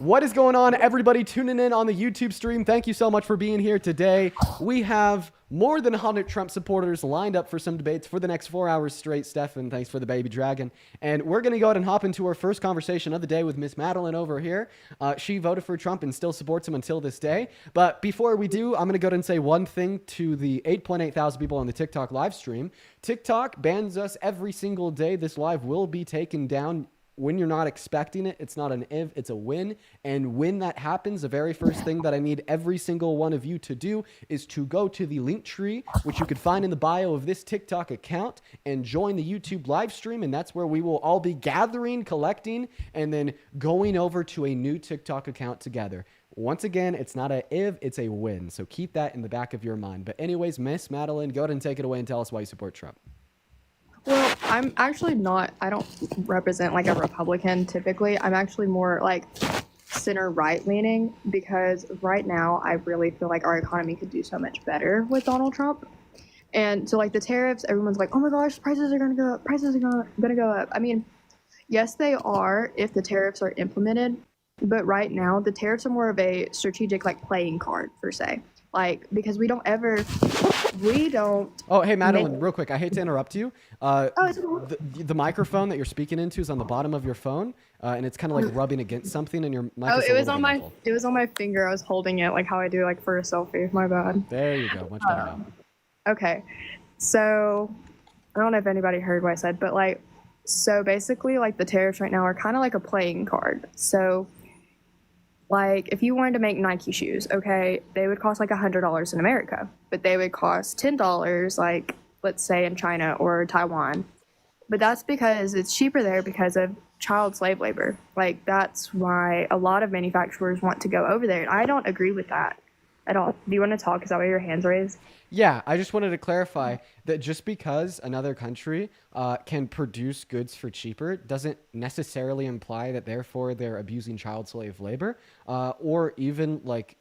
What is going on, everybody tuning in on the YouTube stream? Thank you so much for being here today. We have more than 100 Trump supporters lined up for some debates for the next 4 hours straight. Stefan, thanks for the baby dragon. And we're going to go ahead and hop into our first conversation of the day with Miss Madeline over here. She voted for Trump and still supports him until this day. But before we do, I'm going to go ahead and say one thing to the 8.8 thousand people on the TikTok live stream. TikTok bans us every single day. This live will be taken down when you're not expecting it. It's not an if, it's a when. And when that happens, the very first thing that I need every single one of you to do is to go to the link tree, which you could find in the bio of this TikTok account, and join the YouTube live stream. And that's where we will all be gathering, collecting, and then going over to a new TikTok account together. Once again, it's not a if, it's a when. So keep that in the back of your mind. But anyways, Miss Madeline, go ahead and take it away and tell us why you support Trump. Well, I'm actually not, I don't represent like a Republican typically. I'm actually more like center right leaning, because right now I really feel like our economy could do so much better with Donald Trump. And so like the tariffs, everyone's like, oh my gosh, prices are going to go up, prices are going to go up. I mean, yes, they are if the tariffs are implemented, but right now the tariffs are more of a strategic like playing card per se. Like, because we don't. Oh, hey, Madeline, real quick. I hate to interrupt you. The microphone that you're speaking into is on the bottom of your phone, and it's kind of like rubbing against something, and your mic is it was on my muffled. It was on my finger. I was holding it like how I do like for a selfie. My bad. There you go. Much better now. Okay, so I don't know if anybody heard what I said, but like, so basically, like the tariffs right now are kind of like a playing card. So, like, if you wanted to make Nike shoes, okay, they would cost like $100 in America, but they would cost $10, like, let's say in China or Taiwan. But that's because it's cheaper there because of child slave labor. Like, that's why a lot of manufacturers want to go over there. And I don't agree with that at all. Do you want to talk? Is that why your hand's raised? Yeah, I just wanted to clarify that just because another country can produce goods for cheaper doesn't necessarily imply that therefore they're abusing child slave labor or even like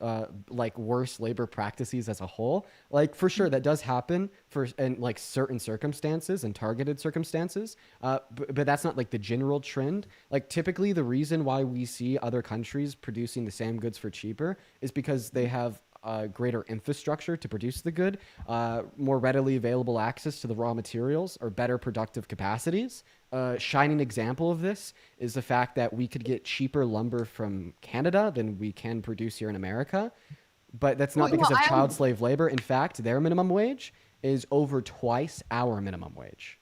worse labor practices as a whole. Like for sure that does happen in like certain circumstances and targeted circumstances, but that's not like the general trend. Like typically the reason why we see other countries producing the same goods for cheaper is because they have greater infrastructure to produce the good, more readily available access to the raw materials, or better productive capacities. Shining example of this is the fact that we could get cheaper lumber from Canada than we can produce here in America. But that's not because of child slave labor. In fact, their minimum wage is over twice our minimum wage.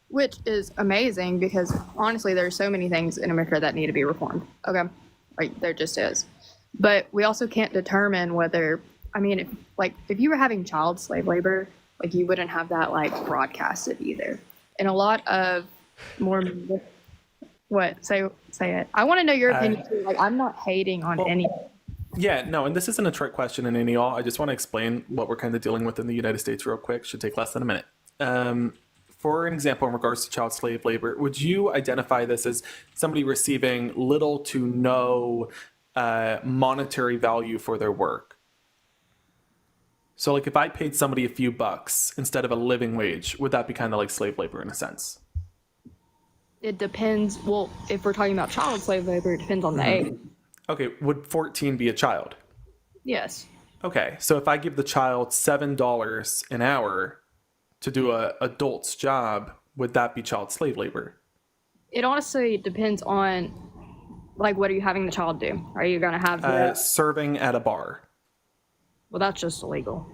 Which is amazing because honestly, there's so many things in America that need to be reformed. Okay, like there just is. But we also can't determine whether, I mean, if you were having child slave labor, like you wouldn't have that like broadcasted either. And a lot of more, say it. I want to know your opinion too. Like I'm not hating on any. Yeah, no, and this isn't a trick question in any all. I just want to explain what we're kind of dealing with in the United States real quick. Should take less than a minute. For an example, in regards to child slave labor, would you identify this as somebody receiving little to no monetary value for their work? So like if I paid somebody a few bucks instead of a living wage, would that be kind of like slave labor in a sense? It depends. Well, if we're talking about child slave labor, it depends on the age. Okay, would 14 be a child? Yes. Okay, so if I give the child $7 an hour to do a adult's job, would that be child slave labor? It honestly depends on like, what are you having the child do? Are you going to have serving at a bar? Well, that's just illegal.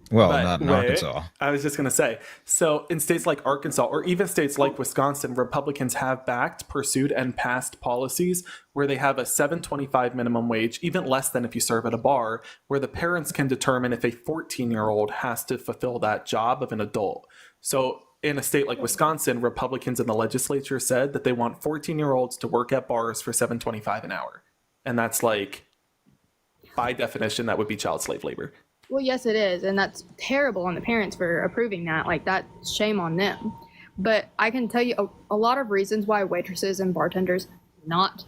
Well, not in Arkansas. I was just going to say, so in states like Arkansas or even states like Wisconsin, Republicans have backed, pursued, and passed policies where they have a $7.25 minimum wage, even less than if you serve at a bar, where the parents can determine if a 14-year-old has to fulfill that job of an adult. So in a state like Wisconsin, Republicans in the legislature said that they want 14-year-olds to work at bars for $7.25 an hour. And that's like, by definition, that would be child slave labor. Well, yes, it is. And that's terrible on the parents for approving that. Like, that's shame on them. But I can tell you a lot of reasons why waitresses and bartenders, not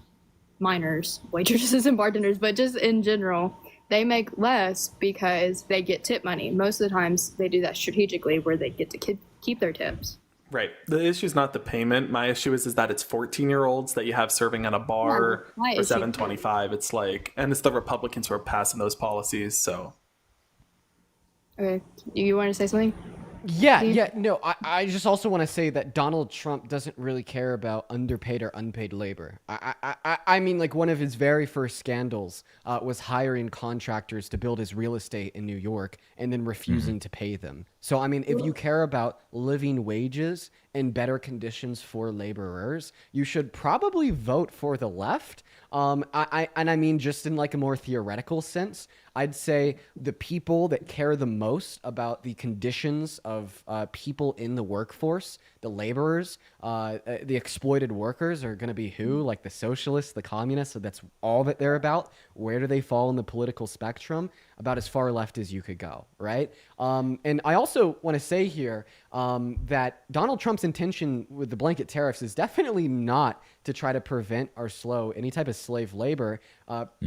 minors, waitresses and bartenders, but just in general, they make less because they get tip money. Most of the times they do that strategically where they get to keep their tips. Right. The issue is not the payment. My issue is that it's 14-year-olds that you have serving at a bar my for issue. 725. It's like, and it's the Republicans who are passing those policies. So Okay, you want to say something? Yeah. No, I just also want to say that Donald Trump doesn't really care about underpaid or unpaid labor. I mean, like one of his very first scandals was hiring contractors to build his real estate in New York and then refusing to pay them. So, I mean, if you care about living wages and better conditions for laborers, you should probably vote for the left. I mean, just in like a more theoretical sense, I'd say the people that care the most about the conditions of people in the workforce, the laborers, the exploited workers are going to be who? Like the socialists, the communists. So that's all that they're about. Where do they fall in the political spectrum? About as far left as you could go, right? And I also want to say here that Donald Trump's intention with the blanket tariffs is definitely not to try to prevent or slow any type of slave labor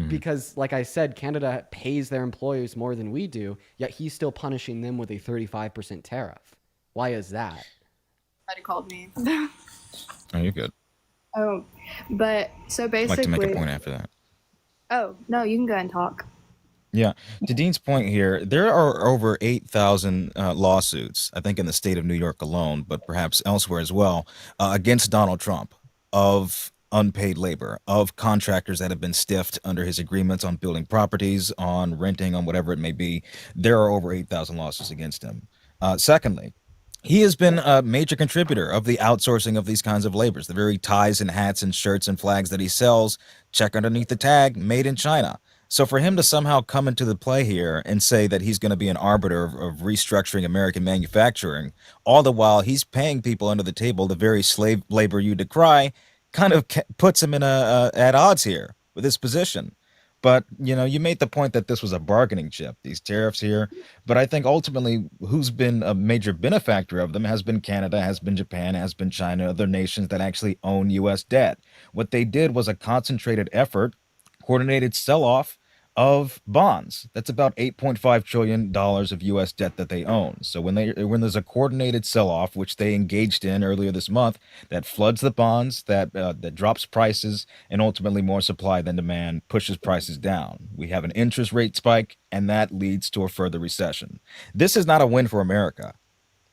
because, like I said, Canada pays their employees more than we do, yet he's still punishing them with a 35% tariff. Why is that? Somebody called me. Oh, you're good. Oh, but so I'd basically. like to make a point after that. Oh, no, you can go ahead and talk. Yeah. To Dean's point here, there are over 8,000 lawsuits, I think in the state of New York alone, but perhaps elsewhere as well, against Donald Trump of unpaid labor, of contractors that have been stiffed under his agreements on building properties, on renting, on whatever it may be. There are over 8,000 lawsuits against him. Secondly, he has been a major contributor of the outsourcing of these kinds of labors. The very ties and hats and shirts and flags that he sells, check underneath the tag, made in China. So for him to somehow come into the play here and say that he's going to be an arbiter of restructuring American manufacturing, all the while he's paying people under the table the very slave labor you decry, kind of puts him in at odds here with his position. But, you made the point that this was a bargaining chip, these tariffs here. But I think ultimately who's been a major benefactor of them has been Canada, has been Japan, has been China, other nations that actually own U.S. debt. What they did was a concentrated effort, coordinated sell-off of bonds. That's about $8.5 trillion of U.S. debt that they own. So when there's a coordinated sell-off, which they engaged in earlier this month, that floods the bonds, that drops prices, and ultimately more supply than demand pushes prices down. We have an interest rate spike, and that leads to a further recession. This is not a win for America.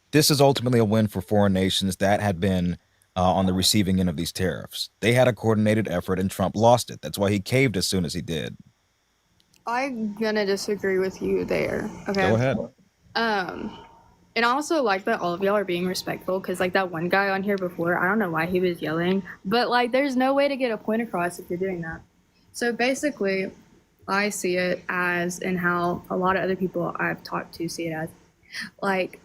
This is ultimately a win for foreign nations that had been on the receiving end of these tariffs. They had a coordinated effort, and Trump lost it. That's why he caved as soon as he did. I'm gonna disagree with you there. Okay. Go ahead. And I also like that all of y'all are being respectful because, like, that one guy on here before, I don't know why he was yelling, but, like, there's no way to get a point across if you're doing that. So basically, I see it as, and how a lot of other people I've talked to see it as, like,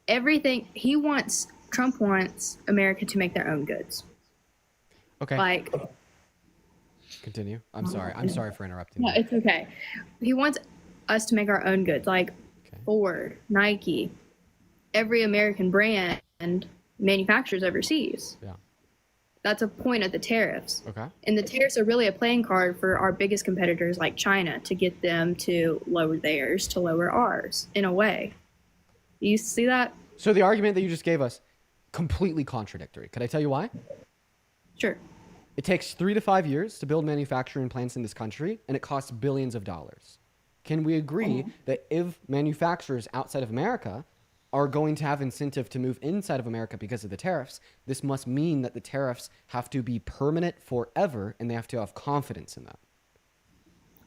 everything Trump wants America to make their own goods. Okay. Like, continue. I'm sorry for interrupting. no, it's okay. He wants us to make our own goods, like Ford, Nike, every American brand manufactures overseas. Yeah. That's a point of the tariffs. Okay. And the tariffs are really a playing card for our biggest competitors like China to get them to lower theirs, to lower ours, in a way. You see that? So the argument that you just gave us, completely contradictory. Could I tell you why? Sure. It takes 3 to 5 years to build manufacturing plants in this country, and it costs billions of dollars. Can we agree that if manufacturers outside of America are going to have incentive to move inside of America because of the tariffs, this must mean that the tariffs have to be permanent forever, and they have to have confidence in that?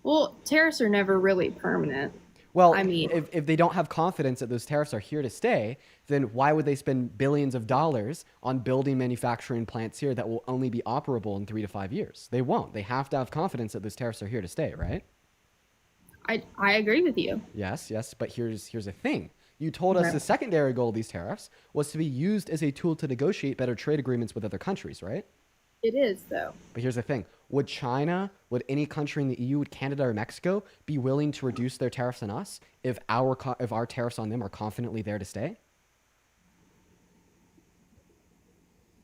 Well, tariffs are never really permanent. Well, I mean, if they don't have confidence that those tariffs are here to stay, then why would they spend billions of dollars on building manufacturing plants here that will only be operable in 3 to 5 years? They won't. They have to have confidence that those tariffs are here to stay, right? I agree with you. Yes, but here's the thing. You told us the secondary goal of these tariffs was to be used as a tool to negotiate better trade agreements with other countries, right? It is, though. But here's the thing. Would China, would any country in the EU, would Canada or Mexico be willing to reduce their tariffs on us if our tariffs on them are confidently there to stay?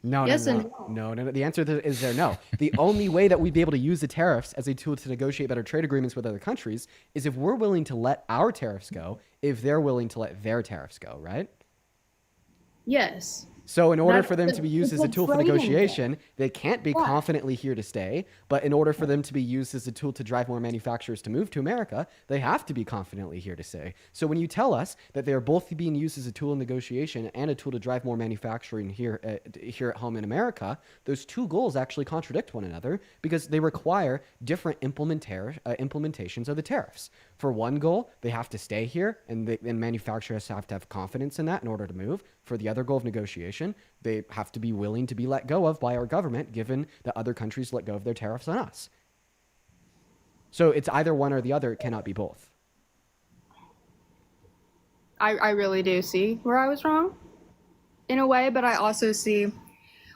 No. The answer is there no. The only way that we'd be able to use the tariffs as a tool to negotiate better trade agreements with other countries is if we're willing to let our tariffs go, if they're willing to let their tariffs go, right? Yes. So in order That's for them to be used it's as a a tool for trading negotiation, they can't be Yeah. confidently here to stay. But in order for them to be used as a tool to drive more manufacturers to move to America, they have to be confidently here to stay. So when you tell us that they are both being used as a tool in negotiation and a tool to drive more manufacturing here at home in America, those two goals actually contradict one another because they require different implementations of the tariffs. For one goal, they have to stay here, and manufacturers have to have confidence in that in order to move. For the other goal of negotiation, they have to be willing to be let go of by our government, given that other countries let go of their tariffs on us. So it's either one or the other. It cannot be both. I really do see where I was wrong in a way, but I also see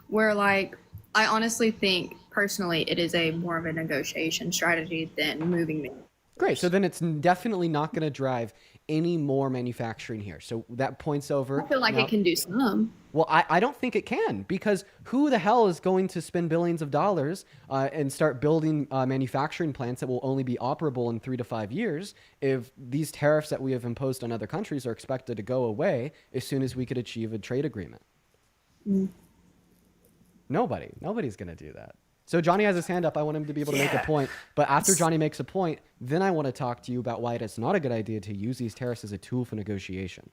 where, like, I honestly think personally it is a more of a negotiation strategy than moving me. Great. So then it's definitely not going to drive any more manufacturing here. So that points over. I feel like now, it can do some. Well, I don't think it can because who the hell is going to spend billions of dollars and start building manufacturing plants that will only be operable in 3 to 5 years if these tariffs that we have imposed on other countries are expected to go away as soon as we could achieve a trade agreement? Nobody's going to do that. So Johnny has his hand up. I want him to be able to make a point. But after Johnny makes a point, then I want to talk to you about why it's not a good idea to use these tariffs as a tool for negotiation.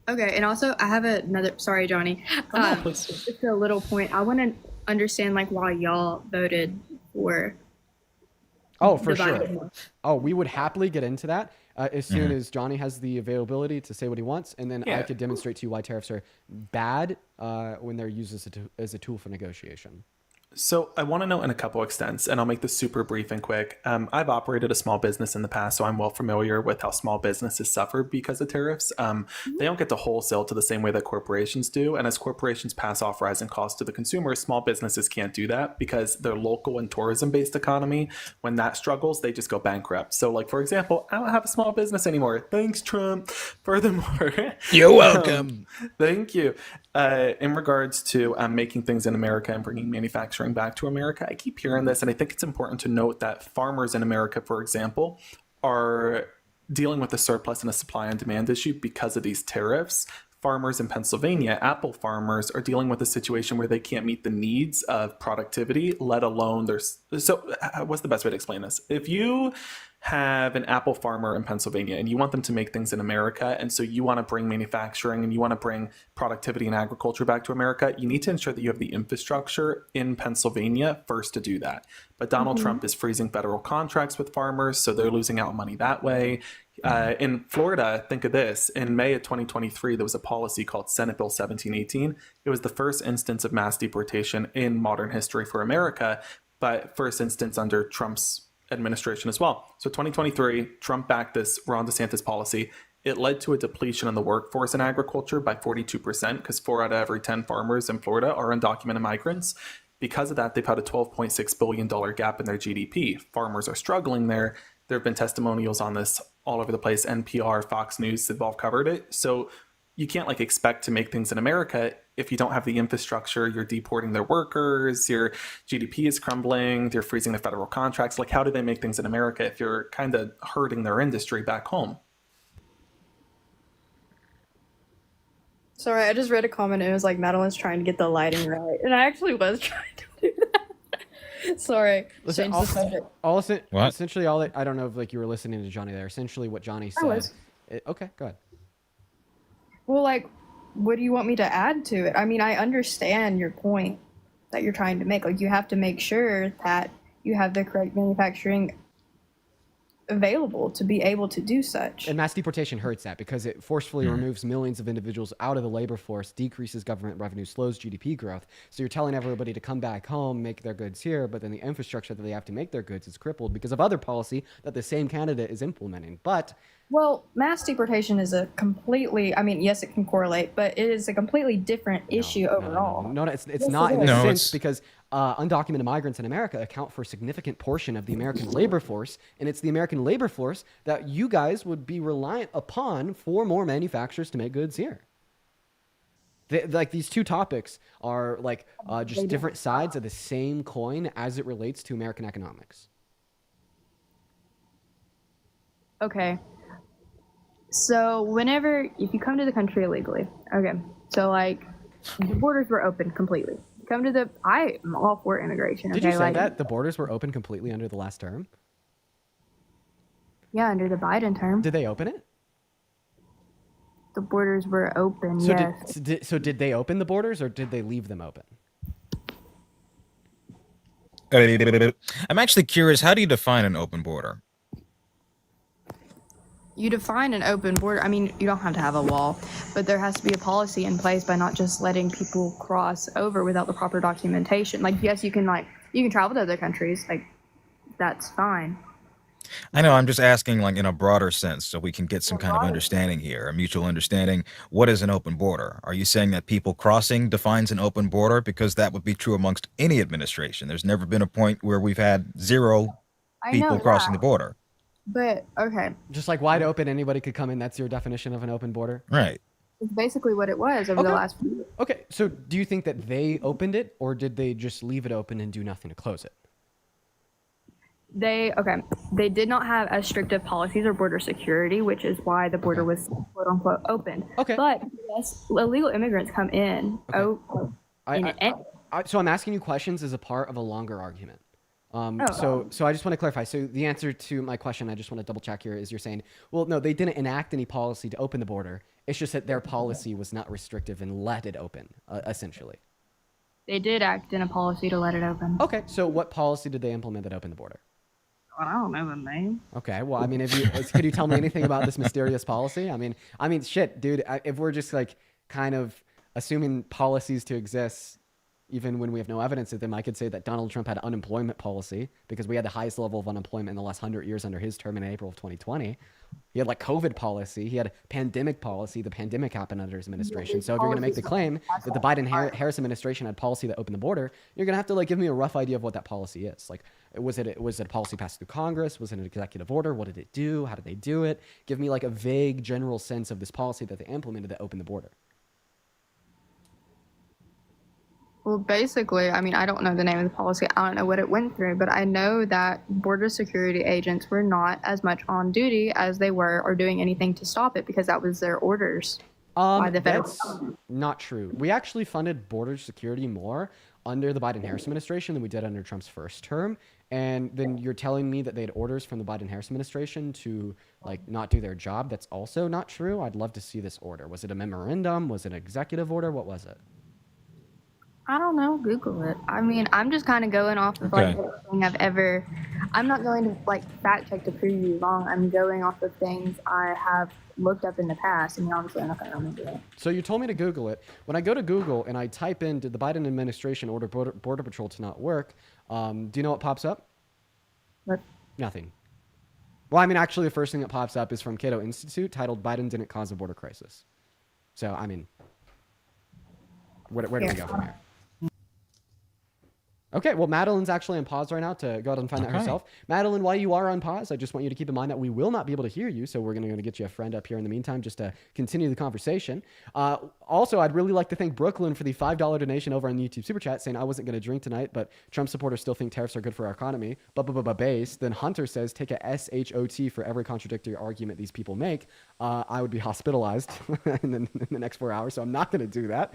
Okay, and also I have another. Sorry, Johnny. Please. Just a little point. I want to understand like why y'all voted for. Oh, for the sure. Biden. Oh, we would happily get into that as soon as Johnny has the availability to say what he wants, and then I Yeah. could demonstrate to you why tariffs are bad when they're used as a tool for negotiation. So I want to know in a couple extents, and I'll make this super brief and quick. I've operated a small business in the past, so I'm well familiar with how small businesses suffer because of tariffs. They don't get to wholesale to the same way that corporations do, and as corporations pass off rising costs to the consumer, small businesses can't do that because their local and tourism-based economy, when that struggles, they just go bankrupt. So, like for example, I don't have a small business anymore. Thanks, Trump. Furthermore, You're welcome. thank you. In regards to making things in America and bringing manufacturing back to America, I keep hearing this, and I think it's important to note that farmers in America, for example, are dealing with a surplus and a supply and demand issue because of these tariffs. Farmers in Pennsylvania, apple farmers, are dealing with a situation where they can't meet the needs of productivity, let alone there's. So, what's the best way to explain this? If you have an apple farmer in Pennsylvania and you want them to make things in America, and so you want to bring manufacturing and you want to bring productivity and agriculture back to America, you need to ensure that you have the infrastructure in Pennsylvania first to do that. But Donald Trump is freezing federal contracts with farmers, so they're losing out money that way. In Florida, think of this. In May of 2023, there was a policy called Senate Bill 1718. It was the first instance of mass deportation in modern history for America, but first instance under Trump's administration as well. So 2023, Trump backed this Ron DeSantis policy. It led to a depletion in the workforce in agriculture by 42% because 4 out of every 10 farmers in Florida are undocumented migrants. Because of that, they've had a $12.6 billion gap in their GDP. Farmers are struggling there. There have been testimonials on this all over the place. NPR, Fox News, they've all covered it. So you can't like expect to make things in America if you don't have the infrastructure. You're deporting their workers, your GDP is crumbling, they're freezing the federal contracts. Like, how do they make things in America if you're kind of hurting their industry back home? Sorry, I just read a comment and it was like Madeline's trying to get the lighting right, and I actually was trying to do that. Sorry, Listen, change the subject. What? Essentially, I don't know if like you were listening to Johnny there. Essentially, what Johnny I said. was. Okay, go ahead. Well, like, what do you want me to add to it? I mean, I understand your point that you're trying to make. Like, you have to make sure that you have the correct manufacturing available to be able to do such. And mass deportation hurts that because it forcefully removes millions of individuals out of the labor force, decreases government revenue, slows GDP growth. So you're telling everybody to come back home, make their goods here, but then the infrastructure that they have to make their goods is crippled because of other policy that the same candidate is implementing. But Well, mass deportation is a completely, I mean, yes, it can correlate, but it is a completely different issue overall. No, it's Yes, not it in is. a No, sense it's- because undocumented migrants in America account for a significant portion of the American labor force, and it's the American labor force that you guys would be reliant upon for more manufacturers to make goods here. Like these two topics are like just different sides of the same coin as it relates to American economics. Okay. So if you come to the country illegally, okay, so like the borders were open completely. I am all for immigration. Did Okay, you say like that the borders were open completely under the last term? yeah, under the Biden term, Did they open it? the borders were open. So Yes, did they open the borders or did they leave them open? I'm actually curious. How do you define an open border? you define an open border. I mean, you don't have to have a wall, but there has to be a policy in place by not just letting people cross over without the proper documentation. Like, yes, you can travel to other countries, like that's fine. I know. I'm just asking, like in a broader sense, so we can get some kind of understanding here, a mutual understanding. What is an open border? Are you saying that people crossing defines an open border? Because that would be true amongst any administration. There's never been a point where we've had zero I people know crossing that, the border. but okay, Just like wide open, anybody could come in. That's your definition of an open border? Right. it's basically what it was over the Okay. last few years. Okay, so do you think that they opened it or did they just leave it open and do nothing to close it? They did not have as strict of policies or border security, which is why the border was quote unquote open. Okay. But yes, illegal immigrants come in. So I'm asking you questions as a part of a longer argument. So I just want to clarify. So the answer to my question, I just want to double check here, is you're saying, well, no, they didn't enact any policy to open the border. It's just that their policy was not restrictive and let it open, essentially. They did act in a policy to let it open. Okay, so what policy did they implement that opened the border? I don't know the name. Okay, well, I mean, could you tell me anything about this mysterious policy? I mean, shit, dude. If we're just like kind of assuming policies to exist, even when we have no evidence of them, I could say that Donald Trump had an unemployment policy because we had the highest level of unemployment in the last 100 years under his term in April of 2020. He had like COVID policy. He had pandemic policy. The pandemic happened under his administration. So if you're going to make the claim that the Biden-Harris administration had policy that opened the border, you're going to have to like give me a rough idea of what that policy is. Like, was it a policy passed through Congress? Was it an executive order? What did it do? How did they do it? Give me like a vague general sense of this policy that they implemented that opened the border. Well, basically, I mean, I don't know the name of the policy. I don't know what it went through, but I know that border security agents were not as much on duty as they were or doing anything to stop it because that was their orders by the federal That's government. not true. We actually funded border security more under the Biden-Harris administration than we did under Trump's first term. And then you're telling me that they had orders from the Biden-Harris administration to like not do their job. That's also not true. I'd love to see this order. Was it a memorandum? Was it an executive order? What was it? I don't know. Google it. I mean, I'm just kind of going off of like everything I'm not going to like fact check to prove you wrong. I'm going off of things I have looked up in the past, and obviously I'm not going to remember it. So you told me to Google it. When I go to Google and I type in, did the Biden administration order border Patrol to not work? Do you know what pops up? But Nothing. Well, I mean, actually, the first thing that pops up is from Cato Institute titled Biden Didn't Cause a Border Crisis. So, I mean, where do we go from here? Okay, well, Madeline's actually on pause right now to go out and find that herself. Madeline, while you are on pause, I just want you to keep in mind that we will not be able to hear you, so we're going to get you a friend up here in the meantime just to continue the conversation. Also, I'd really like to thank Brooklyn for the $5 donation over on the YouTube Super Chat saying I wasn't going to drink tonight, but Trump supporters still think tariffs are good for our economy. Base. Then Hunter says take a SHOT for every contradictory argument these people make. I would be hospitalized in the next 4 hours, so I'm not going to do that.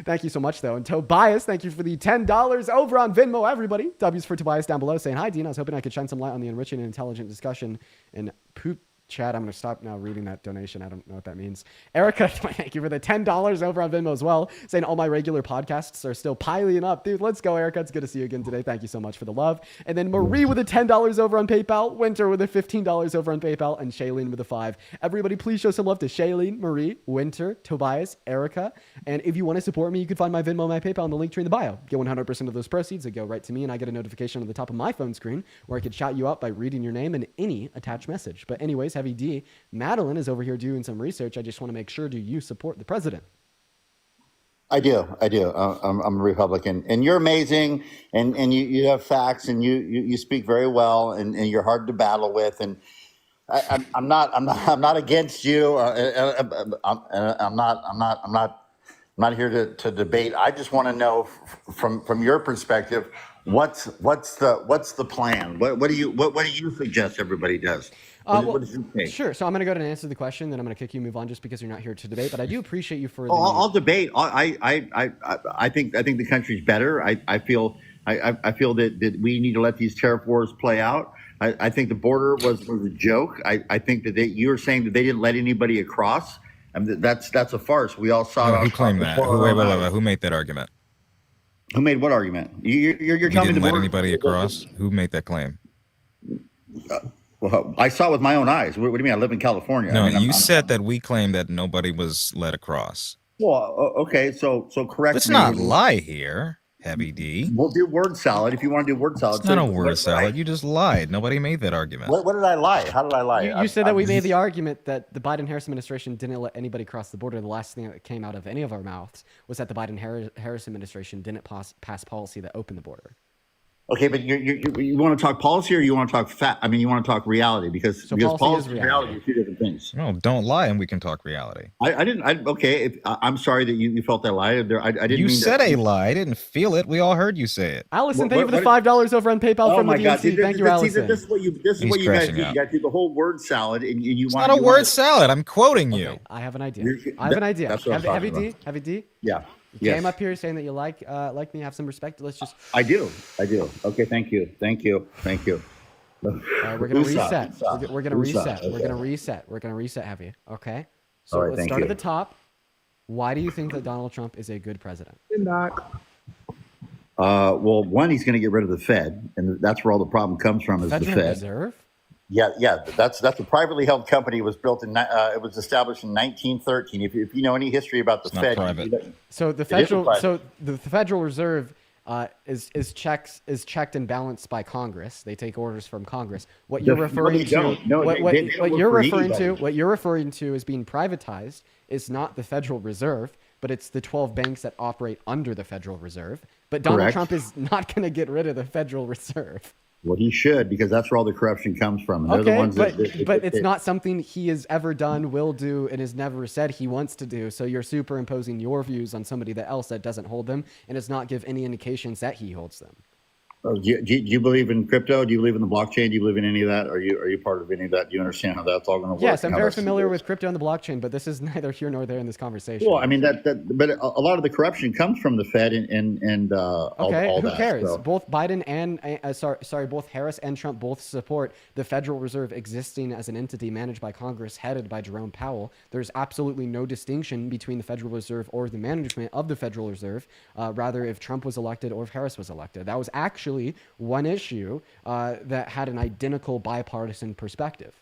Thank you so much, though. And Tobias, thank you for the $10 over on Venmo, everybody. W's for Tobias down below saying, hi, Dean. I was hoping I could shine some light on the enriching and intelligent discussion in poop chat. I'm going to stop now reading that donation. I don't know what that means. Erica, thank you for the $10 over on Venmo as well, saying all my regular podcasts are still piling up. Dude, let's go, Erica. It's good to see you again today. Thank you so much for the love. And then Marie with a $10 over on PayPal, Winter with a $15 over on PayPal, and Shailene with a $5. Everybody, please show some love to Shailene, Marie, Winter, Tobias, Erica. And if you want to support me, you can find my Venmo, my PayPal, and the link tree in the bio. Get 100% of those proceeds that go right to me, and I get a notification on the top of my phone screen where I could shout you out by reading your name and any attached message. But anyways, Heavy D, Madeline is over here doing some research. I just want to make sure, do you support the president? I do. I'm a Republican, and you're amazing, and you have facts, and you speak very well, and you're hard to battle with, and I'm not against you. I'm not here to debate. I just want to know from your perspective, What's the plan? What do you suggest everybody does? What Well, is your take? sure. So I'm going to go ahead and answer the question, then I'm going to kick you, move on, just because you're not here to debate. But I do appreciate you for Oh, the. I'll debate. I think the country's better. I feel that we need to let these tariff wars play out. I think the border was a joke. I think that you were saying that they didn't let anybody across, and that's a farce. We all saw No, it. who claimed that? Who made that argument? Who made what argument? You're We telling me didn't the let border. anybody across. Who made that claim? Well, I saw it with my own eyes. What do you mean? I live in California. No, I mean, you said that we claimed that nobody was let across. well, okay. So correct Let's me. not lie here, Heavy D. We'll do word salad if you want to do word salad. It's not a word salad. You just lied. Nobody made that argument. What did I lie? How did I lie? You said that we made the argument that the Biden-Harris administration didn't let anybody cross the border. The last thing that came out of any of our mouths was that the Biden-Harris administration didn't pass policy that opened the border. Okay, but you want to talk policy or you want to talk fact? I mean, you want to talk reality because policy is and reality are two different things. No, don't lie, and we can talk reality. I didn't. Okay, I'm sorry that you felt that lie. I didn't. You mean said that. a lie. I didn't feel it. We all heard you say it. Allison, thank you for the $5 over on PayPal Oh from the my God! DNC. Thank you, Allison. This is what you He's guys crashing do. You out. got to do the whole word salad, and you It's want. not a word salad. I'm quoting you. Okay, I have an idea. You're- I have an idea. that's what I'm Heavy talking D, Heavy D. Yeah. You Yes. came up here saying that you like me, have some respect. Let's just. I do. Okay. Thank you. We're gonna reset. We're gonna reset. Okay. We're gonna reset. We're gonna reset, Heavy. Okay. So All right, let's thank start you. at the top. Why do you think that Donald Trump is a good president? Doc. Well, one, he's going to get rid of the Fed, and that's where all the problem comes from. Is Federal the Fed? Reserve? Yeah. That's a privately held company. It was built in. It was established in 1913. If you know any history about the It's not Fed, private. So the is federal, private. so the Federal Reserve is checked and balanced by Congress. They take orders from Congress. What you're No, referring they to, don't. No, what they don't you're work for referring to, anybody. what you're referring to as being privatized is not the Federal Reserve, but it's the 12 banks that operate under the Federal Reserve. But Donald Correct. Trump is not going to get rid of the Federal Reserve. well, he should because that's where all the corruption comes from. And they're the Okay, ones but that it's not something he has ever done, will do, and has never said he wants to do. So you're superimposing your views on somebody else that doesn't hold them and does not give any indications that he holds them. Do you believe in crypto? Do you believe in the blockchain? Do you believe in any of that? Are you part of any of that? Do you understand how that's all going to work? Yes, I'm and how very that's- familiar with crypto and the blockchain, but this is neither here nor there in this conversation. Well, I mean but a lot of the corruption comes from the Fed and Okay, all who that. cares? So. Both Biden and both Harris and Trump both support the Federal Reserve existing as an entity managed by Congress, headed by Jerome Powell. There's absolutely no distinction between the Federal Reserve or the management of the Federal Reserve. Rather, if Trump was elected or if Harris was elected, that was actually one issue that had an identical bipartisan perspective.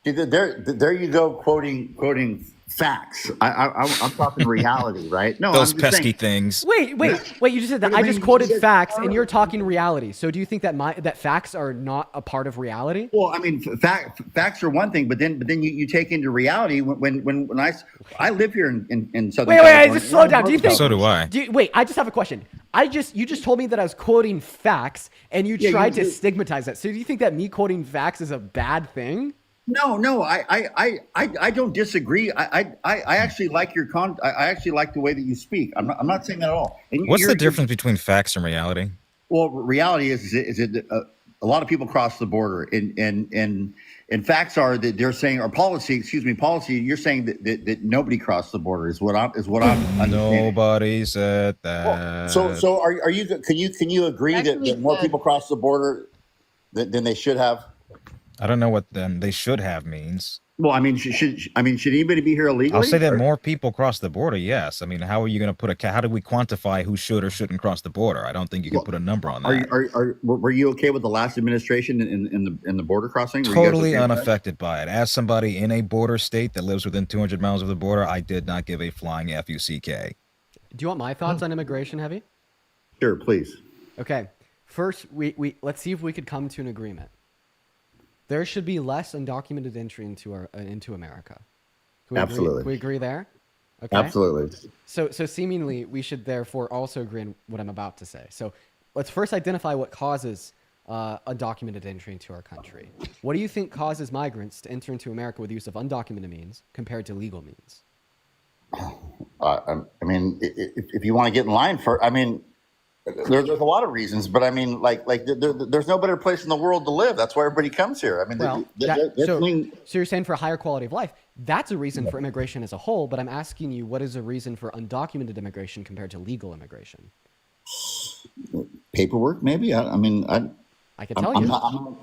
See, there you go, quoting facts. I'm talking reality, right? No, Those I'm just pesky saying, things. Wait! You just said that. What do I you just mean? quoted You said- facts, and you're talking reality. So do you think that that facts are not a part of reality? Well, I mean, facts are one thing, but then you take into reality when I live here in Southern Wait, California. just slow down. Do you think? So do I. Wait, I just have a question. You just told me that I was quoting facts, and you Yeah, tried you- to stigmatize that. So do you think that me quoting facts is a bad thing? No, I don't disagree. I actually like I actually like the way that you speak. I'm not saying that at all. And What's you're- the difference between facts and reality? Well, reality is that a lot of people cross the border, and facts are that they're saying, or policy. You're saying that nobody crossed the border is what I'm understanding. Nobody said that. So are you? Can you agree Actually, that more the- people cross the border than they should have? I don't know what then they should have means. Well, I mean, should anybody be here illegally? I'll say that Or- more people cross the border. Yes. I mean, how are you going to put how do we quantify who should or shouldn't cross the border? I don't think you can put a number on that. Were you okay with the last administration in the border crossing? Were you guys Totally okay with that? unaffected by it. As somebody in a border state that lives within 200 miles of the border, I did not give a flying fuck. Do you want my thoughts on immigration, Heavy? Sure, please. Okay. First, we let's see if we could come to an agreement. There should be less undocumented entry into America. Can we Absolutely. Agree? Can we agree there? Okay. Absolutely. So seemingly we should therefore also agree on what I'm about to say. So let's first identify what causes undocumented entry into our country. What do you think causes migrants to enter into America with the use of undocumented means compared to legal means? I mean, if you want to get in line for, I mean, there's a lot of reasons, but I mean, there's no better place in the world to live. That's why everybody comes here. I mean, Well, so you're saying for a higher quality of life, that's a reason for immigration as a whole, but I'm asking you, what is a reason for undocumented immigration compared to legal immigration? paperwork, maybe. I mean, I can tell you.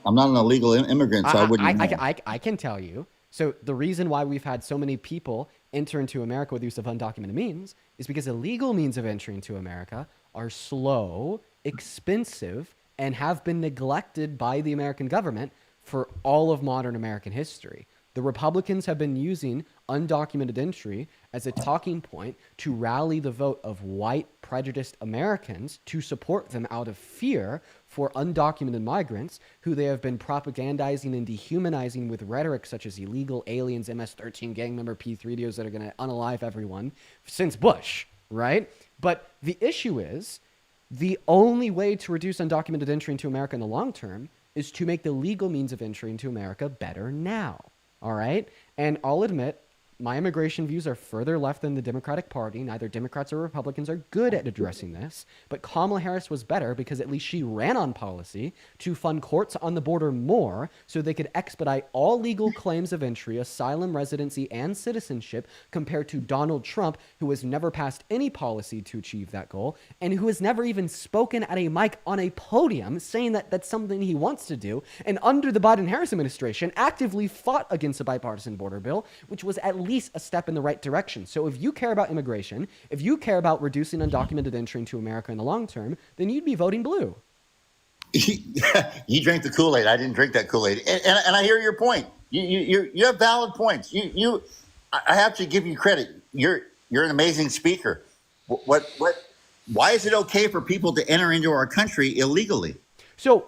I'm not an illegal immigrant, so I wouldn't. I can tell you. So the reason why we've had so many people enter into America with use of undocumented means is because illegal means of entry into America are slow, expensive, and have been neglected by the American government for all of modern American history. The Republicans have been using undocumented entry as a talking point to rally the vote of white prejudiced Americans to support them out of fear for undocumented migrants who they have been propagandizing and dehumanizing with rhetoric such as illegal aliens, MS-13 gang member P3DOs that are going to unalive everyone since Bush, right? But the issue is the only way to reduce undocumented entry into America in the long term is to make the legal means of entry into America better now. All right. And I'll admit, my immigration views are further left than the Democratic Party. Neither Democrats or Republicans are good at addressing this. But Kamala Harris was better because at least she ran on policy to fund courts on the border more so they could expedite all legal claims of entry, asylum, residency, and citizenship compared to Donald Trump, who has never passed any policy to achieve that goal and who has never even spoken at a mic on a podium saying that that's something he wants to do. And under the Biden-Harris administration, actively fought against a bipartisan border bill, which was at least a step in the right direction. So if you care about immigration, if you care about reducing undocumented entry into America in the long term, then you'd be voting blue. You drank the Kool-Aid. I didn't drink that Kool-Aid, and I hear your point. You have valid points. I have to give you credit. You're an amazing speaker. Why is it okay for people to enter into our country illegally? So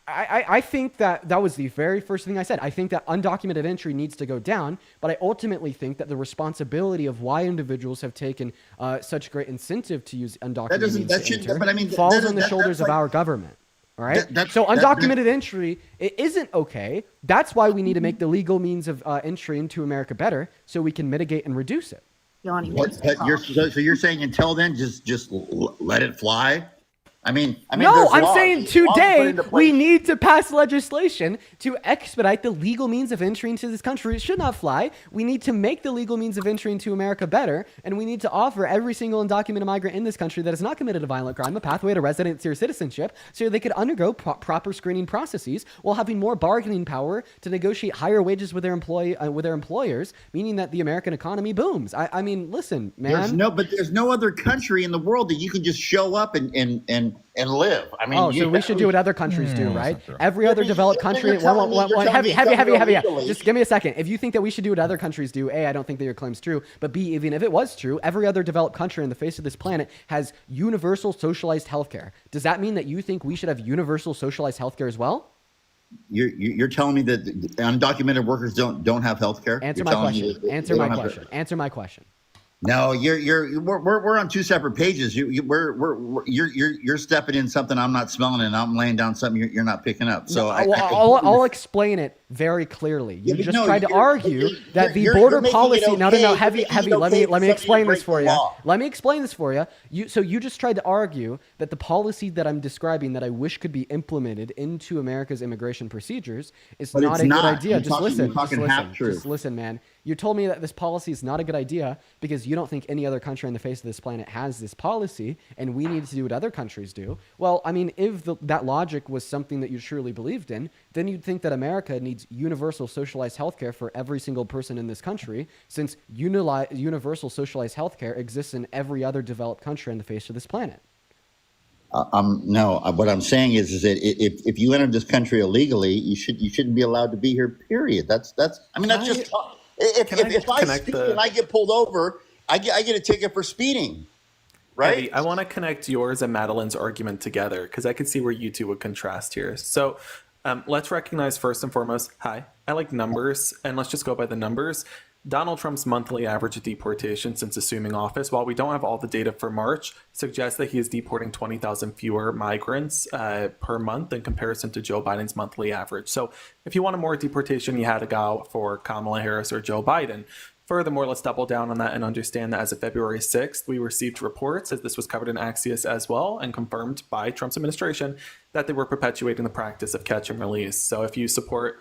I think that was the very first thing I said. I think that undocumented entry needs to go down, but I ultimately think that the responsibility of why individuals have taken such great incentive to use undocumented means to enter falls on the shoulders of our government. All right. So undocumented entry, it isn't okay. That's why we need to make the legal means of entry into America better so we can mitigate and reduce it. So you're saying until then, just let it fly? No, I'm saying today we need to pass legislation to expedite the legal means of entry into this country. It should not fly. We need to make the legal means of entry into America better, and we need to offer every single undocumented migrant in this country that has not committed a violent crime a pathway to residency or citizenship so they could undergo proper screening processes while having more bargaining power to negotiate higher wages with their employers, meaning that the American economy booms. I mean, listen, man. There's no other country in the world that you can just show up and live. I mean, so we should do what other countries do, right? Every other developed country. Heavy. Just give me a second. If you think that we should do what other countries do, A, I don't think that your claim's true. But B, even if it was true, every other developed country on the face of this planet has universal socialized healthcare. Does that mean that you think we should have universal socialized healthcare as well? You're telling me that undocumented workers don't have healthcare? Answer my question. No, we're on two separate pages. You're stepping in something I'm not smelling, and I'm laying down something you're not picking up. So I'll explain it very clearly. You tried to argue that the border policy. No, heavy. Let me explain this for you. Let me explain this for you. You just tried to argue that the policy that I'm describing that I wish could be implemented into America's immigration procedures is not a good idea. Just listen, man. You told me that this policy is not a good idea because you don't think any other country on the face of this planet has this policy, and we need to do what other countries do. Well, I mean, if that logic was something that you truly believed in, then you'd think that America needs universal socialized healthcare for every single person in this country, since universal socialized healthcare exists in every other developed country on the face of this planet. No, what I'm saying is that if you entered this country illegally, you shouldn't be allowed to be here. Period. That's just. If I speed and I get pulled over, I get a ticket for speeding, right? Eddie, I want to connect yours and Madeline's argument together because I can see where you two would contrast here. So let's recognize first and foremost, I like numbers, and let's just go by the numbers. Donald Trump's monthly average of deportation since assuming office, while we don't have all the data for March, suggests that he is deporting 20,000 fewer migrants per month in comparison to Joe Biden's monthly average. So if you wanted more deportation, you had to go for Kamala Harris or Joe Biden. Furthermore, let's double down on that and understand that as of February 6th, we received reports, as this was covered in Axios as well, and confirmed by Trump's administration, that they were perpetuating the practice of catch and release. So if you support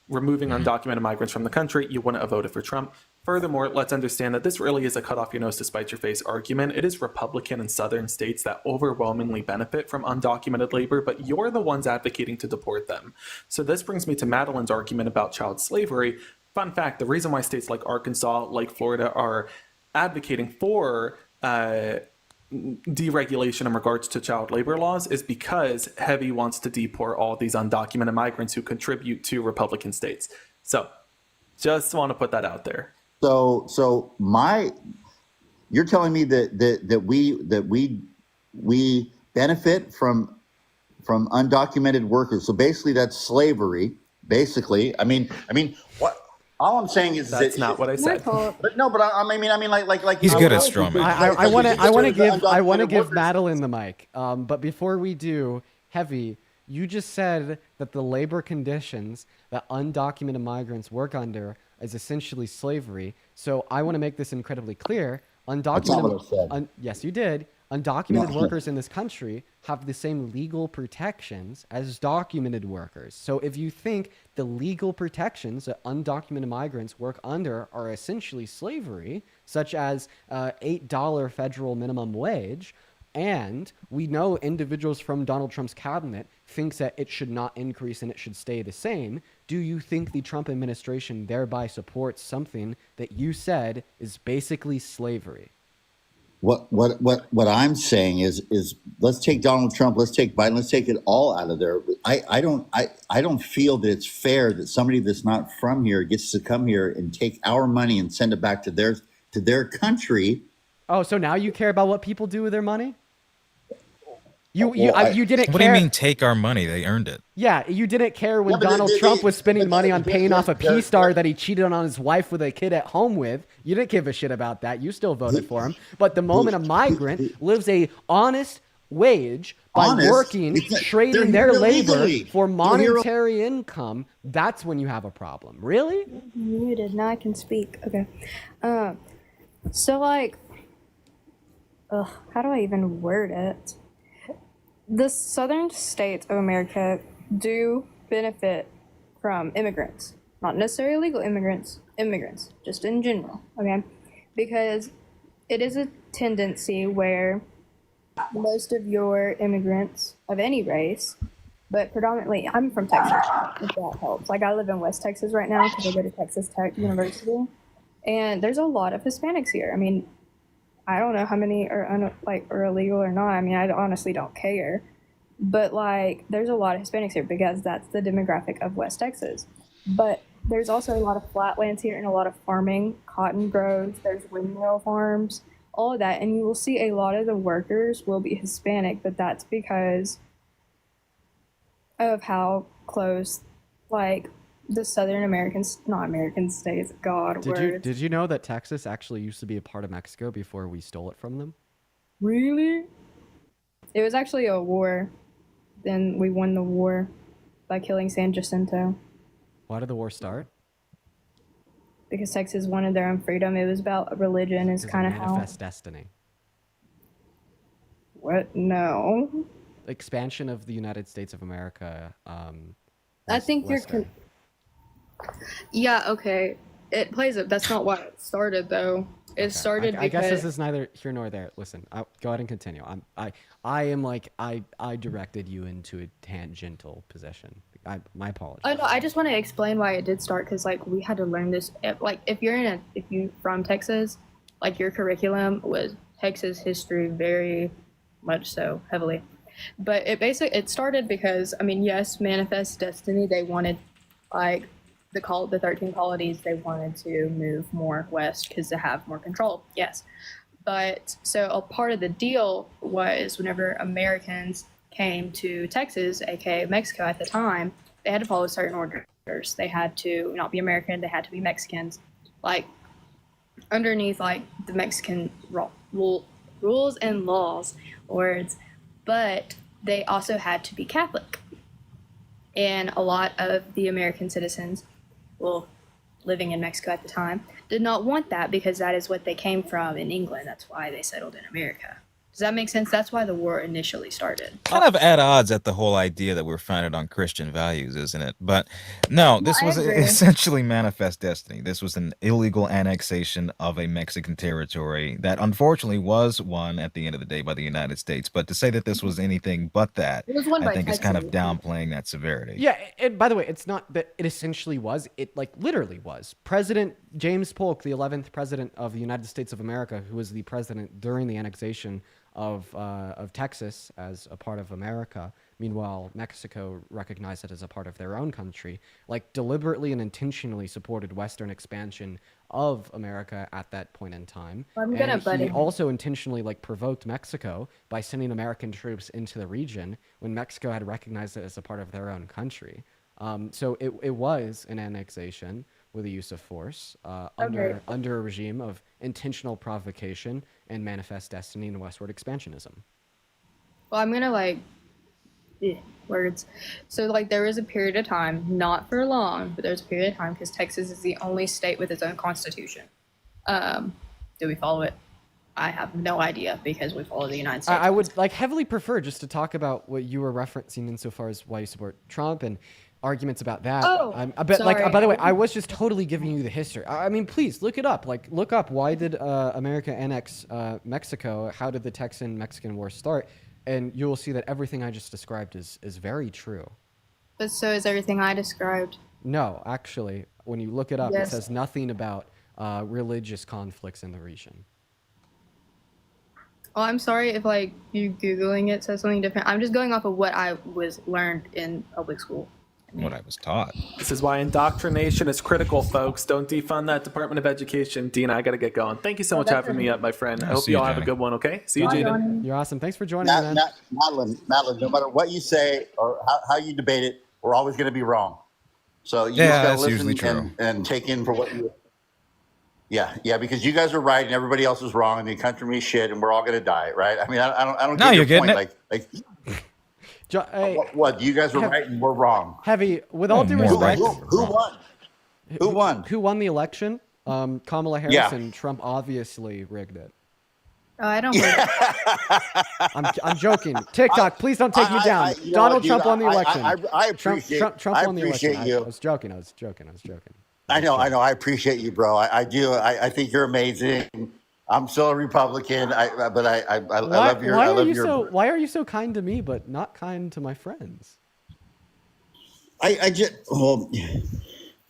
removing undocumented migrants from the country, you wouldn't have voted for Trump. Furthermore, let's understand that this really is a cut off your nose to spite your face argument. It is Republican and Southern states that overwhelmingly benefit from undocumented labor, but you're the ones advocating to deport them. So this brings me to Madeline's argument about child slavery. Fun fact, the reason why states like Arkansas, like Florida, are advocating for deregulation in regards to child labor laws is because Heavy wants to deport all these undocumented migrants who contribute to Republican states. So just want to put that out there. So you're telling me that we benefit from undocumented workers. So basically that's slavery. Basically, I mean what all I'm saying is That's not what I said. But no, but I mean like He's good at straw man. I want to give workers. Madeline the mic. But before we do, Heavy, you just said that the labor conditions that undocumented migrants work under is essentially slavery. So I want to make this incredibly clear. That's not what I said. Yes, you did. Undocumented workers in this country have the same legal protections as documented workers. So if you think the legal protections that undocumented migrants work under are essentially slavery, such as $8 federal minimum wage, and we know individuals from Donald Trump's cabinet thinks that it should not increase and it should stay the same, do you think the Trump administration thereby supports something that you said is basically slavery? What I'm saying is let's take Donald Trump, let's take Biden, let's take it all out of there. I don't feel that it's fair that somebody that's not from here gets to come here and take our money and send it back to their country. Oh, so now you care about what people do with their money? You didn't care. What do you mean take our money? They earned it. Yeah, you didn't care when Yeah, but Donald Trump was spending money on paying off a they're- P-star that he cheated on his wife with a kid at home with. You didn't give a shit about that. You still voted for him. But the moment a migrant lives a honest wage by working, trading their labor for monetary income, that's when you have a problem. Really? Muted. Now I can speak. Okay. So like, how do I even word it? The southern states of America do benefit from immigrants, not necessarily illegal immigrants, just in general, okay? Because it is a tendency where most of your immigrants of any race, but predominantly, I'm from Texas, if that helps. Like, I live in West Texas right now because I go to Texas Tech University, and there's a lot of Hispanics here. I mean, I don't know how many are illegal or not. I mean, I honestly don't care. But like, there's a lot of Hispanics here because that's the demographic of West Texas. But there's also a lot of flatlands here and a lot of farming, cotton grows, there's windmill farms, all of that. And you will see a lot of the workers will be Hispanic, but that's because of how close, like, the Southern not American states, Did you know that Texas actually used to be a part of Mexico before we stole it from them? Really? It was actually a war. Then we won the war by killing San Jacinto. Why did the war start? Because Texas wanted their own freedom. It was about religion. Is kind of how. Manifest destiny. What? No. Expansion of the United States of America. I think Western. Yeah. Okay. It plays it. That's not why it started, though. It started I guess because this is neither here nor there. Listen, go ahead and continue. I directed you into a tangential position. My apologies. Oh no, I just want to explain why it did start because like we had to learn this. Like if you from Texas, like your curriculum was Texas history very much so heavily. But it started because I mean yes, manifest destiny. They wanted like the 13 colonies. They wanted to move more west because they have more control. Yes. But so a part of the deal was whenever Americans came to Texas, aka Mexico at the time, they had to follow certain orders. They had to not be American, they had to be Mexicans. Like underneath like the Mexican rules and laws words, but they also had to be Catholic. And a lot of the American citizens, well, living in Mexico at the time, did not want that because that is what they came from in England. That's why they settled in America. Does that make sense? That's why the war initially started. Kind of at odds at the whole idea that we're founded on Christian values, isn't it? But no, this I was agree. essentially manifest destiny. This was an illegal annexation of a Mexican territory that unfortunately was won at the end of the day by the United States. But to say that this was anything but that, It was won I by think is kind of Texas. downplaying that severity. Yeah, and by the way, it's not that it essentially was. It like literally was. President James Polk, the 11th president of the United States of America, who was the president during the annexation of Texas as a part of America. Meanwhile, Mexico recognized it as a part of their own country. Like deliberately and intentionally supported Western expansion of America at that point in time. I'm gonna And butt he in. also intentionally like provoked Mexico by sending American troops into the region when Mexico had recognized it as a part of their own country. So it was an annexation with the use of force under a regime of intentional provocation and manifest destiny and westward expansionism. Well, I'm gonna words. So like there was a period of time, not for long, but there was a period of time because Texas is the only state with its own constitution. Do we follow it? I have no idea because we follow the United States. I would like heavily prefer just to talk about what you were referencing insofar as why you support Trump and arguments about that. Oh, But like, sorry. by the way, I was just totally giving you the history. I mean, please look it up. Like, look up why did America annex Mexico? How did the Texan-Mexican War start? And you will see that everything I just described is very true. But so is everything I described. No, actually, when you look it up, Yes. it says nothing about religious conflicts in the region. Oh, I'm sorry if like you Googling it says something different. I'm just going off of what I was learned in public school. What I was taught. This is why indoctrination is critical, folks. Don't defund that Department of Education. Dean, I got to get going. Thank you so much for having me up, my friend. I hope see you you, all have a Johnny. good one, okay? See you, Jaden. You're awesome. Thanks for joining me, man. Madeline, no matter what you say or how you debate it, we're always going to be wrong. So you Yeah, just got that's to usually listen true. and take in for what you. Yeah, because you guys are right and everybody else is wrong and the country is shit and we're all going to die, right? I mean, I don't No, get you're your getting point. it. Like Hey, what? You guys are right and we're wrong. Heavy, with all due more respect, right. Who won? Who won? who won the election? Kamala Harris, Yeah. and Trump obviously rigged it. Oh, I don't believe I'm joking. TikTok, please don't take me down. you know Donald what, dude, Trump won the election. I appreciate. Trump I won the election. appreciate you. I was joking. I know. I appreciate you, bro. I do. I think you're amazing. I'm still a Republican. But I love your. I love your. Why are you so kind to me but not kind to my friends? I just. Well,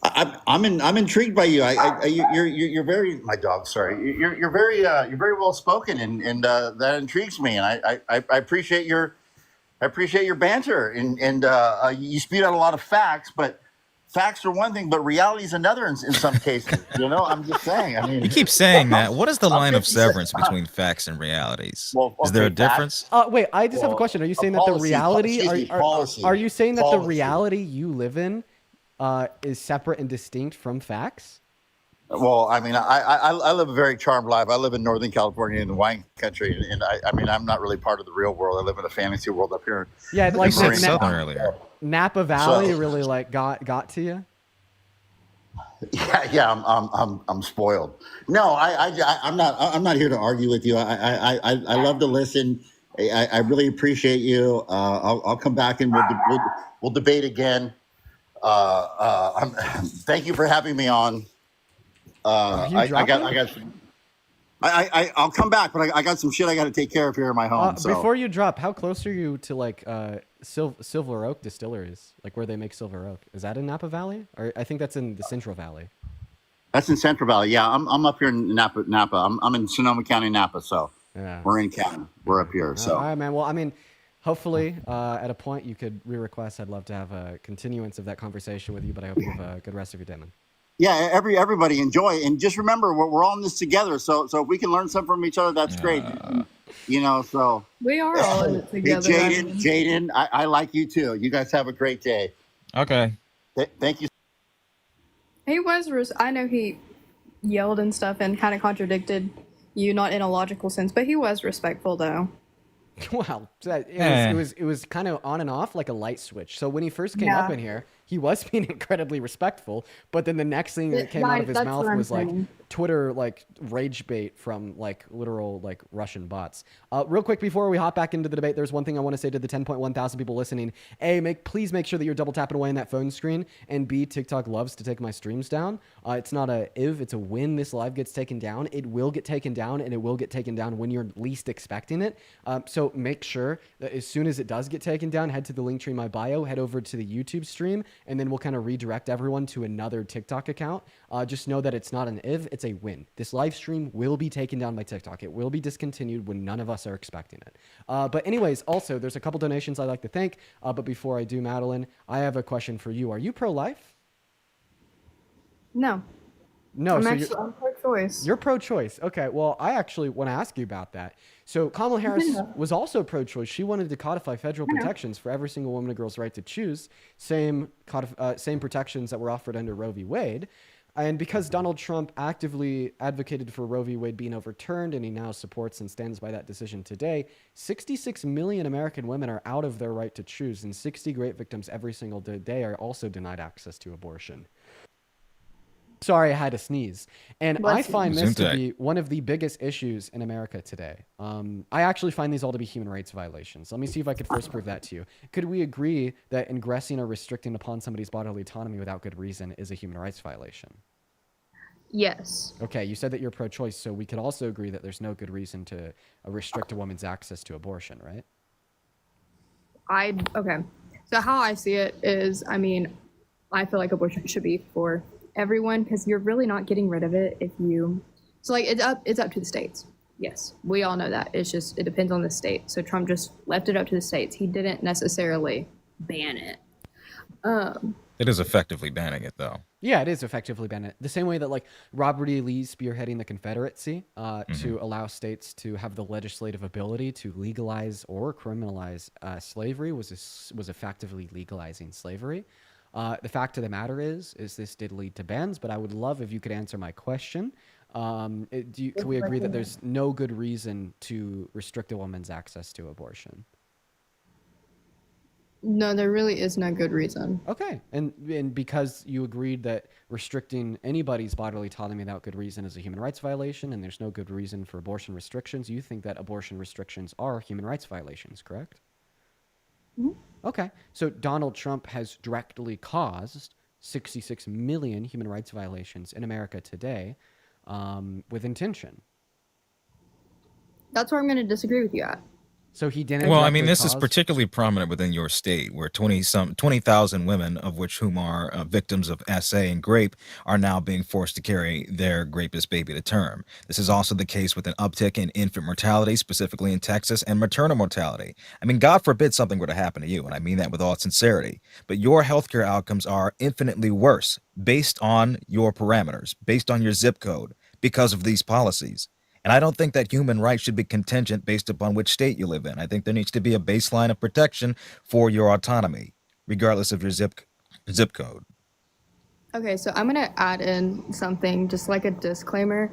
I'm intrigued by you. You're very. My dog. Sorry. You're very well spoken, and that intrigues me. And I appreciate your. I appreciate your banter, and you spewed out a lot of facts, but. Facts are one thing, but reality is another in some cases. You know, I'm just saying. I mean, You keep saying that. What is the line of 50 severance between facts and realities? Well, Is there a okay, difference? Wait, I just have a question. Are you saying that the reality? Are you saying that the reality you live in is separate and distinct from facts? Well, I mean, I live a very charmed life. I live in Northern California in the wine country, and I mean, I'm not really part of the real world. I live in a fantasy world up here. Yeah, like You said Marine- Southern earlier. Napa Valley So- really like got to you. Yeah, I'm spoiled. No, I'm not here to argue with you. I love to listen. I really appreciate you. I'll come back and we'll debate again. Thank you for having me on. I'll come back, but I got some shit I got to take care of here in my home. So Before you drop, how close are you to like Silver Oak distilleries, like where they make Silver Oak? Is that in Napa Valley? Or I think that's in the Central Valley. that's in Central Valley. Yeah, I'm up here in Napa. I'm in Sonoma County, Napa. So Yeah. we're in county. We're up here. So All right, man. Well, I mean, hopefully at a point you could re-request. I'd love to have a continuance of that conversation with you, but I hope you have a good rest of your day, man. yeah, everybody enjoy, and just remember we're all in this together. So if we can learn something from each other, that's great. You know, so we are all in it hey, together. Jaden, I like you too. You guys have a great day. Okay. Thank you. He was. I know he yelled and stuff and kind of contradicted you, not in a logical sense, but he was respectful though. Well, it was kind of on and off like a light switch. So when he first came Yeah. up in here, he was being incredibly respectful, but then the next thing that came out of his That's mouth what I'm was like saying. Twitter like rage bait from like literal like Russian bots. Real quick before we hop back into the debate, there's one thing I want to say to the 10.1 thousand people listening. A, please make sure that you're double tapping away on that phone screen, and B, TikTok loves to take my streams down. It's not a if, it's a when this live gets taken down. It will get taken down, and it will get taken down when you're least expecting it. So make sure that as soon as it does get taken down, head to the link tree in my bio, head over to the YouTube stream, and then we'll kind of redirect everyone to another TikTok account. Just know that it's not an if, it's a win. This live stream will be taken down by TikTok. It will be discontinued when none of us are expecting it. But anyways, also, there's a couple donations I'd like to thank. But before I do, Madeline, I have a question for you. Are you pro-life? No, No, I'm pro-choice. you're pro-choice. Okay, well, I actually want to ask you about that. So Kamala Harris was also pro-choice. She wanted to codify federal protections for every single woman and girl's right to choose, same protections that were offered under Roe v. Wade. And because Donald Trump actively advocated for Roe v. Wade being overturned, and he now supports and stands by that decision today, 66 million American women are out of their right to choose, and 60 great victims every single day are also denied access to abortion. Sorry, I had to sneeze. And I find this to be one of the biggest issues in America today. I actually find these all to be human rights violations. Let me see if I could first prove that to you. Could we agree that ingressing or restricting upon somebody's bodily autonomy without good reason is a human rights violation? Yes. Okay, you said that you're pro-choice, so we could also agree that there's no good reason to restrict a woman's access to abortion, right? Okay. So how I see it is, I mean, I feel like abortion should be for everyone because you're really not getting rid of it if you. So like it's up to the states. Yes, we all know that. It's just it depends on the state. So Trump just left it up to the states. He didn't necessarily ban it. It is effectively banning it, though. Yeah, it is effectively banning it. The same way that like Robert E. Lee spearheading the Confederacy to allow states to have the legislative ability to legalize or criminalize slavery was effectively legalizing slavery. The fact of the matter is this did lead to bans, but I would love if you could answer my question. Can we agree that there's no good reason to restrict a woman's access to abortion? No, there really is no good reason. Okay, and because you agreed that restricting anybody's bodily autonomy without good reason is a human rights violation, and there's no good reason for abortion restrictions, you think that abortion restrictions are human rights violations, correct? Mm-hmm. Okay, so Donald Trump has directly caused 66 million human rights violations in America today with intention. That's where I'm going to disagree with you at. So he didn't. Well, I mean, directly this is cause- particularly prominent within your state, where 20,000 women, of which whom are victims of SA and grape, are now being forced to carry their rapist baby to term. This is also the case with an uptick in infant mortality, specifically in Texas, and maternal mortality. I mean, God forbid something were to happen to you, and I mean that with all sincerity. But your healthcare outcomes are infinitely worse based on your parameters, based on your zip code, because of these policies. And I don't think that human rights should be contingent based upon which state you live in. I think there needs to be a baseline of protection for your autonomy, regardless of your zip code. Okay, so I'm going to add in something, just like a disclaimer,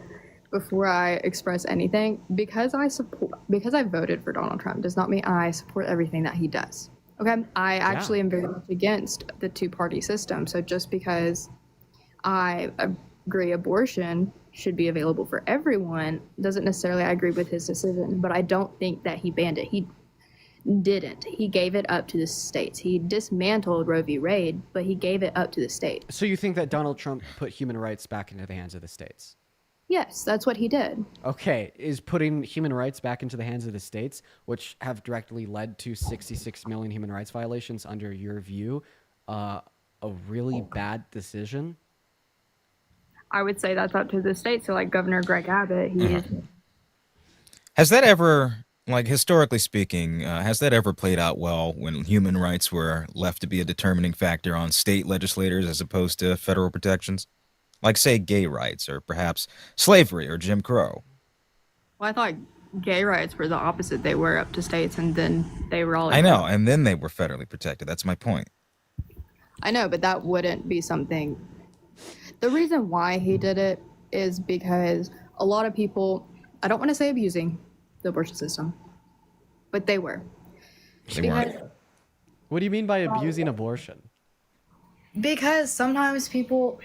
before I express anything. Because I voted for Donald Trump does not mean I support everything that he does. Okay, I actually am very much against the two-party system. So just because I agree abortion should be available for everyone doesn't necessarily I agree with his decision, but I don't think that he banned it. He didn't. He gave it up to the states. He dismantled Roe v. Wade, but he gave it up to the states. So you think that Donald Trump put human rights back into the hands of the states? Yes, that's what he did. Okay, is putting human rights back into the hands of the states, which have directly led to 66 million human rights violations under your view, a really bad decision? I would say that's up to the states. So like Governor Greg Abbott, Has that ever, like historically speaking, has that ever played out well when human rights were left to be a determining factor on state legislators as opposed to federal protections? Like, say, gay rights or perhaps slavery or Jim Crow? Well, I thought gay rights were the opposite. They were up to states and then they were all... I know, and then they were federally protected. That's my point. I know, but that wouldn't be something... The reason why he did it is because a lot of people, I don't want to say abusing the abortion system, but they were. They weren't. What do you mean by abusing abortion? Because sometimes people,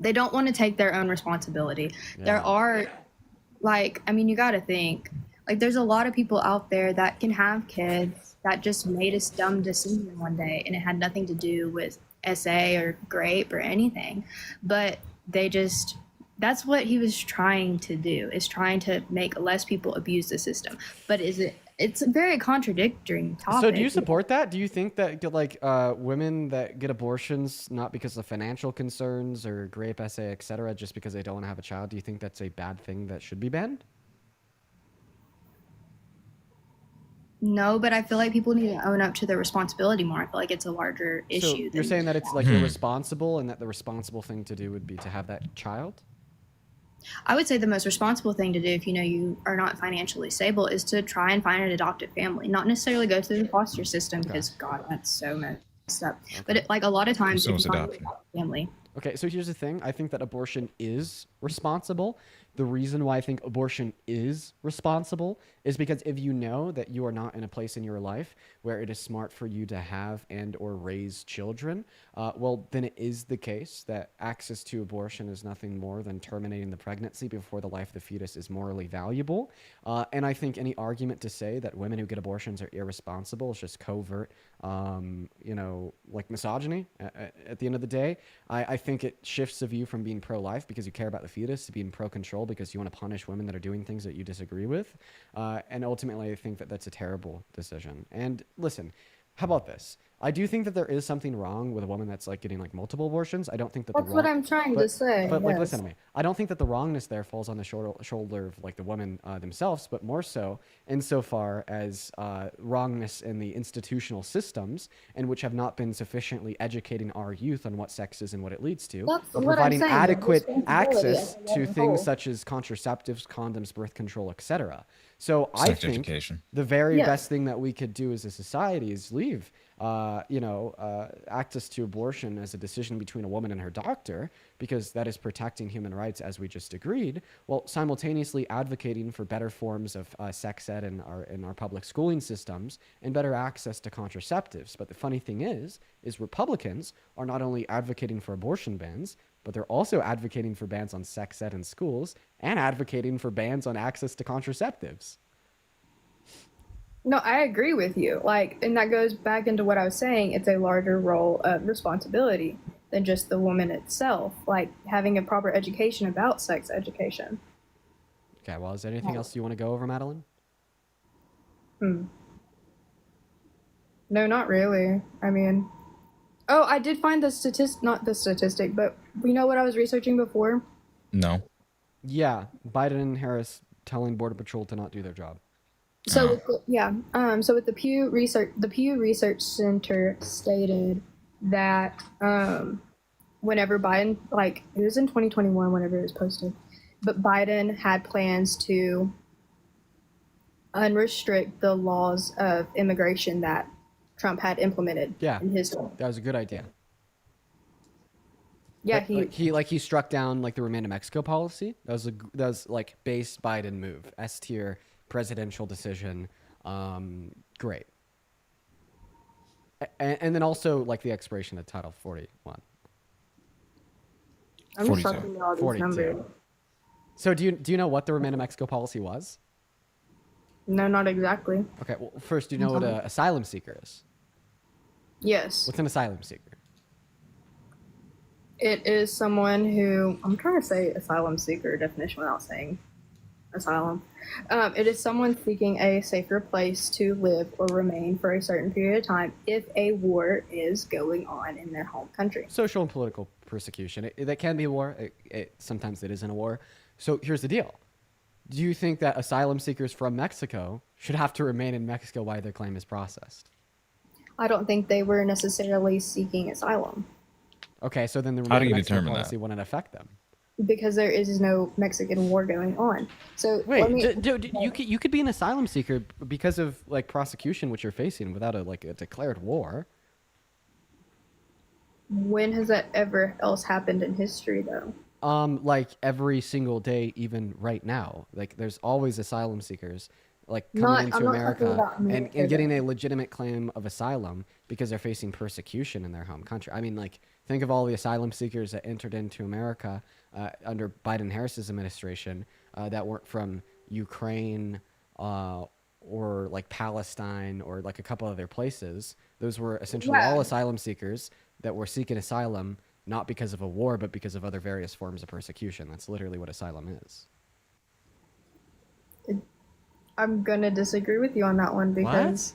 they don't want to take their own responsibility. There Yeah. are, like, I mean, you got to think, like, there's a lot of people out there that can have kids that just made a dumb decision one day and it had nothing to do with SA or grape or anything. But they just, that's what he was trying to do, is trying to make less people abuse the system. But it's a very contradictory topic. So do you support that? Do you think that like women that get abortions not because of financial concerns or grape, SA, etc., just because they don't want to have a child, do you think that's a bad thing that should be banned? No, but I feel like people need to own up to their responsibility more. I feel like it's a larger So issue. you're than saying that it's just like irresponsible, and that the responsible thing to do would be to have that child? I would say the most responsible thing to do if you know you are not financially stable is to try and find an adoptive family, not necessarily go through the foster system because God, that's so messed up. But like a lot of times, So if is you find an adoption. adoptive family. Okay, so here's the thing. I think that abortion is responsible. The reason why I think abortion is responsible is because if you know that you are not in a place in your life where it is smart for you to have and or raise children, well, then it is the case that access to abortion is nothing more than terminating the pregnancy before the life of the fetus is morally valuable. And I think any argument to say that women who get abortions are irresponsible is just covert, like misogyny. At the end of the day, I think it shifts the view from being pro-life because you care about the fetus to being pro-control because you want to punish women that are doing things that you disagree with. And ultimately, I think that that's a terrible decision. And listen, how about this? I do think that there is something wrong with a woman that's like getting like multiple abortions. I don't think that That's the what wrong, I'm trying to say. but like, yes. listen to me. I don't think that the wrongness there falls on the shoulder of like the women themselves, but more so insofar as wrongness in the institutional systems, and which have not been sufficiently educating our youth on what sex is and what it leads to, That's or what I'm providing saying, the adequate responsibility access as to a things whole. such as contraceptives, condoms, birth control, etc. So I Sex think education. the very Yeah. best thing that we could do as a society is leave access to abortion as a decision between a woman and her doctor, because that is protecting human rights as we just agreed, while simultaneously advocating for better forms of sex ed in our public schooling systems and better access to contraceptives. But the funny thing is Republicans are not only advocating for abortion bans, but they're also advocating for bans on sex ed in schools and advocating for bans on access to contraceptives. No, I agree with you. Like, and that goes back into what I was saying. It's a larger role of responsibility than just the woman itself. Like having a proper education about sex education. Okay, well, is there anything else you want to go over, Madeline? No, not really. I mean, oh, I did find the statistic, not the statistic, but you know what I was researching before? No. Yeah, Biden and Harris telling Border Patrol to not do their job. So so with the Pew Research Center stated that whenever Biden, like it was in 2021 whenever it was posted, but Biden had plans to unrestrict the laws of immigration that Trump had implemented Yeah, in his that was a good idea. yeah, He struck down like the Remain to Mexico policy. That was like base Biden move, S tier presidential decision. Great. And then also like the expiration of Title 41. I'm 42. just talking all these 42. numbers. So do you know what the Remain to Mexico policy was? No, not exactly. Okay, well first, do you know what an asylum seeker is? Yes. What's an asylum seeker? It is someone who, I'm trying to say asylum seeker definition without saying asylum. It is someone seeking a safer place to live or remain for a certain period of time if a war is going on in their home country. Social and political persecution. That can be a war. Sometimes it isn't a war. So here's the deal. Do you think that asylum seekers from Mexico should have to remain in Mexico while their claim is processed? I don't think they were necessarily seeking asylum Okay, so then the How do Remain you to Mexico determine that? policy wouldn't affect them. because there is no Mexican war going on. So let me, Wait, you could be an asylum seeker because of like prosecution which you're facing without a declared war. when has that ever else happened in history though? Like every single day, even right now, like there's always asylum seekers like coming Not- into I'm not talking America about and America, getting though. a legitimate claim of asylum because they're facing persecution in their home country. I mean, like, think of all the asylum seekers that entered into America under Biden-Harris's administration that weren't from Ukraine or like Palestine or like a couple other places. Those were essentially all asylum seekers that were seeking asylum, not because of a war, but because of other various forms of persecution. That's literally what asylum is. I'm gonna disagree with you on that one because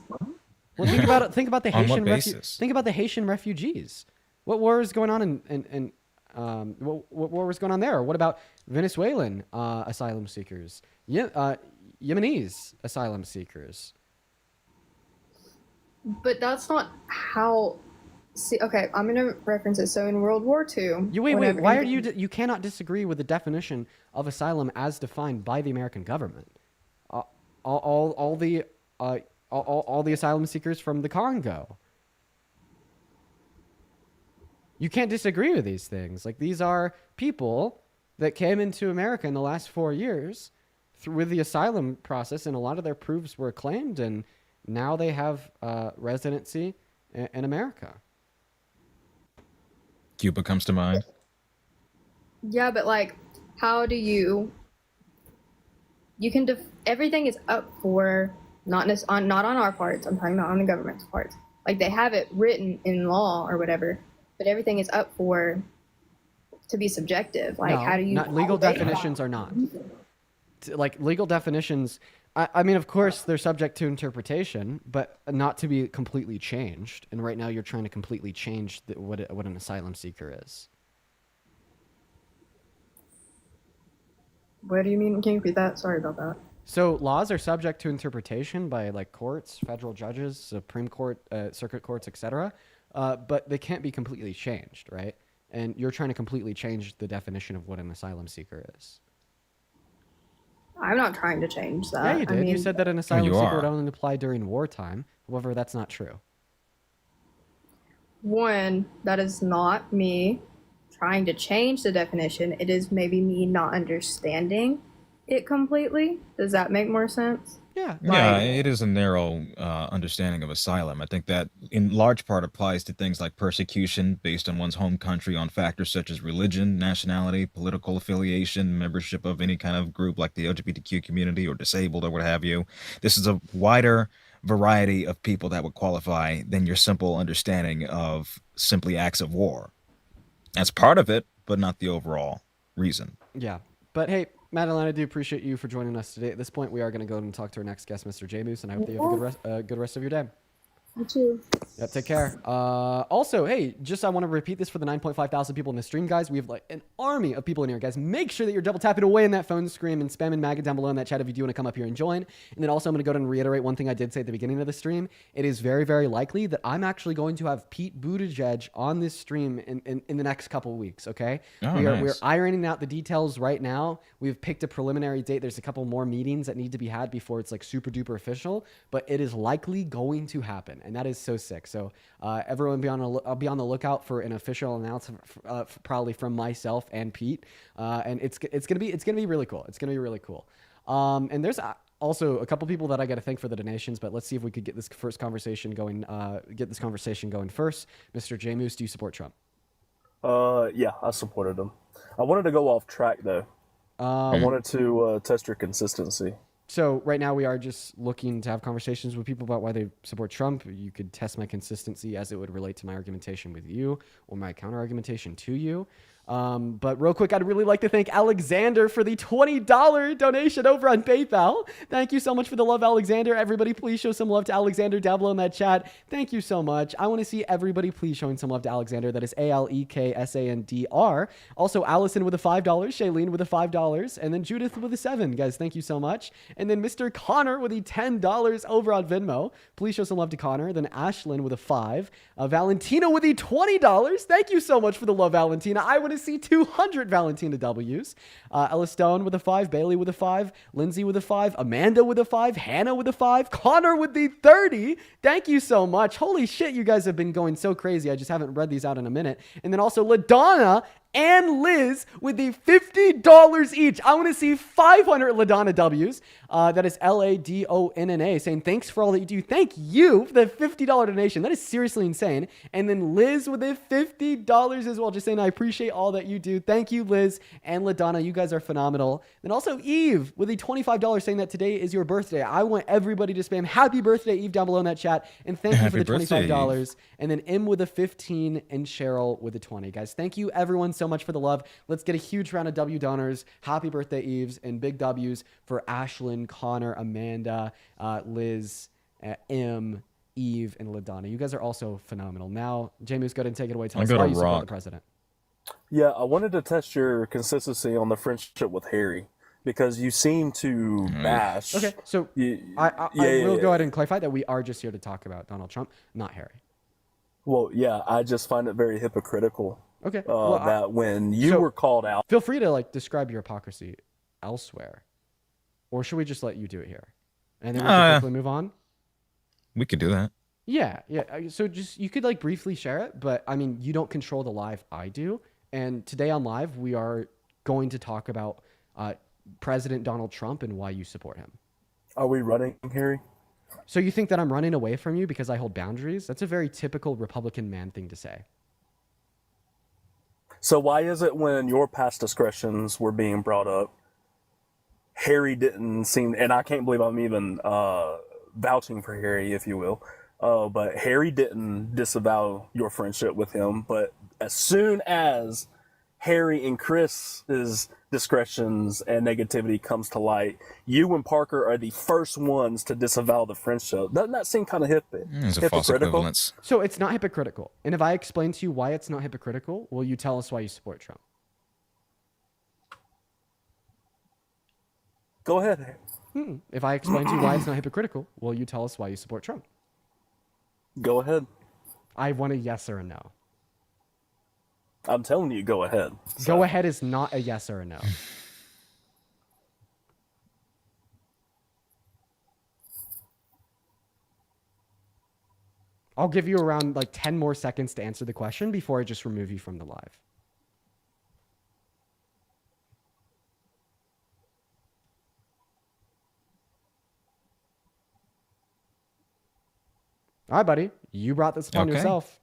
Well, think about it. Think about the On what Haitian basis? think about the Haitian refugees. What war is going on in what war was going on there? What about Venezuelan asylum seekers? Yemenis asylum seekers. but that's not how. See, okay, I'm gonna reference it. So in World War II, Wait. whenever Why are you? You cannot disagree with the definition of asylum as defined by the American government. All the asylum seekers from the Congo. You can't disagree with these things. Like, these are people that came into America in the last 4 years with the asylum process, and a lot of their proofs were claimed, and now they have residency in America. Cuba comes to mind. Yeah, but like, how do you can everything is up for not on our parts. I'm talking about on the government's parts. Like, they have it written in law or whatever, but everything is up for to be subjective. Like, No, how do you legal definitions are not. Like, legal definitions, I mean, of course, they're subject to interpretation, but not to be completely changed. And right now, you're trying to completely change what an asylum seeker is. What do you mean? Can you repeat that? Sorry about that. So laws are subject to interpretation by like courts, federal judges, Supreme Court, circuit courts, etc. But they can't be completely changed, right? And you're trying to completely change the definition of what an asylum seeker is. I'm not trying to change that. Yeah, you did. I mean, You said that an asylum you seeker are. would only apply during wartime. However, that's not true. one, that is not me trying to change the definition. It is maybe me not understanding it completely. Does that make more sense? Yeah. Yeah, Like- it is a narrow understanding of asylum. I think that in large part applies to things like persecution based on one's home country on factors such as religion, nationality, political affiliation, membership of any kind of group like the LGBTQ community or disabled or what have you. This is a wider variety of people that would qualify than your simple understanding of simply acts of war. That's part of it, but not the overall reason. Yeah. But hey, Madeline, I do appreciate you for joining us today. At this point, we are going to go and talk to our next guest, Mr. J Moose, and I hope that you have a good rest of your day. You too. Yep, take care. Also, hey, I want to repeat this for the 9.5 thousand people in the stream, guys. We have like an army of people in here, guys. Make sure that you're double tapping away in that phone screen and spamming MAGA down below in that chat if you do want to come up here and join. And then also, I'm going to go ahead and reiterate one thing I did say at the beginning of the stream. It is very, very likely that I'm actually going to have Pete Buttigieg on this stream in the next couple of weeks, okay? Oh, we're nice. ironing out the details right now. We've picked a preliminary date. There's a couple more meetings that need to be had before it's like super duper official, but it is likely going to happen, and that is so sick. So everyone I'll be on the lookout for an official announcement, probably from myself and Pete, and it's gonna be really cool. It's gonna be really cool. And there's also a couple people that I got to thank for the donations, but let's see if we could get this conversation going first. Mr. J Moose, do you support Trump? Yeah, I supported him. I wanted to go off track though. I wanted to test your consistency. So right now we are just looking to have conversations with people about why they support Trump. You could test my consistency as it would relate to my argumentation with you or my counter argumentation to you. But real quick, I'd really like to thank Alexander for the $20 donation over on PayPal. Thank you so much for the love, Alexander. Everybody, please show some love to Alexander down below in that chat. Thank you so much. I want to see everybody please showing some love to Alexander. That is ALEKSANDR. Also, Allison with a $5, Shailene with a $5, and then Judith with a $7. Guys, thank you so much. And then Mr. Connor with the $10 over on Venmo. Please show some love to Connor. Then Ashlyn with a $5. Valentina with the $20. Thank you so much for the love, Valentina. I want to see 200 Valentina W's. Ella Stone with a 5, Bailey with a 5, Lindsay with a 5, Amanda with a 5, Hannah with a 5, Connor with the 30. Thank you so much. Holy shit, you guys have been going so crazy. I just haven't read these out in a minute. And then also LaDonna and Liz with the $50 each. I want to see 500 LaDonna W's. That is LADONNA saying, thanks for all that you do. Thank you for the $50 donation. That is seriously insane. And then Liz with the $50 as well, just saying, I appreciate all that you do. Thank you, Liz and LaDonna. You guys are phenomenal. Then also Eve with the $25 saying that today is your birthday. I want everybody to spam happy birthday, Eve, down below in that chat. And thank you for the $25. And then M with a 15 and Cheryl with a 20. Guys, thank you everyone so much for the love. Let's get a huge round of W donors. Happy birthday, Eves, and big W's for Ashlyn, Connor, Amanda, Liz, M, Eve, and LaDonna. You guys are also phenomenal. Now, James, go ahead and take it away. Tell us why you support the president. Yeah, I wanted to test your consistency on the friendship with Harry, because you seem to bash. Okay, so I will go ahead and clarify that we are just here to talk about Donald Trump, not Harry. Well, yeah, I just find it very hypocritical. Okay. That when you were called out. Feel free to describe your hypocrisy elsewhere. Or should we just let you do it here? And then we can quickly move on? We could do that. Yeah. So just, you could briefly share it, but I mean, you don't control the live, I do. And today on live, we are going to talk about President Donald Trump and why you support him. Are we running, Harry? So you think that I'm running away from you because I hold boundaries? That's a very typical Republican man thing to say. So why is it when your past discretions were being brought up, Harry didn't seem, and I can't believe I'm even vouching for Harry, if you will, but Harry didn't disavow your friendship with him, but as soon as Harry and Chris's discretions and negativity comes to light, you and Parker are the first ones to disavow the friendship. Doesn't that seem kind of It's a false equivalence. So it's not hypocritical. And if I explain to you why it's not hypocritical, will you tell us why you support Trump? Go ahead. If I explain to you why it's not hypocritical, will you tell us why you support Trump? Go ahead. I want a yes or a no. I'm telling you, go ahead. So. Go ahead is not a yes or a no. I'll give you around 10 more seconds to answer the question before I just remove you from the live. All right, buddy. You brought this upon yourself.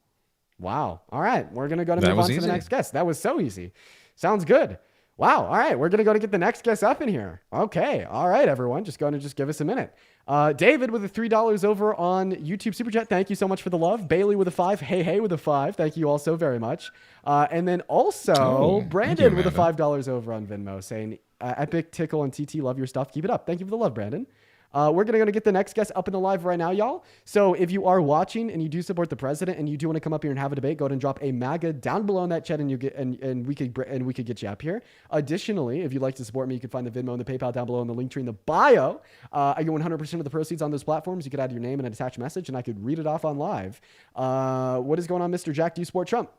Wow. All right. We're going to go to move on to the next guest. That was so easy. Sounds good. Wow. All right. We're going to go to get the next guest up in here. Okay. All right, everyone. Just going to just give us a minute. David with the $3 over on YouTube Super Chat. Thank you so much for the love. Bailey with a 5. Hey with a 5. Thank you all so very much. And then also Brandon with a $5 over on Venmo saying, Epic, Tickle, and TT, love your stuff. Keep it up. Thank you for the love, Brandon. We're going to get the next guest up in the live right now, y'all. So if you are watching and you do support the president and you do want to come up here and have a debate, go ahead and drop a MAGA down below in that chat and you get and we could get you up here. Additionally, if you'd like to support me, you can find the Venmo and the PayPal down below in the link tree in the bio. I get 100% of the proceeds on those platforms. You could add your name and an attached message and I could read it off on live. What is going on, Mr. Jack? Do you support Trump?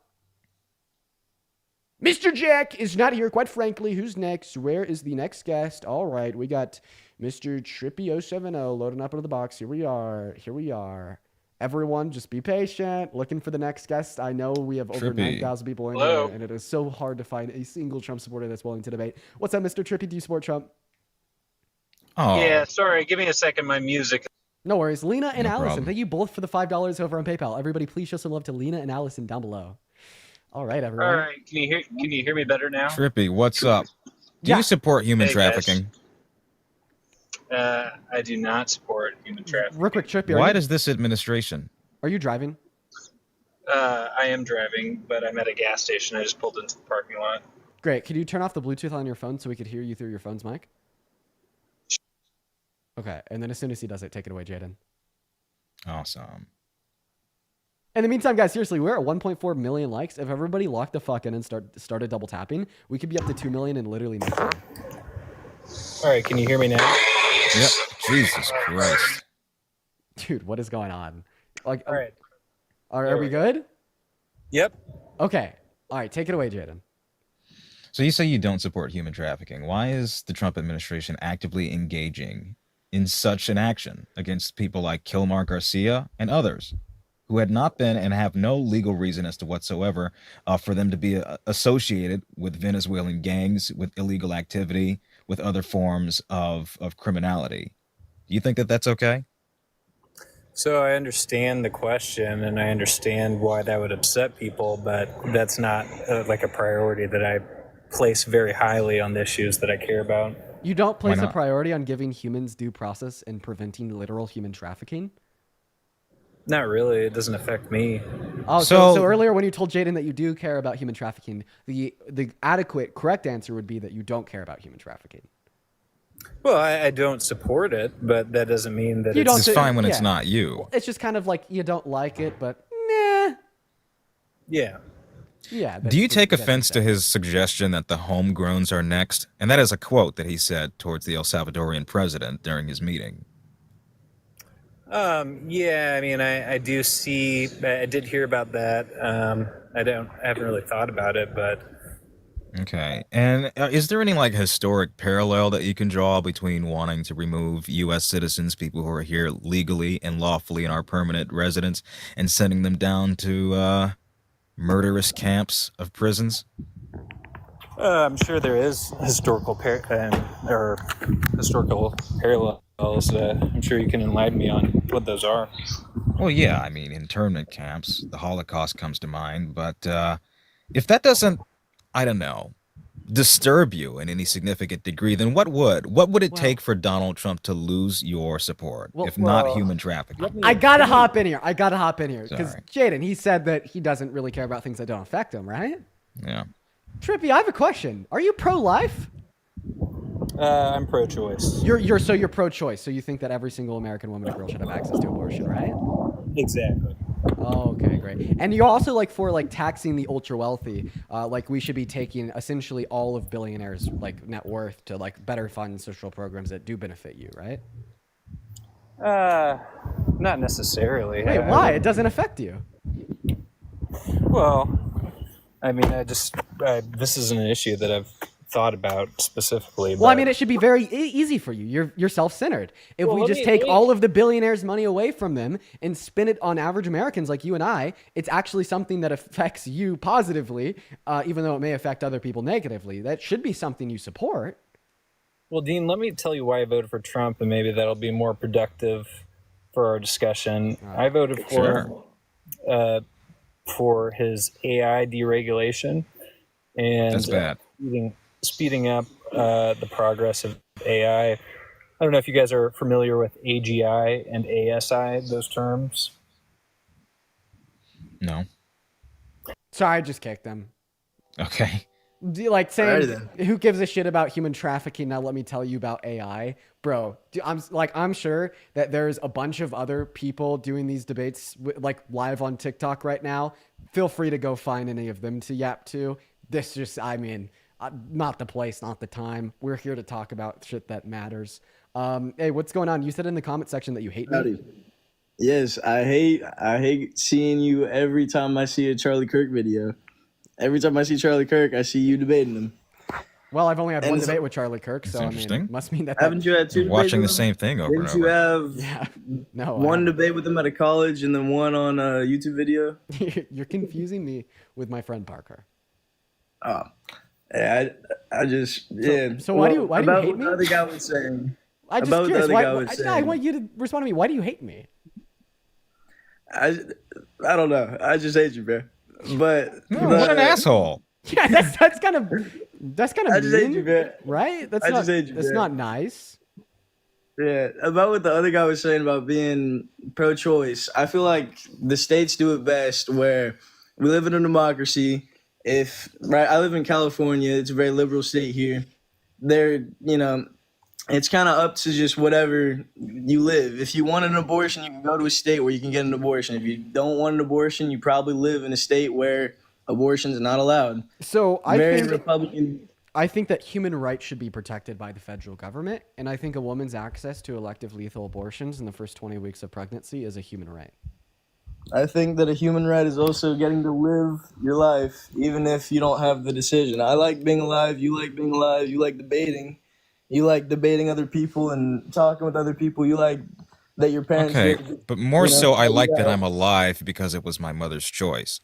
Mr. Jack is not here, quite frankly. Who's next? Where is the next guest? All right, we got Mr. Trippy070 loading up into the box. Here we are. Everyone, just be patient. Looking for the next guest. I know we have over 9,000 people in here, and it is so hard to find a single Trump supporter that's willing to debate. What's up, Mr. Trippy? Do you support Trump? Oh. Yeah, sorry. Give me a second. My music. No worries. Lena and Allison, thank you both for the $5 over on PayPal. Everybody, please show some love to Lena and Allison down below. All right, everyone. All right. Can you hear me better now? Trippy, what's up? Do you support human trafficking? I do not support human trafficking. Real quick, Trippy. Why does this administration? Are you driving? I am driving, but I'm at a gas station. I just pulled into the parking lot. Great. Could you turn off the Bluetooth on your phone so we could hear you through your phone's mic? Okay. And then as soon as he does it, take it away, Jaden. Awesome. In the meantime, guys, seriously, we're at 1.4 million likes. If everybody locked the fuck in and started double tapping, we could be up to 2 million in literally no time. All right. Can you hear me now? Yep. Jesus Christ. Dude, what is going on? All right. Are we good? Yep. Okay. All right. Take it away, Jaden. So you say you don't support human trafficking. Why is the Trump administration actively engaging in such an action against people like Kilmar Garcia and others? who had not been and have no legal reason as to whatsoever for them to be associated with Venezuelan gangs, with illegal activity, with other forms of criminality. Do you think that that's okay? So I understand the question, and I understand why that would upset people, but that's not like a priority that I place very highly on the issues that I care about. You don't Why place a not? priority on giving humans due process and preventing literal human trafficking? Not really. It doesn't affect me. Oh, so So earlier when you told Jaden that you do care about human trafficking, the adequate, correct answer would be that you don't care about human trafficking. Well, I don't support it, but that doesn't mean that You it's... don't it's say- fine when it's yeah. not you. It's just kind of like you don't like it, but meh. Yeah. Yeah. Do you take that's offense to his suggestion that the homegrowns are next? And that is a quote that he said towards the El Salvadorian president during his meeting. Yeah, I mean, I do see, I did hear about that. I haven't really thought about it, but Okay. And is there any like historic parallel that you can draw between wanting to remove U.S. citizens, people who are here legally and lawfully and are permanent residents, and sending them down to murderous camps of prisons? I'm sure there is historical historical parallels. I'm sure you can enlighten me on what those are. Well, yeah, I mean, internment camps, the Holocaust comes to mind, but if that doesn't, I don't know, disturb you in any significant degree, then what would? What would it Well- take for Donald Trump to lose your support, Well- if not well, human trafficking? I gotta hop in here. Because Sorry. Jaden, he said that he doesn't really care about things that don't affect him, right? Yeah. Trippy, I have a question. Are you pro-life? I'm pro-choice. You're pro-choice. So you think that every single American woman and girl should have access to abortion, right? Exactly. Oh, okay, great. And you're also like for like taxing the ultra wealthy. Like we should be taking essentially all of billionaires' like net worth to like better fund social programs that do benefit you, right? Not necessarily. Wait, why? It doesn't affect you. Well, I mean, this isn't an issue that I've thought about specifically. Well, I but- mean, it should be very easy for you. You're self-centered. If Well, we let just me- take let me- all of the billionaires' money away from them and spend it on average Americans like you and I, it's actually something that affects you positively, even though it may affect other people negatively. That should be something you support. Well, Dean, let me tell you why I voted for Trump, and maybe that'll be more productive for our discussion. I voted for his AI deregulation and That's bad. speeding up the progress of AI. I don't know if you guys are familiar with AGI and ASI, those terms. No. Sorry, I just kicked them. Okay. Like saying, Alrighty who gives a shit about human trafficking? Now let me tell you about AI, bro. I'm sure that there's a bunch of other people doing these debates like live on TikTok right now. Feel free to go find any of them to yap to. This just, I mean, not the place, not the time. We're here to talk about shit that matters. Hey, what's going on? You said in the comment section that you hate me. Howdy. Yes, I hate seeing you every time I see a Charlie Kirk video. Every time I see Charlie Kirk, I see you debating him. Well, I've only had one And debate with Charlie Kirk, so I mean, interesting. must mean that. Haven't you had two You're debates watching the with him? same thing over and Didn't you over. have Yeah. No. one debate with him at a college and then one on a YouTube video? You're confusing me with my friend Parker. Oh, yeah, I just yeah. so why do you about hate what me? The other guy was saying. I'm just About what the curious. other Why, guy was I saying. want you to respond to me. Why do you hate me? I don't know. I just hate you, bro. But Oh, what an asshole. Yeah, that's kind of I just hate mean, you, bro. right? That's I not just hate you, that's man. not nice. Yeah, about what the other guy was saying about being pro-choice. I feel like the states do it best where we live in a democracy. I live in California. It's a very liberal state here. It's kind of up to just whatever you live. If you want an abortion, you can go to a state where you can get an abortion. If you don't want an abortion, you probably live in a state where abortion's not allowed. So Very Republican. I think that human rights should be protected by the federal government, and I think a woman's access to elective lethal abortions in the first 20 weeks of pregnancy is a human right. I think that a human right is also getting to live your life, even if you don't have the decision. I like being alive. You like being alive. You like debating. You like debating other people and talking with other people. You like that your parents Okay, did. but more You know, so, I like that yeah. I'm alive because it was my mother's choice.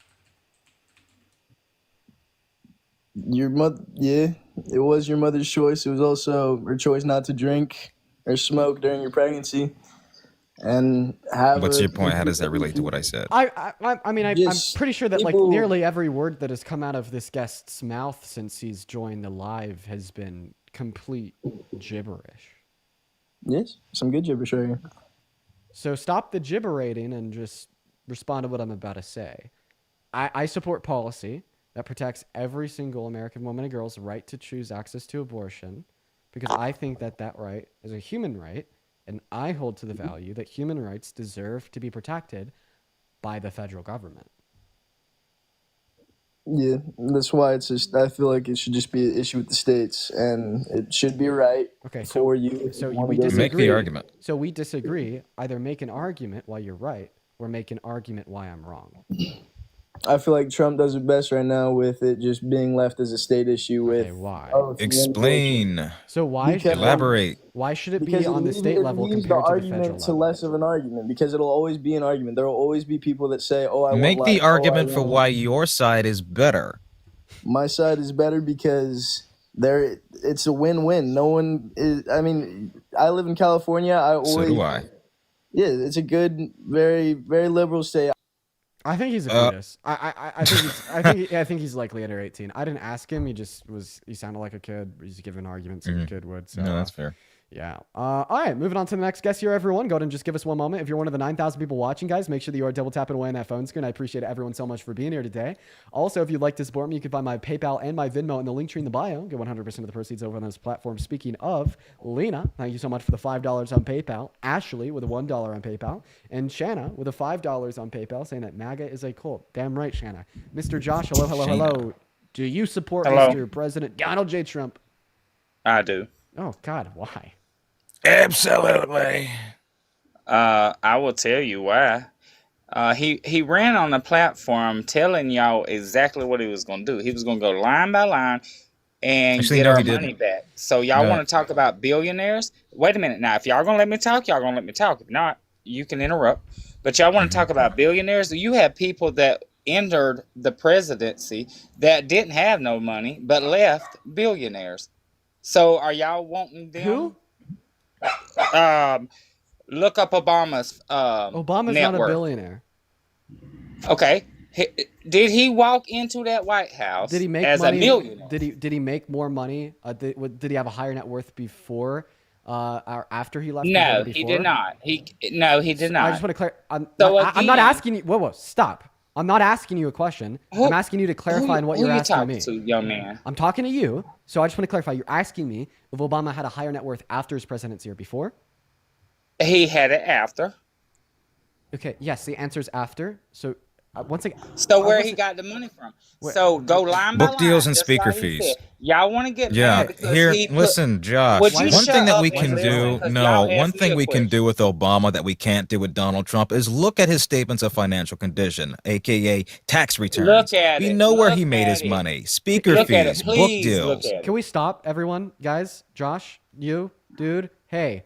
Your mother, yeah, it was your mother's choice. It was also her choice not to drink or smoke during your pregnancy and have What's a your point? How does that relate to what I said? I mean, I'm just pretty sure that like people. nearly every word that has come out of this guest's mouth since he's joined the live has been complete gibberish. Yes, some good gibberish right here. So stop the gibberating and just respond to what I'm about to say. I support policy that protects every single American woman and girl's right to choose access to abortion because I think that that right is a human right, and I hold to the value that human rights deserve to be protected by the federal government. Yeah, that's why it's just. I feel like it should just be an issue with the states, and it should be right Okay, for you. If so you wanna we go to- disagree. Make the argument. So we disagree. Either make an argument why you're right, or make an argument why I'm wrong. I feel like Trump does it best right now with it just being left as a state issue. With Okay, why? it's the inflation. Explain. So why Because- Elaborate. why should it be Because on the state level leaves compared the to the federal argument to level? less of an argument because it'll always be an argument. There will always be people that say, "Oh, I Make want the life. Oh, I argument for want-" why your side is better. My side is better because it's a win-win. No one is. I mean, I live in California. So do I. Yeah, it's a good, very, very liberal state. I think he's a fetus. I think he's likely under 18. I didn't ask him. He sounded like a kid. He's giving arguments like a kid would. So No, that's fair. yeah. All right, moving on to the next guest here, everyone. Go ahead and just give us one moment. If you're one of the 9,000 people watching, guys, make sure that you are double tapping away on that phone screen. I appreciate everyone so much for being here today. Also, if you'd like to support me, you can find my PayPal and my Venmo in the link tree in the bio. Get 100% of the proceeds over on those platforms. Speaking of, Lena, thank you so much for the $5 on PayPal. Ashley with a $1 on PayPal. And Shanna with a $5 on PayPal saying that MAGA is a cult. Damn right, Shanna. Mr. Josh, hello. Do you support Mr. President Donald J. Trump? I do. Oh, God, why? Absolutely. I will tell you why. He ran on the platform telling y'all exactly what he was going to do. He was going to go line by line and Actually, get no, our he money didn't. back. So y'all No. want to talk about billionaires? Wait a minute. Now, if y'all going to let me talk, y'all going to let me talk. If not, you can interrupt. But y'all want to talk about billionaires? You have people that entered the presidency that didn't have no money but left billionaires. So are y'all wanting them? Who? Look up Obama's Obama's net not a worth. billionaire. Okay. Did he walk into that White House Did he make as money? a millionaire? Did he make more money? Did he have a higher net worth before or after he left? compared No, to he before? did not. He did not. I just want to clarify. I'm not again- asking you. Whoa, stop. I'm not asking you a question. I'm asking you to clarify on what you're who you asking talking me. to, young man? I'm talking to you, so I just want to clarify. You're asking me if Obama had a higher net worth after his presidency or before? He had it after. Okay, yes, the answer is after. So once again, So I where he wasn't- got the money from? So go line by Book line. deals and just speaker like he fees. said. Y'all want to get Yeah, mad because here, he put- listen, Josh. Would you One shut thing that up we and can listen? do, 'Cause no, y'all one asked me thing a we can question. do with Obama that we can't do with Donald Trump is look at his statements of financial condition, aka tax returns. Look at we it. know where Look he made at his it. money. Speaker Look at it. fees, book Please look deals. at it. Can we stop, everyone, guys? Josh, you, dude. Hey,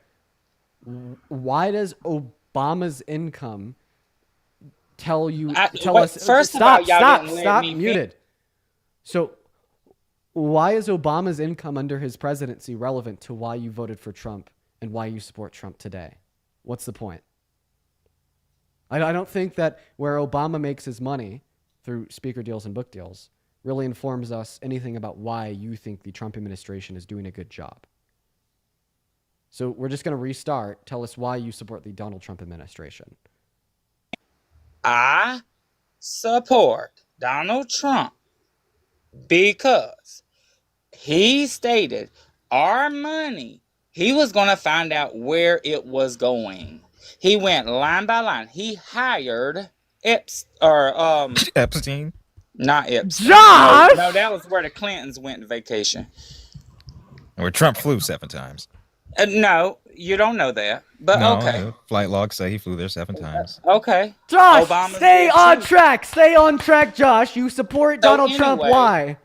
why does Obama's income tell us? First of all, y'all stop, didn't let stop, me muted. So, why is Obama's income under his presidency relevant to why you voted for Trump and why you support Trump today? What's the point? I don't think that where Obama makes his money through speaker deals and book deals really informs us anything about why you think the Trump administration is doing a good job. So we're just going to restart. Tell us why you support the Donald Trump administration. I support Donald Trump because he stated our money, he was going to find out where it was going. He went line by line. He hired Epstein. not Epstein. Josh! No, that was where the Clintons went on vacation. Where Trump flew 7 times. No, you don't know that. But No, okay. the flight logs say he flew there 7 times. Okay. Josh, Obama stay did on too. track. Stay on track, Josh. You support So Donald Trump. anyway- Why?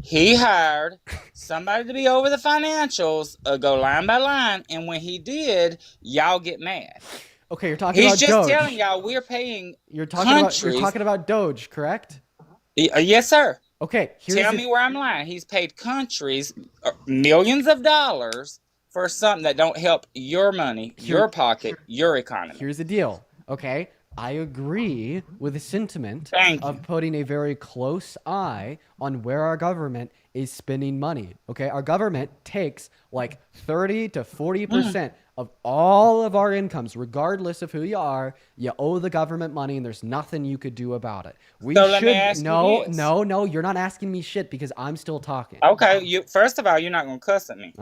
He hired somebody to be over the financials, go line by line, and when he did, y'all get mad. Okay, you're talking He's about just Doge. telling y'all we're paying You're talking countries. about Doge, correct? Yes, sir. Okay, Tell me where I'm lying. He's paid countries millions of dollars for something that don't help your money, your pocket, your economy. Here's the deal, okay? I agree with the sentiment Thank of you. putting a very close eye on where our government is spending money, okay? Our government takes like 30 to 40% of all of our incomes, regardless of who you are. You owe the government money, and there's nothing you could do about it. Let me ask you this. No, you're not asking me shit because I'm still talking. Okay, first of all, you're not gonna cuss at me.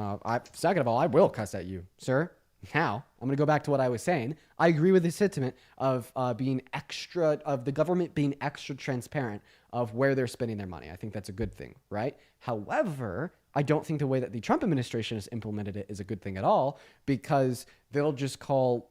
Second of all, I will cuss at you, sir. Now, I'm going to go back to what I was saying. I agree with the sentiment of the government being extra transparent of where they're spending their money. I think that's a good thing, right? However, I don't think the way that the Trump administration has implemented it is a good thing at all, because they'll just call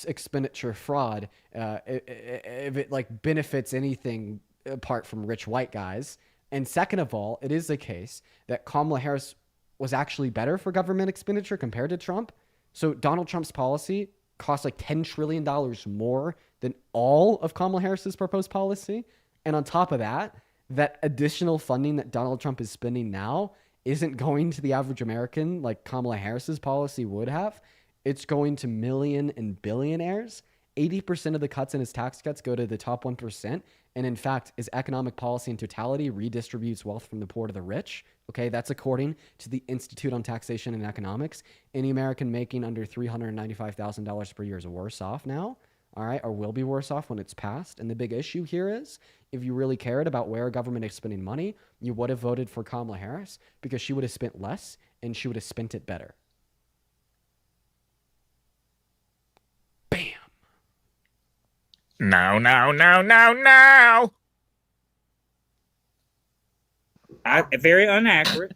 expenditure fraud if it like benefits anything apart from rich white guys. And second of all, it is the case that Kamala Harris was actually better for government expenditure compared to Trump. So Donald Trump's policy costs like $10 trillion more than all of Kamala Harris's proposed policy. And on top of that, that additional funding that Donald Trump is spending now isn't going to the average American like Kamala Harris's policy would have. It's going to million and billionaires. 80% of the cuts in his tax cuts go to the top 1%. And in fact, his economic policy in totality redistributes wealth from the poor to the rich. Okay, that's according to the Institute on Taxation and Economics. Any American making under $395,000 per year is worse off now, all right, or will be worse off when it's passed. And the big issue here is, if you really cared about where government is spending money, you would have voted for Kamala Harris, because she would have spent less and she would have spent it better. Bam. No. Very inaccurate.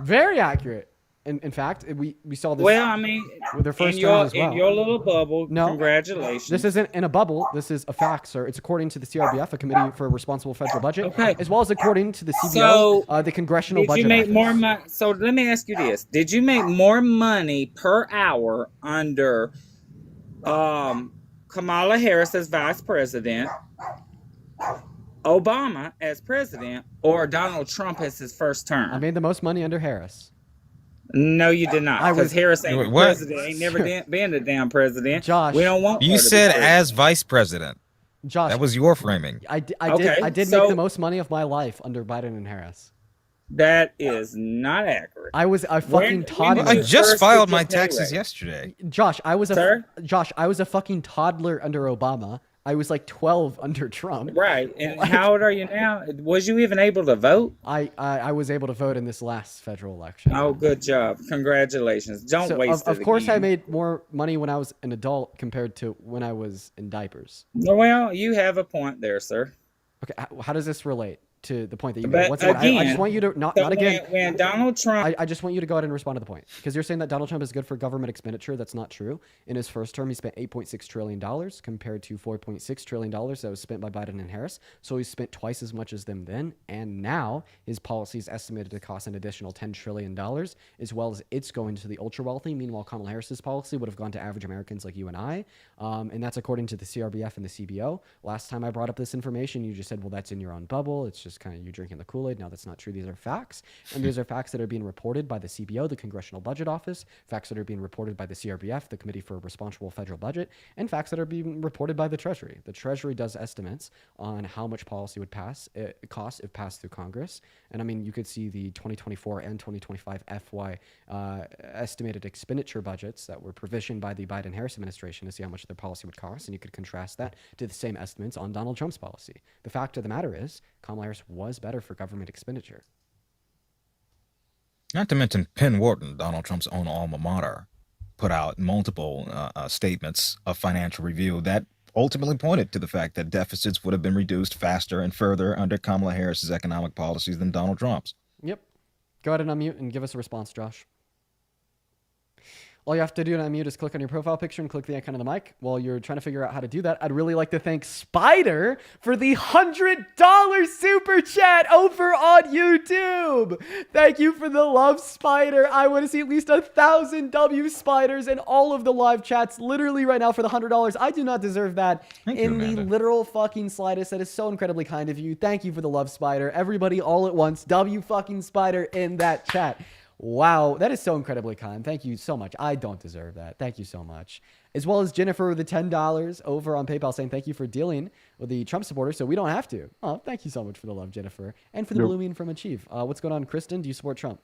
Very accurate. In fact, we saw this. Well, I mean, with their first in terms as well. your little bubble. No. Congratulations. This isn't in a bubble. This is a fact, sir. It's according to the CRBF, a Committee for a Responsible Federal Budget, Okay. as well as according to the CBO, So, the Congressional Did Budget you make Office. more money? So let me ask you this: did you make more money per hour under Kamala Harris as vice president, Obama as president, or Donald Trump as his first term? I made the most money under Harris. No, you did not. Because Harris ain't Wait, the what? president. Ain't never been the damn president. Josh. We don't want. You her to be said president. as vice president. Josh, That was your framing. I did Okay, make so- the most money of my life under Biden and Harris. That is not accurate. I was a When- fucking when toddler. did I you just first filed get your my pay taxes raise? yesterday. Josh, I was Sir? a fucking toddler under Obama. I was like 12 under Trump. Right. And how old are you now? Was you even able to vote? I was able to vote in this last federal election. Oh, good job. Congratulations. Don't So, waste of it course, I again. made more money when I was an adult compared to when I was in diapers. Well, you have a point there, sir. Okay, how does this relate to the point that you But made? Once again, I again, just want you to not So again. when Donald Trump, I just want you to go ahead and respond to the point, because you're saying that Donald Trump is good for government expenditure. That's not true. In his first term, he spent $8.6 trillion compared to $4.6 trillion that was spent by Biden and Harris. So he spent twice as much as them then. And now his policy is estimated to cost an additional $10 trillion, as well as it's going to the ultra wealthy. Meanwhile, Kamala Harris's policy would have gone to average Americans like you and I. And that's according to the CRBF and the CBO. Last time I brought up this information, you just said, well, that's in your own bubble. It's just kind of you drinking the Kool-Aid. Now that's not true. These are facts. And these are facts that are being reported by the CBO, the Congressional Budget Office, facts that are being reported by the CRBF, the Committee for a Responsible Federal Budget, and facts that are being reported by the Treasury. The Treasury does estimates on how much policy would cost if passed through Congress. And I mean, you could see the 2024 and 2025 FY estimated expenditure budgets that were provisioned by the Biden-Harris administration to see how much their policy would cost. And you could contrast that to the same estimates on Donald Trump's policy. The fact of the matter is, Kamala Harris was better for government expenditure. Not to mention Penn Wharton, Donald Trump's own alma mater, put out multiple statements of financial review that ultimately pointed to the fact that deficits would have been reduced faster and further under Kamala Harris's economic policies than Donald Trump's. Yep. Go ahead and unmute and give us a response, Josh. All you have to do to unmute is click on your profile picture and click the icon of the mic. While you're trying to figure out how to do that, I'd really like to thank Spider for the $100 super chat over on YouTube. Thank you for the love, Spider. I want to see at least 1,000 W Spiders in all of the live chats literally right now for the $100. I do not deserve that in the literal fucking slightest. That is so incredibly kind of you. Thank you for the love, Spider. Everybody all at once, W fucking Spider in that chat. Wow, that is so incredibly kind. Thank you so much. I don't deserve that. Thank you so much. As well as Jennifer with the $10 over on PayPal saying thank you for dealing with the Trump supporters so we don't have to. Oh, thank you so much for the love, Jennifer. And for the blooming from Achieve. What's going on, Kristen? Do you support Trump?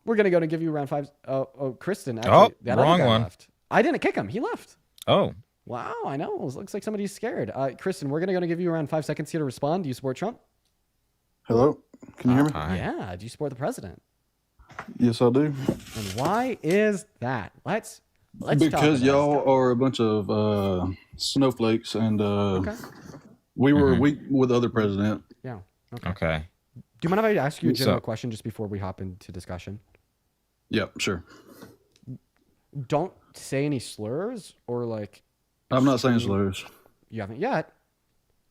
We're going to go and give you round 5. Oh, Kristen. Actually, that wrong other guy one. left. I didn't kick him. He left. Oh. Wow, I know. It looks like somebody's scared. Kristen, we're going to go and give you around 5 seconds here to respond. Do you support Trump? Hello? Can you hear me? Yeah. Do you support the president? Yes, I do. And why is that? Let's Because talk y'all about are a bunch of snowflakes, and Okay. we were weak with the other president. Yeah. Okay. Do you mind if I ask you a So- general question just before we hop into discussion? Yep, sure. Don't say any slurs or like. I'm not saying extreme- slurs. You haven't yet.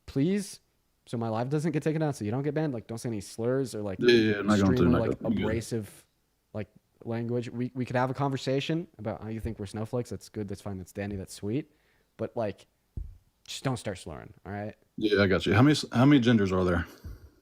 Please. So my live doesn't get taken down, so you don't get banned. Like, don't say any slurs or like Yeah, I'm not going to. extremely Not like going to. abrasive like language. We could have a conversation about how you think we're snowflakes. That's good. That's fine. That's dandy. That's sweet. But like, just don't start slurring. All right. Yeah, I got you. How many genders are there?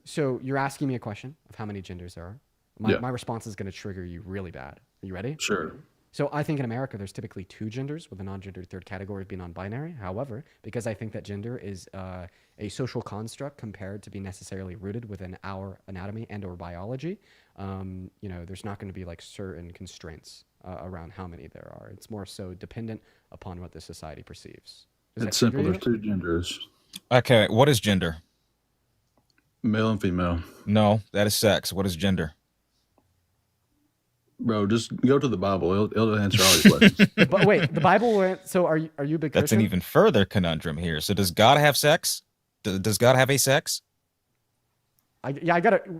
So you're asking me a question of how many genders there are. My response is going to trigger you really bad. Are you ready? Sure. So I think in America, there's typically 2 genders, with the non-gendered third category being non-binary. However, because I think that gender is a social construct compared to be necessarily rooted within our anatomy and or biology, there's not going to be like certain constraints around how many there are. It's more so dependent upon what the society perceives. It's simple. There's 2 genders. Okay. What is gender? Male and female. No, that is sex. What is gender? Bro, just go to the Bible. It'll answer all your questions. But wait, the Bible. So are you a big That's an Christian? even further conundrum here. So does God have sex? Does God have a sex?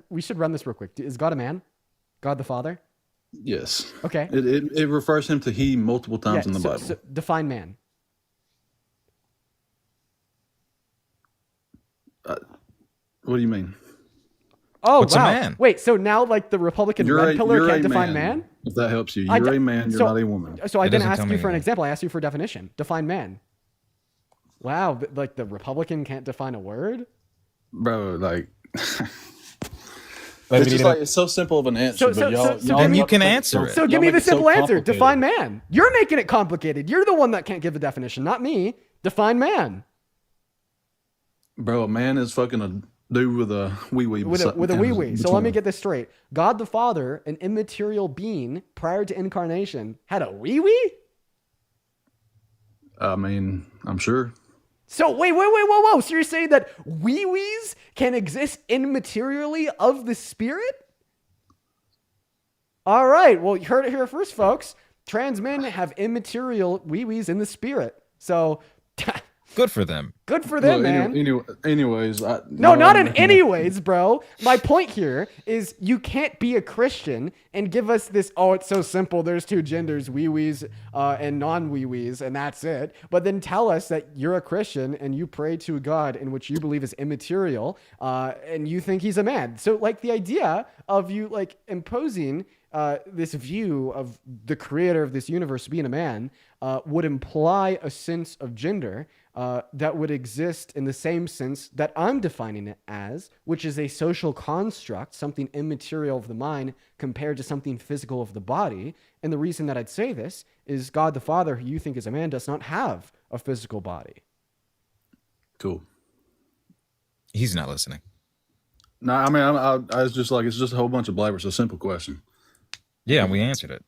We should run this real quick. Is God a man? God the Father? Yes. Okay. It refers him to he multiple times in the Bible. So define man. What do you mean? Oh, What's a wow. man? Wait, so now like the Republican red pillar can't define man? If that helps you. I You're d- a man, you're so- not a woman. So I It didn't doesn't ask tell you me for an anything. example. I asked you for a definition. Define man. Wow, like the Republican can't define a word? Bro, like Maybe it's just they like it's so simple of an answer, So- but y'all, so y'all then you make can it answer it. So y'all give me make the it so simple answer. complicated. Define man. You're making it complicated. You're the one that can't give the definition, not me. Define man. Bro, a man is fucking a dude with a wee wee. With a wee wee. So let me get this straight. God the Father, an immaterial being prior to incarnation, had a wee wee? I mean, I'm sure. So wait, whoa. So you're saying that wee wees can exist immaterially of the spirit? All right. Well, you heard it here first, folks. Trans men have immaterial wee wees in the spirit. So Good for them. good for them, man. Anyways, No, not in anyways, bro. My point here is you can't be a Christian and give us this, oh, it's so simple. There's 2 genders, wee-wees and non-wee-wees, and that's it. But then tell us that you're a Christian and you pray to a God in which you believe is immaterial and you think he's a man. So, like, the idea of you, like, imposing this view of the creator of this universe being a man would imply a sense of gender that would exist in the same sense that I'm defining it as, which is a social construct, something immaterial of the mind compared to something physical of the body. And the reason that I'd say this is God the Father, who you think is a man, does not have a physical body. Cool. He's not listening. No, I mean, I was just like, it's just a whole bunch of blabber. It's a simple question Yeah, we answered it.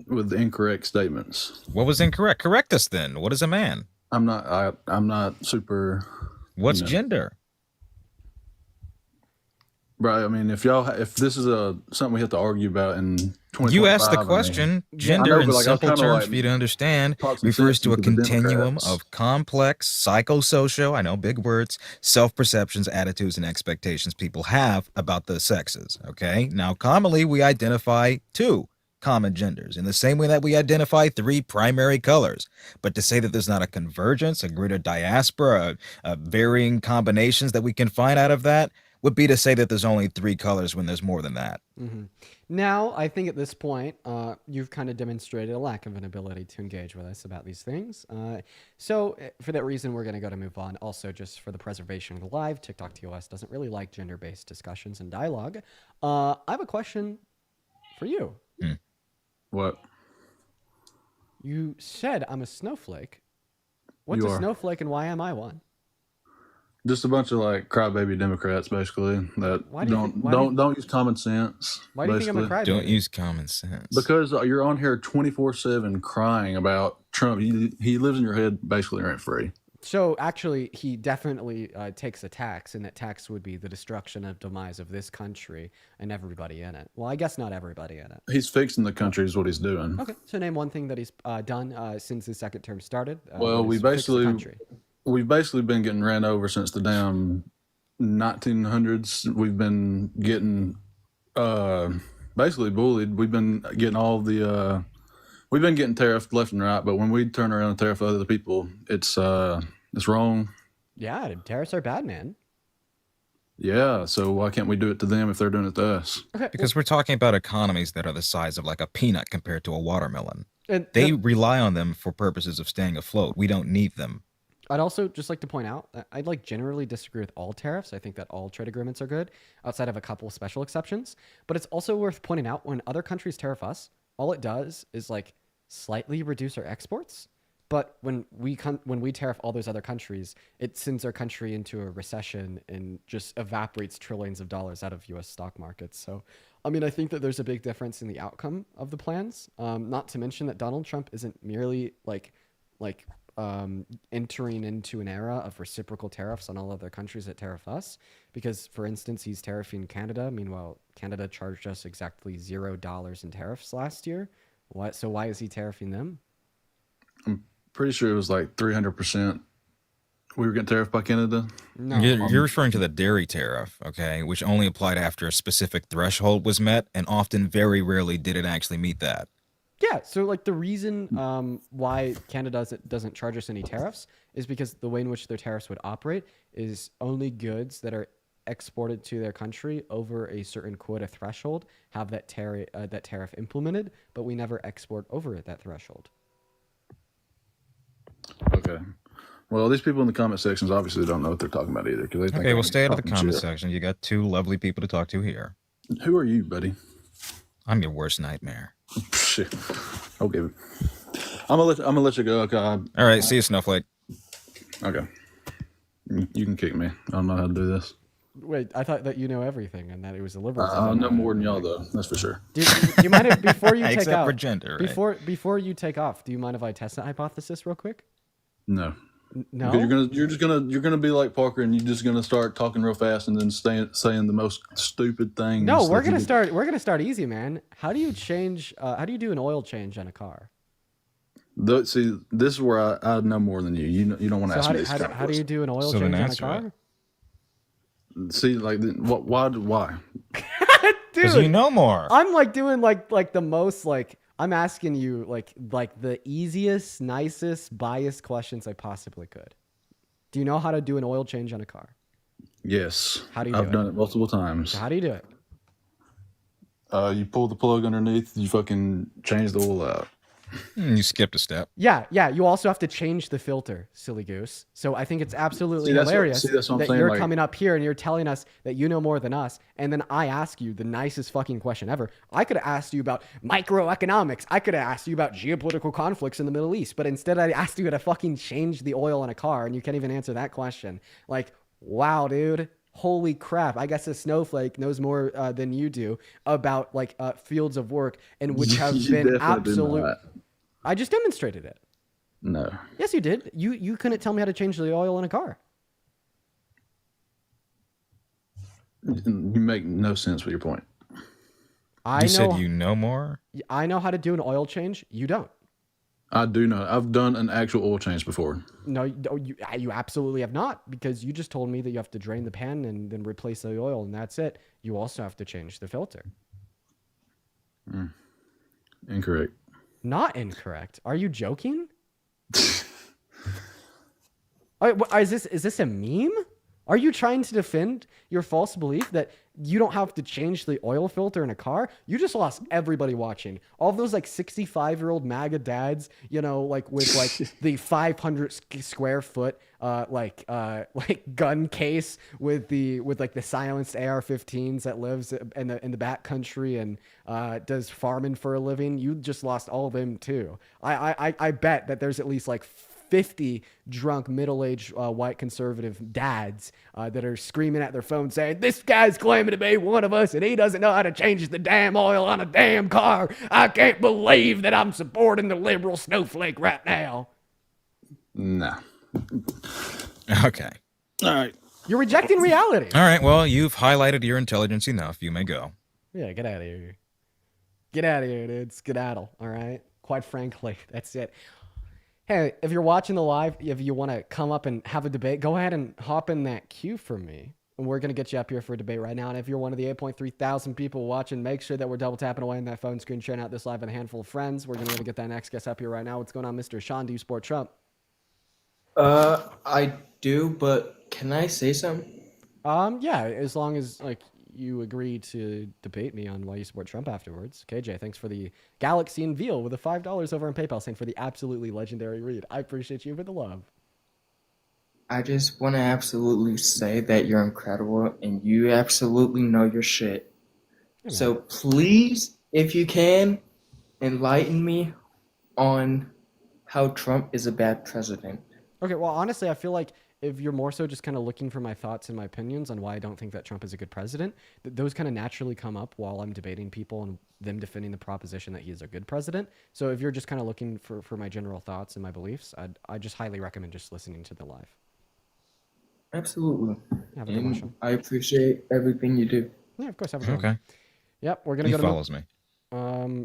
with incorrect statements. What was incorrect? Correct us then. What is a man? I'm not super. What's No. gender? Bro, I mean, if this is something we have to argue about in 2025, You asked the I mean, question. I Gender, know, in but like I was simple trying to terms like for you to understand, talk some refers sense to a into the continuum Democrats. of complex psychosocial, I know, big words, self-perceptions, attitudes, and expectations people have about the sexes. Okay. Now, commonly we identify two common genders in the same way that we identify three primary colors. But to say that there's not a convergence, a greater diaspora, varying combinations that we can find out of that would be to say that there's only three colors when there's more than that. Mm-hmm. Now, I think at this point, you've kind of demonstrated a lack of an ability to engage with us about these things. So, for that reason, we're going to move on. Also, just for the preservation of the live, TikTok TOS doesn't really like gender-based discussions and dialogue. I have a question for you. What? You said I'm a snowflake. What's You a are. snowflake and why am I one? Just a bunch of like crybaby Democrats, basically, that Why do you think- don't use common sense. Why do you think I'm a basically. crybaby? Don't use common sense. Because you're on here 24/7 crying about Trump. He lives in your head basically rent free. So actually, he definitely takes a tax, and that tax would be the destruction of demise of this country and everybody in it. Well, I guess not everybody in it. He's fixing the country is what he's doing. Okay, so name one thing that he's done since his second term started. Well, that has fixed the country. we've basically been getting ran over since the damn 1900s. We've been getting basically bullied. We've been getting we've been getting tariffed left and right, but when we turn around and tariff other people, it's wrong. Yeah, tariffs are bad, man. Yeah, so why can't we do it to them if they're doing it to us? Okay, Because we're talking about economies that are the size of like a peanut compared to a watermelon. and They rely on them for purposes of staying afloat. We don't need them. I'd also just like to point out that I'd like generally disagree with all tariffs. I think that all trade agreements are good, outside of a couple of special exceptions. But it's also worth pointing out when other countries tariff us, all it does is like slightly reduce our exports. But when we tariff all those other countries, it sends our country into a recession and just evaporates trillions of dollars out of U.S. stock markets. So, I mean, I think that there's a big difference in the outcome of the plans. Not to mention that Donald Trump isn't merely entering into an era of reciprocal tariffs on all other countries that tariff us. Because, for instance, he's tariffing Canada. Meanwhile, Canada charged us exactly $0 in tariffs last year. So why is he tariffing them? Pretty sure it was like 300%. We were getting tariffed by Canada. No. You're referring to the dairy tariff, okay, which only applied after a specific threshold was met, and often very rarely did it actually meet that. Yeah, so like the reason why Canada doesn't charge us any tariffs is because the way in which their tariffs would operate is only goods that are exported to their country over a certain quota threshold have that tariff implemented, but we never export over that threshold. Okay. Well, these people in the comment sections obviously don't know what they're talking about either. They think Okay, well, stay out of the talking comment shit. section. You got two lovely people to talk to here. Who are you, buddy? I'm your worst nightmare. Shit. Okay. I'm gonna let you go. Okay. All right, see you, Snowflake. Okay. You can kick me. I don't know how to do this. Wait, I thought that you know everything and that it was a liberal. I know more than y'all, though. That's for sure. Do you mind if, before you take Except off? for gender, right? Before you take off, do you mind if I test that hypothesis real quick? No. No. Because you're gonna be like Parker, and you're just gonna start talking real fast, and then saying the most stupid things. No, we're that you gonna start easy, man. How do you change? How do you do an oil change on a car? See, this is where I know more than you. You don't want to So ask how me do, these how, do, kind of how do you do an oil So then change on a answer it. car? See, like, what? Why? Because Dude, you know more. I'm like doing like the most like I'm asking you like the easiest, nicest, biased questions I possibly could. Do you know how to do an oil change on a car? Yes. How do you do I've it? done it multiple times. So how do you do it? You pull the plug underneath. You fucking change the oil out. You skipped a step. Yeah. You also have to change the filter, silly goose. So I think it's absolutely See, that's what- hilarious see, that's what I'm that saying, you're like- coming up here and you're telling us that you know more than us, and then I ask you the nicest fucking question ever. I could have asked you about microeconomics. I could have asked you about geopolitical conflicts in the Middle East, but instead I asked you to fucking change the oil in a car, and you can't even answer that question. Like, wow, dude. Holy crap. I guess a snowflake knows more than you do about like fields of work and which have You been definitely do absolute. not. I just demonstrated it. No. Yes, you did. You couldn't tell me how to change the oil in a car. You make no sense with your point. I You know. said you know more? I know how to do an oil change. You don't. I do know. I've done an actual oil change before. No, you absolutely have not, because you just told me that you have to drain the pan and then replace the oil, and that's it. You also have to change the filter. Incorrect. Not incorrect. Are you joking? Is this a meme? Are you trying to defend your false belief that you don't have to change the oil filter in a car? You just lost everybody watching. All of those like 65-year-old MAGA dads, you know, like with like the 500 square foot like gun case with like the silenced AR-15s that lives in the back country and does farming for a living. You just lost all of them too. I bet that there's at least like 50 drunk middle-aged white conservative dads that are screaming at their phone saying, this guy's claiming to be one of us and he doesn't know how to change the damn oil on a damn car. I can't believe that I'm supporting the liberal snowflake right now. Nah. Okay. All right. You're rejecting reality. All right. Well, you've highlighted your intelligence enough. You may go. Yeah, get out of here. Get out of here, dude. Skedaddle, all right? Quite frankly, that's it. Hey, if you're watching the live, if you want to come up and have a debate, go ahead and hop in that queue for me. And we're going to get you up here for a debate right now. And if you're one of the 8.3 thousand people watching, make sure that we're double tapping away on that phone screen, sharing out this live with a handful of friends. We're going to get that next guest up here right now. What's going on, Mr. Sean? Do you support Trump? I do, but can I say something? Yeah, as long as like you agree to debate me on why you support Trump afterwards. KJ, thanks for the Galaxy and Veal with the $5 over on PayPal, saying for the absolutely legendary read. I appreciate you for the love. I just want to absolutely say that you're incredible and you absolutely know your shit. Yeah, so please, if you can, enlighten me on how Trump is a bad president. Okay, well, honestly, I feel like if you're more so just kind of looking for my thoughts and my opinions on why I don't think that Trump is a good president, those kind of naturally come up while I'm debating people and them defending the proposition that he is a good president. So if you're just kind of looking for my general thoughts and my beliefs, I just highly recommend just listening to the live. Absolutely. Have a good one, Sean. I appreciate everything you do. Yeah, of course. Have a good one. Okay. Yep, we're gonna He go to follows me.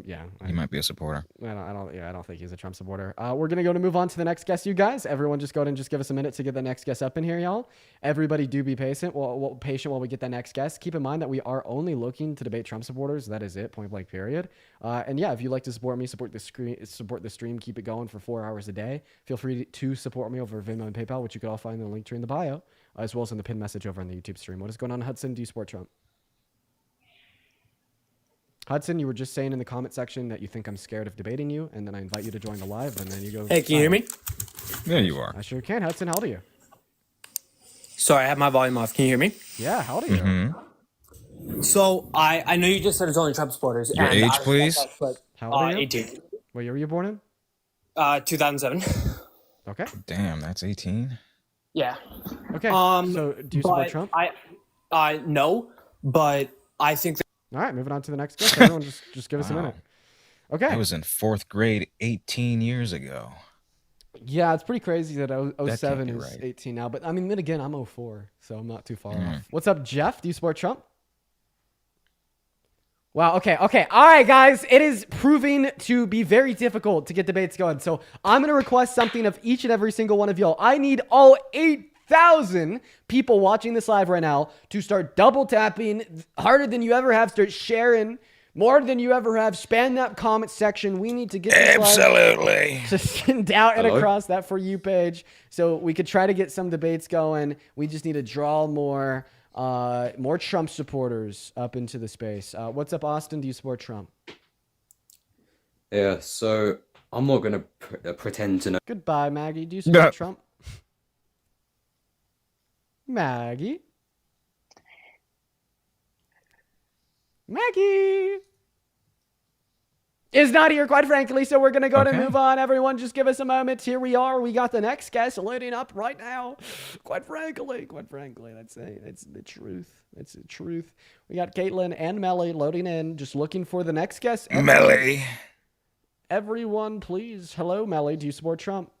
Yeah. He might be a supporter. I don't think he's a Trump supporter. We're going to move on to the next guest, you guys. Everyone just go ahead and just give us a minute to get the next guest up in here, y'all. Everybody do be patient. Patient while we get that next guest. Keep in mind that we are only looking to debate Trump supporters. That is it, point blank period. And yeah, if you'd like to support me, support the stream, keep it going for 4 hours a day, feel free to support me over Venmo and PayPal, which you can all find in the link tree in the bio, as well as in the pinned message over on the YouTube stream. What is going on, Hudson? Do you support Trump? Hudson, you were just saying in the comment section that you think I'm scared of debating you, and then I invite you to join the live, and then you go... Hey, can you hear me? There you are. I sure can. Hudson, how old are you? Sorry, I have my volume off. Can you hear me? Yeah, how old are you? Mm-hmm. So, I know you just said it's only Trump supporters. Your age, please? How old are you? 18. What year were you born in? 2007. Okay. Damn, that's 18. Yeah. Okay. So, do you support Trump? No, but I think... All right, moving on to the next guest. Everyone just give us a minute. Okay. I was in 4th grade 18 years ago. Yeah, it's pretty crazy that 07 is right. 18 now. But I mean, then again, I'm 04, so I'm not too far off. What's up, Jeff? Do you support Trump? Wow, okay. All right, guys. It is proving to be very difficult to get debates going. So I'm going to request something of each and every single one of y'all. I need all 8,000 people watching this live right now to start double tapping harder than you ever have. Start sharing more than you ever have. Spam that comment section. We need to get this Absolutely. to send out and across that For You page so we could try to get some debates going. We just need to draw more Trump supporters up into the space. What's up, Austin? Do you support Trump? Yeah, so I'm not going to pretend to know. Goodbye, Maggie. Do you support Trump? Maggie is not here, quite frankly, so we're going to go to move on. Everyone, just give us a moment. Here we are. We got the next guest loading up right now. Quite frankly, that's the truth. It's the truth. We got Caitlin and Melly loading in, just looking for the next guest. Melly. Everyone, please. Hello, Melly. Do you support Trump?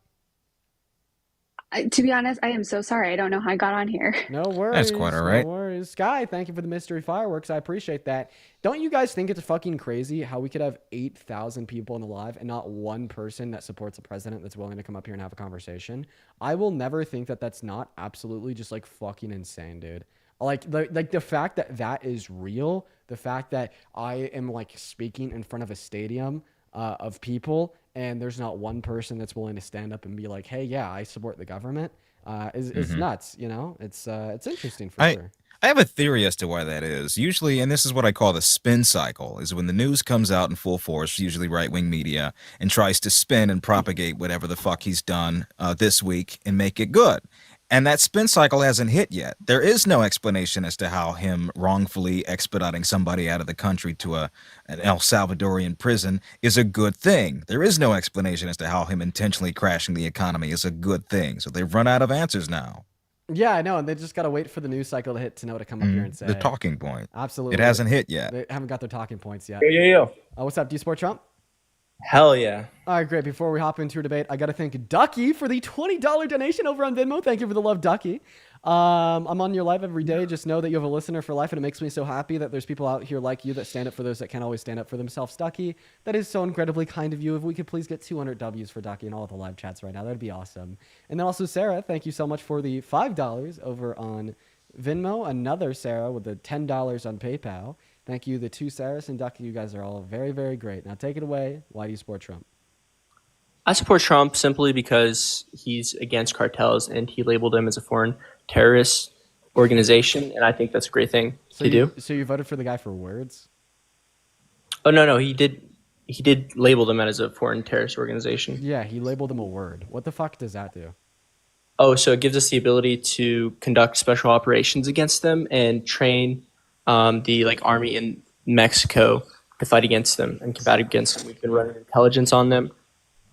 To be honest, I am so sorry. I don't know how I got on here. No worries. That's quite all right. No worries. Sky, thank you for the mystery fireworks. I appreciate that. Don't you guys think it's fucking crazy how we could have 8,000 people in the live and not one person that supports a president that's willing to come up here and have a conversation? I will never think that that's not absolutely just like fucking insane, dude. Like the fact that that is real, the fact that I am like speaking in front of a stadium of people and there's not one person that's willing to stand up and be like, hey, yeah, I support the government is nuts. You know, it's interesting for sure. I have a theory as to why that is. Usually, and this is what I call the spin cycle, is when the news comes out in full force, usually right-wing media, and tries to spin and propagate whatever the fuck he's done this week and make it good. And that spin cycle hasn't hit yet. There is no explanation as to how him wrongfully expediting somebody out of the country to an El Salvadorian prison is a good thing. There is no explanation as to how him intentionally crashing the economy is a good thing. So they've run out of answers now. Yeah, I know, and they just got to wait for the news cycle to hit to know to come up here and say. The talking point. Absolutely. It hasn't hit yet. They haven't got their talking points yet. Yo. What's up? Do you support Trump? Hell yeah. All right, great. Before we hop into your debate, I got to thank Ducky for the $20 donation over on Venmo. Thank you for the love, Ducky. I'm on your live every day. Just know that you have a listener for life, and it makes me so happy that there's people out here like you that stand up for those that can't always stand up for themselves. Ducky, that is so incredibly kind of you. If we could please get 200 W's for Ducky in all of the live chats right now, that'd be awesome. And then also Sarah, thank you so much for the $5 over on Venmo. Another Sarah with the $10 on PayPal. Thank you, the two Sarahs and Ducky. You guys are all very, very great. Now take it away. Why do you support Trump? I support Trump simply because he's against cartels and he labeled them as a foreign terrorist organization, and I think that's a great thing to do. So you voted for the guy for words? Oh no, he did label them as a foreign terrorist organization. Yeah, he labeled them a word. What the fuck does that do? Oh, so it gives us the ability to conduct special operations against them and train the army in Mexico to fight against them and combat against them. We've been running intelligence on them.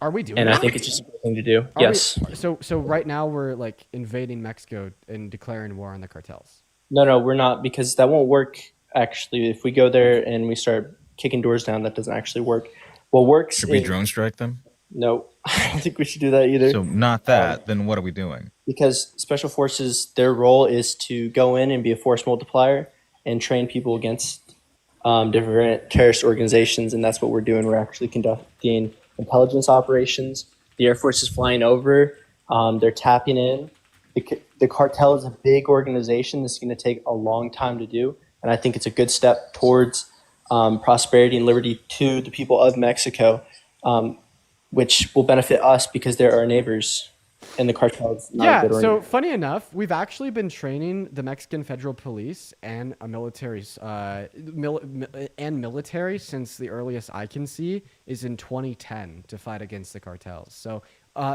Are we doing and that? I think it's just a good thing to do. Yes. So right now we're like invading Mexico and declaring war on the cartels. No, we're not, because that won't work. Actually, if we go there and we start kicking doors down, that doesn't actually work. What works? Should we drone strike them? No, I don't think we should do that either. So not that. Then what are we doing? Because special forces, their role is to go in and be a force multiplier and train people against different terrorist organizations, and that's what we're doing. We're actually conducting intelligence operations. The Air Force is flying over. They're tapping in. The cartel is a big organization. This is going to take a long time to do, and I think it's a good step towards prosperity and liberty to the people of Mexico, which will benefit us because they're our neighbors. And the cartels. So funny enough, we've actually been training the Mexican Federal Police and a military since the earliest I can see is in 2010 to fight against the cartels. So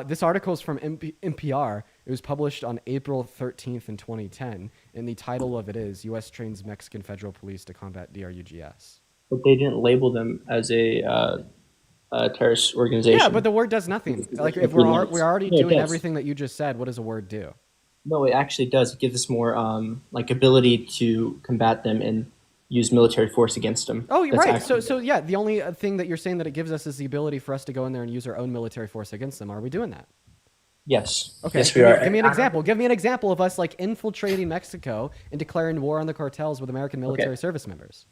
this article is from NPR. It was published on April 13th in 2010, and the title of it is "U.S. Trains Mexican Federal Police to Combat DRUGS." But they didn't label them as a terrorist organization. Yeah, but the word does nothing. Like if we're already doing everything that you just said, what does a word do? No, it actually does. It gives us more ability to combat them and use military force against them. Oh, you're right. So yeah, the only thing that you're saying that it gives us is the ability for us to go in there and use our own military force against them. Are we doing that? Yes. Okay. Yes, we are. Give me an example. Give me an example of us infiltrating Mexico and declaring war on the cartels with American military service members.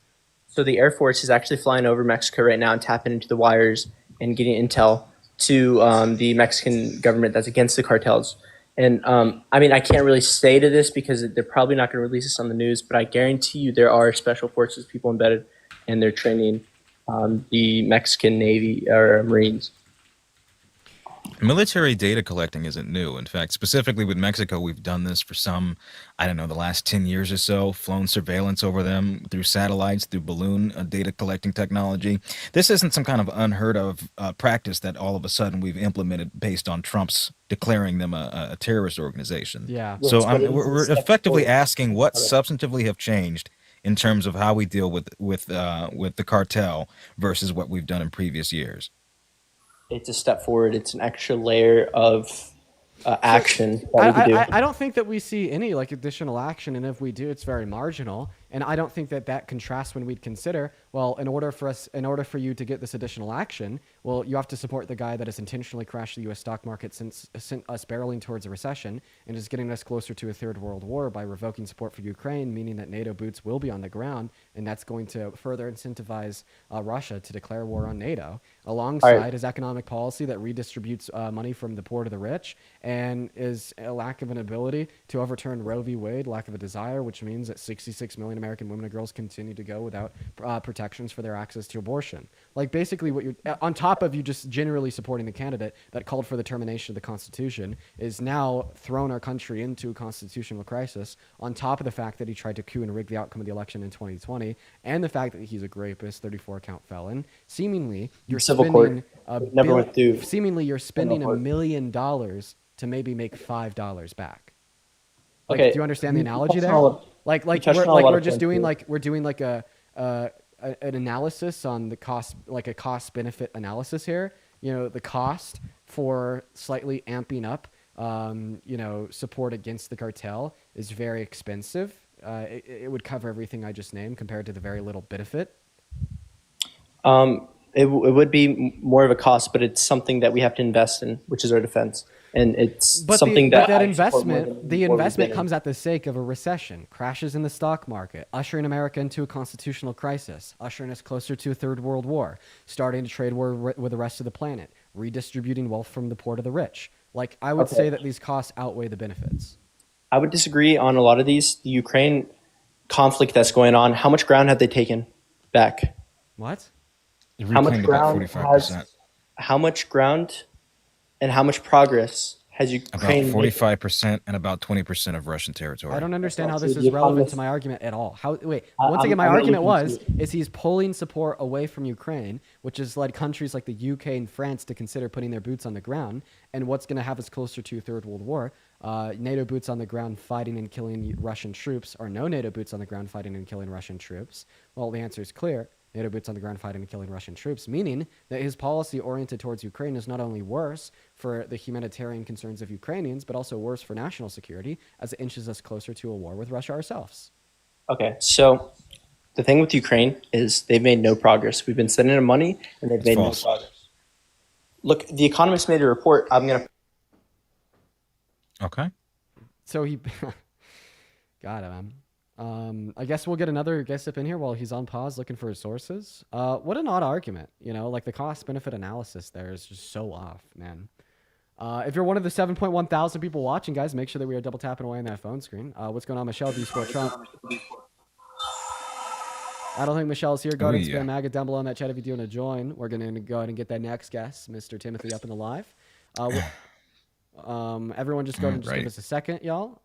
So the Air Force is actually flying over Mexico right now and tapping into the wires and getting intel to the Mexican government that's against the cartels. And I can't really say to this because they're probably not going to release this on the news, but I guarantee you there are special forces people embedded, and they're training the Mexican Navy or Marines. Military data collecting isn't new. In fact, specifically with Mexico, we've done this for the last 10 years or so, flown surveillance over them through satellites, through balloon data collecting technology. This isn't some kind of unheard of practice that all of a sudden we've implemented based on Trump's declaring them a terrorist organization. Yeah. So we're effectively asking what substantively have changed in terms of how we deal with the cartel versus what we've done in previous years. It's a step forward. It's an extra layer of action that we can do. I don't think that we see any additional action, and if we do, it's very marginal. And I don't think that contrasts when we'd consider, well, in order for you to get this additional action, well, you have to support the guy that has intentionally crashed the U.S. stock market since us barreling towards a recession and is getting us closer to a third world war by revoking support for Ukraine, meaning that NATO boots will be on the ground, and that's going to further incentivize Russia to declare war on NATO, alongside his economic policy that redistributes money from the poor to the rich, and is a lack of an ability to overturn Roe v. Wade, lack of a desire, which means that 66 million American women and girls continue to go without protections for their access to abortion. Like, basically what you're, on top of you just generally supporting the candidate that called for the termination of the Constitution, is now thrown our country into a constitutional crisis, on top of the fact that he tried to coup and rig the outcome of the election in 2020, and the fact that he's a rapist, 34-count felon. Seemingly, you're spending $1 million to maybe make $5 back. Like, Okay. do you understand the analogy there? Like we're doing an analysis on the cost, like a cost benefit analysis here. You know, the cost for slightly amping up, support against the cartel is very expensive. It would cover everything I just named compared to the very little benefit. It would be more of a cost, but it's something that we have to invest in, which is our defense. And it's something that the investment comes at the sake of a recession, crashes in the stock market, ushering America into a constitutional crisis, ushering us closer to a third world war, starting a trade war with the rest of the planet, redistributing wealth from the poor to the rich. Like, I would say that these costs outweigh the benefits. I would disagree on a lot of these. The Ukraine conflict that's going on, how much ground have they taken back? What? How much ground and how much progress has Ukraine about 45% and about 20% of Russian territory. I don't understand how this is relevant to my argument at all. Once again, my argument is he's pulling support away from Ukraine, which has led countries like the UK and France to consider putting their boots on the ground. And what's going to have us closer to a third world war? NATO boots on the ground fighting and killing Russian troops, or no NATO boots on the ground fighting and killing Russian troops? Well, the answer is clear. NATO boots on the ground fighting and killing Russian troops, meaning that his policy oriented towards Ukraine is not only worse for the humanitarian concerns of Ukrainians, but also worse for national security, as it inches us closer to a war with Russia ourselves. Okay, so the thing with Ukraine is they've made no progress. We've been sending them money, and they've made no progress. Look, The Economist made a report. Okay. So he... Got it, man. I guess we'll get another guest up in here while he's on pause looking for his sources. What an odd argument, like the cost benefit analysis there is just so off, man. If you're one of the 7.1 thousand people watching, guys, make sure that we are double tapping away on that phone screen. What's going on, Michelle? Do you support Trump? I don't think Michelle's here. Go ahead and spam MAGA down below in that chat if you do want to join. We're going to go ahead and get that next guest, Mr. Timothy, up in the live. Everyone just go ahead and just give us a second, y'all.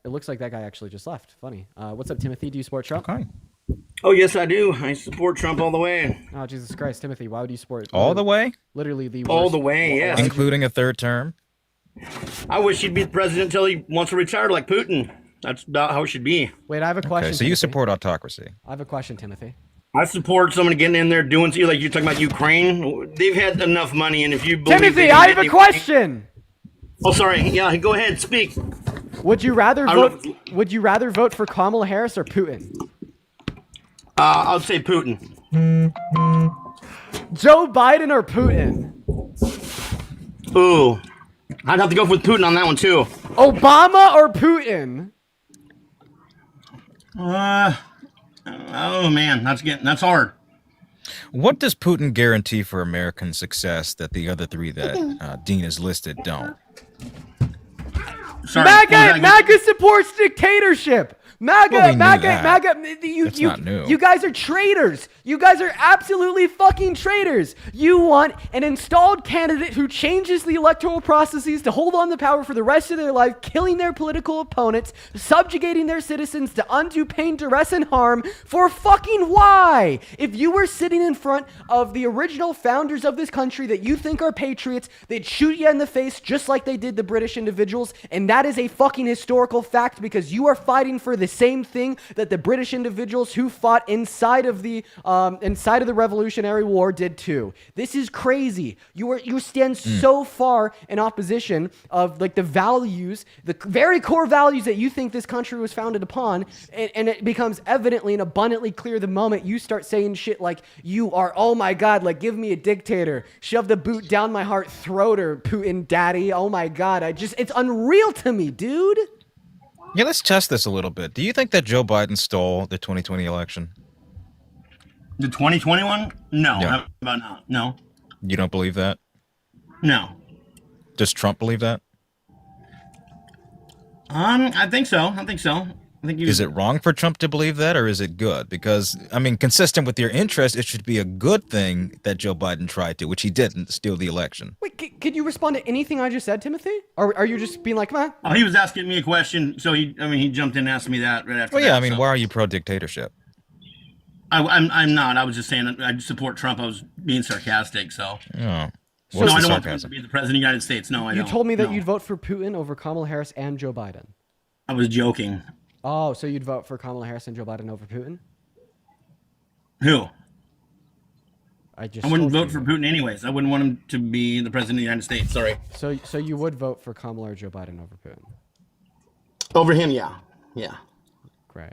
It looks like that guy actually just left. Funny. What's up, Timothy? Do you support Trump? Okay. Oh, yes, I do. I support Trump all the way. Oh, Jesus Christ. Timothy, why would you support all the way? Literally the all worst. the way, yes. Including a third term? I wish he'd be the president until he wants to retire like Putin. That's about how it should be. Wait, I have a question. Okay, so you support autocracy. I have a question, Timothy. I support someone getting in there doing, like you're talking about Ukraine. They've had enough money, and if you believe Timothy, I have a question. Oh, sorry. Yeah, go ahead, speak. Would you rather vote for Kamala Harris or Putin? I'll say Putin. Joe Biden or Putin? Ooh, I'd have to go with Putin on that one too. Obama or Putin? Oh man, that's hard. What does Putin guarantee for American success that the other three that Dean has listed don't? MAGA supports dictatorship. MAGA. It's not new. You guys are traitors. You guys are absolutely fucking traitors. You want an installed candidate who changes the electoral processes to hold on to power for the rest of their life, killing their political opponents, subjugating their citizens to undue pain, duress, and harm for fucking why? If you were sitting in front of the original founders of this country that you think are patriots, they'd shoot you in the face just like they did the British individuals, and that is a fucking historical fact because you are fighting for the same thing that the British individuals who fought inside of the Revolutionary War did too. This is crazy. You stand so far in opposition of like the values, the very core values that you think this country was founded upon, and it becomes evidently and abundantly clear the moment you start saying shit like, you are, oh my God, like give me a dictator, shove the boot down my heart throater, Putin daddy, oh my God, it's unreal to me, dude. Yeah, let's test this a little bit. Do you think that Joe Biden stole the 2020 election? The 2021? No. Yeah. How about not? No. You don't believe that? No. Does Trump believe that? I think so. I think Is it wrong for Trump to believe that, or is it good? Because, I mean, consistent with your interest, it should be a good thing that Joe Biden tried to, which he didn't, steal the election. Wait, could you respond to anything I just said, Timothy? Or are you just being like, meh? Oh, he was asking me a question, so he jumped in and asked me that right after. Well, yeah, that, I mean, so. why are you pro-dictatorship? I'm not. I was just saying I support Trump. I was being sarcastic, so. Oh. No, What's I the don't want Trump sarcasm? to be the president of the United States. No, I don't. You told me that No. you'd vote for Putin over Kamala Harris and Joe Biden. I was joking. Oh, so you'd vote for Kamala Harris and Joe Biden over Putin? Who? I wouldn't vote for Putin anyways. I wouldn't want him to be the president of the United States. Sorry. So you would vote for Kamala or Joe Biden over Putin? Over him, yeah. Yeah. Great.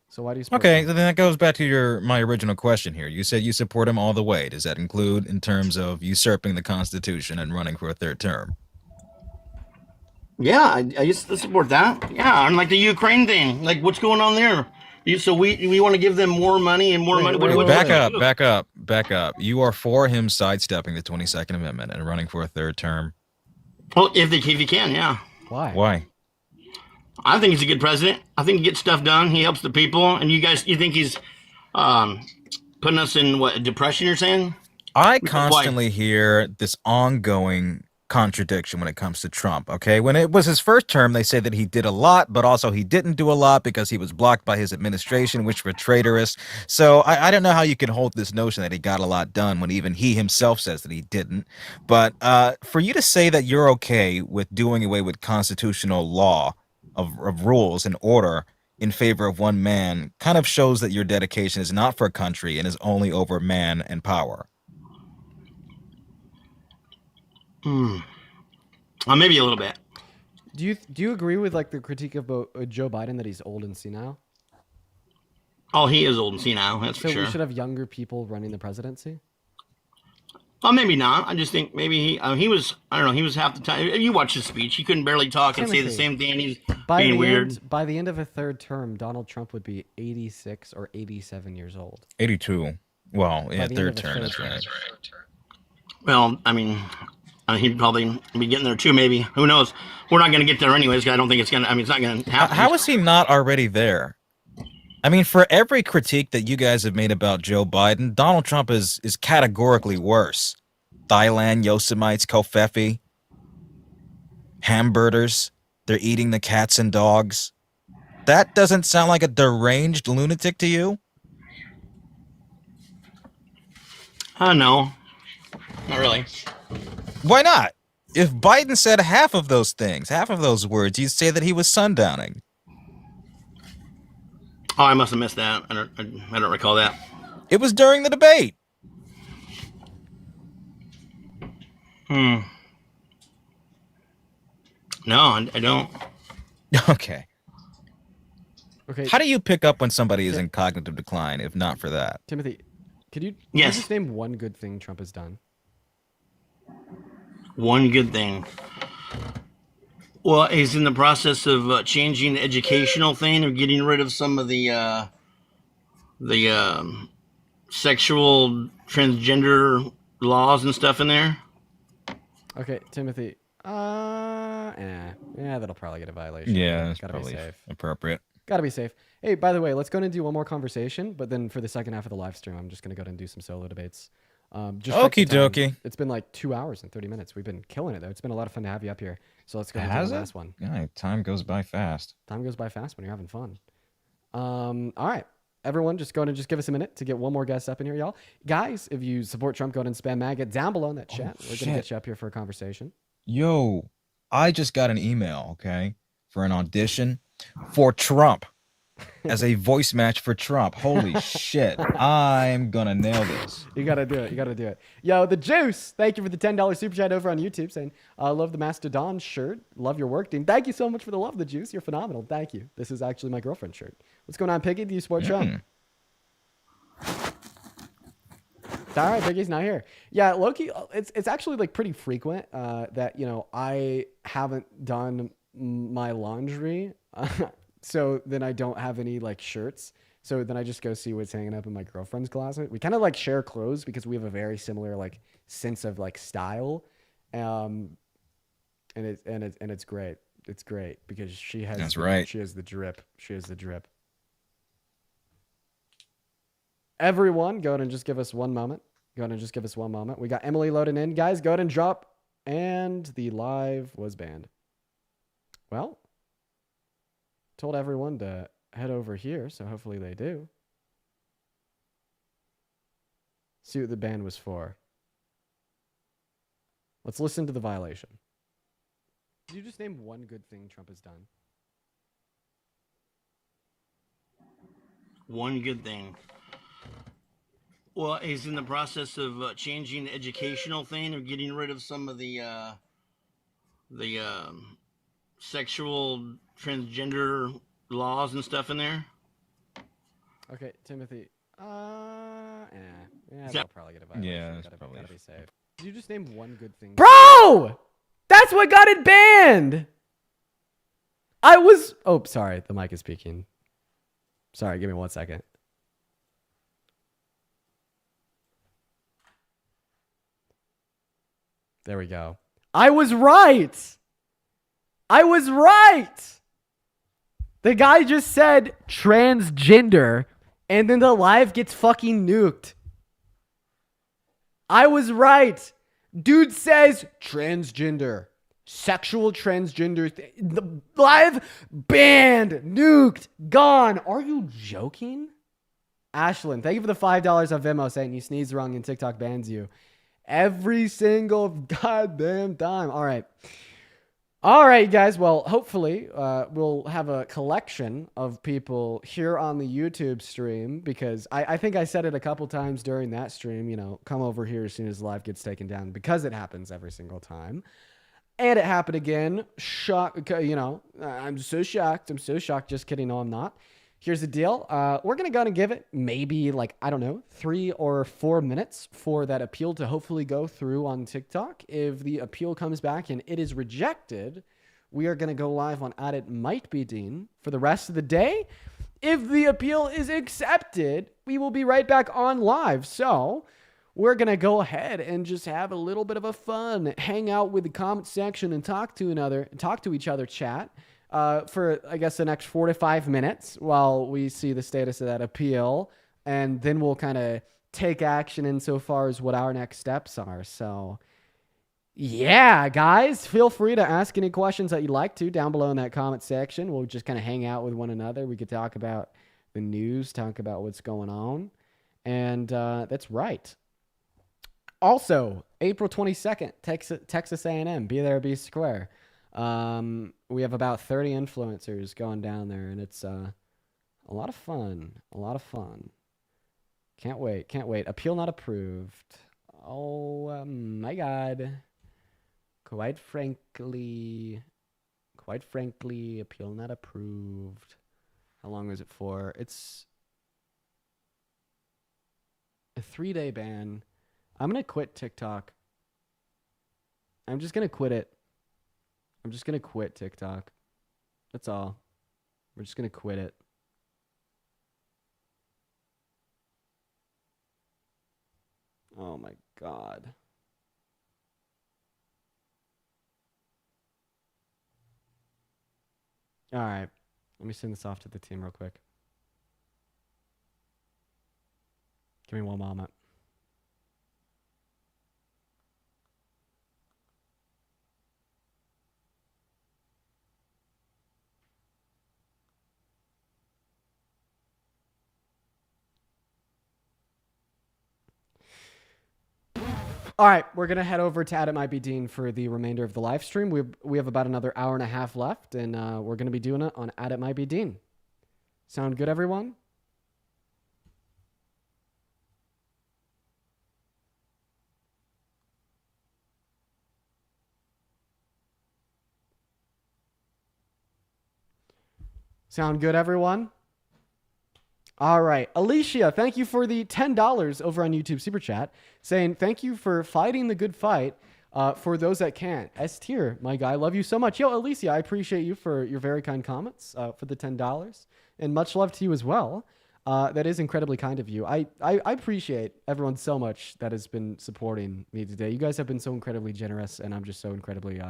So why do you support Okay, him? then that goes back to my original question here. You said you support him all the way. Does that include in terms of usurping the Constitution and running for a third term? Yeah, I used to support that. Yeah, and like the Ukraine thing, like what's going on there? So we want to give them more money and more money. Back up. You are for him sidestepping the 22nd Amendment and running for a third term? Well, if he can, yeah. Why? I think he's a good president. I think he gets stuff done. He helps the people. And you think he's putting us in what, depression? You're saying? I constantly hear this ongoing contradiction when it comes to Trump. Okay, when it was his first term, they say that he did a lot, but also he didn't do a lot because he was blocked by his administration, which were traitorous. So I don't know how you can hold this notion that he got a lot done when even he himself says that he didn't. But for you to say that you're okay with doing away with constitutional law of rules and order in favor of one man kind of shows that your dedication is not for country and is only over man and power. Maybe a little bit. Do you agree with like the critique of Joe Biden that he's old and senile? Oh, he is old and senile. That's for So sure. we should have younger people running the presidency? Well, maybe not. I just think maybe he was. I don't know. He was half the time. You watch his speech. He couldn't barely talk and say the Timothy, same thing. He's By being the weird. by the end of a third term, Donald Trump would be 86 or 87 years old. 82. Well, yeah, By the end third of a term. third That's term. right. Well, I mean, he'd probably be getting there too. Maybe. Who knows? We're not going to get there anyways. 'Cause I don't think it's gonna. I mean, it's not going to happen. How is he not already there? I mean, for every critique that you guys have made about Joe Biden, Donald Trump is categorically worse. Thailand, Yosemites, Kofefi, hamburgers, they're eating the cats and dogs. That doesn't sound like a deranged lunatic to you? No. Not really. Why not? If Biden said half of those things, half of those words, you'd say that he was sundowning. Oh, I must have missed that. I don't recall that. It was during the debate. No, I don't. Okay. Okay. How do you pick up when somebody is in cognitive decline, if not for that? Timothy, could you Yes. just name one good thing Trump has done? One good thing. Well, he's in the process of changing the educational thing, of getting rid of some of the sexual transgender laws and stuff in there. Okay, Timothy. That'll probably get a violation. Yeah, that's Gotta be probably safe. appropriate. Gotta be safe. Hey, by the way, let's go and do one more conversation, but then for the second half of the live stream, I'm just gonna go and do some solo debates. Just check the Okie time. dokie. It's been like 2 hours and 30 minutes. We've been killing it though. It's been a lot of fun to have you up here. So let's go and do Has the it? last one. Yeah, time goes by fast. Time goes by fast when you're having fun. All right. Everyone, just go and just give us a minute to get one more guest up in here, y'all. Guys, if you support Trump, go ahead and spam MAGA down below in that chat. We're shit. gonna get you up here for a conversation. Yo, I just got an email, okay, for an audition for Trump. as a voice match for Trump. Holy shit. I'm gonna nail this. You gotta do it. You gotta do it. Yo, the Juice. Thank you for the $10 super chat over on YouTube saying, I love the Mastodon shirt. Love your work, team. Thank you so much for the love, the Juice. You're phenomenal. Thank you. This is actually my girlfriend's shirt. What's going on, Piggy? Do you support Trump? It's all right, Biggie's not here. Yeah, Loki, it's actually like pretty frequent that, you know, I haven't done my laundry. So then I don't have any like shirts. So then I just go see what's hanging up in my girlfriend's closet. We kind of like share clothes because we have a very similar like sense of like style. And it's great. It's great because she has she has the drip. She has the drip. Everyone, go ahead and just give us one moment. Go ahead and just give us one moment. We got Emily loading in. Guys, go ahead and drop. And the live was banned. Well, told everyone to head over here, so hopefully they do. See what the ban was for. Let's listen to the violation. Did you just name one good thing Trump has done? One good thing. Well, he's in the process of changing the educational thing or getting rid of some of the sexual transgender laws and stuff in there. Okay, Timothy. They'll probably get a violation. Yeah, gotta be safe. Did you just name one good thing? Bro! That's what got it banned! Oh, sorry. The mic is speaking. Sorry, give me 1 second. There we go. I was right! I was right! The guy just said transgender, and then the live gets fucking nuked. I was right. Dude says transgender. Sexual transgender. The live banned, nuked, gone. Are you joking? Ashlyn, thank you for the $5 on Venmo saying you sneeze wrong and TikTok bans you. Every single goddamn time. All right. All right, guys. Well, hopefully we'll have a collection of people here on the YouTube stream because I think I said it a couple times during that stream, you know, come over here as soon as live gets taken down because it happens every single time. And it happened again. Shock, you know, I'm so shocked. I'm so shocked. Just kidding. No, I'm not. Here's the deal. We're going to go and give it maybe like, I don't know, 3 or 4 minutes for that appeal to hopefully go through on TikTok. If the appeal comes back and it is rejected, we are going to go live on It Might Be Dean for the rest of the day. If the appeal is accepted, we will be right back on live. So we're going to go ahead and just have a little bit of a fun, hang out with the comment section and talk to each other, chat. For, I guess, the next 4 to 5 minutes while we see the status of that appeal. And then we'll kind of take action insofar as what our next steps are. So, yeah, guys, feel free to ask any questions that you'd like to down below in that comment section. We'll just kind of hang out with one another. We could talk about the news, talk about what's going on. And that's right. Also, April 22nd, Texas A&M, be there, be square. We have about 30 influencers going down there, and it's a lot of fun. A lot of fun. Can't wait. Can't wait. Appeal not approved. Oh, my God. Quite frankly, appeal not approved. How long is it for? It's a 3-day ban. I'm going to quit TikTok. I'm just going to quit it. I'm just going to quit TikTok. That's all. We're just going to quit it. Oh my God. All right. Let me send this off to the team real quick. Give me one moment. All right, we're going to head over to It Might Be Dean for the remainder of the live stream. We have about another hour and a half left, and we're going to be doing it on It Might Be Dean. Sound good, everyone? Sound good, everyone? All right. Alicia, thank you for the $10 over on YouTube Super Chat, saying thank you for fighting the good fight for those that can't. S tier, my guy. Love you so much. Yo, Alicia, I appreciate you for your very kind comments for the $10. And much love to you as well. That is incredibly kind of you. I appreciate everyone so much that has been supporting me today. You guys have been so incredibly generous, and I'm just so incredibly...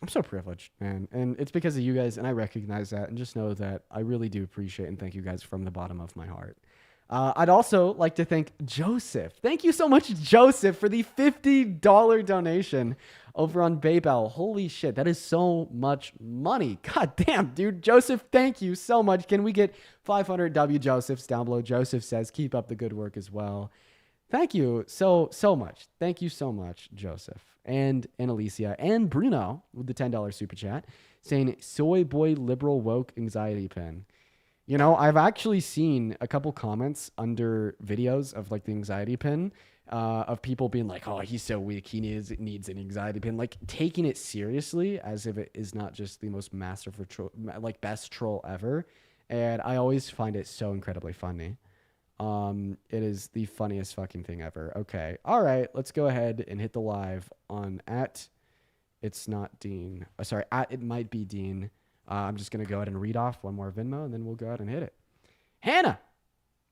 I'm so privileged, man. And it's because of you guys, and I recognize that. And just know that I really do appreciate and thank you guys from the bottom of my heart. I'd also like to thank Joseph. Thank you so much, Joseph, for the $50 donation over on PayPal. Holy shit, that is so much money. God damn, dude. Joseph, thank you so much. Can we get 500 W Josephs down below? Joseph says, keep up the good work as well. Thank you so much. Thank you so much, Joseph and Alicia and Bruno with the $10 super chat saying soy boy liberal woke anxiety pin. You know, I've actually seen a couple comments under videos of like the anxiety pin of people being like, oh, he's so weak. He needs an anxiety pin, like taking it seriously as if it is not just the most masterful, best troll ever. And I always find it so incredibly funny. It is the funniest fucking thing ever. Okay. All right. Let's go ahead and hit the live on at it's not Dean. Sorry, at it might be Dean. I'm just going to go ahead and read off one more Venmo and then we'll go ahead and hit it. Hannah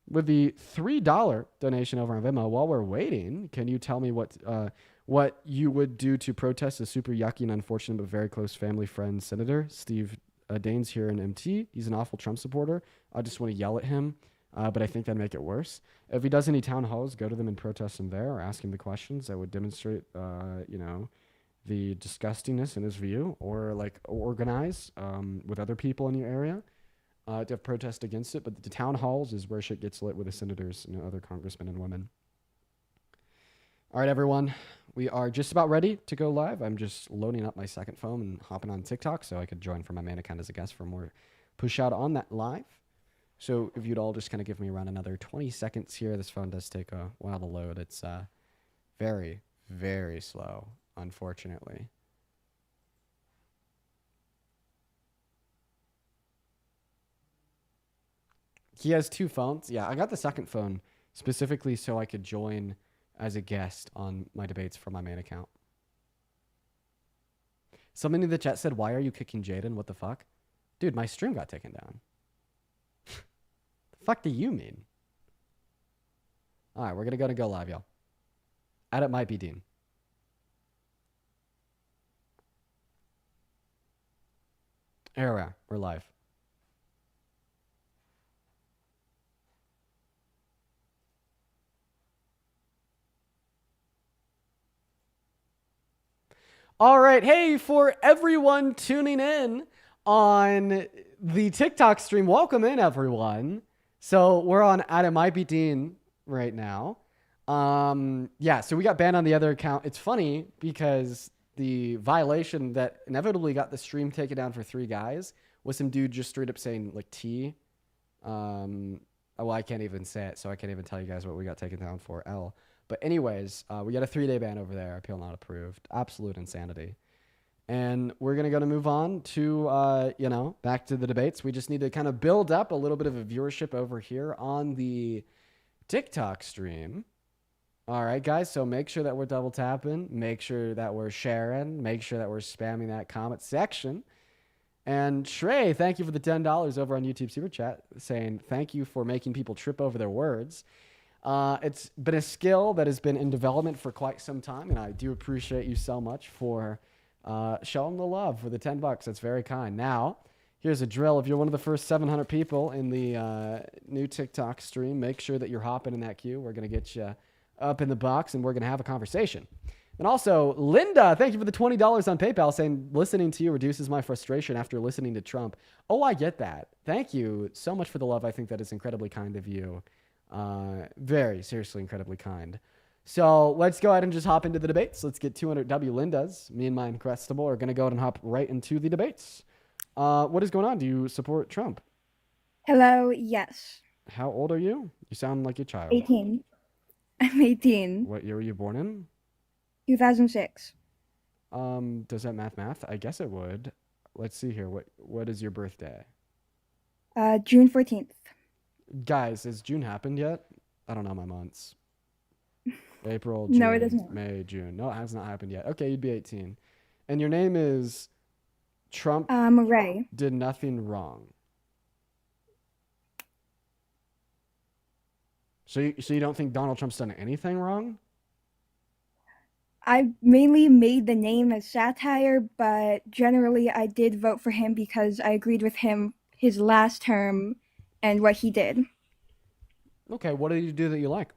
with the $3 donation over on Venmo. While we're waiting, can you tell me what you would do to protest a super yucky and unfortunate but very close family friend senator? Steve Daines here in MT. He's an awful Trump supporter. I just want to yell at him. But I think that'd make it worse. If he does any town halls, go to them and protest him there or ask him the questions that would demonstrate, the disgustingness in his view, or like organize with other people in your area to have protest against it. But the town halls is where shit gets lit with the senators and other congressmen and women. All right, everyone. We are just about ready to go live. I'm just loading up my second phone and hopping on TikTok so I could join from my main account as a guest for more push out on that live. So if you'd all just kind of give me around another 20 seconds here. This phone does take a while to load. It's very, very slow, unfortunately. He has two phones. Yeah, I got the second phone specifically so I could join as a guest on my debates from my main account. Somebody in the chat said, why are you kicking Jaden? What the fuck? Dude, my stream got taken down. Fuck do you mean? All right, we're going to go live, y'all. At it might be Dean. Here we are. We're live. All right. Hey, for everyone tuning in on the TikTok stream, welcome in, everyone. So we're on Adam Might Be Dean right now. Yeah, so we got banned on the other account. It's funny because the violation that inevitably got the stream taken down for 3 guys was some dude just straight up saying like T. Well, I can't even say it, so I can't even tell you guys what we got taken down for. L. But anyways, we got a 3-day ban over there. Appeal not approved. Absolute insanity. And we're going to move on to, back to the debates. We just need to kind of build up a little bit of a viewership over here on the TikTok stream. All right, guys. So make sure that we're double tapping. Make sure that we're sharing. Make sure that we're spamming that comment section. And Shrey, thank you for the $10 over on YouTube Super Chat, saying thank you for making people trip over their words. It's been a skill that has been in development for quite some time, and I do appreciate you so much for showing the love for the $10. That's very kind. Now, here's a drill. If you're one of the first 700 people in the new TikTok stream, make sure that you're hopping in that queue. We're going to get you up in the box, and we're going to have a conversation. And also, Linda, thank you for the $20 on PayPal, saying listening to you reduces my frustration after listening to Trump. Oh, I get that. Thank you so much for the love. I think that is incredibly kind of you. Very seriously, incredibly kind. So let's go ahead and just hop into the debates. Let's get 200 W Lindas. Me and my Incredible are going to go ahead and hop right into the debates. What is going on? Do you support Trump? Hello, yes. How old are you? You sound like a child. 18. I'm 18. What year were you born in? 2006. Does that math? I guess it would. Let's see here. What is your birthday? June 14th. Guys, has June happened yet? I don't know my months. April, June, No, it doesn't. May, June. No, it has not happened yet. Okay, you'd be 18. And your name is Trump Ray. did nothing wrong. So you don't think Donald Trump's done anything wrong? I mainly made the name as satire, but generally I did vote for him because I agreed with him his last term and what he did. Okay, what did you do that you like?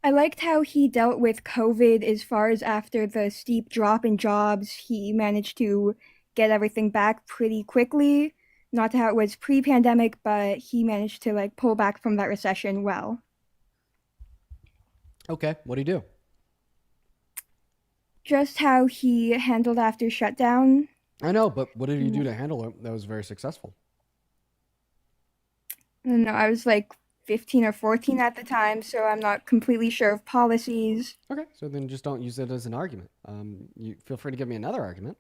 I liked how he dealt with COVID as far as after the steep drop in jobs, he managed to get everything back pretty quickly. Not how it was pre-pandemic, but he managed to like pull back from that recession well. Okay, what did he do? Just how he handled after shutdown. I know, but what did he do to handle it that was very successful? I don't know, I was like 15 or 14 at the time, so I'm not completely sure of policies. Okay, so then just don't use it as an argument. You feel free to give me another argument.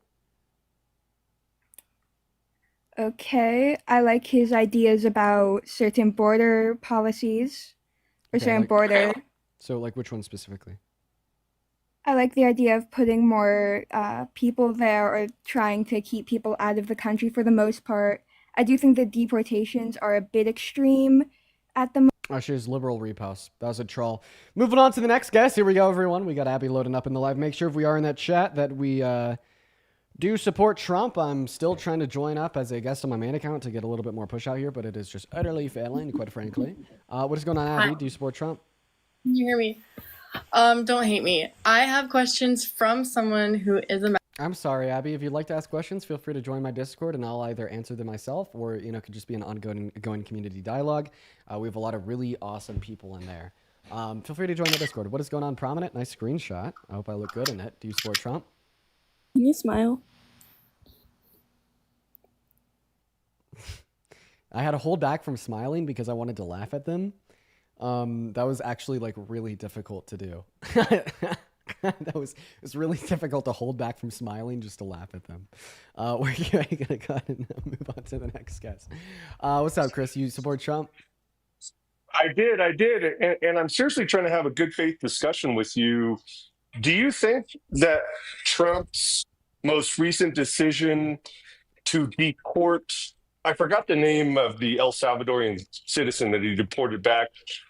Okay, I like his ideas about certain border policies, or Okay, certain like- border. So, like, which one specifically? I like the idea of putting more people there or trying to keep people out of the country for the most part. I do think the deportations are a bit extreme at the moment. Oh, she's liberal repost. That was a troll. Moving on to the next guest. Here we go, everyone. We got Abby loading up in the live. Make sure if we are in that chat that we do support Trump. I'm still trying to join up as a guest on my main account to get a little bit more push out here, but it is just utterly failing, quite frankly. What is going on, Abby? Hi. Do you support Trump? Can you hear me? Don't hate me. I have questions from someone who is a I'm sorry, Abby. If you'd like to ask questions, feel free to join my Discord, and I'll either answer them myself or, it could just be an ongoing community dialogue. We have a lot of really awesome people in there. Feel free to join the Discord. What is going on, Prominent? Nice screenshot. I hope I look good in it. Do you support Trump? Can you smile? I had to hold back from smiling because I wanted to laugh at them. That was actually like really difficult to do. It was really difficult to hold back from smiling just to laugh at them. We're gonna go ahead and move on to the next guest. What's up, Chris? You support Trump? I did, and I'm seriously trying to have a good faith discussion with you. Do you think that Trump's most recent decision to deport, I forgot the name of the El Salvadorian citizen that he deported back,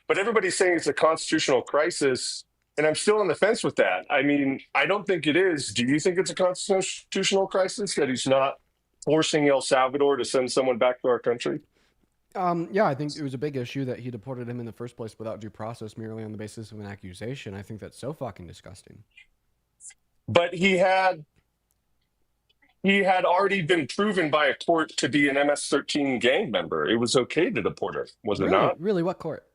but everybody's saying it's a constitutional crisis, and I'm still on the fence with that. I mean, I don't think it is. Do you think it's a constitutional crisis that he's not forcing El Salvador to send someone back to our country? Yeah, I think it was a big issue that he deported him in the first place without due process, merely on the basis of an accusation. I think that's so fucking disgusting. But he had already been proven by a court to be an MS-13 gang member. It was okay to deport her, was it not? Really? What court?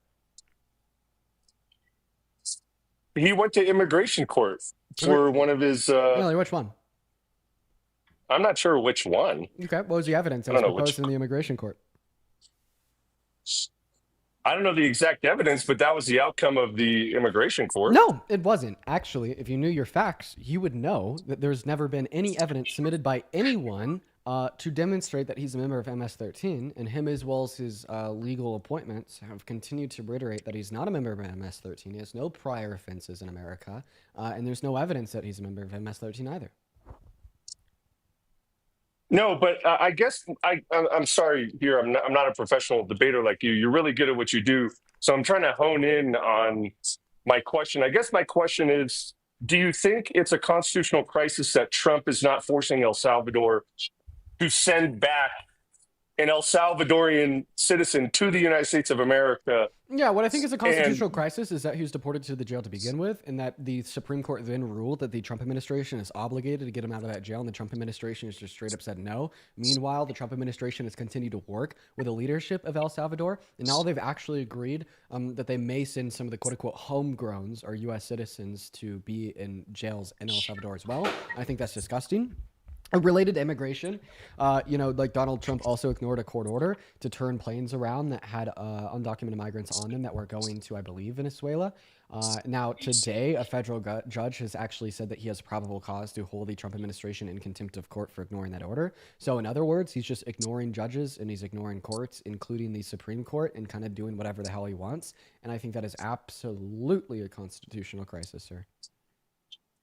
He went to immigration court for one of his. Really, which one? I'm not sure which one. Okay, what was the evidence that I was don't know proposed in the immigration court? I don't know the exact evidence, but that was the outcome of the immigration court. No, it wasn't. Actually, if you knew your facts, you would know that there's never been any evidence submitted by anyone to demonstrate that he's a member of MS-13, and him as well as his legal appointments have continued to reiterate that he's not a member of MS-13. He has no prior offenses in America, and there's no evidence that he's a member of MS-13 either. No, but I guess I'm sorry here. I'm not a professional debater like you. You're really good at what you do. So I'm trying to hone in on my question. I guess my question is, do you think it's a constitutional crisis that Trump is not forcing El Salvador to send back an El Salvadorian citizen to the United States of America? Yeah, what I think is a constitutional crisis is that he was deported to the jail to begin with, and that the Supreme Court then ruled that the Trump administration is obligated to get him out of that jail, and the Trump administration has just straight up said no. Meanwhile, the Trump administration has continued to work with the leadership of El Salvador, and now they've actually agreed that they may send some of the quote-unquote homegrowns or U.S. citizens to be in jails in El Salvador as well. I think that's disgusting. Related to immigration, like Donald Trump also ignored a court order to turn planes around that had undocumented migrants on them that were going to, I believe, Venezuela. Now, today, a federal judge has actually said that he has probable cause to hold the Trump administration in contempt of court for ignoring that order. So, in other words, he's just ignoring judges and he's ignoring courts, including the Supreme Court, and kind of doing whatever the hell he wants. And I think that is absolutely a constitutional crisis, sir.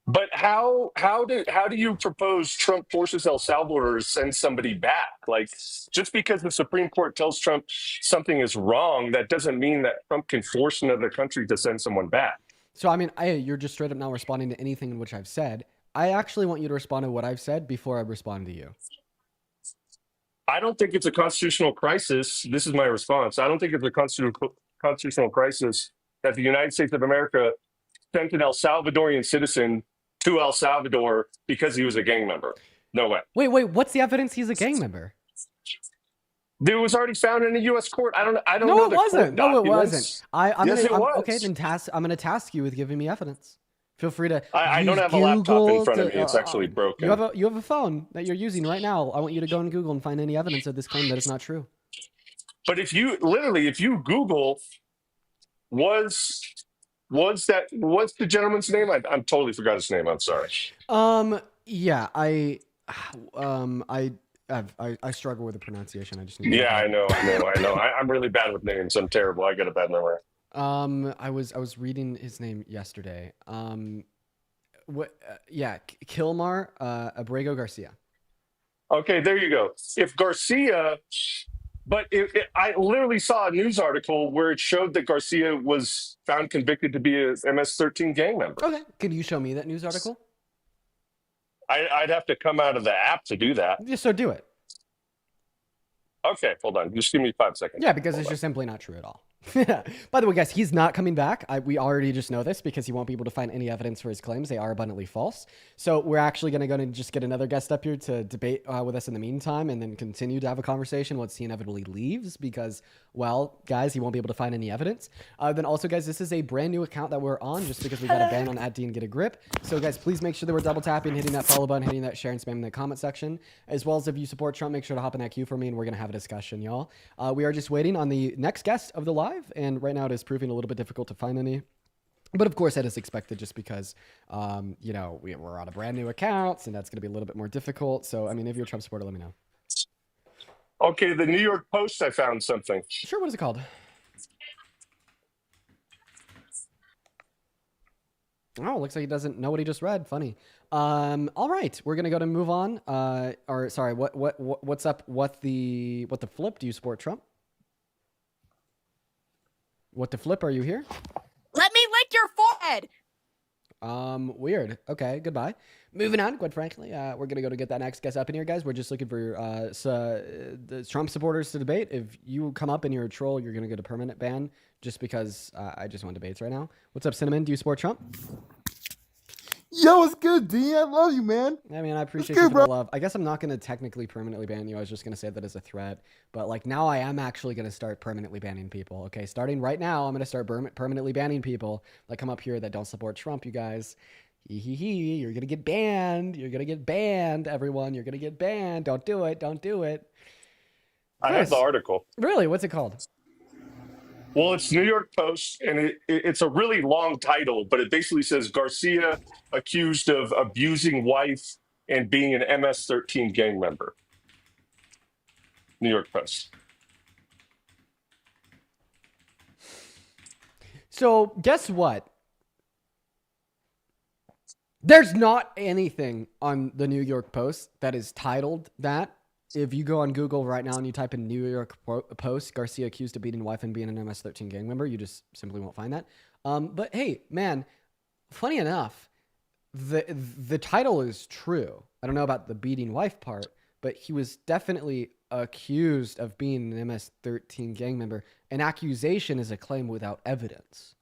But how do you propose Trump forces El Salvador to send somebody back? Like, just because the Supreme Court tells Trump something is wrong, that doesn't mean that Trump can force another country to send someone back. So, I mean, you're just straight up now responding to anything in which I've said. I actually want you to respond to what I've said before I respond to you. I don't think it's a constitutional crisis. This is my response. I don't think it's a constitutional crisis that the United States of America sent an El Salvadorian citizen to El Salvador because he was a gang member. No way. Wait, what's the evidence he's a gang member? It was already found in a U.S. court. I don't know. No, it wasn't. No, it wasn't. It was. Okay, then I'm going to task you with giving me evidence. Feel free to. I don't have a laptop in front of me. It's actually broken. You have a phone that you're using right now. I want you to go on Google and find any evidence of this claim that is not true. But if you Google, what's the gentleman's name? I'm totally forgot his name. I'm sorry. Yeah, I struggle with the pronunciation. I just need. Yeah, I know. I'm really bad with names. I'm terrible. I got a bad memory. I was reading his name yesterday. Kilmar Abrego Garcia. Okay, there you go. If Garcia, but I literally saw a news article where it showed that Garcia was found convicted to be a MS-13 gang member. Okay, can you show me that news article? I'd have to come out of the app to do that. Yeah, so do it. Okay, hold on. Just give me 5 seconds. Yeah, because it's just simply not true at all. By the way, guys, he's not coming back. We already just know this because he won't be able to find any evidence for his claims. They are abundantly false. So we're actually going to go and just get another guest up here to debate with us in the meantime and then continue to have a conversation once he inevitably leaves because, well, guys, he won't be able to find any evidence. Then also, guys, this is a brand new account that we're on just because we got a ban on @DNGetAGrip. So, guys, please make sure that we're double tapping, hitting that follow button, hitting that share and spam in the comment section. As well as if you support Trump, make sure to hop in that queue for me and we're going to have a discussion, y'all. We are just waiting on the next guest of the live. And right now it is proving a little bit difficult to find any. But of course that is expected just because, we're on a brand new account and that's going to be a little bit more difficult. So, I mean, if you're a Trump supporter, let me know. Okay, the New York Post, I found something. Sure, what is it called? Oh, looks like he doesn't know what he just read. Funny. All right, we're gonna go to move on. What's up? What the flip? Do you support Trump? What the flip? Are you here? Let me lick your forehead. Weird. Okay, goodbye. Moving on, quite frankly, we're going to go to get that next guest up in here, guys. We're just looking for the Trump supporters to debate. If you come up and you're a troll, you're going to get a permanent ban just because I just want debates right now. What's up, Cinnamon? Do you support Trump? Yo, what's good, D? I love you, man. I mean, I appreciate you for the love. I guess I'm not going to technically permanently ban you. I was just going to say that as a threat. But, like, now I am actually going to start permanently banning people. Okay, starting right now, I'm going to start permanently banning people that come up here that don't support Trump, you guys. You're going to get banned. You're going to get banned, everyone. You're going to get banned. Don't do it. Don't do it. I have the article. Really? What's it called? Well, it's New York Post, and it's a really long title, but it basically says Garcia accused of abusing wife and being an MS-13 gang member. New York Post. So guess what? There's not anything on the New York Post that is titled that. If you go on Google right now and you type in New York Post, Garcia accused of beating wife and being an MS-13 gang member, you just simply won't find that. But hey, man, funny enough, the title is true. I don't know about the beating wife part, but he was definitely accused of being an MS-13 gang member. An accusation is a claim without evidence.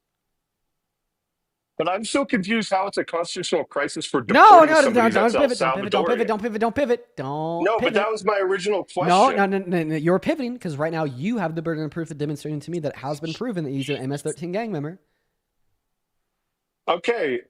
But I'm so confused how it's a constitutional crisis for deporting somebody that's El Salvadorian. Don't pivot. No, but that was my original question. No. You're pivoting because right now you have the burden of proof of demonstrating to me that it has been proven that he's an MS-13 gang member. Okay,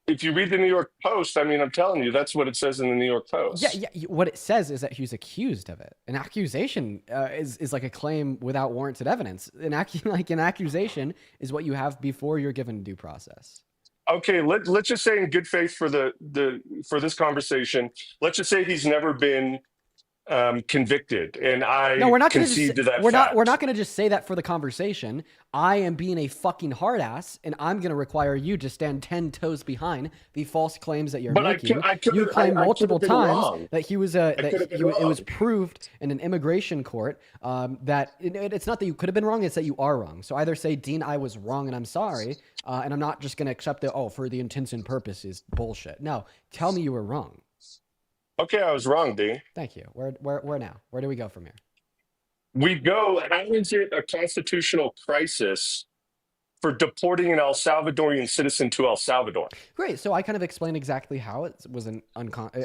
If you read the New York Post, I mean, I'm telling you, that's what it says in the New York Post. Yeah. What it says is that he's accused of it. An accusation is like a claim without warranted evidence. An accusation is what you have before you're given due process. Okay, let's just say in good faith for for this conversation, let's just say he's never been convicted, and No, I we're not going to concede just to that we're fact. not going to just say that for the conversation. I am being a fucking hard ass, and I'm going to require you to stand 10 toes behind the false claims that you're But making. I could You claim I could multiple have been times wrong. that he was I could have been it was wrong. proved in an immigration court that it's not that you could have been wrong, it's that you are wrong. So either say, Dean, I was wrong and I'm sorry, and I'm not just going to accept it, for the intents and purposes bullshit. No, tell me you were wrong. Okay, I was wrong, Dean. Thank you. Where now? Where do we go from here? We go, how is it a constitutional crisis for deporting an El Salvadorian citizen to El Salvador? Great. So I kind of explained exactly how it was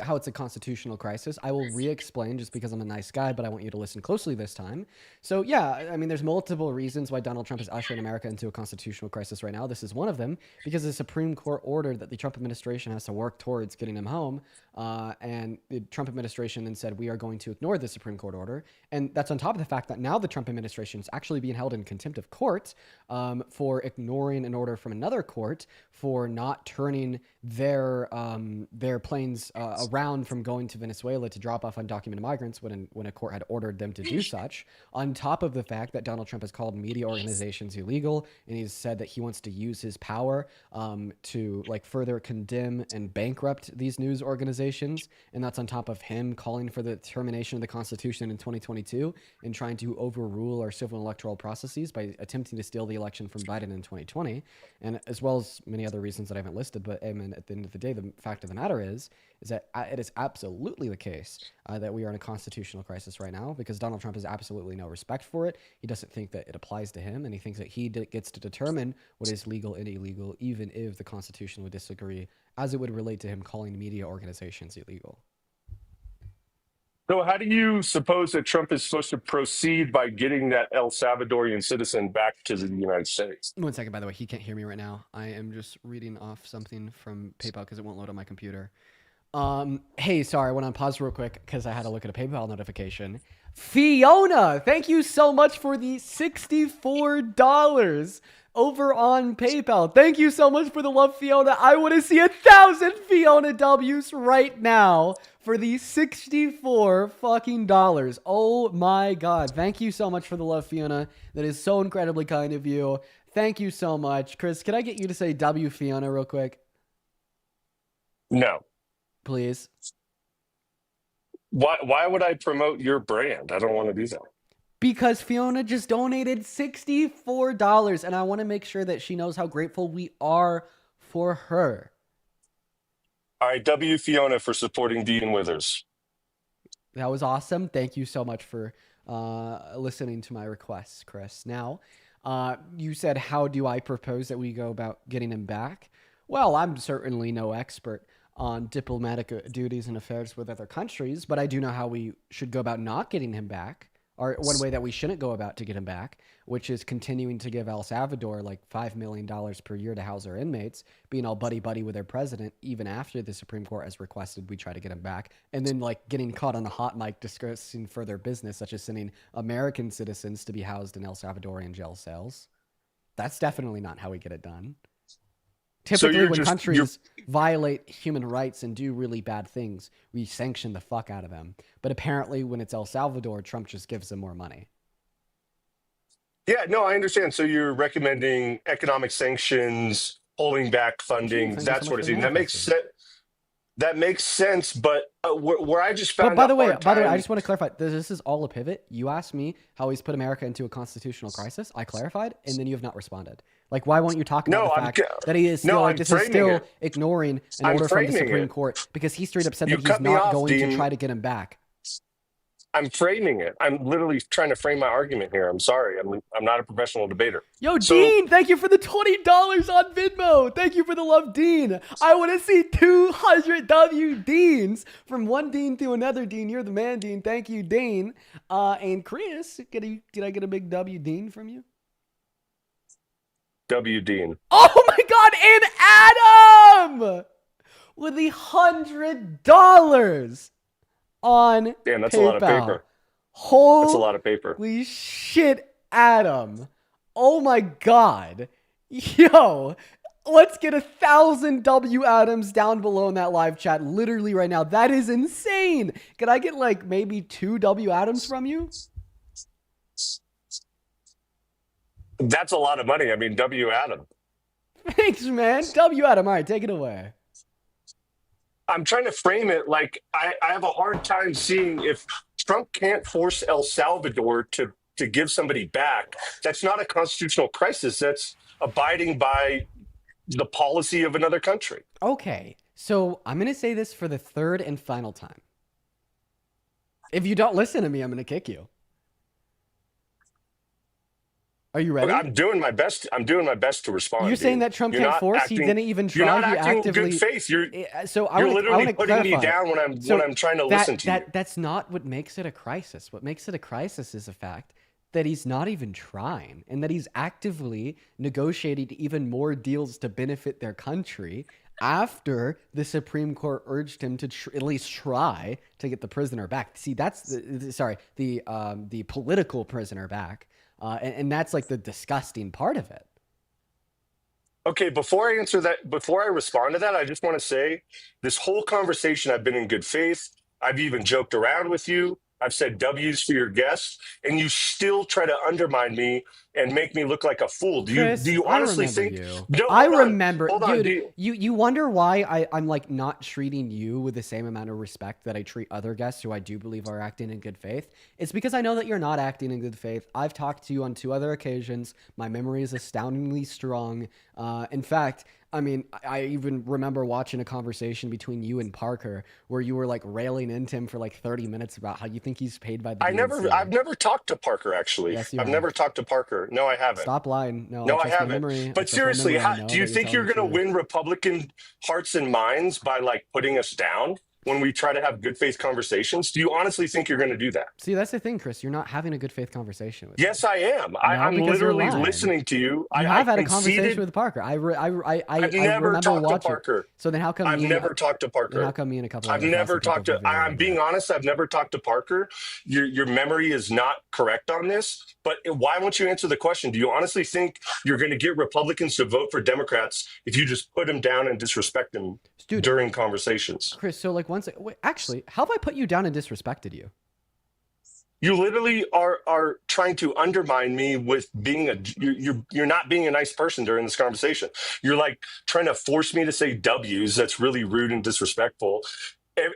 how it's a constitutional crisis. I will re-explain just because I'm a nice guy, but I want you to listen closely this time. So yeah, I mean, there's multiple reasons why Donald Trump is ushering America into a constitutional crisis right now. This is one of them because the Supreme Court ordered that the Trump administration has to work towards getting him home, and the Trump administration then said we are going to ignore the Supreme Court order, and that's on top of the fact that now the Trump administration is actually being held in contempt of court for ignoring an order from another court for not turning their planes around from going to Venezuela to drop off undocumented migrants when a court had ordered them to do such. On top of the fact that Donald Trump has called media organizations illegal, and he's said that he wants to use his power to like further condemn and bankrupt these news organizations, and that's on top of him calling for the termination of the Constitution in 2022 and trying to overrule our civil and electoral processes by attempting to steal the election from Biden in 2020, and as well as many other reasons that I haven't listed. But I mean, at the end of the day, the fact of the matter is that it is absolutely the case that we are in a constitutional crisis right now because Donald Trump has absolutely no respect for it. He doesn't think that it applies to him, and he thinks that he gets to determine what is legal and illegal, even if the Constitution would disagree, as it would relate to him calling media organizations illegal. So how do you suppose that Trump is supposed to proceed by getting that El Salvadorian citizen back to the United States? 1 second, by the way, he can't hear me right now. I am just reading off something from PayPal because it won't load on my computer. Hey, sorry, I went on pause real quick because I had to look at a PayPal notification. Fiona, thank you so much for the $64 over on PayPal. Thank you so much for the love, Fiona. I want to see 1,000 Fiona W's right now for the 64 fucking dollars. Oh my God. Thank you so much for the love, Fiona. That is so incredibly kind of you. Thank you so much. Chris, can I get you to say W Fiona real quick? No. Please. Why would I promote your brand? I don't want to do that. Because Fiona just donated $64, and I want to make sure that she knows how grateful we are for her. All right, W Fiona for supporting Dean Withers. That was awesome. Thank you so much for listening to my requests, Chris. Now, you said, how do I propose that we go about getting him back? Well, I'm certainly no expert on diplomatic duties and affairs with other countries, but I do know how we should go about not getting him back. Or one way that we shouldn't go about to get him back, which is continuing to give El Salvador like $5 million per year to house their inmates, being all buddy-buddy with their president, even after the Supreme Court has requested we try to get him back, and then like getting caught on a hot mic discussing further business, such as sending American citizens to be housed in El Salvadorian jail cells. That's definitely not how we get it done. Typically, when countries violate human rights and do really bad things, we sanction the fuck out of them. But apparently, when it's El Salvador, Trump just gives them more money. Yeah, no, I understand. So you're recommending economic sanctions, holding back funding, that sort of thing. That makes sense. That makes sense, but where I just found. But by the way, I just want to clarify. This is all a pivot. You asked me how he's put America into a constitutional crisis. I clarified, and then you have not responded. Like, why won't you talk about the fact that he is still ignoring an order from the Supreme Court because he straight up said that he's not going to try to get him back. I'm framing it. I'm literally trying to frame my argument here. I'm sorry. I'm not a professional debater. Yo, Dean, thank you for the $20 on Venmo. Thank you for the love, Dean. I want to see 200 W Deans from one Dean to another Dean. You're the man, Dean. Thank you, Dean. And Chris, did I get a big W Dean from you? W Dean. Oh my God, and Adam with $100 on Damn, that's PayPal. a lot of paper. Holy That's a lot of paper. shit, Adam. Oh my God. Yo, let's get 1,000 W Adams down below in that live chat literally right now. That is insane. Can I get like maybe 2 W Adams from you? That's a lot of money. I mean, W Adam. Thanks, man. W Adam. All right, take it away. I'm trying to frame it like I have a hard time seeing if Trump can't force El Salvador to give somebody back. That's not a constitutional crisis. That's abiding by the policy of another country. Okay, so I'm going to say this for the third and final time. If you don't listen to me, I'm going to kick you. Are you ready? I'm doing my best. I'm doing my best to respond. You're saying that Trump can't force? He didn't even try. You're not he acting actively. in good faith. You're You're literally putting me down when I'm trying to listen to you. That's not what makes it a crisis. What makes it a crisis is the fact that he's not even trying, and that he's actively negotiating even more deals to benefit their country after the Supreme Court urged him to at least try to get the prisoner back. See, that's the political prisoner back. And that's like the disgusting part of it. Okay, before I answer that, before I respond to that, I just want to say this whole conversation, I've been in good faith. I've even joked around with you. I've said W's for your guests, and you still try to undermine me and make me look like a fool. Do you honestly think? You. No, I remember. Hold on. Dude, you wonder why I'm like not treating you with the same amount of respect that I treat other guests who I do believe are acting in good faith. It's because I know that you're not acting in good faith. I've talked to you on 2 other occasions. My memory is astoundingly strong. In fact, I mean, I even remember watching a conversation between you and Parker where you were like railing into him for like 30 minutes about how you think he's paid by the DNC. I've never talked to Parker, actually. Yes, you I've have. never talked to Parker. No, I haven't. Stop lying. No, I haven't. Memory. But seriously, do you think you're going to win Republican hearts and minds by like putting us down when we try to have good faith conversations? Do you honestly think you're going to do that? See, that's the thing, Chris. You're not having a good faith conversation with Yes, I am. I'm literally listening to you. I have had a conversation with Parker. I never remember talked watching. to Parker. So then how come I've never talked to Parker? Then how come me and a couple? I've never talked to. I'm being honest. I've never talked to Parker. Your memory is not correct on this. But why won't you answer the question? Do you honestly think you're going to get Republicans to vote for Democrats if you just put them down and disrespect them during conversations? Chris, so like actually, how have I put you down and disrespected you? You literally are trying to undermine me with being you're not being a nice person during this conversation. You're like trying to force me to say W's. That's really rude and disrespectful.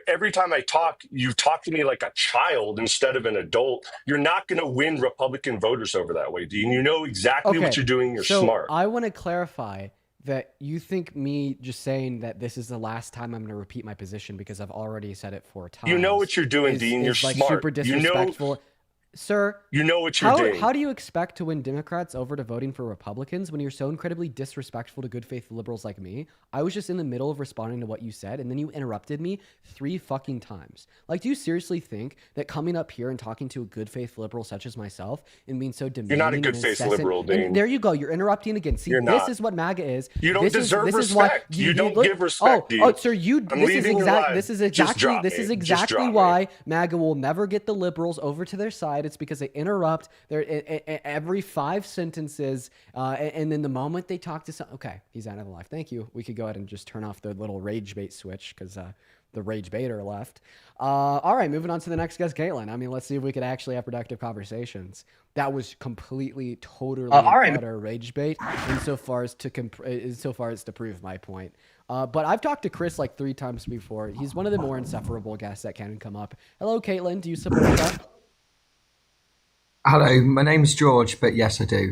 Every time I talk, you talk to me like a child instead of an adult. You're not going to win Republican voters over that way, Dean. You know exactly what you're doing. You're smart. I want to clarify that you think me just saying that this is the last time I'm going to repeat my position because I've already said it 4 times. You know what you're doing, Dean. You're like smart. Super disrespectful. Sir, you know what you're doing. How do you expect to win Democrats over to voting for Republicans when you're so incredibly disrespectful to good faith liberals like me? I was just in the middle of responding to what you said, and then you interrupted me 3 fucking times. Like, do you seriously think that coming up here and talking to a good faith liberal such as myself and being so demeaning? You're not a good faith liberal, Dean. There you go. You're interrupting again. See, this is what MAGA is. You don't deserve respect. You don't give respect, Dean. Oh, sir, this is exactly why MAGA will never get the liberals over to their side. It's because they interrupt every 5 sentences, and then the moment they talk to okay, he's out of the live. Thank you. We could go ahead and just turn off the little rage bait switch because the rage baiter left. All right, moving on to the next guest, Caitlin. I mean, let's see if we could actually have productive conversations. That was completely, totally utter rage bait, insofar as to prove my point. But I've talked to Chris like 3 times before. He's one of the more insufferable guests that can come up. Hello, Caitlin. Do you support that? Hello, my name's George, but yes, I do.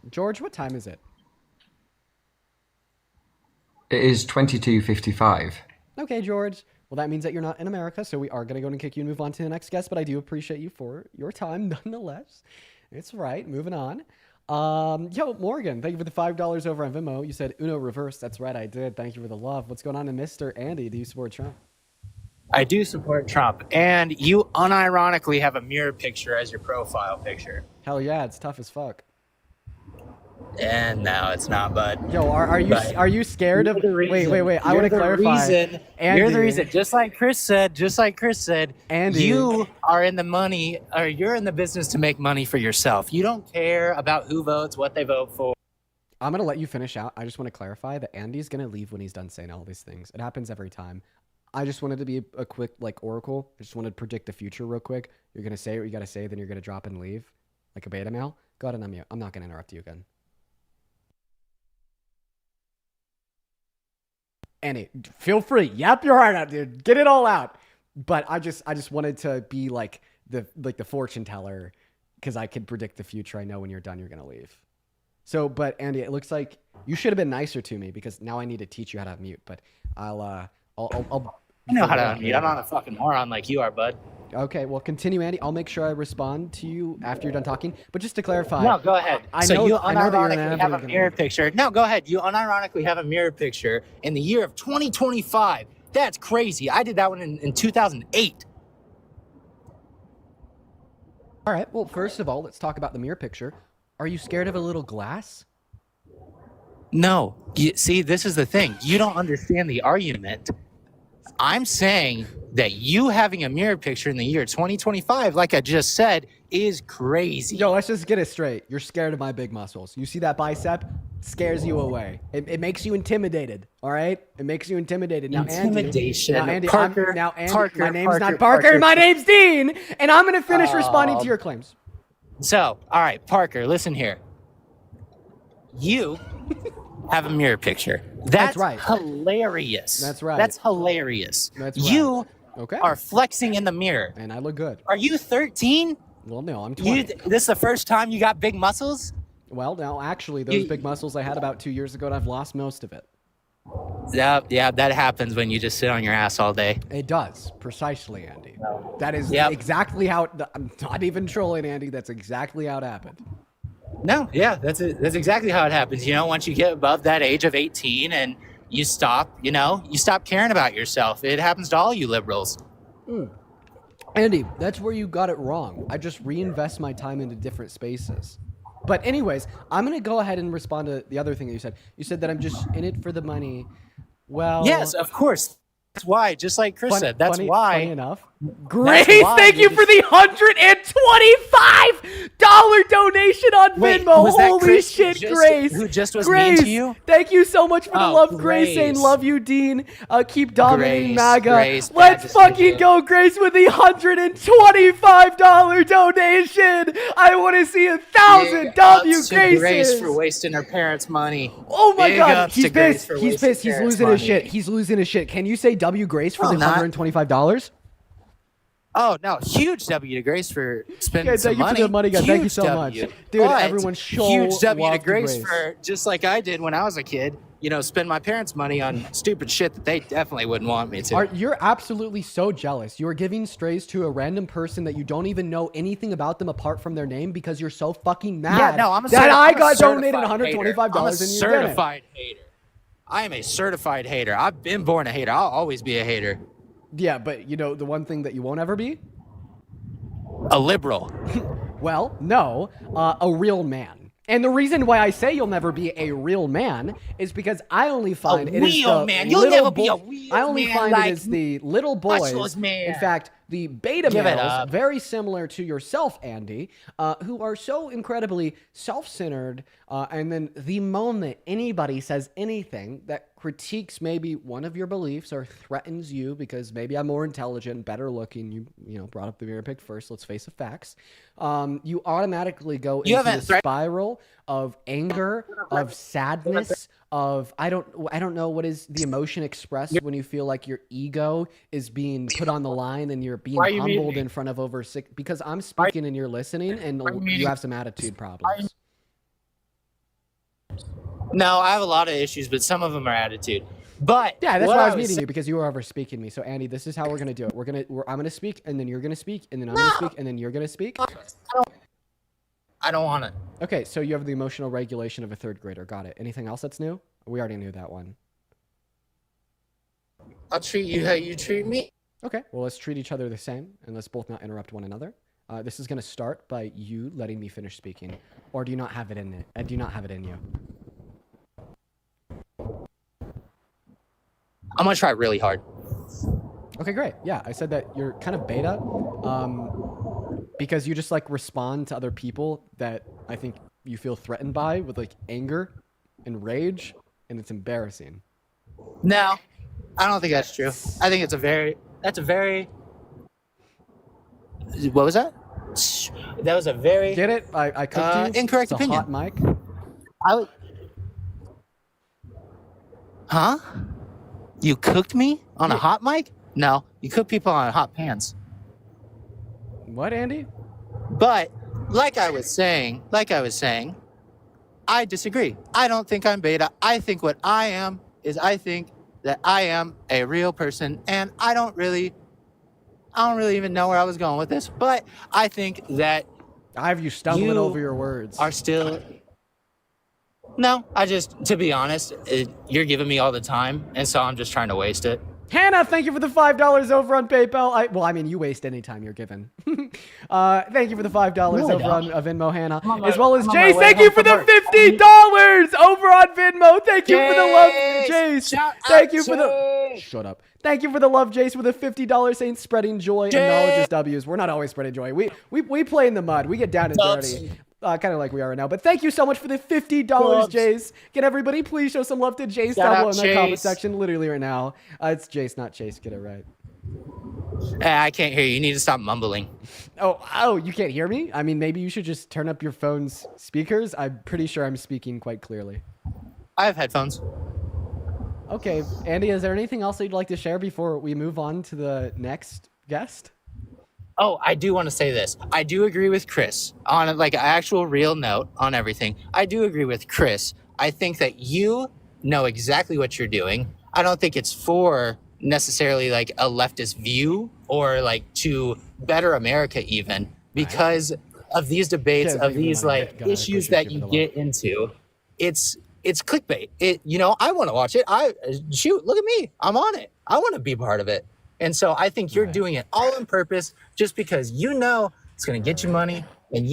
George, what time is it? It is 22:55. Okay, George. Well, that means that you're not in America, so we are going to go and kick you and move on to the next guest, but I do appreciate you for your time nonetheless. It's right. Moving on. Yo, Morgan, thank you for the $5 over on Venmo. You said Uno reverse. That's right, I did. Thank you for the love. What's going on, Mr. Andy? Do you support Trump? I do support Trump, and you unironically have a mirror picture as your profile picture. Hell yeah, it's tough as fuck. And no, it's not, bud. Yo, But are you scared of? you're the reason. Wait. I You're want to the clarify. reason. Andy, You're the reason. Just like Chris said, Andy, you are in the money, or you're in the business to make money for yourself. You don't care about who votes, what they vote for. I'm gonna let you finish out. I just want to clarify that Andy's gonna leave when he's done saying all these things. It happens every time. I just wanted to be a quick like oracle. I just wanted to predict the future real quick. You're gonna say what you gotta say, then you're gonna drop and leave like a beta male. Go ahead and unmute. I'm not gonna interrupt you again. Andy, feel free. Yap your heart out, dude. Get it all out. But I just wanted to be like the fortune teller because I could predict the future. I know when you're done, you're gonna leave. So, but Andy, it looks like you should have been nicer to me because now I need to teach you how to mute. But I'll I know how to unmute. I'm not a fucking moron like you are, bud. Okay, well, continue, Andy. I'll make sure I respond to you after you're done talking. But just to clarify, No, go ahead. I So know, you I know that you're unironically have a mirror picture. No, go ahead. You unironically have a mirror picture in the year of 2025. That's crazy. I did that one in 2008. All right. Well, first of all, let's talk about the mirror picture. Are you scared of a little glass? No. See, this is the thing. You don't understand the argument. I'm saying that you having a mirror picture in the year 2025, like I just said, is crazy. Yo, let's just get it straight. You're scared of my big muscles. You see that bicep? Scares you away. It makes you intimidated. All right? It makes you intimidated. Now, Intimidation. Andy, Parker, Andy, my name's Parker, not Parker. Parker. My name's Dean. And I'm going to finish responding to your claims. So, all right, Parker, listen here. You have a mirror picture. That's right. Hilarious. That's right. That's hilarious. That's right. You Okay. are flexing in the mirror. And I look good. Are you 13? Well, no, I'm 20. This is the first time you got big muscles? Well, now, actually, those big muscles I had about 2 years ago, and I've lost most of it. Yeah, that happens when you just sit on your ass all day. It does, precisely, Andy. No. That is Yep. exactly how. I'm not even trolling, Andy. That's exactly how it happened. No, yeah, that's exactly how it happens. You know, once you get above that age of 18 and you stop, you stop caring about yourself. It happens to all you liberals. Andy, that's where you got it wrong. I just reinvest my time into different spaces. But anyways, I'm going to go ahead and respond to the other thing that you said. You said that I'm just in it for the money. Well, Yes, of course. That's why, just like Chris said, that's why. Funny enough. Grace, thank you for the $125 donation on Venmo. was that Holy Chris shit, who Grace. just was Grace, mean to you? thank you so much for the Oh, love, Grace. Saying Grace. love you, Dean. Keep dominating Grace, MAGA. Grace, Let's bad fucking decision. go, Grace, with the $125 donation. I want to see 1,000 Big W ups to Graces. Grace for wasting her parents' money. Oh my Big God, ups he's to Grace pissed. for He's wasting pissed. He's parents' losing his money. shit. He's losing his shit. Can you say W Grace for Well, the not. $125? Oh, no, huge W to Grace for spending Okay, some thank you for money. the money, guys. Thank you Huge so much. W. Dude, But everyone show huge W to love to Grace Grace. for, just like I did when I was a kid, spend my parents' money on stupid shit that they definitely wouldn't want me to. You're absolutely so jealous. You're giving strays to a random person that you don't even know anything about them apart from their name because you're so fucking mad Yeah, no, I'm a that I got certified donated $125 and you didn't. certified hater. I am a certified hater. I've been born a hater. I'll always be a hater. Yeah, but the one thing that you won't ever be? A liberal. Well, no, a real man. And the reason why I say you'll never be a real man is because I only find it is real the man. You'll little never be a real I only man find like it is the little boys. Muscles man. In fact, the beta Give it males, up. very similar to yourself, Andy, who are so incredibly self-centered, and then the moment anybody says anything that critiques maybe one of your beliefs or threatens you because maybe I'm more intelligent, better looking, you brought up the mirror pic first, let's face the facts, you automatically go into the spiral of anger, of sadness, of I don't know what is the emotion expressed when you feel like your ego is being put on the line and you're being Why are you humbled muting in front of over six because I'm speaking and you're listening and you have some attitude problems. No, I have a lot of issues, but some of them are attitude. But Yeah, that's what why I was was meeting you because you were over speaking me. So Andy, this is how we're gonna do it. I'm gonna speak and then you're gonna speak and then I'm gonna speak and then you're gonna speak. I don't want it. Okay, so you have the emotional regulation of a third grader. Got it. Anything else that's new? We already knew that one. I'll treat you how you treat me. Okay, well, let's treat each other the same, and let's both not interrupt one another. This is going to start by you letting me finish speaking, or do you not have it in it? Do you not have it in you? I'm gonna try really hard. Okay, great. Yeah, I said that you're kind of beta, because you just like respond to other people that I think you feel threatened by with like anger and rage, and it's embarrassing. No, I don't think that's true. I think that's a very. What was that? That was a very. Get it? I cooked you. Incorrect It's a opinion. hot mic. I would. Huh? You cooked me on a hot mic? No, you cook people on hot pans. What, Andy? But like I was saying, I disagree. I don't think I'm beta. I think what I am is I think that I am a real person, and I don't really even know where I was going with this, but I think that I have you stumbling over your words. Are still. No, to be honest, you're giving me all the time, and so I'm just trying to waste it. Hannah, thank you for the $5 over on PayPal. You waste any time you're given. Thank you for the $5 over on Venmo, Hannah. As well as Jace, thank you for the $50 over on Venmo. Thank you for the love, Jace. Thank you for the... Shut up. Thank you for the love, Jace, with a $50 saying spreading joy and knowledge is W's. We're not always spreading joy. We play in the mud. We get down and dirty. Kind of like we are right now. But thank you so much for the $50, Jace. Can everybody please show some love to Jace down below in the comment section, literally right now. It's Jace, not Chase. Get it right. I can't hear you. You need to stop mumbling. Oh, you can't hear me? I mean, maybe you should just turn up your phone's speakers. I'm pretty sure I'm speaking quite clearly. I have headphones. Okay, Andy, is there anything else you'd like to share before we move on to the next guest? Oh, I do want to say this. I do agree with Chris on like an actual real note on everything. I do agree with Chris. I think that you know exactly what you're doing. I don't think it's for necessarily like a leftist view or like to better America even because of these debates, of these like issues that you get into. It's clickbait. I want to watch it. Look at me. I'm on it. I want to be part of it. And so I think you're doing it all on purpose just because you know it's going to get you money. And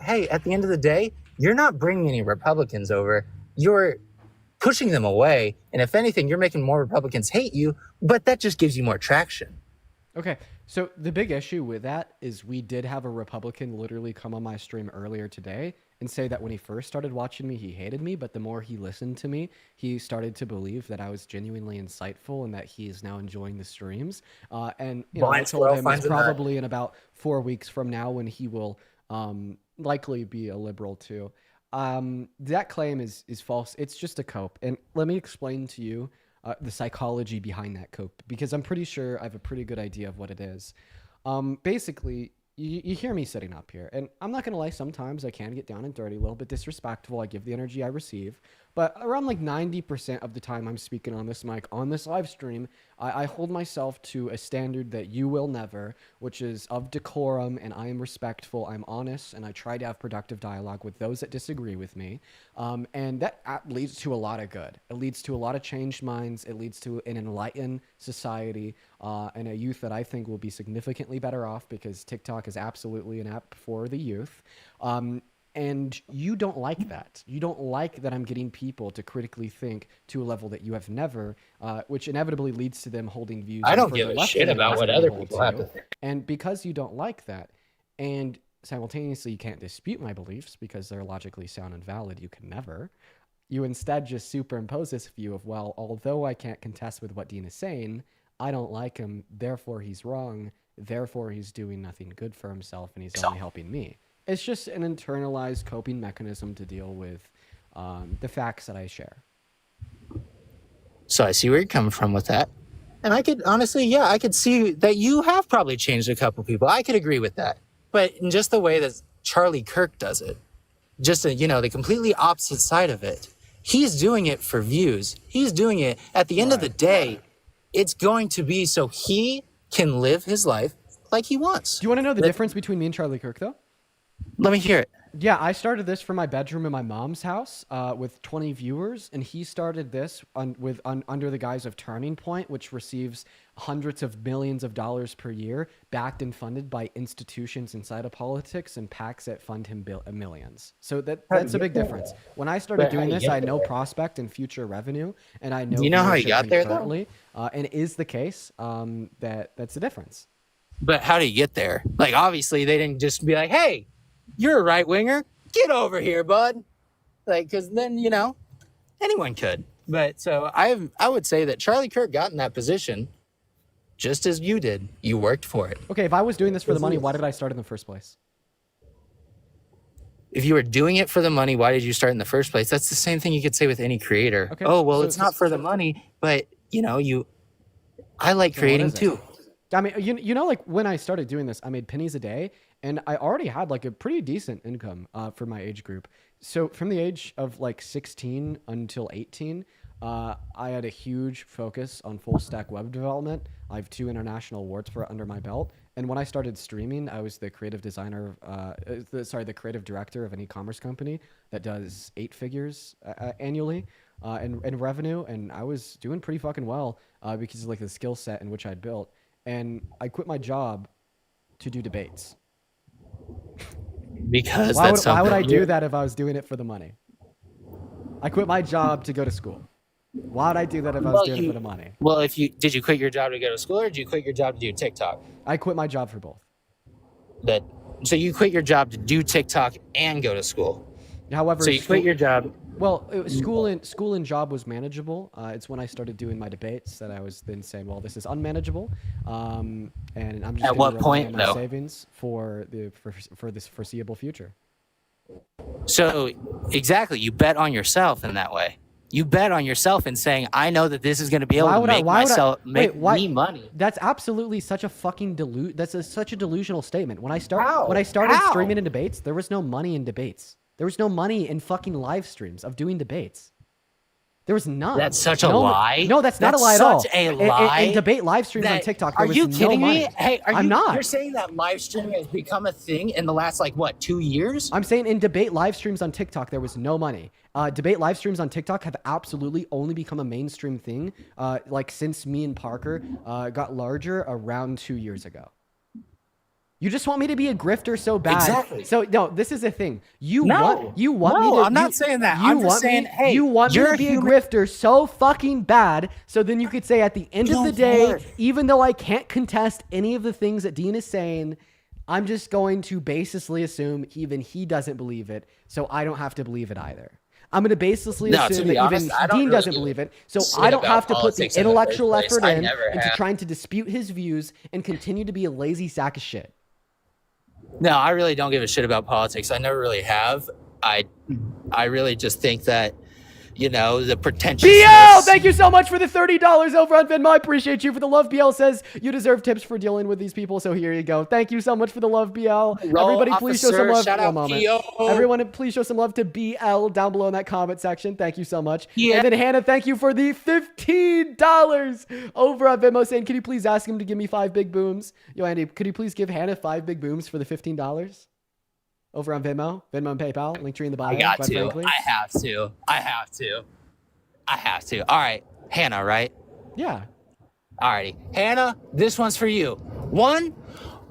hey, at the end of the day, you're not bringing any Republicans over. You're pushing them away. And if anything, you're making more Republicans hate you, but that just gives you more traction. Okay, so the big issue with that is we did have a Republican literally come on my stream earlier today and say that when he first started watching me, he hated me, but the more he listened to me, he started to believe that I was genuinely insightful and that he is now enjoying the streams. I told him it's probably in about 4 weeks from now when he will likely be a liberal too. That claim is false. It's just a cope. And let me explain to you the psychology behind that cope, because I'm pretty sure I have a pretty good idea of what it is. Basically, you hear me sitting up here, and I'm not going to lie, sometimes I can get down and dirty, a little bit disrespectful. I give the energy I receive, but around like 90% of the time I'm speaking on this mic, on this live stream, I hold myself to a standard that you will never, which is of decorum, and I am respectful, I'm honest, and I try to have productive dialogue with those that disagree with me. And that leads to a lot of good. It leads to a lot of changed minds. It leads to an enlightened society and a youth that I think will be significantly better off because TikTok is absolutely an app for the youth. And you don't like that. You don't like that I'm getting people to critically think to a level that you have never, which inevitably leads to them holding views. I don't give a shit about what other people have to think. And because you don't like that, and simultaneously you can't dispute my beliefs because they're logically sound and valid, you can never. You instead just superimpose this view of, well, although I can't contest with what Dean is saying, I don't like him, therefore he's wrong, therefore he's doing nothing good for himself and he's only helping me. It's just an internalized coping mechanism to deal with the facts that I share. So I see where you're coming from with that. And I could honestly, I could see that you have probably changed a couple people. I could agree with that. But in just the way that Charlie Kirk does it, just, the completely opposite side of it, he's doing it for views. He's doing it at the end of the day. It's going to be so he can live his life like he wants. Do you want to know the difference between me and Charlie Kirk, though? Let me hear it. Yeah, I started this from my bedroom in my mom's house with 20 viewers, and he started this under the guise of Turning Point, which receives hundreds of millions of dollars per year, backed and funded by institutions inside of politics and PACs that fund him millions. So that's a big difference. When I started doing this, I had no prospect in future revenue, and I know Do you know how he viewership got there, though? concurrently, and it is the case that's the difference. But how did he get there? Like, obviously, they didn't just be like, "Hey, you're a right winger. Get over here, bud." Like, because then anyone could. But so I would say that Charlie Kirk got in that position just as you did. You worked for it. Okay, if I was doing this for the money, why did I start in the first place? If you were doing it for the money, why did you start in the first place? That's the same thing you could say with any creator. Okay, oh, well, so- it's not for the money, but I like So what creating is it? too. I mean, like when I started doing this, I made pennies a day, and I already had like a pretty decent income for my age group. So from the age of like 16 until 18, I had a huge focus on full stack web development. I have 2 international awards for it under my belt. And when I started streaming, I was the creative designer, the creative director of an e-commerce company that does 8 figures annually in revenue. And I was doing pretty fucking well because of like the skill set in which I'd built. And I quit my job to do debates. Because why would I do that if I was doing it for the money? I quit my job to go to school. Why would I do that if I was doing it for the money? Well, did you quit your job to go to school, or did you quit your job to do TikTok? I quit my job for both. So you quit your job to do TikTok and go to school. However, So you quit your job. Well, school and job was manageable. It's when I started doing my debates that I was then saying, well, this is unmanageable, and I'm just At gonna what rely point, on my though? savings for this foreseeable future. So exactly, you bet on yourself in that way. You bet on yourself in saying, "I know that this is going to be able to make me money." That's absolutely such a fucking such a delusional statement. When I started streaming in debates, there was no money in debates. There was no money in fucking live streams of doing debates. There was none. That's such a lie. No, that's not a lie at all. Such a lie. In debate live streams on TikTok, there Are was you no kidding money. me? Hey, I'm not. You're saying that live streaming has become a thing in the last 2 years? I'm saying in debate live streams on TikTok, there was no money. Debate live streams on TikTok have absolutely only become a mainstream thing, since me and Parker got larger around 2 years ago. You just want me to be a grifter so bad. Exactly. So no, this is the thing. You No. want me to. I'm not saying that. I'm just saying, hey, you want me you're to a be human- a grifter so fucking bad, so then you could say at the end of the day, even though I can't contest any of the things that Dean is saying, I'm just going to basically assume even he doesn't believe it, so I don't have to believe it either. I'm going to basically No, to assume be that honest, even I don't Dean really doesn't give a believe it, so shit I don't about have to put the politics in the intellectual first place. effort I in never into have. trying to dispute his views and continue to be a lazy sack of shit. No, I really don't give a shit about politics. I never really have. I really just think that, the pretentiousness. BL, thank you so much for the $30 over on Venmo. I appreciate you for the love. BL says you deserve tips for dealing with these people, so here you go. Thank you so much for the love, BL. Everybody, please show some love. Shout out One moment. PO. Everyone, please show some love to BL down below in that comment section. Thank you so much. Yeah. And then Hannah, thank you for the $15 over on Venmo, saying, could you please ask him to give me 5 big booms? Yo, Andy, could you please give Hannah 5 big booms for the $15? Over on Venmo and PayPal, link tree in the bio. I got quite to. frankly. I have to. All right. Hannah, right? Yeah. Alrighty. Hannah, this one's for you. 1,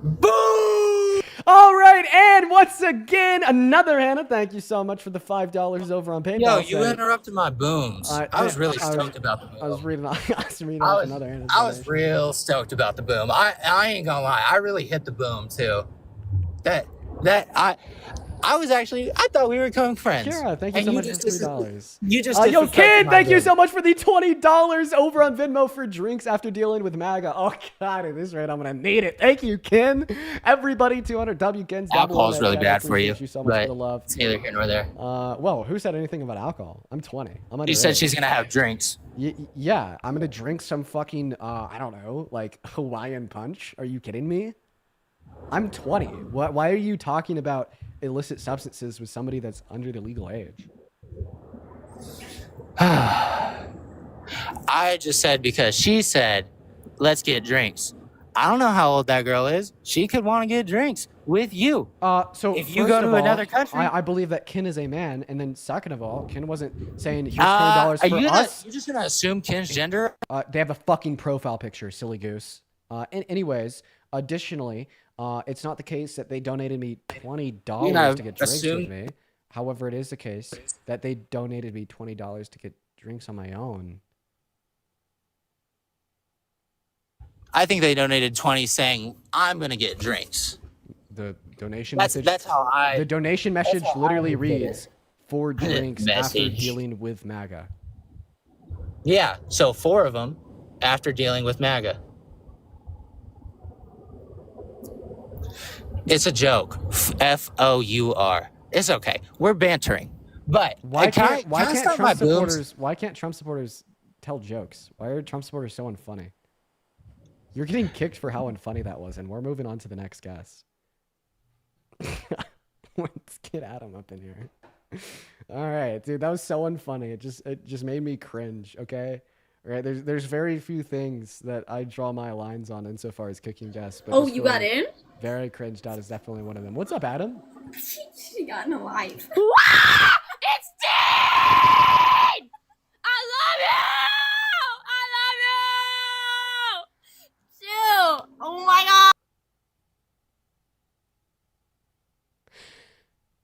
boom! All right, and once again, another Hannah. Thank you so much for the $5 over on PayPal. Yo, you interrupted my booms. I was really stoked about the boom. I was reading off another Hannah. I was real stoked about the boom. I ain't gonna lie. I really hit the boom too. I thought we were becoming friends. Kira, thank you so much for $3. You just Yo, disrespected Kid, my thank you boom. so much for the $20 over on Venmo for drinks after dealing with MAGA. Oh, God, at this rate, I'm going to need it. Thank you, Ken. Everybody, 200 W Ken's down below Alcohol's that really chat. I bad for you. appreciate so much for But the love. it's neither here nor there. Whoa, who said anything about alcohol? I'm 20. I'm She said underage. she's gonna have drinks. Yeah, I'm going to drink some fucking, I don't know, like Hawaiian punch. Are you kidding me? I'm 20. Why are you talking about illicit substances with somebody that's under the legal age? I just said because she said, let's get drinks. I don't know how old that girl is. She could want to get drinks with you. So if you first go of to all, another country, I believe that Ken is a man, and then second of all, Ken wasn't saying here's $20 for us. You're just gonna assume Ken's gender? They have a fucking profile picture, silly goose. Anyways, additionally, it's not the case that they donated me $20 to get drinks with me. However, it is the case that they donated me $20 to get drinks on my own. I think they donated 20 saying, I'm going to get drinks. The donation That's how the donation message literally look at it. reads 4 drinks after Message. dealing with MAGA. Yeah, so 4 of them after dealing with MAGA. It's a joke. F-O-U-R. It's okay. We're bantering. But Why can't stop Trump my booms? supporters tell jokes? Why are Trump supporters so unfunny? You're getting kicked for how unfunny that was, and we're moving on to the next guest. Let's get Adam up in here. All right, dude, that was so unfunny. It just made me cringe. Okay, all right. There's very few things that I draw my lines on insofar as kicking guests. But Oh, just you feeling got in? Very cringed out is definitely one of them. What's up, Adam? She got in alive. It's Dean! I love you! I love you! Chill. Oh my god.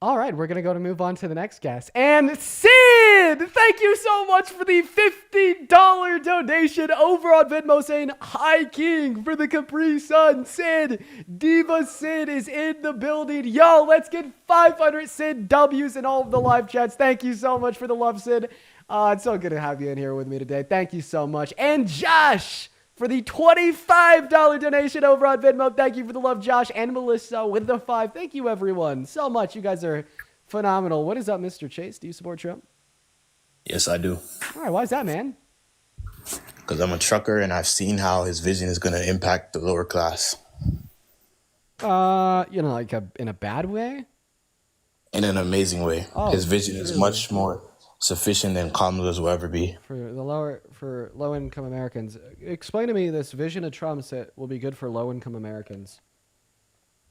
All right, we're going to move on to the next guest. And Sid, thank you so much for the $50 donation over on Venmo saying, "Hi King" for the Capri Sun. Sid, Diva Sid is in the building. Yo, let's get 500 Sid W's in all of the live chats. Thank you so much for the love, Sid. It's so good to have you in here with me today. Thank you so much. And Josh for the $25 donation over on Venmo. Thank you for the love, Josh. And Melissa with the 5. Thank you, everyone, so much. You guys are phenomenal. What is up, Mr. Chase? Do you support Trump? Yes, I do. All right, why is that, man? Because I'm a trucker and I've seen how his vision is going to impact the lower class Like in a bad way? in an amazing way. Oh, His vision is really? much more sufficient than Kamala's will ever be. For low-income Americans. Explain to me this vision of Trump's that will be good for low-income Americans.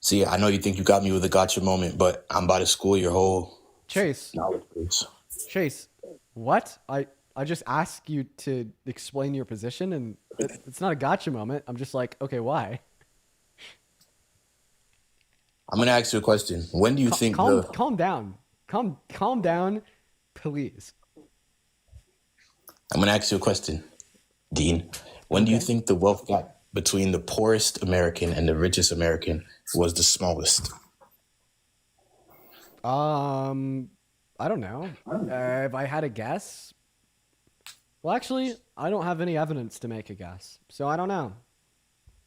See, I know you think you got me with a gotcha moment, but I'm about to school your whole Chase. knowledge base. Chase, what? I just asked you to explain your position, and it's not a gotcha moment. I'm just like, okay, why? I'm going to ask you a question. When do you think calm down. Calm down, please. I'm going to ask you a question, Dean. When do you think the wealth gap between the poorest American and the richest American was the smallest? I don't know. If I had a guess, well, actually, I don't have any evidence to make a guess, so I don't know.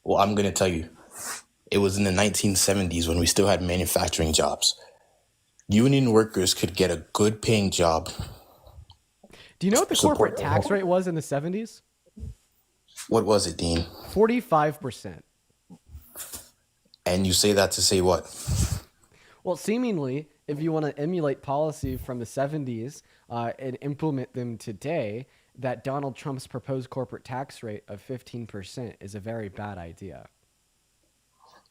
Well, I'm going to tell you. It was in the 1970s when we still had manufacturing jobs. Union workers could get a good paying job. Do you know what the corporate tax rate was in the 70s? What was it, Dean? 45%. And you say that to say what? Well, seemingly, if you want to emulate policy from the 70s and implement them today, that Donald Trump's proposed corporate tax rate of 15% is a very bad idea.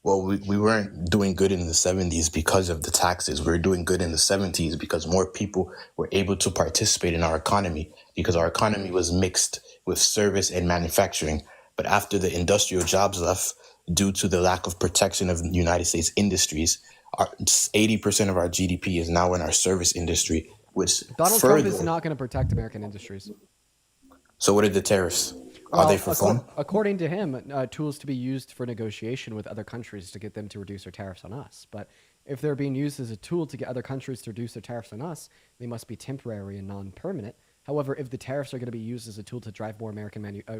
Well, we weren't doing good in the 70s because of the taxes. We were doing good in the 70s because more people were able to participate in our economy because our economy was mixed with service and manufacturing. But after the industrial jobs left, due to the lack of protection of United States industries, 80% of our GDP is now in our service industry, which Donald Trump is not going to protect American industries. So what are the tariffs? Are they for fun? According to him, tools to be used for negotiation with other countries to get them to reduce their tariffs on us. But if they're being used as a tool to get other countries to reduce their tariffs on us, they must be temporary and non-permanent. However, if the tariffs are going to be used as a tool to drive more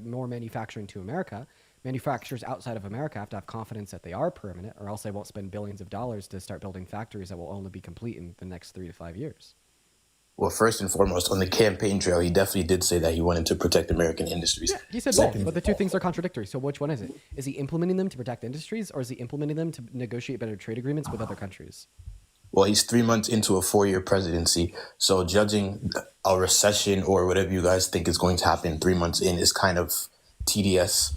more manufacturing to America, manufacturers outside of America have to have confidence that they are permanent, or else they won't spend billions of dollars to start building factories that will only be complete in the next 3 to 5 years. Well, first and foremost, on the campaign trail, he definitely did say that he wanted to protect American industries. Yeah, he said both, but the two things are contradictory. So which one is it? Is he implementing them to protect industries, or is he implementing them to negotiate better trade agreements with other countries? Well, he's 3 months into a 4-year presidency. So judging a recession or whatever you guys think is going to happen 3 months in is kind of tedious.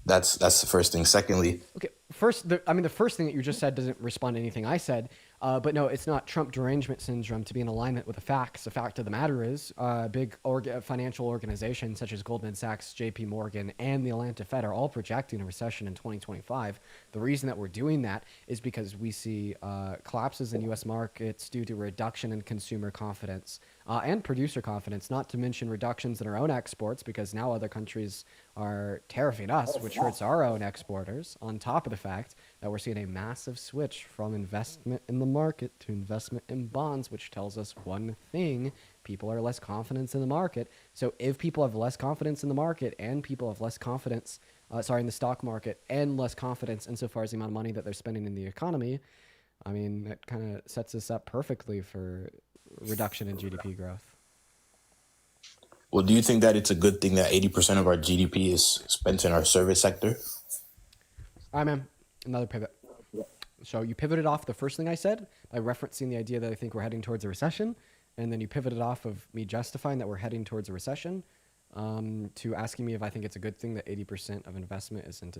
That's the first thing. Secondly, Okay, first, the first thing that you just said doesn't respond to anything I said. But no, it's not Trump derangement syndrome to be in alignment with the facts. The fact of the matter is, big financial organizations such as Goldman Sachs, J.P. Morgan, and the Atlanta Fed are all projecting a recession in 2025. The reason that we're doing that is because we see collapses in U.S. markets due to reduction in consumer confidence and producer confidence, not to mention reductions in our own exports, because now other countries are tariffing us, which hurts our own exporters, on top of the fact that we're seeing a massive switch from investment in the market to investment in bonds, which tells us one thing: people are less confident in the market. So if people have less confidence in the market and people have less confidence, in the stock market, and less confidence insofar as the amount of money that they're spending in the economy, I mean, that kind of sets us up perfectly for reduction in GDP growth. well, do you think that it's a good thing that 80% of our GDP is spent in our service sector? All right, man. Another pivot. So you pivoted off the first thing I said by referencing the idea that I think we're heading towards a recession, and then you pivoted off of me justifying that we're heading towards a recession to asking me if I think it's a good thing that 80% of investment is into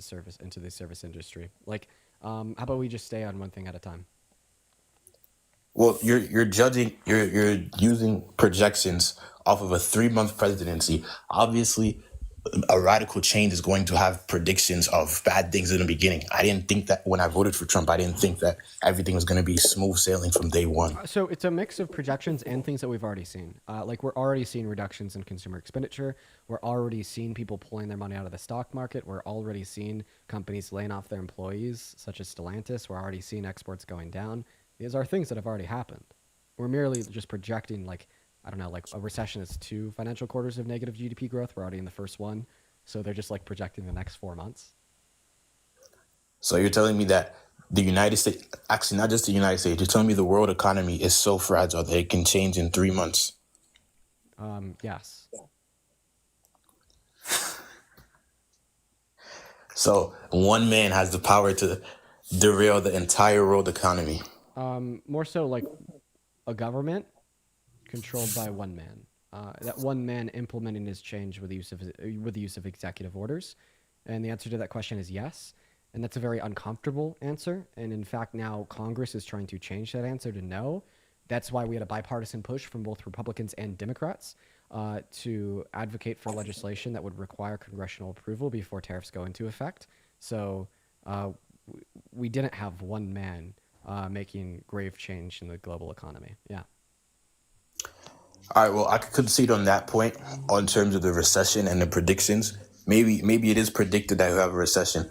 the service industry. Like, how about we just stay on one thing at a time? Well, you're using projections off of a 3-month presidency. Obviously, a radical change is going to have predictions of bad things in the beginning. I didn't think that when I voted for Trump, I didn't think that everything was going to be smooth sailing from day one. So it's a mix of projections and things that we've already seen. Like, we're already seeing reductions in consumer expenditure. We're already seeing people pulling their money out of the stock market. We're already seeing companies laying off their employees, such as Stellantis. We're already seeing exports going down. These are things that have already happened. We're merely just projecting, like, I don't know, like a recession is 2 financial quarters of negative GDP growth. We're already in the first one. So they're just like projecting the next 4 months. So you're telling me that the United States, actually not just the United States, you're telling me the world economy is so fragile that it can change in 3 months? Yes. So one man has the power to derail the entire world economy. More so like a government controlled by one man. That one man implementing his change with the use of executive orders. And the answer to that question is yes. And that's a very uncomfortable answer. And in fact, now Congress is trying to change that answer to no. That's why we had a bipartisan push from both Republicans and Democrats to advocate for legislation that would require congressional approval before tariffs go into effect. So we didn't have one man making grave change in the global economy. Yeah. All right, well, I could concede on that point on terms of the recession and the predictions. Maybe it is predicted that we have a recession.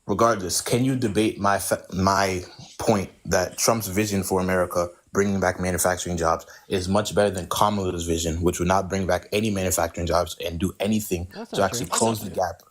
Regardless, can you debate my point that Trump's vision for America, bringing back manufacturing jobs, is much better than Kamala's vision, which would not bring back any manufacturing jobs and do anything to actually close the gap?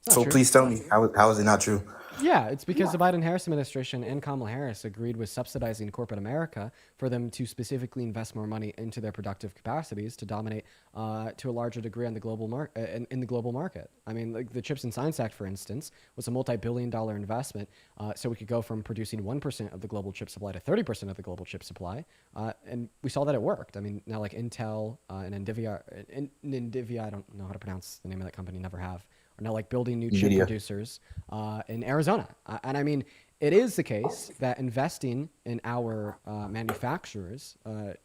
So please tell me, how is it not true? Yeah, it's because the Biden-Harris administration and Kamala Harris agreed with subsidizing corporate America for them to specifically invest more money into their productive capacities to dominate to a larger degree on the global in the global market. I mean, like the Chips and Science Act, for instance, was a multi-billion-dollar investment, so we could go from producing 1% of the global chip supply to 30% of the global chip supply, and we saw that it worked. I mean, now like Intel and NVIDIA, I don't know how to pronounce the name of that company, never have. Are now like building new chip producers in Arizona. And I mean, it is the case that investing in our manufacturers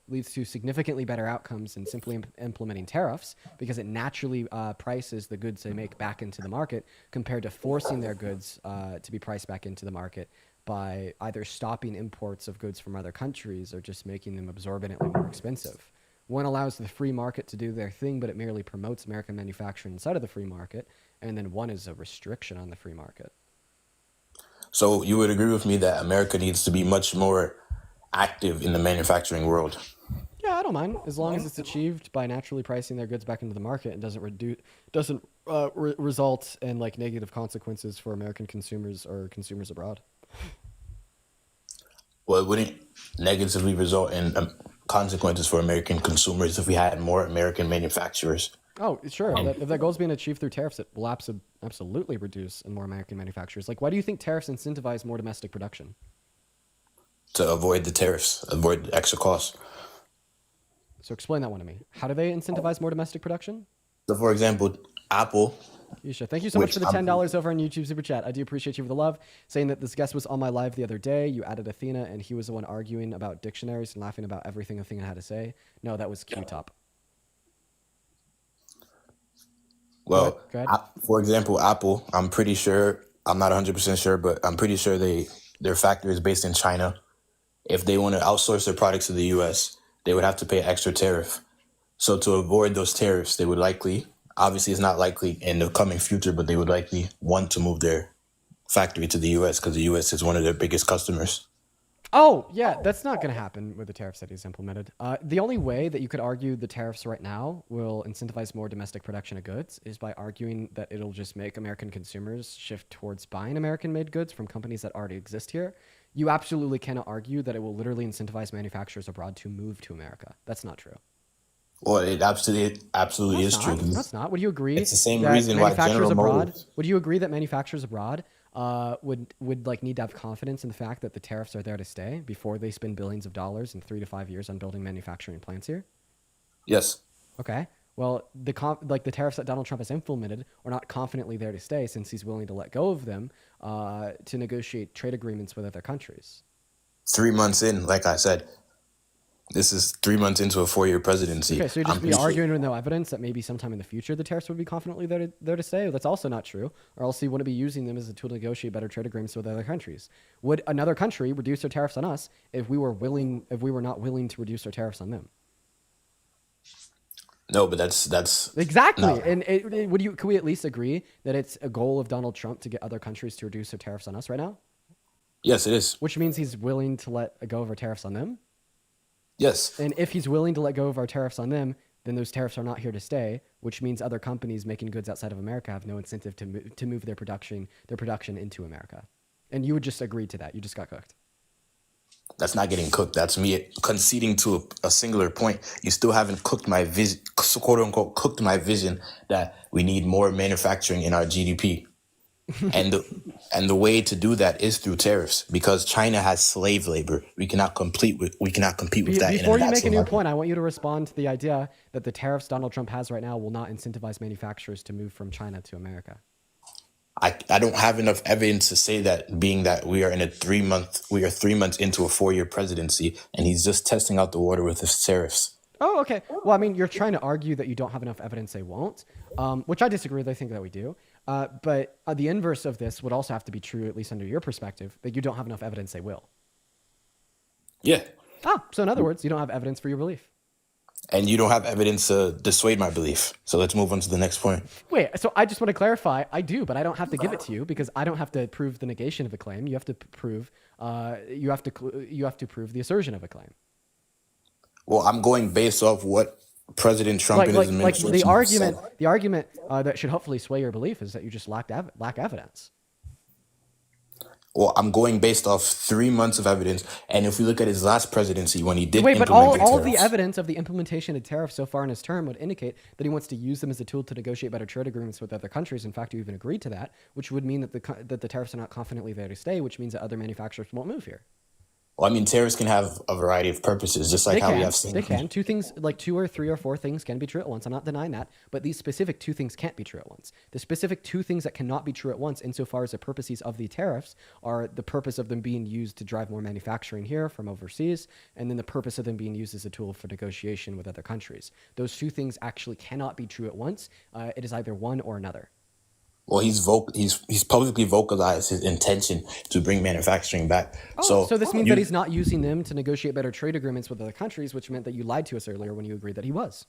leads to significantly better outcomes than simply implementing tariffs, because it naturally prices the goods they make back into the market compared to forcing their goods to be priced back into the market by either stopping imports of goods from other countries or just making them exorbitantly more expensive. One allows the free market to do their thing, but it merely promotes American manufacturing inside of the free market. And then one is a restriction on the free market. So you would agree with me that America needs to be much more active in the manufacturing world? Yeah, I don't mind, as long as it's achieved by naturally pricing their goods back into the market and doesn't result in like negative consequences for American consumers or consumers abroad. Well, it wouldn't negatively result in consequences for American consumers if we had more American manufacturers. Oh, sure. If that goal is being achieved through tariffs, it will absolutely reduce in more American manufacturers. Like, why do you think tariffs incentivize more domestic production? To avoid the tariffs, avoid the extra costs. So explain that one to me. How do they incentivize more domestic production? So, for example, Apple. Yusha, thank you so much Which for the I'm- $10 over on YouTube Super Chat. I do appreciate you for the love. Saying that this guest was on my live the other day. You added Athena, and he was the one arguing about dictionaries and laughing about everything Athena had to say. No, that was Q-Top. Well, Go ahead. for example, Apple, I'm pretty sure, I'm not 100% sure, but I'm pretty sure their factory is based in China. If they want to outsource their products to the US, they would have to pay extra tariff. So to avoid those tariffs, they would likely, obviously it's not likely in the coming future, but they would likely want to move their factory to the US because the US is one of their biggest customers. Oh, yeah, that's not going to happen with the tariffs that he's implemented. The only way that you could argue the tariffs right now will incentivize more domestic production of goods is by arguing that it'll just make American consumers shift towards buying American-made goods from companies that already exist here. You absolutely cannot argue that it will literally incentivize manufacturers abroad to move to America. That's not true. Well, it absolutely is true. That's not. Would you agree? It's the same that reason why manufacturers General abroad? Motors. Would you agree that manufacturers abroad would like need to have confidence in the fact that the tariffs are there to stay before they spend billions of dollars in 3 to 5 years on building manufacturing plants here? Yes. Okay. Well, the tariffs that Donald Trump has implemented are not confidently there to stay, since he's willing to let go of them to negotiate trade agreements with other countries. 3 months in, like I said, this is 3 months into a 4-year presidency. Okay, so you're I'm just be pretty sure- arguing with no evidence that maybe sometime in the future the tariffs would be confidently there to stay? That's also not true. Or else he wouldn't be using them as a tool to negotiate better trade agreements with other countries. Would another country reduce their tariffs on us if we were not willing to reduce our tariffs on them? No, but that's Exactly. no. And can we at least agree that it's a goal of Donald Trump to get other countries to reduce their tariffs on us right now? Yes, it is. Which means he's willing to let go of our tariffs on them? Yes. And if he's willing to let go of our tariffs on them, then those tariffs are not here to stay, which means other companies making goods outside of America have no incentive to move their production into America. And you would just agree to that. You just got cooked. That's not getting cooked. That's me conceding to a singular point. You still haven't cooked my vision, quote unquote, cooked my vision that we need more manufacturing in our GDP. and the way to do that is through tariffs, because China has slave labor. We cannot compete with that. Before you make a new point, I want you to respond to the idea that the tariffs Donald Trump has right now will not incentivize manufacturers to move from China to America. I don't have enough evidence to say that, being that we are 3 months into a 4-year presidency, and he's just testing out the water with his tariffs. Oh, okay. Well, I mean, you're trying to argue that you don't have enough evidence they won't, which I disagree with. I think that we do. But the inverse of this would also have to be true, at least under your perspective, that you don't have enough evidence they will. Yeah. So in other words, you don't have evidence for your belief. And you don't have evidence to dissuade my belief. So let's move on to the next point. Wait, so I just want to clarify. I do, but I don't have to give it to you because I don't have to prove the negation of a claim. You have to prove prove the assertion of a claim. Well, I'm going based off what President Trump and his administration the argument, said. the argument that should hopefully sway your belief is that you just lack evidence. Well, I'm going based off 3 months of evidence, and if we look at his last presidency, when he did Wait, but implement all tariffs, the evidence of the implementation of tariffs so far in his term would indicate that he wants to use them as a tool to negotiate better trade agreements with other countries. In fact, you even agreed to that, which would mean that the tariffs are not confidently there to stay, which means that other manufacturers won't move here. well, I mean, tariffs can have a variety of purposes, just like we have seen. They can. 2 things, like 2 or 3 or 4 things can be true at once. I'm not denying that. But these specific 2 things can't be true at once. The specific 2 things that cannot be true at once, insofar as the purposes of the tariffs, are the purpose of them being used to drive more manufacturing here from overseas, and then the purpose of them being used as a tool for negotiation with other countries. Those 2 things actually cannot be true at once. It is either one or another. Well, he's publicly vocalized his intention to bring manufacturing back. So this means that he's not using them to negotiate better trade agreements with other countries, which meant that you lied to us earlier when you agreed that he was.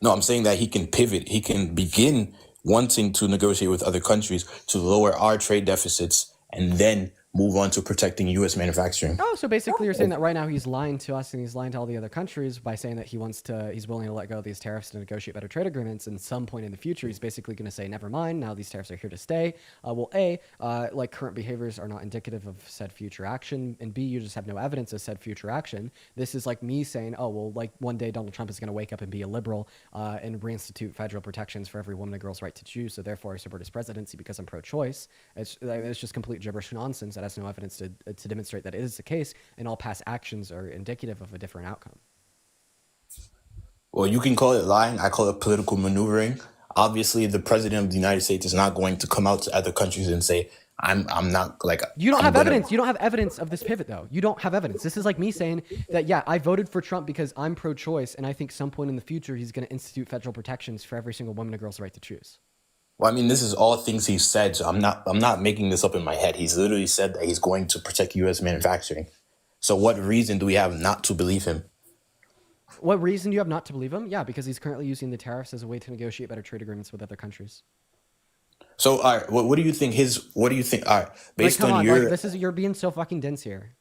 No, I'm saying that he can pivot. He can begin wanting to negotiate with other countries to lower our trade deficits and then move on to protecting U.S. manufacturing. Oh, so basically you're saying that right now he's lying to us and he's lying to all the other countries by saying that he's willing to let go of these tariffs to negotiate better trade agreements. And some point in the future, he's basically going to say, never mind, now these tariffs are here to stay. Like current behaviors are not indicative of said future action. And B, you just have no evidence of said future action. This is like me saying, oh, well, like one day Donald Trump is going to wake up and be a liberal and reinstitute federal protections for every woman and girl's right to choose. So therefore I support his presidency because I'm pro-choice. It's just complete gibberish nonsense that has no evidence to demonstrate that it is the case, and all past actions are indicative of a different outcome. Well, you can call it lying. I call it political maneuvering. Obviously, the president of the United States is not going to come out to other countries and say, I'm not like You don't I'm have gonna. evidence. You don't have evidence of this pivot, though. You don't have evidence. This is like me saying that, yeah, I voted for Trump because I'm pro-choice, and I think some point in the future he's going to institute federal protections for every single woman and girl's right to choose. Well, I mean, this is all things he said, so I'm not making this up in my head. He's literally said that he's going to protect U.S. manufacturing. So what reason do we have not to believe him? What reason do you have not to believe him? Yeah, because he's currently using the tariffs as a way to negotiate better trade agreements with other countries. So, all right, what do you think What do you think? All right, based come on on, your you're being so fucking dense here.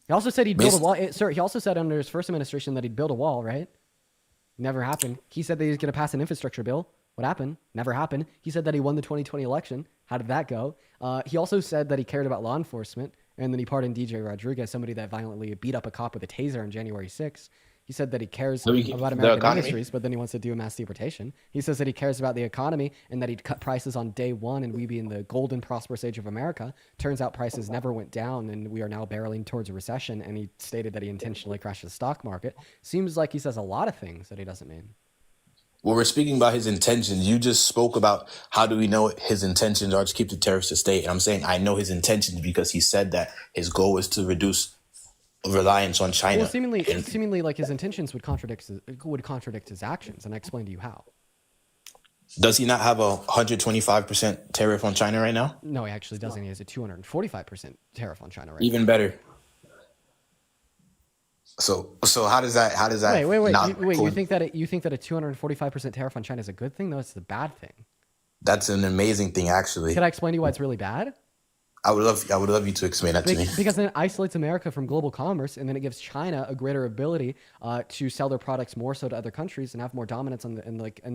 He also said he'd build a wall. Sir, he also said under his first administration that he'd build a wall, right? Never happened. He said that he was going to pass an infrastructure bill. What happened? Never happened. He said that he won the 2020 election. How did that go? He also said that he cared about law enforcement, and then he pardoned DJ Rodriguez, somebody that violently beat up a cop with a taser on January 6th. He said that he cares about American industries, but then he wants to do a mass deportation. He says that he cares about the economy and that he'd cut prices on day one and we be in the golden prosperous age of America. Turns out prices never went down and we are now barreling towards a recession. And he stated that he intentionally crashed the stock market. Seems like he says a lot of things that he doesn't mean. Well, we're speaking about his intentions. You just spoke about how do we know his intentions are to keep the tariffs to stay. And I'm saying I know his intentions because he said that his goal was to reduce reliance on China. Well, seemingly like his intentions would contradict his actions, and I explained to you how. Does he not have a 125% tariff on China right now? No, he actually doesn't. He has a 245% tariff on China right now. Even better. So how does that wait, you think that a 245% tariff on China is a good thing? No, it's the bad thing. That's an amazing thing, actually. Can I explain to you why it's really bad? I would love you to explain that to me. Because then it isolates America from global commerce, and then it gives China a greater ability to sell their products more so to other countries and have more dominance on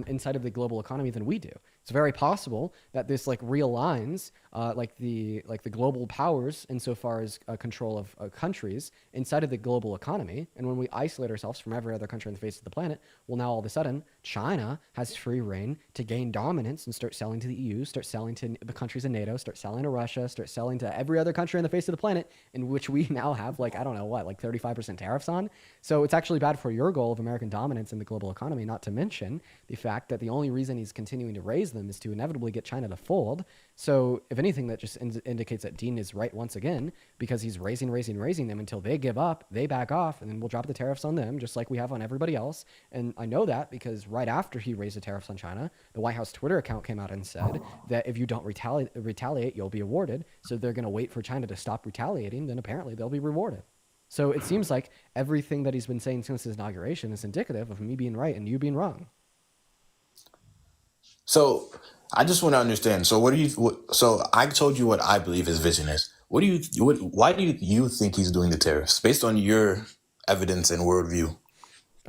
inside of the global economy than we do. It's very possible that this realigns the global powers insofar as control of countries inside of the global economy. And when we isolate ourselves from every other country on the face of the planet, well, now all of a sudden China has free reign to gain dominance and start selling to the EU, start selling to the countries in NATO, start selling to Russia, start selling to every other country on the face of the planet, in which we now have 35% tariffs on. So it's actually bad for your goal of American dominance in the global economy, not to mention the fact that the only reason he's continuing to raise them is to inevitably get China to fold. So if anything, that just indicates that Dean is right once again, because he's raising them until they give up, they back off, and then we'll drop the tariffs on them, just like we have on everybody else. And I know that because right after he raised the tariffs on China, the White House Twitter account came out and said that if you don't retaliate, you'll be awarded. So they're going to wait for China to stop retaliating, then apparently they'll be rewarded. So it seems like everything that he's been saying since his inauguration is indicative of me being right and you being wrong. So I just want to understand. So so I told you what I believe his vision is. Why do you think he's doing the tariffs based on your evidence and worldview?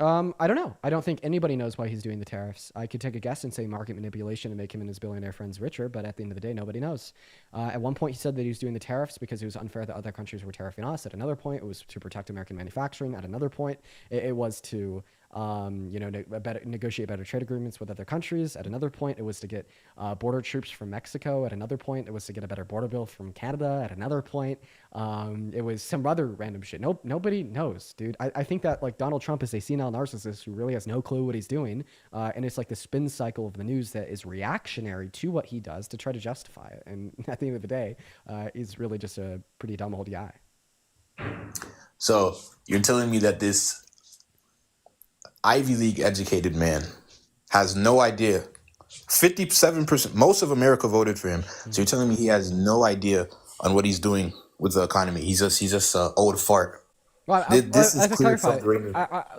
I don't know. I don't think anybody knows why he's doing the tariffs. I could take a guess and say market manipulation to make him and his billionaire friends richer, but at the end of the day, nobody knows. At one point, he said that he was doing the tariffs because it was unfair that other countries were tariffing us. At another point, it was to protect American manufacturing. At another point, it was to negotiate better trade agreements with other countries. At another point, it was to get border troops from Mexico. At another point, it was to get a better border bill from Canada. At another point, it was some other random shit. Nobody knows, dude. I think that Donald Trump is a senile narcissist who really has no clue what he's doing, and it's like the spin cycle of the news that is reactionary to what he does to try to justify it. And at the end of the day, he's really just a pretty dumb old guy. So you're telling me that this Ivy League educated man has no idea. 57%, most of America voted for him. So you're telling me he has no idea on what he's doing with the economy. He's just an old fart. Well, This is clear clarify, from the ring.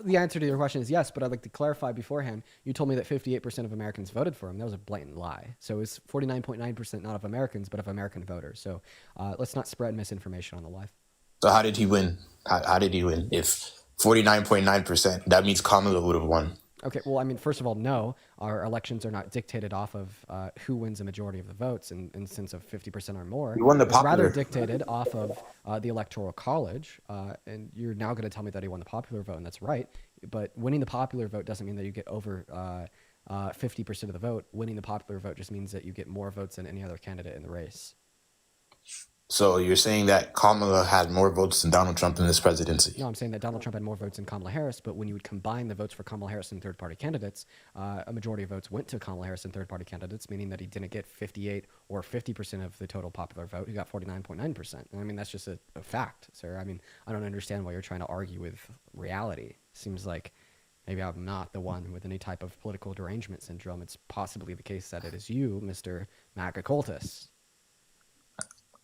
the answer to your question is yes, but I'd like to clarify beforehand. You told me that 58% of Americans voted for him. That was a blatant lie. So it's 49.9% not of Americans, but of American voters. So let's not spread misinformation on the live. So how did he win? How did he win? If 49.9%, that means Kamala would have won. Okay, well, I mean, first of all, no, our elections are not dictated off of who wins a majority of the votes in sense of 50% or more. He won the It's popular. rather dictated off of the Electoral College, and you're now going to tell me that he won the popular vote, and that's right. But winning the popular vote doesn't mean that you get over 50% of the vote. Winning the popular vote just means that you get more votes than any other candidate in the race. So you're saying that Kamala had more votes than Donald Trump in this presidency? No, I'm saying that Donald Trump had more votes than Kamala Harris, but when you would combine the votes for Kamala Harris and third-party candidates, a majority of votes went to Kamala Harris and third-party candidates, meaning that he didn't get 58 or 50% of the total popular vote. He got 49.9%. I mean, that's just a fact, sir. I mean, I don't understand why you're trying to argue with reality. Seems like maybe I'm not the one with any type of political derangement syndrome. It's possibly the case that it is you, Mr. MAGA cultist.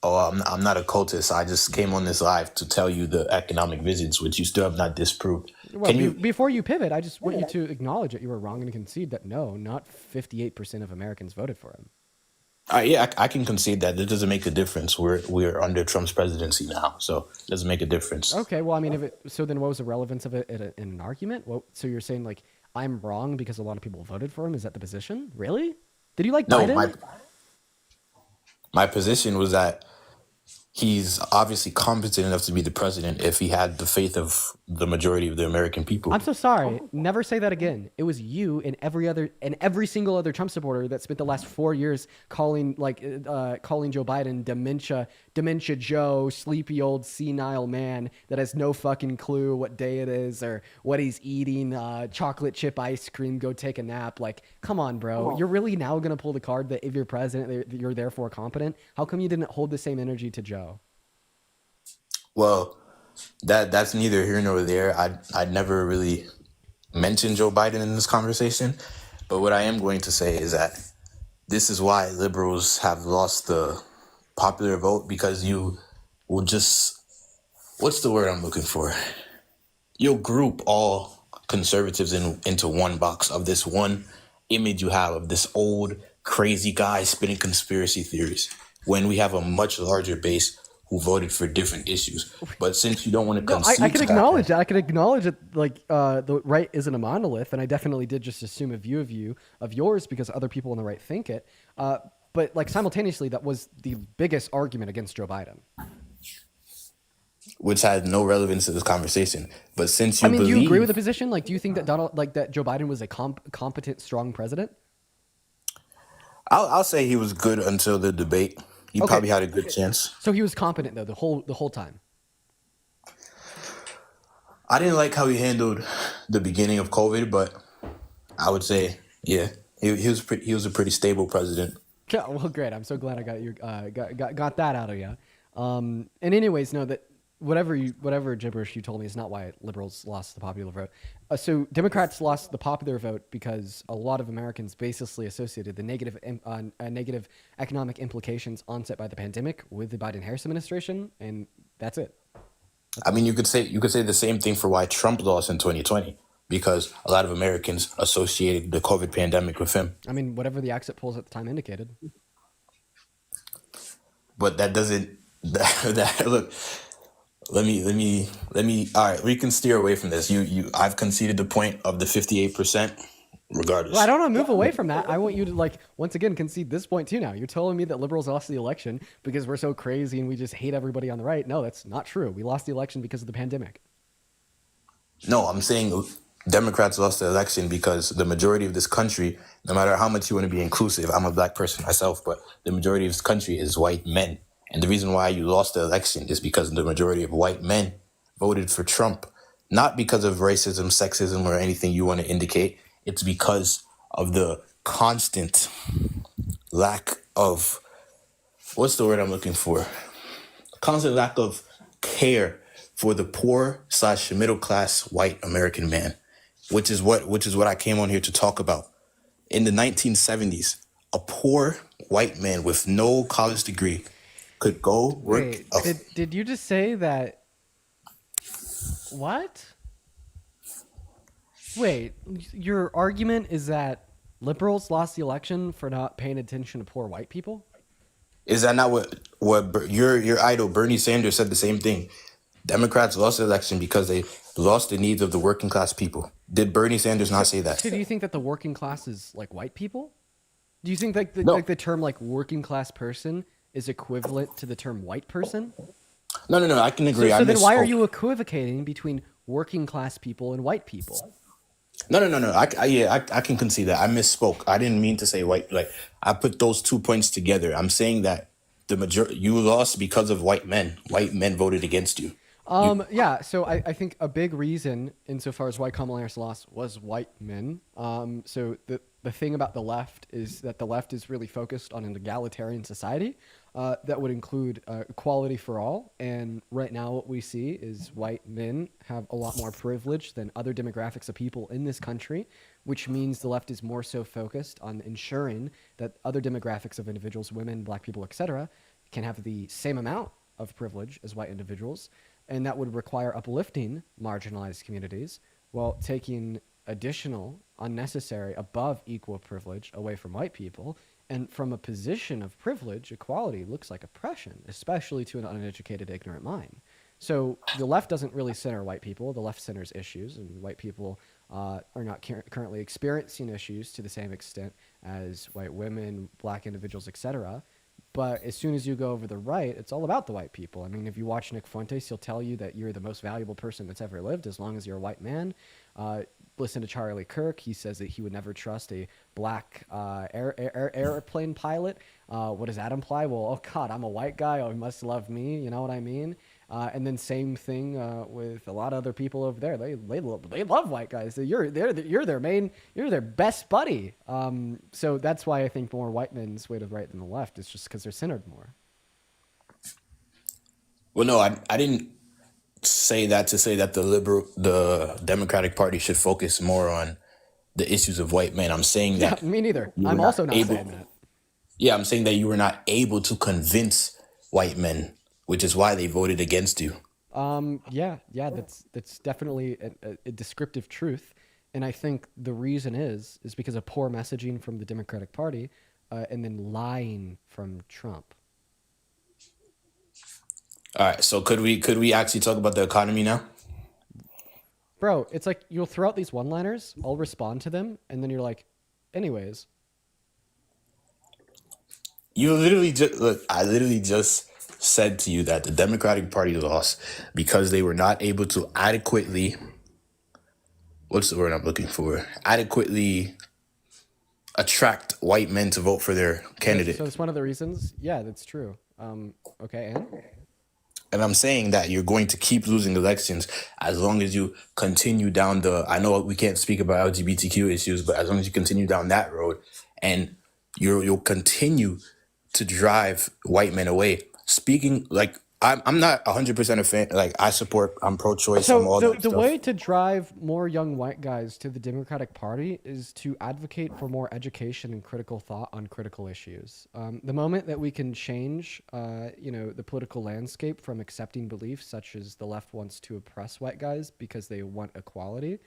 Oh, I'm not a cultist. I just came on this live to tell you the economic visits, which you still have not disproved. Well, Can you? before you pivot, I just want you to acknowledge that you were wrong and concede that no, not 58% of Americans voted for him. Yeah, I can concede that. It doesn't make a difference. We're under Trump's presidency now, so it doesn't make a difference. Okay, well, I mean, so then what was the relevance of it in an argument? Well, so you're saying like I'm wrong because a lot of people voted for him? Is that the position? Really? Did you like No, Biden? my position was that he's obviously competent enough to be the president if he had the faith of the majority of the American people. I'm so sorry. Never say that again. It was you and every single other Trump supporter that spent the last 4 years calling Joe Biden dementia Joe, sleepy old senile man that has no fucking clue what day it is or what he's eating, chocolate chip ice cream, go take a nap. Like, come on, bro. You're really now going to pull the card that if you're president, you're therefore competent? How come you didn't hold the same energy to Joe? Well, that's neither here nor there. I'd never really mentioned Joe Biden in this conversation, but what I am going to say is that this is why liberals have lost the popular vote, because you will just, what's the word I'm looking for? You'll group all conservatives into one box of this one image you have of this old crazy guy spinning conspiracy theories, when we have a much larger base who voted for different issues. But since you don't want to concede, I can acknowledge that. I can acknowledge that, like, the right isn't a monolith, and I definitely did just assume a view of yours because other people on the right think it. But like simultaneously, that was the biggest argument against Joe Biden, which had no relevance to this conversation. But since you do believe, you agree with the position? Like, do you think that that Joe Biden was a competent, strong president? I'll say he was good until the debate. He probably had a good chance. So he was competent though the whole time. I didn't like how he handled the beginning of COVID, but I would say, yeah, he was a pretty stable president. Yeah, well, great. I'm so glad I got your got that out of you. And anyways, no, that whatever gibberish you told me is not why liberals lost the popular vote. So Democrats lost the popular vote because a lot of Americans basically associated the negative economic implications onset by the pandemic with the Biden-Harris administration, and that's it. I mean, you could say the same thing for why Trump lost in 2020, because a lot of Americans associated the COVID pandemic with him. I mean, whatever the exit polls at the time indicated. But that doesn't. Look. Let me. All right, we can steer away from this. I've conceded the point of the 58%, regardless. Well, I don't want to move away from that. I want you to once again concede this point too. Now you're telling me that liberals lost the election because we're so crazy and we just hate everybody on the right. No, that's not true. We lost the election because of the pandemic. No, I'm saying Democrats lost the election because the majority of this country, no matter how much you want to be inclusive, I'm a black person myself, but the majority of this country is white men. And the reason why you lost the election is because the majority of white men voted for Trump, not because of racism, sexism, or anything you want to indicate. It's because of the constant lack of, what's the word I'm looking for? Constant lack of care for the poor / middle class white American man, which is what I came on here to talk about. In the 1970s, a poor white man with no college degree could go work. Wait, did you just say that? What? Wait, your argument is that liberals lost the election for not paying attention to poor white people? Is that not what your idol Bernie Sanders said? The same thing. Democrats lost the election because they lost the needs of the working class people. Did Bernie Sanders not say that? So do you think that the working class is like white people? Do you think like the term like working class person is equivalent to the term white person? No. I can agree. So then why are you equivocating between working class people and white people? No. I can concede that. I misspoke. I didn't mean to say white. Like, I put those 2 points together. I'm saying that you lost because of white men. White men voted against you. Yeah, so I think a big reason, insofar as why Kamala Harris lost, was white men. So the thing about the left is that the left is really focused on an egalitarian society that would include equality for all. And right now, what we see is white men have a lot more privilege than other demographics of people in this country, which means the left is more so focused on ensuring that other demographics of individuals, women, black people, etc., can have the same amount of privilege as white individuals. And that would require uplifting marginalized communities while taking additional, unnecessary, above equal privilege away from white people. And from a position of privilege, equality looks like oppression, especially to an uneducated, ignorant mind. So the left doesn't really center white people. The left centers issues, and white people are not currently experiencing issues to the same extent as white women, black individuals, etc. But as soon as you go over the right, it's all about the white people. I mean, if you watch Nick Fuentes, he'll tell you that you're the most valuable person that's ever lived as long as you're a white man. Listen to Charlie Kirk. He says that he would never trust a black airplane pilot. What does that imply? Well, oh God, I'm a white guy. Oh, he must love me. You know what I mean? And then same thing with a lot of other people over there. They love white guys. You're their best buddy. So that's why I think more white men sway to the right than the left. It's just because they're centered more. Well, no, I didn't say that to say that the Democratic Party should focus more on the issues of white men. I'm saying that. Yeah, me neither. I'm also not saying that. Yeah, I'm saying that you were not able to convince white men, which is why they voted against you. Yeah, that's definitely a descriptive truth. And I think the reason is because of poor messaging from the Democratic Party and then lying from Trump. All right, so could we actually talk about the economy now? Bro, it's like you'll throw out these one-liners, I'll respond to them, and then you're like, anyways. You literally just look. I literally just said to you that the Democratic Party lost because they were not able to adequately. What's the word I'm looking for? Adequately attract white men to vote for their candidate. So it's one of the reasons. Yeah, that's true. Okay, And I'm saying that you're going to keep losing elections as long as you continue down I know we can't speak about LGBTQ issues, but as long as you continue down that road, and you'll continue to drive white men away. Speaking like I'm not 100% a fan. Like I'm pro-choice. So I'm all that the stuff. way to drive more young white guys to the Democratic Party is to advocate for more education and critical thought on critical issues. The moment that we can change, the political landscape from accepting beliefs such as the left wants to oppress white guys because they want equality,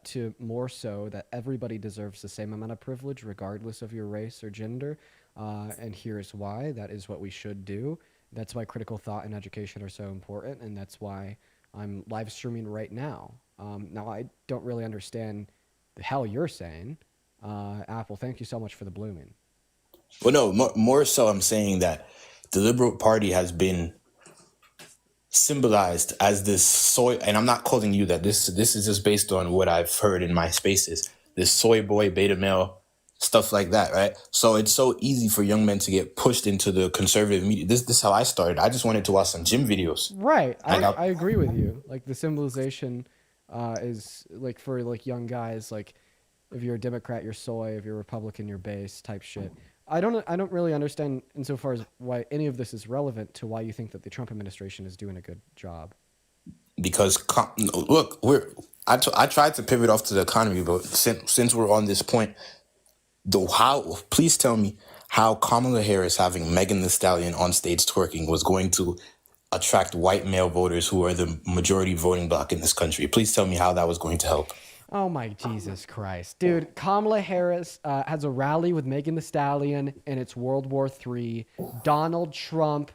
to more so that everybody deserves the same amount of privilege regardless of your race or gender. And here's why. That is what we should do. That's why critical thought and education are so important, and that's why I'm live streaming right now. Now, I don't really understand the hell you're saying. Apple, thank you so much for the blooming. Well, no, more so I'm saying that the Liberal Party has been symbolized as this soy, and I'm not calling you that. This is just based on what I've heard in my spaces. This soy boy, beta male, stuff like that, right? So it's so easy for young men to get pushed into the conservative media. This is how I started. I just wanted to watch some gym videos. Right. I agree with you. Like the symbolization is like for like young guys, like if you're a Democrat, you're soy, if you're a Republican, you're base type shit. I don't really understand insofar as why any of this is relevant to why you think that the Trump administration is doing a good job. Because look, I tried to pivot off to the economy, but since we're on this point, please tell me how Kamala Harris having Megan Thee Stallion on stage twerking was going to attract white male voters who are the majority voting bloc in this country. Please tell me how that was going to help. Oh my Jesus Christ. Dude, Kamala Harris has a rally with Megan Thee Stallion and it's World War III. Donald Trump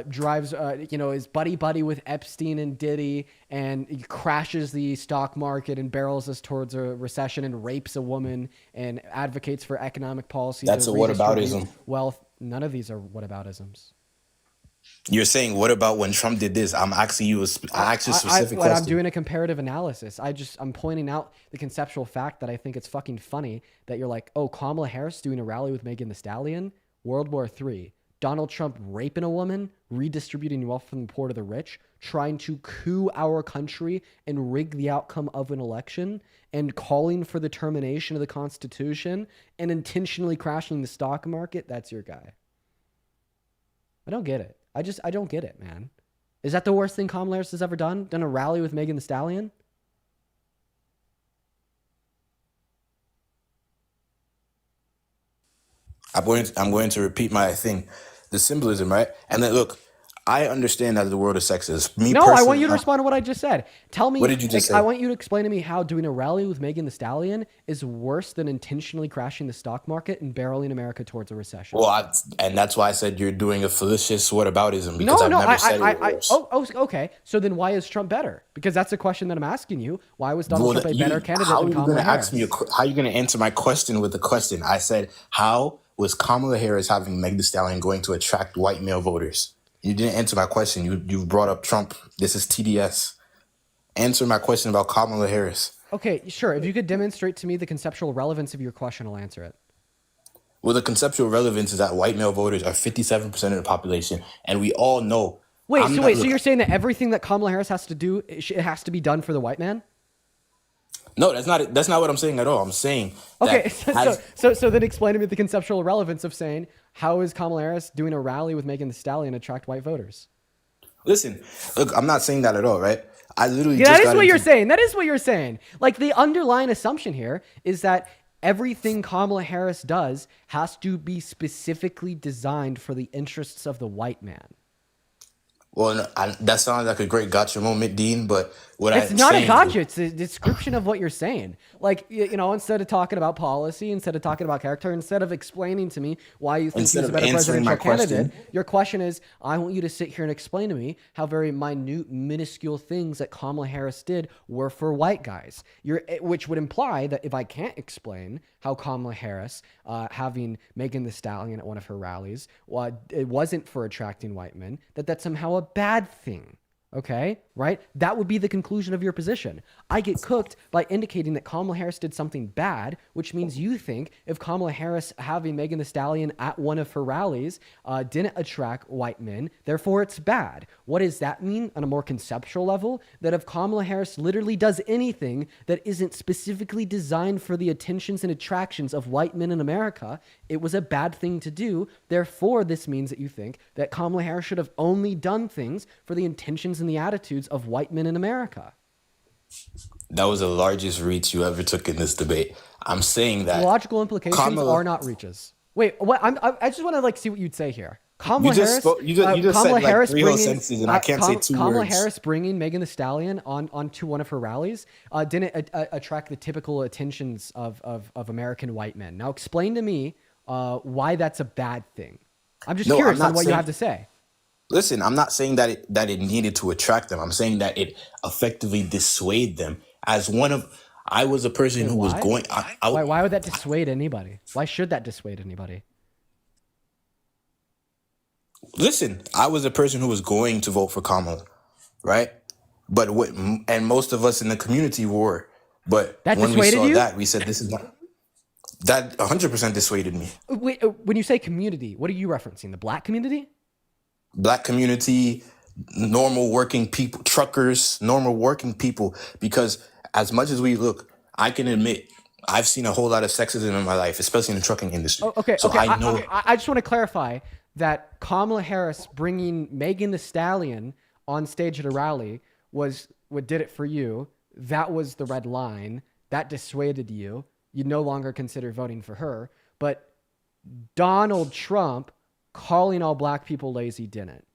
drives, is buddy with Epstein and Diddy, and he crashes the stock market and barrels us towards a recession and rapes a woman and advocates for economic policies. That's a whataboutism. Wealth. None of these are whataboutisms. You're saying, what about when Trump did this? I'm asking you a specific question. I'm doing a comparative analysis. I'm pointing out the conceptual fact that I think it's fucking funny that you're like, oh, Kamala Harris doing a rally with Megan Thee Stallion, World War III. Donald Trump raping a woman, redistributing wealth from the poor to the rich, trying to coup our country and rig the outcome of an election, and calling for the termination of the Constitution, and intentionally crashing the stock market, that's your guy. I don't get it. I don't get it, man. Is that the worst thing Kamala Harris has ever done? Done a rally with Megan Thee Stallion? I'm going to repeat my thing, the symbolism, right? And then look, I understand that the world is sexist. Me No, I want personally, you to respond to what I just said. Tell me, What did you just I say? want you to explain to me how doing a rally with Megan Thee Stallion is worse than intentionally crashing the stock market and barreling America towards a recession. Well, and that's why I said you're doing a fallacious whataboutism, because I've never said it was worse. Okay. So then why is Trump better? Because that's the question that I'm asking you. Why was Donald Well, Trump a better candidate how are than you going Kamala to ask Harris? me? How are you going to answer my question with a question? I said, how was Kamala Harris having Meg Thee Stallion going to attract white male voters? You didn't answer my question. You brought up Trump. This is TDS. Answer my question about Kamala Harris. Okay, sure. If you could demonstrate to me the conceptual relevance of your question, I'll answer it. Well, the conceptual relevance is that white male voters are 57% of the population, and we all know. So you're saying that everything that Kamala Harris has to do, it has to be done for the white man? No, that's not what I'm saying at all. I'm saying Okay, that so then explain to me the conceptual relevance of saying, how is Kamala Harris doing a rally with Megan Thee Stallion attract white voters? Listen, look, I'm not saying that at all, right? I literally Yeah, just that is what you're saying. That is what you're saying. Like, the underlying assumption here is that everything Kamala Harris does has to be specifically designed for the interests of the white man. Well, no, that sounds like a great gotcha moment, Dean, but It's not a gotcha. It's a description of what you're saying. Like, instead of talking about policy, instead of talking about character, instead of explaining to me why you think Instead he's a of better answering my presidential candidate, question. your question is, I want you to sit here and explain to me how very minute, minuscule things that Kamala Harris did were for white guys. Which would imply that if I can't explain how Kamala Harris, having Megan Thee Stallion at one of her rallies, it wasn't for attracting white men, that's somehow a bad thing. Okay, right? That would be the conclusion of your position. I get cooked by indicating that Kamala Harris did something bad, which means you think if Kamala Harris having Megan Thee Stallion at one of her rallies didn't attract white men, therefore it's bad. What does that mean on a more conceptual level? That if Kamala Harris literally does anything that isn't specifically designed for the attentions and attractions of white men in America, it was a bad thing to do. Therefore, this means that you think that Kamala Harris should have only done things for the intentions and the attitudes of white men in America. That was the largest reach you ever took in this debate. I'm saying that Logical implications are not reaches. Wait, what? I just want to see what you'd say here. Kamala Harris. You just said like 3 whole sentences, and I can't say 2 Kamala words. Harris bringing Megan Thee Stallion onto one of her rallies didn't attract the typical attentions of American white men. Now explain to me why that's a bad thing. I'm just curious on what you have to say. Listen, I'm not saying that it needed to attract them. I'm saying that it effectively dissuaded them. I was a person who was going. Why would that dissuade anybody? Why should that dissuade anybody? Listen, I was a person who was going to vote for Kamala, right? But and most of us in the community were. But That when we dissuaded saw you? that, we said this is not. That 100% dissuaded me. Wait, when you say community, what are you referencing? The black community? Black community, normal working people, truckers, normal working people. Because as much as we look, I can admit I've seen a whole lot of sexism in my life, especially in the trucking industry. So I know. I just want to clarify that Kamala Harris bringing Megan Thee Stallion on stage at a rally was what did it for you. That was the red line. That dissuaded you. You no longer consider voting for her. But Donald Trump calling all black people lazy didn't.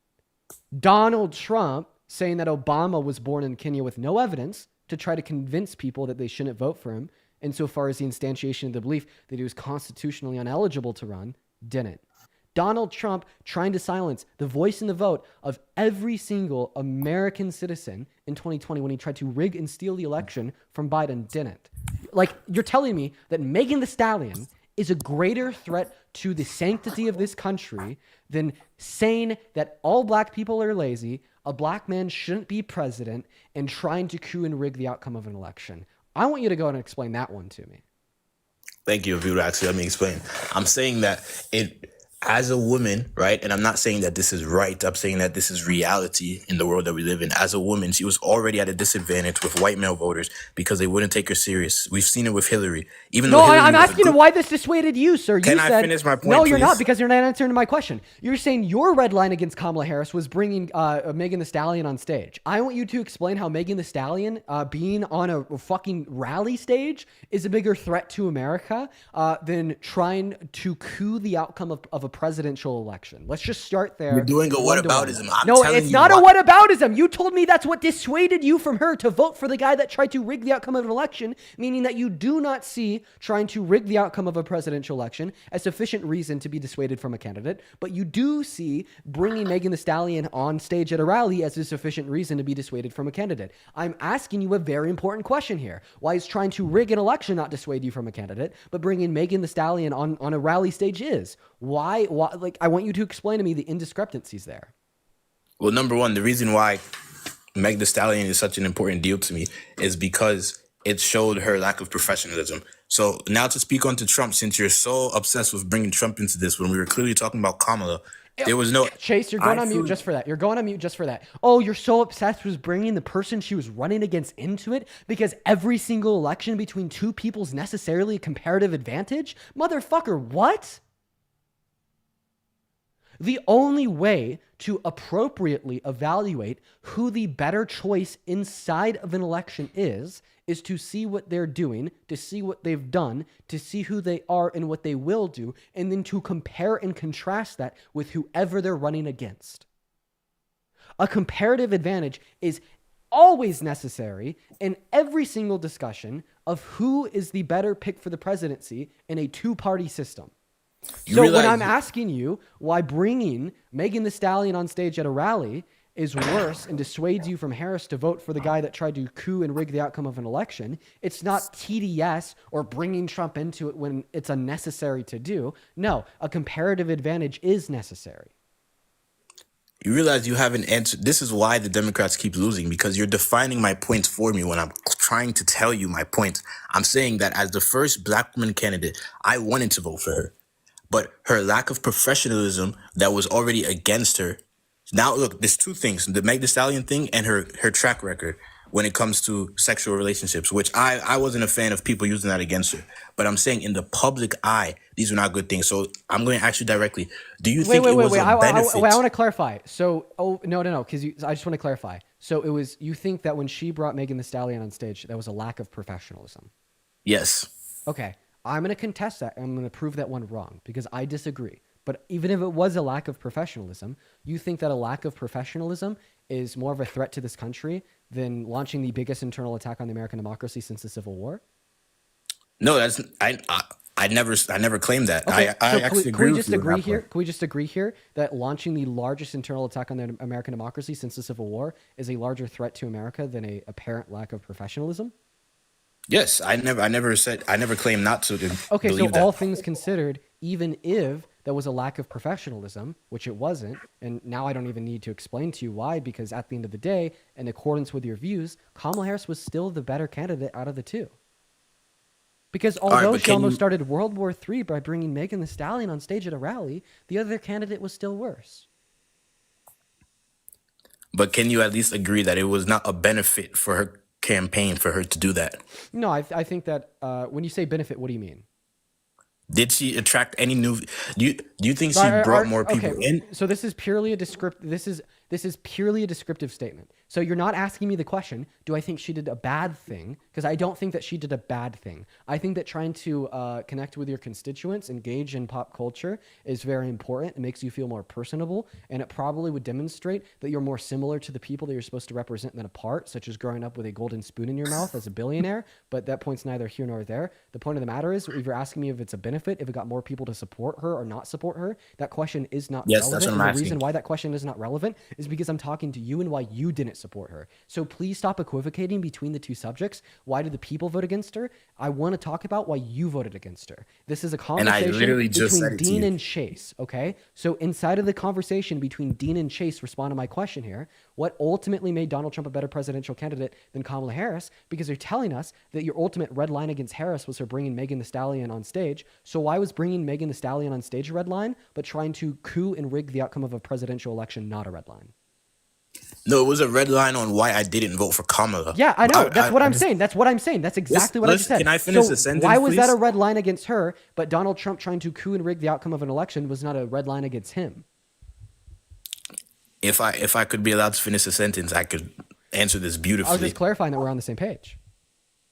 Donald Trump saying that Obama was born in Kenya with no evidence to try to convince people that they shouldn't vote for him, insofar as the instantiation of the belief that he was constitutionally ineligible to run, didn't. Donald Trump trying to silence the voice and the vote of every single American citizen in 2020 when he tried to rig and steal the election from Biden didn't. Like, you're telling me that Megan Thee Stallion is a greater threat to the sanctity of this country than saying that all black people are lazy, a black man shouldn't be president, and trying to coup and rig the outcome of an election. I want you to go and explain that one to me. Thank you, if you would actually let me explain. I'm saying that as a woman, right? And I'm not saying that this is right. I'm saying that this is reality in the world that we live in. As a woman, she was already at a disadvantage with white male voters because they wouldn't take her serious. We've seen it with Hillary. Even No, though Hillary I'm was a asking good, why this dissuaded you, sir. You Can I said, finish my point, no, you're not, please? because you're not answering my question. You're saying your red line against Kamala Harris was bringing Megan Thee Stallion on stage. I want you to explain how Megan Thee Stallion being on a fucking rally stage is a bigger threat to America than trying to coup the outcome of a presidential election. Let's just start there. You're doing a one-to-one. whataboutism. I'm No, telling it's you not a why. whataboutism. You told me that's what dissuaded you from her to vote for the guy that tried to rig the outcome of an election, meaning that you do not see trying to rig the outcome of a presidential election as sufficient reason to be dissuaded from a candidate, but you do see bringing Megan Thee Stallion on stage at a rally as a sufficient reason to be dissuaded from a candidate. I'm asking you a very important question here. Why is trying to rig an election not dissuade you from a candidate, but bringing Megan Thee Stallion on a rally stage is? Why? Like, I want you to explain to me the indiscrepancies there. Well, number one, the reason why Meg Thee Stallion is such an important deal to me is because it showed her lack of professionalism. So now to speak on to Trump, since you're so obsessed with bringing Trump into this, when we were clearly talking about Kamala, there was no... Chase, you're going on mute just for that. You're going on mute just for that. Oh, you're so obsessed with bringing the person she was running against into it because every single election between two people is necessarily a comparative advantage? Motherfucker, what? The only way to appropriately evaluate who the better choice inside of an election is to see what they're doing, to see what they've done, to see who they are and what they will do, and then to compare and contrast that with whoever they're running against. A comparative advantage is always necessary in every single discussion of who is the better pick for the presidency in a two-party system. So when I'm asking you why bringing Megan Thee Stallion on stage at a rally is worse and dissuades you from Harris to vote for the guy that tried to coup and rig the outcome of an election, it's not TDS or bringing Trump into it when it's unnecessary to do. No, a comparative advantage is necessary. You realize you haven't answered. This is why the Democrats keep losing, because you're defining my points for me when I'm trying to tell you my points. I'm saying that as the first black woman candidate, I wanted to vote for her. But her lack of professionalism that was already against her. Now, look, there's two things, the Meg Thee Stallion thing and her track record when it comes to sexual relationships, which I wasn't a fan of people using that against her. But I'm saying in the public eye, these are not good things. So I'm going to ask you directly, do you think it was a benefit? I want to clarify. So, no, because I just want to clarify. So it was, you think that when she brought Megan Thee Stallion on stage, that was a lack of professionalism? Yes. Okay. I'm going to contest that. I'm going to prove that one wrong because I disagree. But even if it was a lack of professionalism, you think that a lack of professionalism is more of a threat to this country than launching the biggest internal attack on the American democracy since the Civil War? No, that's I never claimed that. Okay, I so actually agree with you on that point. Can we just agree here that launching the largest internal attack on the American democracy since the Civil War is a larger threat to America than a apparent lack of professionalism? Yes, I never claimed not to Okay, so believe that. all things considered, even if there was a lack of professionalism, which it wasn't, and now I don't even need to explain to you why, because at the end of the day, in accordance with your views, Kamala Harris was still the better candidate out of the two. Because although she almost started World War III by bringing Megan Thee Stallion on stage at a rally, the other candidate was still worse. But can you at least agree that it was not a benefit for her campaign for her to do that? No, I think that when you say benefit, what do you mean? Did she attract any new? Do you think she brought more people in? So this is purely a This is purely a descriptive statement. So you're not asking me the question, do I think she did a bad thing? Because I don't think that she did a bad thing. I think that trying to connect with your constituents, engage in pop culture is very important. It makes you feel more personable, and it probably would demonstrate that you're more similar to the people that you're supposed to represent than apart, such as growing up with a golden spoon in your mouth as a billionaire. But that point's neither here nor there. The point of the matter is, if you're asking me if it's a benefit, if it got more people to support her or not support her, that question is not relevant. That's what I'm and the asking. reason why that question is not relevant is because I'm talking to you and why you didn't support her. So please stop equivocating between the two subjects. Why did the people vote against her? I want to talk about why you voted against her. This is a And I conversation literally just between said it to Dean you. and Chase, okay? So inside of the conversation between Dean and Chase, respond to my question here. What ultimately made Donald Trump a better presidential candidate than Kamala Harris? Because they're telling us that your ultimate red line against Harris was her bringing Megan Thee Stallion on stage. So why was bringing Megan Thee Stallion on stage a red line, but trying to coup and rig the outcome of a presidential election not a red line? No, it was a red line on why I didn't vote for Kamala. Yeah, I know. That's what I'm just- saying. That's what I'm saying. That's exactly what I just said. Can I finish so the sentence, why was that please? a red line against her, but Donald Trump trying to coup and rig the outcome of an election was not a red line against him? If I could be allowed to finish the sentence, I could answer this I was beautifully. just clarifying that we're on the same page.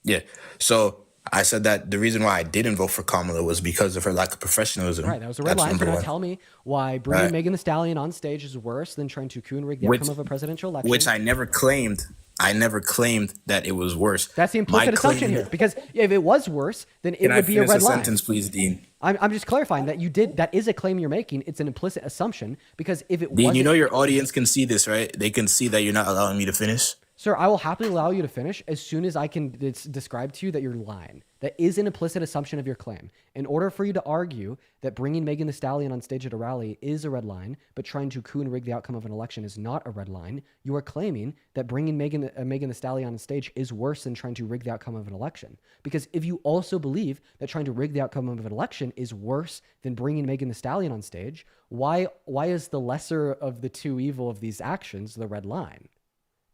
Yeah. So I said that the reason why I didn't vote for Kamala was because of her lack of professionalism. Right, that was a red That's line. number You're not one. telling me why bringing Right. Megan Thee Stallion on stage is worse than trying to coup and rig the Which- outcome of a presidential election. Which I never claimed. I never claimed that it was worse. That's the implicit assumption here. Because if it was worse, then it Can I would be a finish red the line. sentence, please, Dean? I'm just clarifying that you did. That is a claim you're making. It's an implicit assumption because if it Dean, wasn't, you know your audience can see this, right? They can see that you're not allowing me to finish. Sir, I will happily allow you to finish as soon as I can describe to you that you're lying. That is an implicit assumption of your claim. In order for you to argue that bringing Megan Thee Stallion on stage at a rally is a red line, but trying to coup and rig the outcome of an election is not a red line, you are claiming that bringing Megan Thee Stallion on stage is worse than trying to rig the outcome of an election. Because if you also believe that trying to rig the outcome of an election is worse than bringing Megan Thee Stallion on stage, why is the lesser of the two evil of these actions the red line?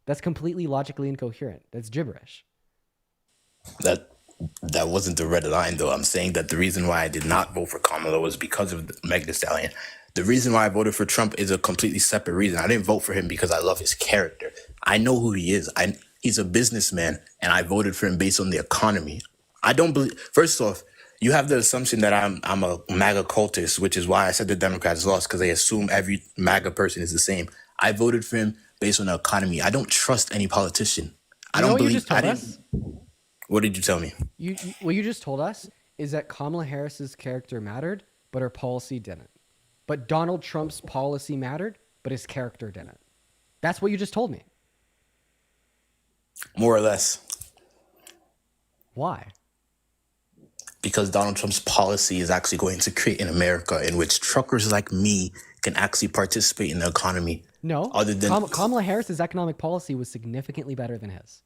That's completely logically incoherent. That's gibberish. That wasn't the red line, though. I'm saying that the reason why I did not vote for Kamala was because of Megan Thee Stallion. The reason why I voted for Trump is a completely separate reason. I didn't vote for him because I love his character. I know who he is. He's a businessman, and I voted for him based on the economy. I don't believe. First off, you have the assumption that I'm a MAGA cultist, which is why I said the Democrats lost, because they assume every MAGA person is the same. I voted for him based on the economy. I don't trust any politician. I You know don't what you believe. just told us? What did you tell me? What you just told us is that Kamala Harris's character mattered, but her policy didn't. But Donald Trump's policy mattered, but his character didn't. That's what you just told me. More or less. Why? Because Donald Trump's policy is actually going to create an America in which truckers like me can actually participate in the economy. No. Other than Kamala Harris's economic policy was significantly better than his.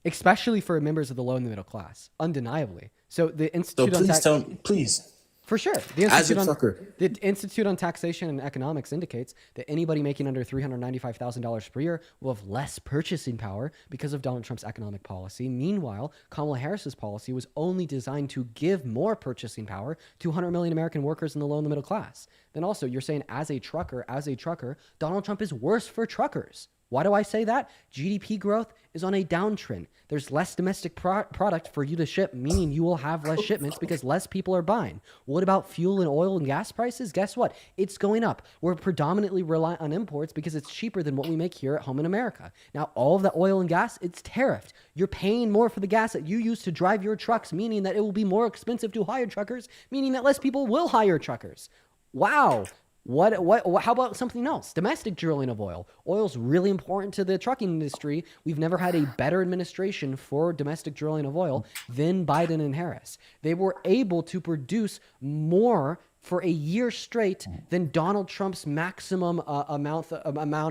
Especially for members of the low and the middle class, undeniably. So the Institute on please. For sure. The As a Institute, on, trucker. the Institute on Taxation and Economics indicates that anybody making under $395,000 per year will have less purchasing power because of Donald Trump's economic policy. Meanwhile, Kamala Harris's policy was only designed to give more purchasing power to 100 million American workers in the low and the middle class. Then also, you're saying as a trucker, Donald Trump is worse for truckers. Why do I say that? GDP growth is on a downtrend. There's less domestic product for you to ship, meaning you will have less shipments because less people are buying. What about fuel and oil and gas prices? Guess what? It's going up. We're predominantly reliant on imports because it's cheaper than what we make here at home in America. Now, all of the oil and gas, it's tariffed. You're paying more for the gas that you use to drive your trucks, meaning that it will be more expensive to hire truckers, meaning that less people will hire truckers. Wow. How about something else? Domestic drilling of oil. Oil's really important to the trucking industry. We've never had a better administration for domestic drilling of oil than Biden and Harris. They were able to produce more for a year straight than Donald Trump's maximum amount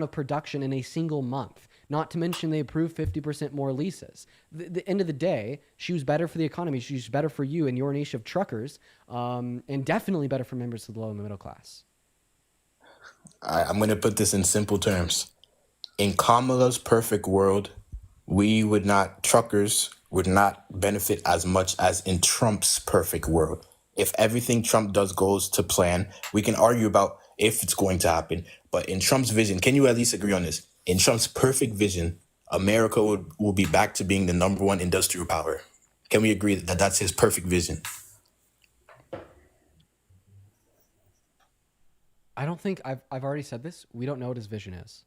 of production in a single month. Not to mention they approved 50% more leases. The end of the day, she was better for the economy. She was better for you and your niche of truckers, and definitely better for members of the low and the middle class. I'm going to put this in simple terms. In Kamala's perfect world, truckers would not benefit as much as in Trump's perfect world. If everything Trump does goes to plan, we can argue about if it's going to happen. But in Trump's vision, can you at least agree on this? In Trump's perfect vision, America will be back to being the number one industrial power. Can we agree that that's his perfect vision? I don't think I've already said this. We don't know what his vision is.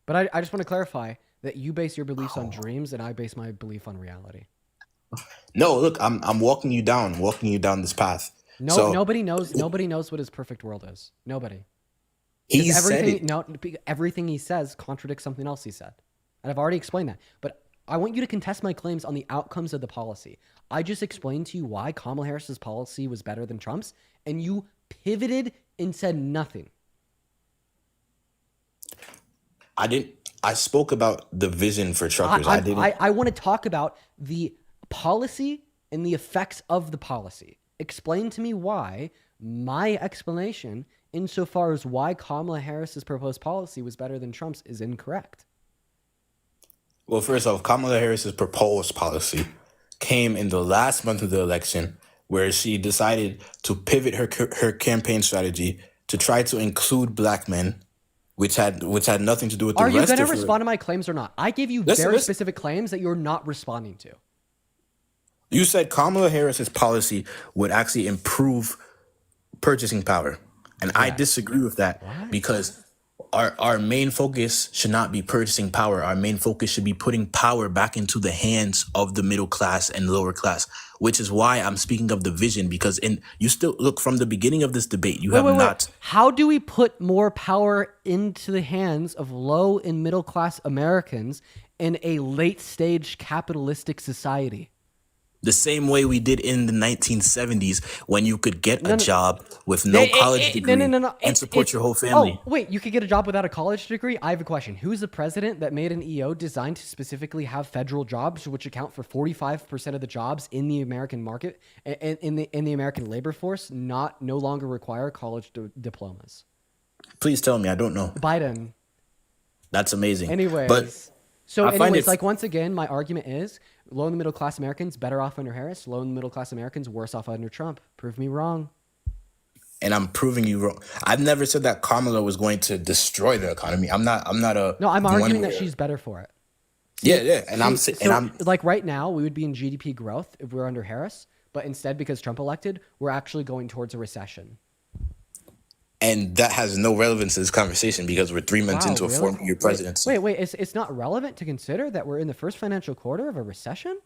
But I just want to clarify that you base your beliefs on dreams and I base my belief on reality. No, look, I'm walking you down this path. Nobody knows what his perfect world is. Nobody. He said it. Everything he says contradicts something else he said. And I've already explained that. But I want you to contest my claims on the outcomes of the policy. I just explained to you why Kamala Harris's policy was better than Trump's, and you pivoted and said nothing. I spoke about the vision for truckers. I want to talk about the policy and the effects of the policy. Explain to me why my explanation insofar as why Kamala Harris's proposed policy was better than Trump's is incorrect. Well, first off, Kamala Harris's proposed policy came in the last month of the election, where she decided to pivot her campaign strategy to try to include black men, which had nothing to do with the rest of her. Are you going to respond to my claims or not? I gave you very specific claims that you're not responding to. You said Kamala Harris's policy would actually improve purchasing power. And I disagree with that because our main focus should not be purchasing power. Our main focus should be putting power back into the hands of the middle class and lower class, which is why I'm speaking of the vision, because you still look from the beginning of this debate, you have not. How do we put more power into the hands of low and middle class Americans in a late stage capitalistic society? The same way we did in the 1970s when you could get a job with no college degree and support your whole family. Oh, wait, you could get a job without a college degree? I have a question. Who's the president that made an EO designed to specifically have federal jobs, which account for 45% of the jobs in the American market, in the American labor force, no longer require college diplomas? Please tell me. I don't know. Biden. That's amazing. Anyways. Once again, my argument is low and middle class Americans better off under Harris. Low and middle class Americans worse off under Trump. Prove me wrong. And I'm proving you wrong. I've never said that Kamala was going to destroy the economy. I'm not a. No, I'm arguing that she's better for it. Like right now, we would be in GDP growth if we were under Harris, but instead, because Trump elected, we're actually going towards a recession. And that has no relevance to this conversation because we're 3 months into a 4-year presidency. Wait, it's not relevant to consider that we're in the first financial quarter of a recession?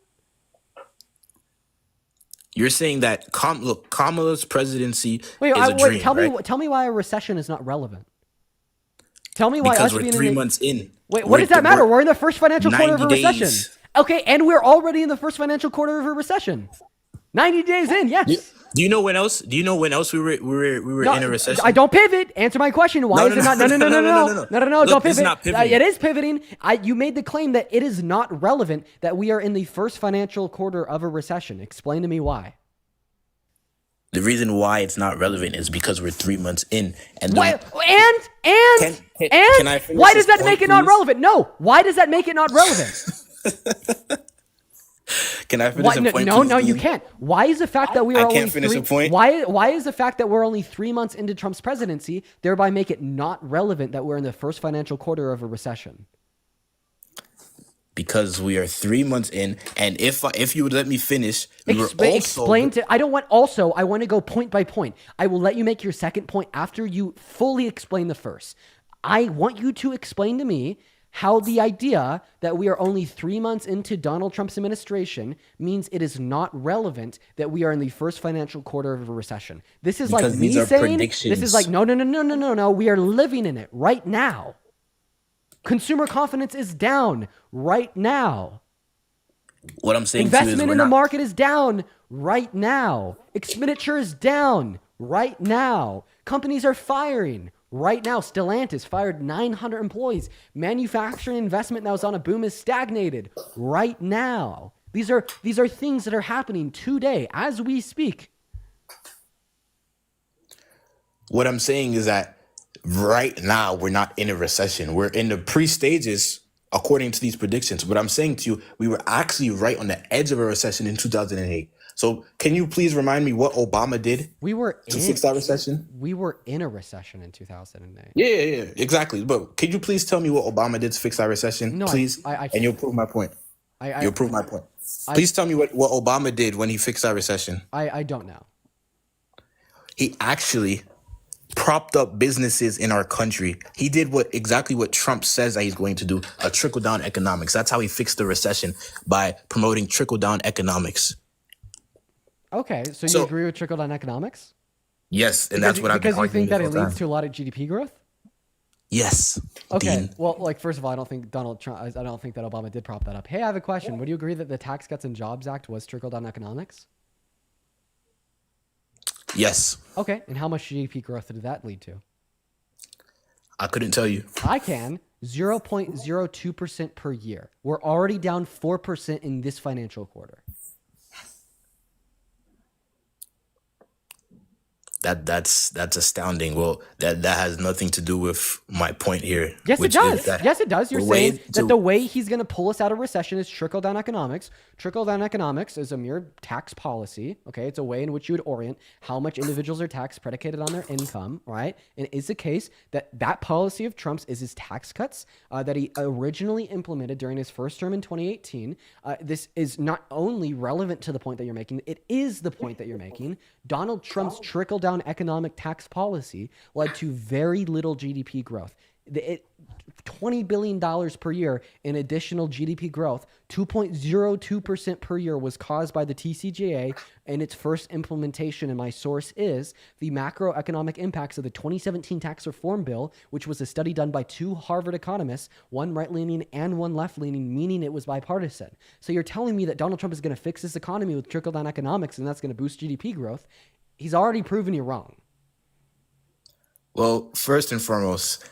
You're saying that Kamala's presidency is a dream, Tell me why a recession is not relevant. Tell me why because we're 3 months in. Wait, what does that matter? We're in the first financial quarter of a recession. Okay, and we're already in the first financial quarter of a recession. 90 days in, yes. Do you know when else? We were in a recession? I don't pivot. Answer my question. Why is it not? No. Don't pivot. Not pivoting. It is pivoting. You made the claim that it is not relevant that we are in the first financial quarter of a recession. Explain to me why. The reason why it's not relevant is because we're 3 months in, and why does that make it not relevant? No. Why does that make it not relevant? Can I finish a point? No, you can't. Why is the fact that we are I can't finish a point? Why is the fact that we're only 3 months into Trump's presidency thereby make it not relevant that we're in the first financial quarter of a recession? Because we are 3 months in, and if you would let me finish, I want to go point by point. I will let you make your second point after you fully explain the first. I want you to explain to me how the idea that we are only 3 months into Donald Trump's administration means it is not relevant that we are in the first financial quarter of a recession. This is like me saying, this is like, no. We are living in it right now. Consumer confidence is down right now. What I'm saying investment in the market is down right now. Expenditure is down right now. Companies are firing right now. Stellantis fired 900 employees. Manufacturing investment that was on a boom is stagnated right now. These are things that are happening today as we speak. What I'm saying is that right now we're not in a recession. We're in the pre-stages according to these predictions. What I'm saying to you, we were actually right on the edge of a recession in 2008. So can you please remind me what Obama did to fix that recession? We were in a recession in 2008. Yeah, exactly. But could you please tell me what Obama did to fix that recession, please? And you'll prove my point. You'll prove my point. Please tell me what Obama did when he fixed that recession. I don't know. He actually propped up businesses in our country. He did exactly what Trump says that he's going to do, a trickle-down economics. That's how he fixed the recession, by promoting trickle-down economics. Okay, so you agree with trickle-down economics? Yes, and that's what I've been arguing. Because you think that it leads time. to a lot of GDP growth? Yes, Okay. Dean. Well, like first of all, I don't think Donald Trump. I don't think that Obama did prop that up. Hey, I have a question. Would you agree that the Tax Cuts and Jobs Act was trickle down economics? Yes. Okay. And how much GDP growth did that lead to? I couldn't tell you. I can. 0.02% per year. We're already down 4% in this financial quarter. That's astounding. Well, that has nothing to do with my point here. Yes, it does. Yes, it does. You're saying that the way he's going to pull us out of recession is trickle down economics. Trickle down economics is a mere tax policy. Okay, it's a way in which you would orient how much individuals are taxed predicated on their income, right? And it's the case that that policy of Trump's is his tax cuts that he originally implemented during his first term in 2018. This is not only relevant to the point that you're making, it is the point that you're making. Donald Trump's trickle down economic tax policy led to very little GDP growth. $20 billion per year in additional GDP growth, 2.02% per year was caused by the TCJA and its first implementation. And my source is the macroeconomic impacts of the 2017 tax reform bill, which was a study done by 2 Harvard economists, one right-leaning and one left-leaning, meaning it was bipartisan. So you're telling me that Donald Trump is going to fix this economy with trickle-down economics and that's going to boost GDP growth? He's already proven you wrong. Well, first and foremost,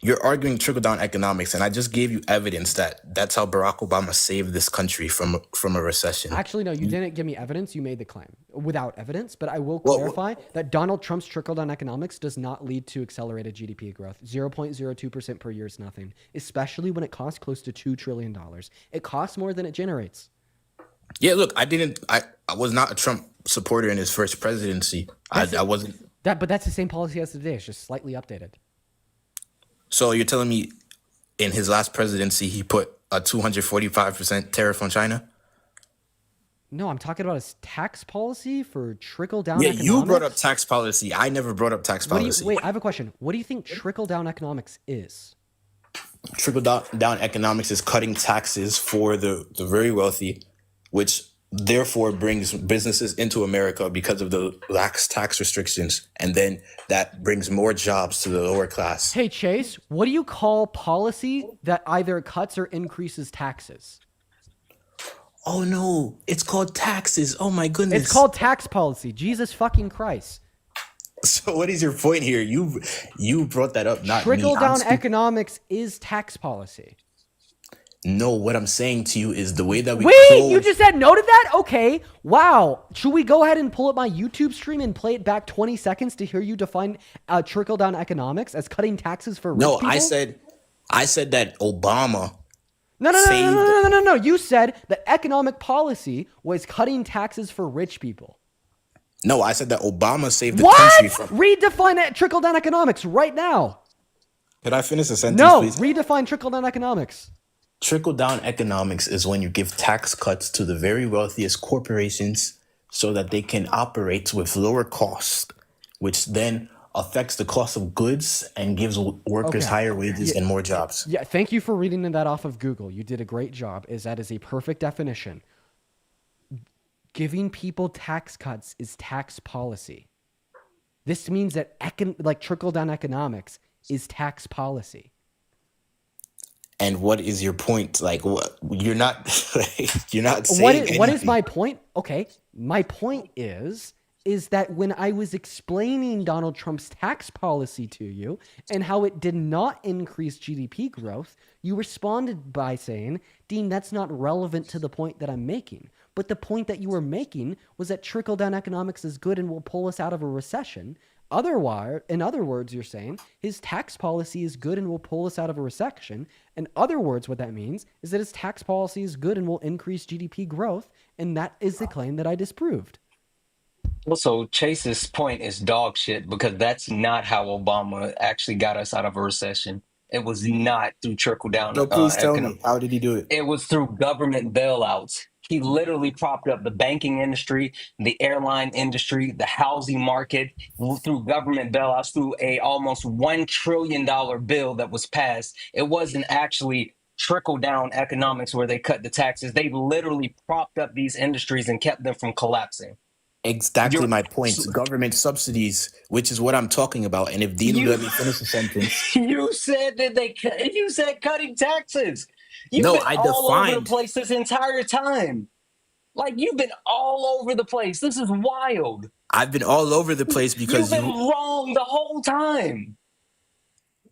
you're arguing trickle-down economics, and I just gave you evidence that that's how Barack Obama saved this country from a recession. Actually, no, you didn't give me evidence. You made the claim without evidence, but I will clarify that Donald Trump's trickle-down economics does not lead to accelerated GDP growth. 0.02% per year is nothing, especially when it costs close to $2 trillion. It costs more than it generates. Yeah, look, I was not a Trump supporter in his first presidency. I wasn't. But that's the same policy as today. It's just slightly updated. So you're telling me in his last presidency, he put a 245% tariff on China? No, I'm talking about his tax policy for trickle-down Yeah, economics. you brought up tax policy. I never brought up tax policy. Wait, I have a question. What do you think trickle-down economics is? Trickle-down economics is cutting taxes for the very wealthy, which therefore brings businesses into America because of the lax tax restrictions. And then that brings more jobs to the lower class. Hey, Chase, what do you call policy that either cuts or increases taxes? Oh, no, it's called taxes. Oh, my goodness. It's called tax policy. Jesus fucking Christ. So what is your point here? You brought that up, not me. Trickle-down economics is tax policy. No, what I'm saying to you is the way that we Wait, you just said no to that? Okay. Wow. Should we go ahead and pull up my YouTube stream and play it back 20 seconds to hear you define trickle-down economics as cutting taxes for rich people? No, I said that Obama No. You said that economic policy was cutting taxes for rich people. No, I said that Obama saved the country from... Redefine that trickle-down economics right now. Could I finish the sentence, No, please? redefine trickle-down economics. Trickle-down economics is when you give tax cuts to the very wealthiest corporations so that they can operate with lower cost, which then affects the cost of goods and gives workers higher wages and more jobs. Yeah, thank you for reading that off of Google. You did a great job. That is a perfect definition. Giving people tax cuts is tax policy. This means that trickle-down economics is tax policy. And what is your point? Like, what you're not saying. What is my point? Okay, my point is that when I was explaining Donald Trump's tax policy to you and how it did not increase GDP growth, you responded by saying, Dean, that's not relevant to the point that I'm making. But the point that you were making was that trickle-down economics is good and will pull us out of a recession. Otherwise, in other words, you're saying his tax policy is good and will pull us out of a recession. In other words, what that means is that his tax policy is good and will increase GDP growth. And that is the claim that I disproved. Also, Chase's point is dog shit because that's not how Obama actually got us out of a recession. It was not through trickle down. No, please tell me. How did he do it? It was through government bailouts. He literally propped up the banking industry, the airline industry, the housing market through government bailouts, through a almost $1 trillion bill that was passed. It wasn't actually trickle down economics where they cut the taxes. They literally propped up these industries and kept them from collapsing. exactly You're my point. Government subsidies, which is what I'm talking about. And if Dean would you let me finish the sentence. you said that you said cutting taxes. You've No, been I all over the defined. place this entire time. Like you've been all over the place. This is wild. I've been all over the place You've because been wrong the whole time.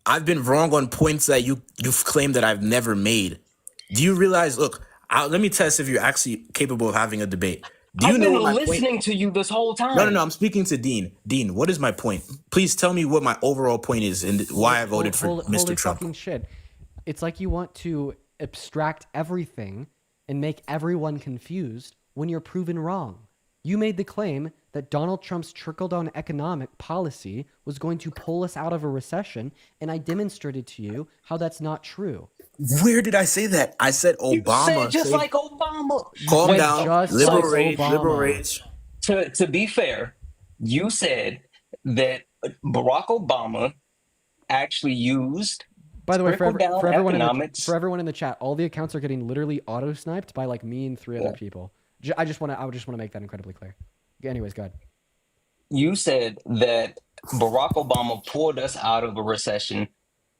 I've been wrong on points that you've claimed that I've never made. Do you realize? Look, let me test if you're actually capable of having a debate. Do you I've know been what my point? listening to you this whole No. time. I'm speaking to Dean. Dean, what is my point? Please tell me what my overall point is and why I voted for Mr. Holy Trump. fucking shit. It's like you want to abstract everything and make everyone confused when you're proven wrong. You made the claim that Donald Trump's trickle-down economic policy was going to pull us out of a recession, and I demonstrated to you how that's not true. Where did I say that? I said You Obama. said just like Obama. Calm down. Just Liberal like rage. Obama. Liberal rage. To be fair, you said that Barack Obama actually used By the way, for everyone economics. for everyone in the chat, all the accounts are getting literally auto sniped by like me and 3 other people. I just want to make that incredibly clear. Anyways, go ahead. You said that Barack Obama pulled us out of a recession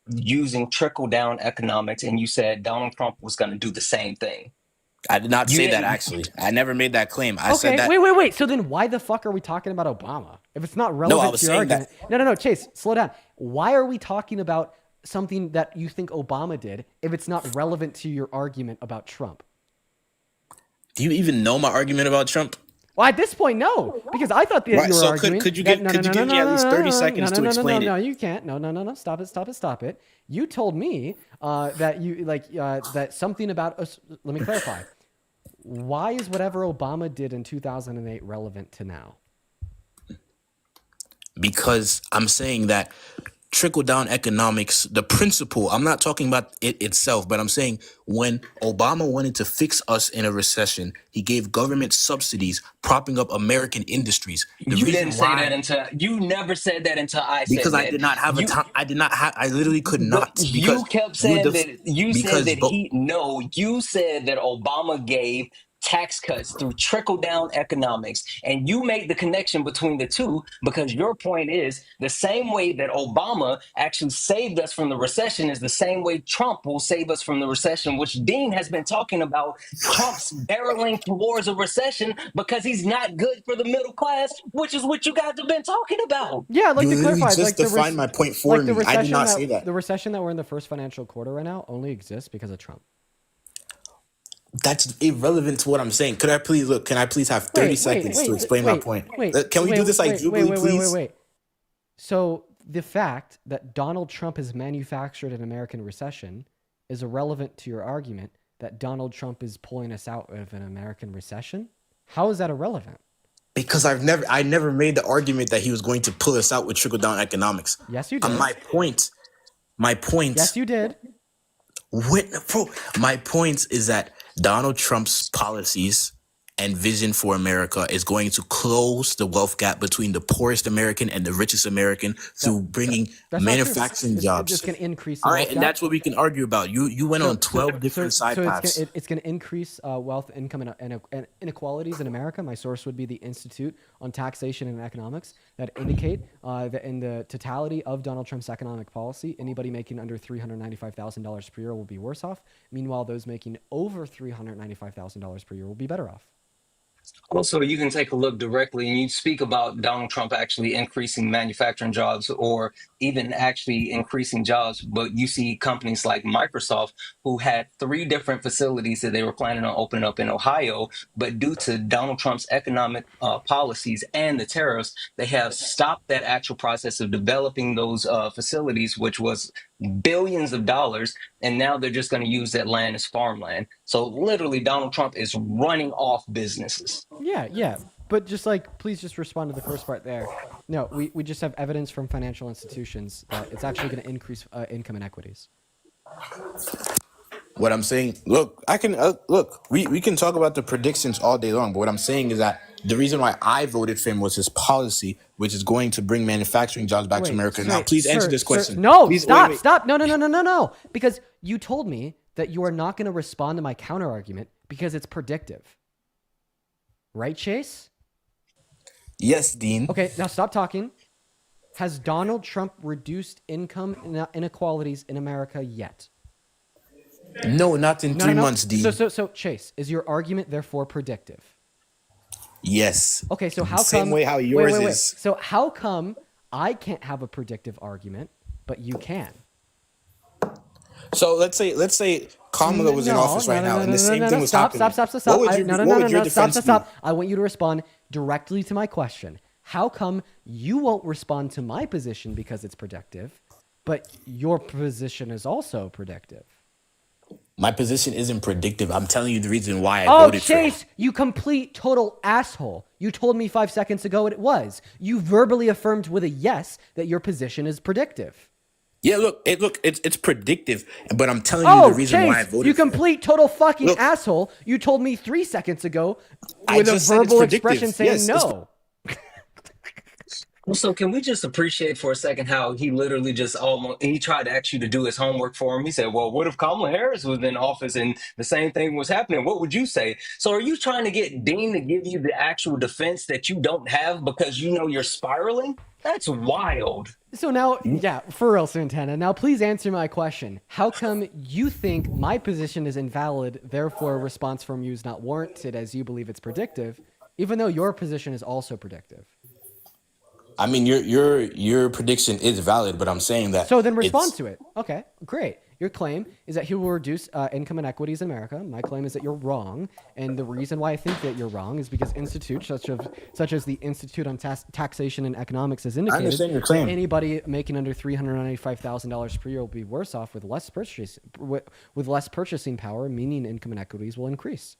using trickle down economics, and you said Donald Trump was going to do the same thing. I did not You say that, didn't- actually. I never made that claim. I said Okay, that. wait. So then why the fuck are we talking about Obama? If it's not relevant was to your saying argument. No, Chase, slow down. Why are we talking about something that you think Obama did if it's not relevant to your argument about Trump? Do you even know my argument about Trump? Well, at this point, no, because I thought that you were so arguing. could you give me at least 30 seconds to explain it? No, you can't. No. Stop it. You told me that you that something about us. Let me clarify. Why is whatever Obama did in 2008 relevant to now? Because I'm saying that trickle-down economics, the principle, I'm not talking about it itself, but I'm saying when Obama wanted to fix us in a recession, he gave government subsidies propping up American industries. You didn't say that until you never said that until I said because that. I did not have a time. I literally could not. Because You kept saying that. You said that because You said that Obama gave tax cuts through trickle down economics, and you made the connection between the two because your point is the same way that Obama actually saved us from the recession is the same way Trump will save us from the recession, which Dean has been talking about. Trump's barreling towards a recession because he's not good for the middle class, which is what you guys have been talking about. Yeah, I'd like You to literally clarify. just defined my point for me. I did not say that. The recession that we're in the first financial quarter right now only exists because of Trump. That's irrelevant to what I'm saying. Can I please have 30 seconds to explain my point? Can we do this like Jubilee, please? Wait. So the fact that Donald Trump has manufactured an American recession is irrelevant to your argument that Donald Trump is pulling us out of an American recession? How is that irrelevant? Because I never made the argument that he was going to pull us out with trickle down economics. Yes, you did. My point. Yes, you did. My point is that Donald Trump's policies and vision for America is going to close the wealth gap between the poorest American and the richest American through bringing manufacturing jobs. It's going to increase. All right, and that's what we can argue about. You went on 12 different side paths. It's going to increase wealth, income, and inequalities in America. My source would be the Institute on Taxation and Economics that indicate that in the totality of Donald Trump's economic policy, anybody making under $395,000 per year will be worse off. Meanwhile, those making over $395,000 per year will be better off. Also, you can take a look directly and you speak about Donald Trump actually increasing manufacturing jobs or even actually increasing jobs. But you see companies like Microsoft who had 3 different facilities that they were planning on opening up in Ohio. But due to Donald Trump's economic policies and the tariffs, they have stopped that actual process of developing those facilities, which was billions of dollars, and now they're just going to use that land as farmland. So literally Donald Trump is running off businesses. Yeah. But please just respond to the first part there. No, we just have evidence from financial institutions that it's actually going to increase income inequities. What I'm saying, we can talk about the predictions all day long, but what I'm saying is that the reason why I voted for him was his policy, which is going to bring manufacturing jobs back to America. Now, please answer this question. No, please, stop. No. Because you told me that you are not going to respond to my counter argument because it's predictive. Right, Chase? Yes, Dean. Okay, now stop talking. Has Donald Trump reduced income inequalities in America yet? No, not in No, 3 months, So, Dean. Chase, is your argument therefore predictive? Yes. Okay, so how Same come? way how yours Wait. is. So how come I can't have a predictive argument, but you can? So let's say Kamala was in office right now, and the same thing was Stop. happening. What would your defense be? Stop. I want you to respond directly to my question. How come you won't respond to my position because it's predictive, but your position is also predictive? My position isn't predictive. I'm telling you the reason why I Oh, voted for him. Chase, you complete total asshole. You told me 5 seconds ago it was. You verbally affirmed with a yes that your position is predictive. Yeah, it's predictive, but I'm telling you the reason why I Chase, voted you for him. complete total fucking Look, asshole. You told me 3 seconds ago I with a just said it's verbal predictive. expression saying Yes, it's no. So can we just appreciate for a second how he literally just almost he tried to ask you to do his homework for him. He said, "Well, what if Kamala Harris was in office and the same thing was happening? What would you say?" So are you trying to get Dean to give you the actual defense that you don't have because you know you're spiraling? That's wild. So now, yeah, for real, Santana. Now, please answer my question. How come you think my position is invalid, therefore a response from you is not warranted as you believe it's predictive, even though your position is also predictive? I mean, your prediction is valid, but I'm saying that. So then respond to it. Okay, great. Your claim is that he will reduce income inequities in America. My claim is that you're wrong, and the reason why I think that you're wrong is because institutes such as the Institute on Taxation and Economics has indicated understand your claim. that anybody making under $395,000 per year will be worse off with less purchasing power, meaning income inequities will increase.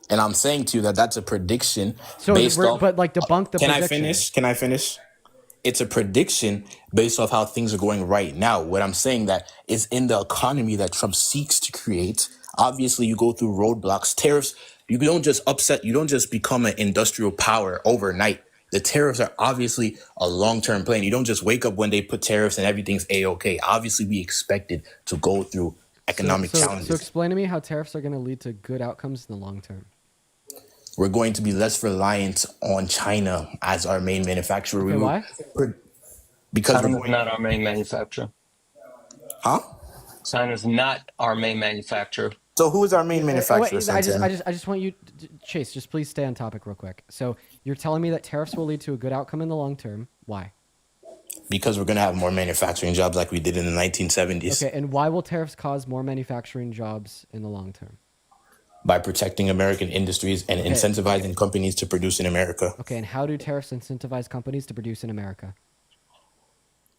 And I'm saying to you that that's a prediction So, based off. but like debunk the Can prediction. I finish? It's a prediction based off how things are going right now. What I'm saying that is in the economy that Trump seeks to create. Obviously, you go through roadblocks, tariffs. You don't just become an industrial power overnight. The tariffs are obviously a long-term plan. You don't just wake up one day, put tariffs, and everything's A-okay. Obviously, we expected to go through economic challenges. So explain to me how tariffs are going to lead to good outcomes in the long term. We're going to be less reliant on China as our main manufacturer. Okay, why? Because China's not our main manufacturer. Huh? China's not our main manufacturer. So who is our main manufacturer? I just want you, Chase, just please stay on topic real quick. So you're telling me that tariffs will lead to a good outcome in the long term. Why? Because we're going to have more manufacturing jobs like we did in the 1970s. Okay, and why will tariffs cause more manufacturing jobs in the long term? By protecting American industries and incentivizing companies to produce in America. Okay, and how do tariffs incentivize companies to produce in America?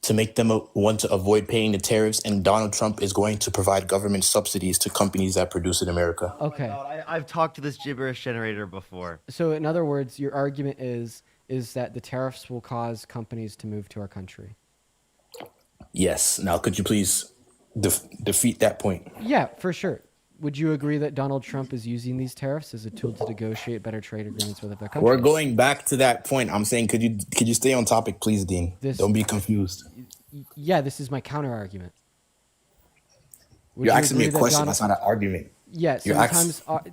To make them want to avoid paying the tariffs, and Donald Trump is going to provide government subsidies to companies that produce in America. Okay. I've talked to this gibberish generator before. So in other words, your argument is that the tariffs will cause companies to move to our country. Yes. Now, could you please defeat that point? Yeah, for sure. Would you agree that Donald Trump is using these tariffs as a tool to negotiate better trade agreements with other countries? We're going back to that point. I'm saying, could you stay on topic, please, Dean? Don't be confused. Yeah, this is my counter argument. You're asking me a question. That's not an argument. Yeah,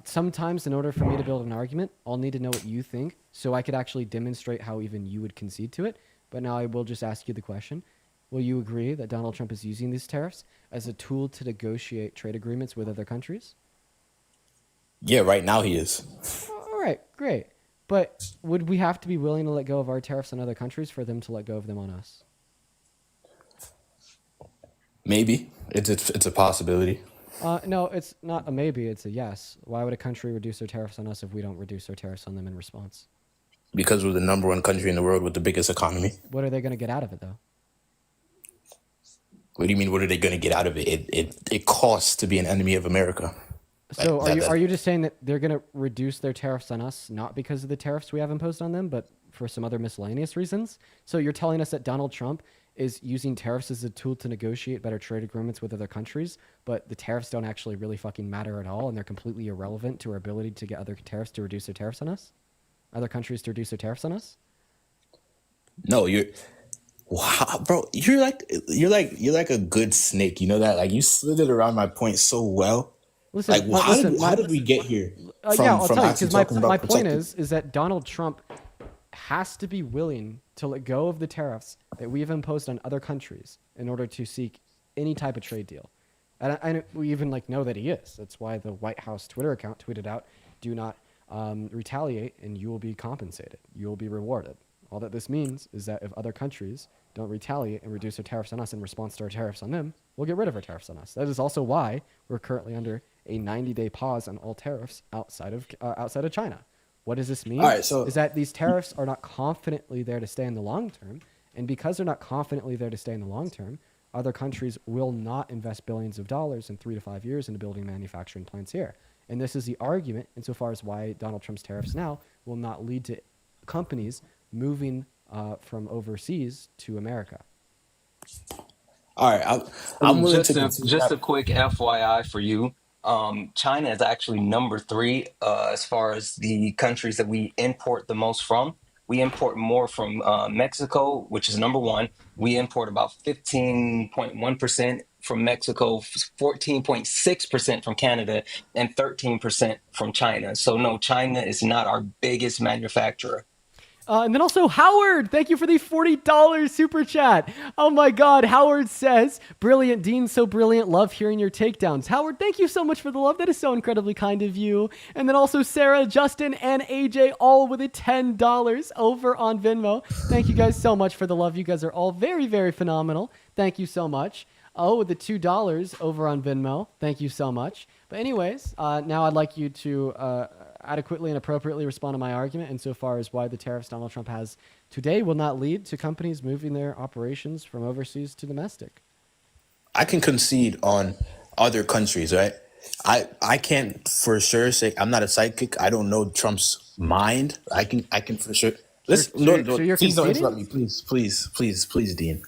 sometimes in order for me to build an argument, I'll need to know what you think so I could actually demonstrate how even you would concede to it. But now I will just ask you the question. Will you agree that Donald Trump is using these tariffs as a tool to negotiate trade agreements with other countries? Yeah, right now he is. All right, great. But would we have to be willing to let go of our tariffs on other countries for them to let go of them on us? Maybe. It's a possibility. No, it's not a maybe, it's a yes. Why would a country reduce their tariffs on us if we don't reduce their tariffs on them in response? Because we're the number one country in the world with the biggest economy. What are they going to get out of it, though? What do you mean, what are they going to get out of it? It costs to be an enemy of America. So are you just saying that they're going to reduce their tariffs on us, not because of the tariffs we have imposed on them, but for some other miscellaneous reasons? So you're telling us that Donald Trump is using tariffs as a tool to negotiate better trade agreements with other countries, but the tariffs don't actually really fucking matter at all, and they're completely irrelevant to our ability to get other tariffs to reduce their tariffs on us? Other countries to reduce their tariffs on us? No, wow, bro, you're like a good snake. You know that? Like, you slithered around my point so well. Listen, like, how did we get here? Yeah, I'll tell you, because my point is that Donald Trump has to be willing to let go of the tariffs that we have imposed on other countries in order to seek any type of trade deal. And we even know that he is. That's why the White House Twitter account tweeted out, "Do not retaliate, and you will be compensated. You will be rewarded." All that this means is that if other countries don't retaliate and reduce their tariffs on us in response to our tariffs on them, we'll get rid of our tariffs on us. That is also why we're currently under a 90-day pause on all tariffs outside of China. What does this mean? All right, so is that these tariffs are not confidently there to stay in the long term, and because they're not confidently there to stay in the long term, other countries will not invest billions of dollars in 3 to 5 years into building manufacturing plants here. And this is the argument insofar as why Donald Trump's tariffs now will not lead to companies moving from overseas to America. All right, I'm willing to Just a quick FYI for you. China is actually number 3 as far as the countries that we import the most from. We import more from Mexico, which is number 1. We import about 15.1% from Mexico, 14.6% from Canada, and 13% from China. So no, China is not our biggest manufacturer. And then also Howard, thank you for the $40 super chat. Oh my God, Howard says, "Brilliant, Dean, so brilliant. Love hearing your takedowns." Howard, thank you so much for the love. That is so incredibly kind of you. And then also Sarah, Justin, and AJ, all with a $10 over on Venmo. Thank you guys so much for the love. You guys are all very, very phenomenal. Thank you so much. Oh, with the $2 over on Venmo. Thank you so much. But anyways, now I'd like you to adequately and appropriately respond to my argument insofar as why the tariffs Donald Trump has today will not lead to companies moving their operations from overseas to domestic. I can concede on other countries, right? I can't for sure say I'm not a psychic. I don't know Trump's mind. I can for sure. Listen, so you're please don't conceding? interrupt me, please, Dean.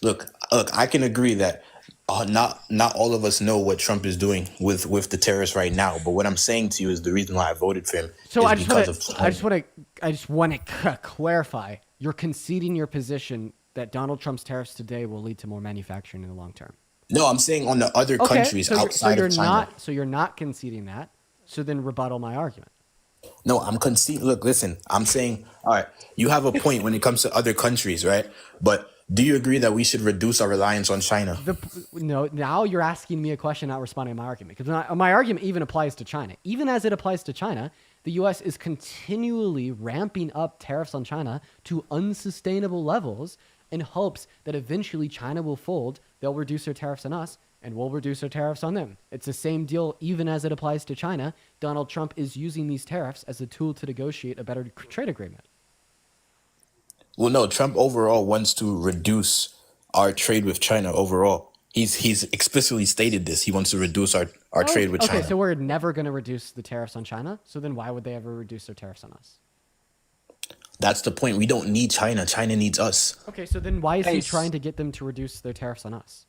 Look, I can agree that not all of us know what Trump is doing with the terrorists right now. But what I'm saying to you is the reason why I voted for him. So is I just want to clarify. You're conceding your position that Donald Trump's tariffs today will lead to more manufacturing in the long term. No, I'm saying on the other countries outside of China. So you're not conceding that. So then rebuttal my argument. No, I'm conceding. Look, listen, I'm saying, all right, you have a point when it comes to other countries, right? But do you agree that we should reduce our reliance on China? No, now you're asking me a question, not responding to my argument. Because my argument even applies to China. Even as it applies to China, the U.S. is continually ramping up tariffs on China to unsustainable levels in hopes that eventually China will fold, they'll reduce their tariffs on us, and we'll reduce our tariffs on them. It's the same deal even as it applies to China. Donald Trump is using these tariffs as a tool to negotiate a better trade agreement. Well, no, Trump overall wants to reduce our trade with China overall. He's explicitly stated this. He wants to reduce our trade with China. Okay, so we're never going to reduce the tariffs on China. So then why would they ever reduce their tariffs on us? That's the point. We don't need China. China needs us. Okay, so then why is he trying to get them to reduce their tariffs on us?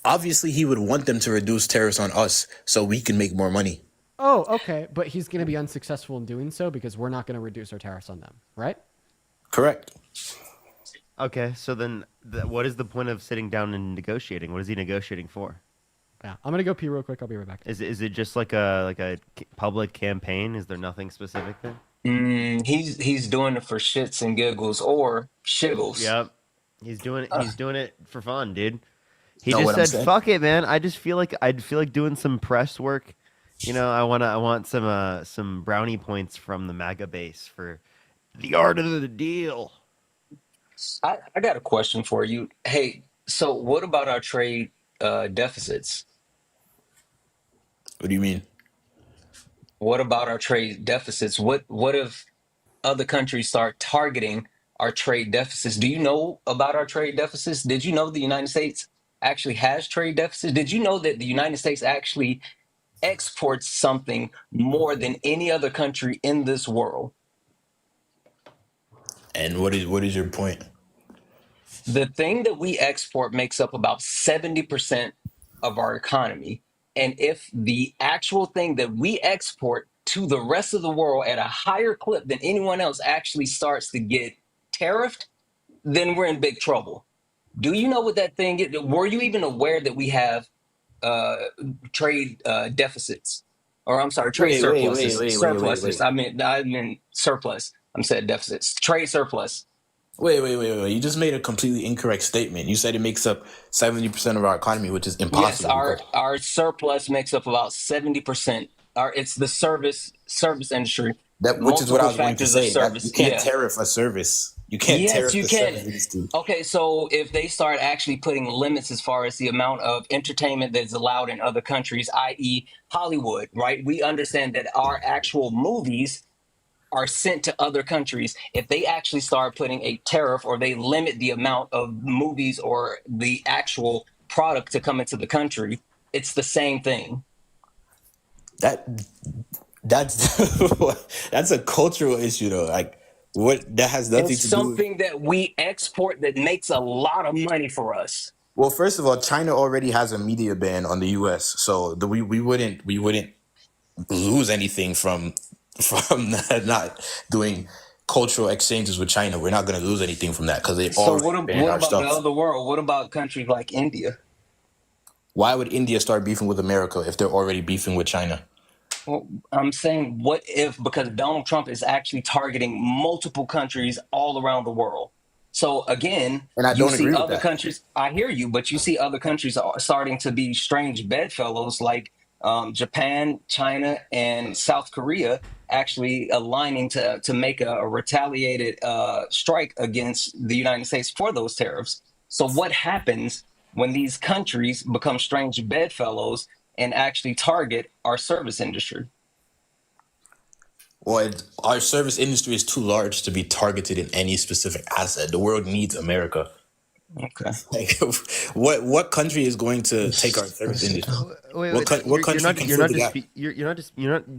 Obviously, he would want them to reduce tariffs on us so we can make more money. Oh, okay. But he's going to be unsuccessful in doing so because we're not going to reduce our tariffs on them, right? Correct. Okay, so then what is the point of sitting down and negotiating? What is he negotiating for? Yeah, I'm going to go pee real quick. I'll be right back. Is it just like a public campaign? Is there nothing specific there? He's doing it for shits and giggles or shiggles. Yep. He's doing it for fun, dude. He Know just what I'm said, saying? "Fuck it, man. I'd feel like doing some press work. You know, I want some brownie points from the MAGA base for the art of the deal." I got a question for you. Hey, so what about our trade deficits? What do you mean? What about our trade deficits? What if other countries start targeting our trade deficits? Do you know about our trade deficits? Did you know the United States actually has trade deficits? Did you know that the United States actually exports something more than any other country in this world? And what is your point? The thing that we export makes up about 70% of our economy. And if the actual thing that we export to the rest of the world at a higher clip than anyone else actually starts to get tariffed, then we're in big trouble. Do you know what that thing is? Were you even aware that we have trade deficits? Or I'm sorry, trade surpluses. Surpluses. I mean surplus. I'm said deficits. Trade surplus. Wait. You just made a completely incorrect statement. You said it makes up 70% of our economy, which is Yes, impossible our because our surplus makes up about 70%. It's the service industry. which is what I Multiple was going to factors of say. That you service. can't Yeah. tariff a service. You can't Yes, tariff you the can. service industry. Okay, so if they start actually putting limits as far as the amount of entertainment that's allowed in other countries, i.e., Hollywood, right? We understand that our actual movies are sent to other countries. If they actually start putting a tariff or they limit the amount of movies or the actual product to come into the country, it's the same thing. That's that's a cultural issue though. Like what that has nothing It's to do with. something that we export that makes a lot of money for us. Well, first of all, China already has a media ban on the U.S., so we wouldn't lose anything from not doing cultural exchanges with China. We're not going to lose anything from that because they So already banned what our about the stuff. other world? What about countries like India? Why would India start beefing with America if they're already beefing with China? Well, I'm saying, what if, because Donald Trump is actually targeting multiple countries all around the world. So again, And I you don't see agree with other that. countries, I hear you, but you see other countries are starting to be strange bedfellows like Japan, China, and South Korea actually aligning to make a retaliated strike against the United States for those tariffs. So what happens when these countries become strange bedfellows and actually target our service industry? Well, our service industry is too large to be targeted in any specific asset. The world needs America. Okay. Like, what country is going to take our service industry? What country can fill the gap?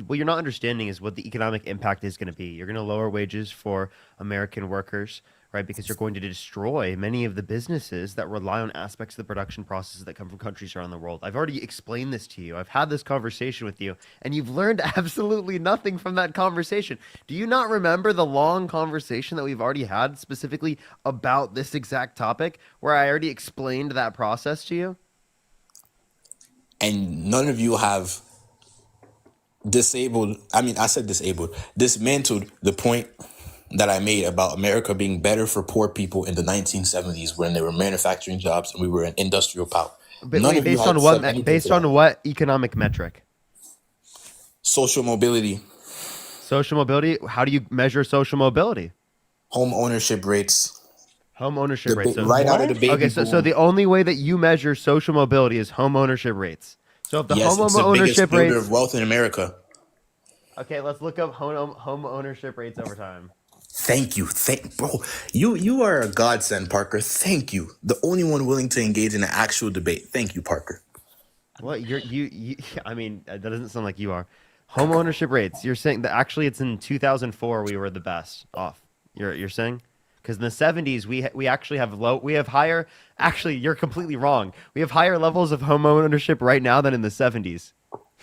What you're not understanding is what the economic impact is going to be. You're going to lower wages for American workers, right? Because you're going to destroy many of the businesses that rely on aspects of the production processes that come from countries around the world. I've already explained this to you. I've had this conversation with you, and you've learned absolutely nothing from that conversation. Do you not remember the long conversation that we've already had specifically about this exact topic, where I already explained that process to you? And none of you have dismantled the point that I made about America being better for poor people in the 1970s when they were manufacturing jobs and we were an industrial power. But wait, based on what economic metric? Social mobility. Social mobility? How do you measure social mobility? Home ownership rates. Home ownership rates. Out of the baby Okay, so the only way that you measure social mobility is home ownership rates. So if the home it's the ownership biggest builder rates of wealth in America. Okay, let's look up home ownership rates over time. Thank you. Bro, you are a godsend, Parker. Thank you. The only one willing to engage in an actual debate. Thank you, Parker. What you I mean, that doesn't sound like you are. Home ownership rates. You're saying that actually it's in 2004 we were the best off. You're saying? Because in the 70s we actually have higher. Actually, you're completely wrong. We have higher levels of home ownership right now than in the 70s.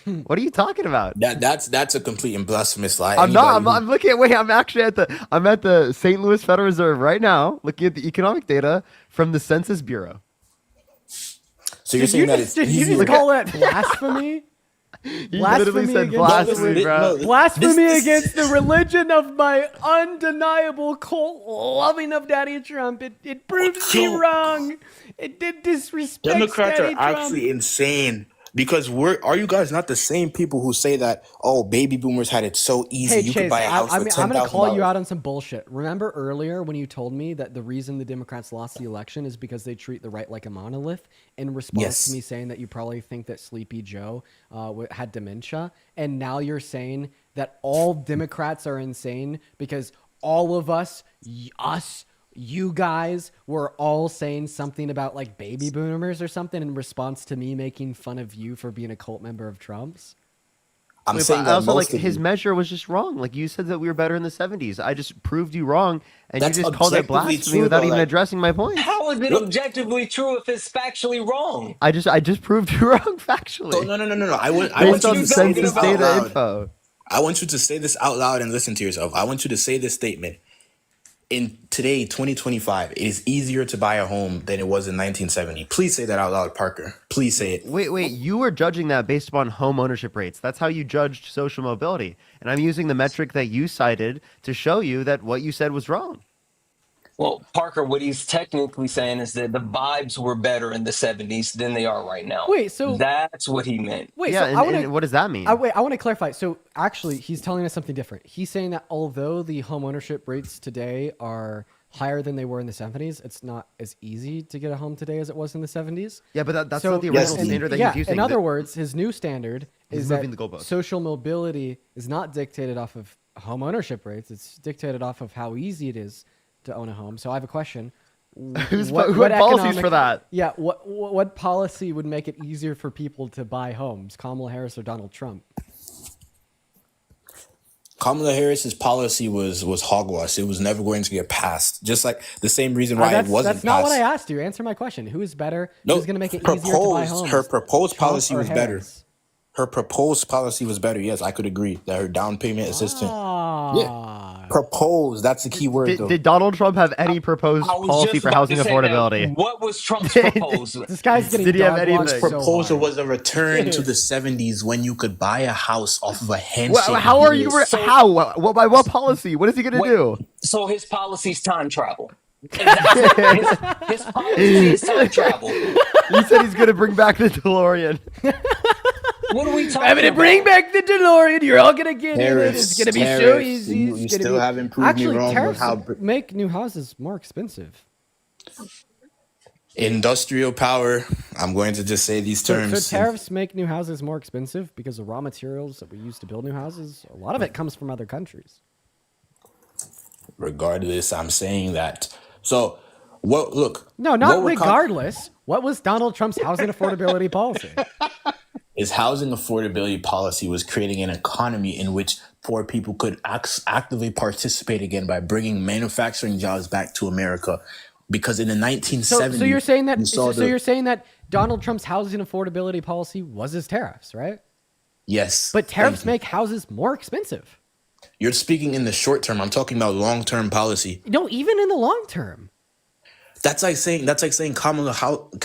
What are you talking about? That's a complete and blasphemous lie. I'm looking at. Wait, I'm actually at the St. Louis Federal Reserve right now, looking at the economic data from the Census Bureau. So you're saying that it's did you just call that blasphemy? Literally said blasphemy, bro. Blasphemy against the religion of my undeniable cult loving of Daddy Trump. It proves me wrong. It did disrespect Democrats Daddy are Trump. actually insane. Because are you guys not the same people who say that, oh, baby boomers had it so easy, you could buy a house for $10,000? I'm going to call you out on some bullshit. Remember earlier when you told me that the reason the Democrats lost the election is because they treat the right like a monolith, in response to me saying that you probably think that Sleepy Joe had dementia, and now you're saying that all Democrats are insane because all of us, you guys were all saying something about like baby boomers or something in response to me making fun of you for being a cult member of Trump's. I'm saying that also most like his measure was just wrong. Like you said that we were better in the 70s. I just proved you wrong, and That's you just called it objectively blasphemy true, without though, even like- addressing my point. How is it objectively true if it's factually wrong? I just proved you wrong factually. So, no. I want Based you on to say census this out data loud. info. I want you to say this out loud and listen to yourself. I want you to say this statement. in today, 2025, it is easier to buy a home than it was in 1970. Please say that out loud, Parker. Please say it. Wait, you were judging that based upon home ownership rates. That's how you judged social mobility. And I'm using the metric that you cited to show you that what you said was wrong. Well, Parker, what he's technically saying is that the vibes were better in the 70s than they are right now. Wait, so that's what he meant. wait, Yeah, so I want and what does that mean? I want to clarify. So actually, he's telling us something different. He's saying that although the home ownership rates today are higher than they were in the 70s, it's not as easy to get a home today as it was in the 70s. Yeah, but that's So- not the original and- standard that yeah, he's using. in other words, his new standard He's is that moving the goalpost. social mobility is not dictated off of home ownership rates. It's dictated off of how easy it is to own a home. So I have a question. Who had policies for that? Yeah, what policy would make it easier for people to buy homes? Kamala Harris or Donald Trump? Kamala Harris's policy was hogwash. It was never going to get passed. Just like the same reason why it wasn't That's not what I passed. asked you. Answer my question. Who is better? No, Who's going to make it easier to buy homes? her proposed Trump policy or was better. Harris? Her proposed policy was better. Yes, I could agree that her down payment assistance. Ah. Yeah, proposed. That's the key word. though. Did Donald Trump have any proposed I was policy just for about housing to say that. affordability? What was Trump's proposal? This guy's getting Did he have dog anything? walked His so proposal hard. was a return to the 70s when you could buy a house off of a handshake. How are you? deal. How? What by what policy? What is he gonna do? So his policy's time travel. His policy is time travel. He said he's gonna bring back the DeLorean. What are we talking I'm gonna about? bring back the DeLorean. You're all gonna get in it. Tariffs, It's gonna be so tariffs. easy. You It's gonna still be... haven't proved me Actually, wrong with tariffs how make new houses more expensive. industrial power. I'm going to just say these terms. So tariffs make new houses more expensive because the raw materials that we use to build new houses, a lot of it comes from other countries. Regardless, I'm saying that. So, what? Look. No, not what would regardless. What was Donald Trump's housing affordability policy? His housing affordability policy was creating an economy in which poor people could actively participate again by bringing manufacturing jobs back to America. Because in the 1970s, So you're saying that you saw you're saying that Donald Trump's housing affordability policy was his tariffs, right? yes, But tariffs thank you. make houses more expensive. You're speaking in the short term. I'm talking about long-term policy. No, even in the long term. That's like saying Kamala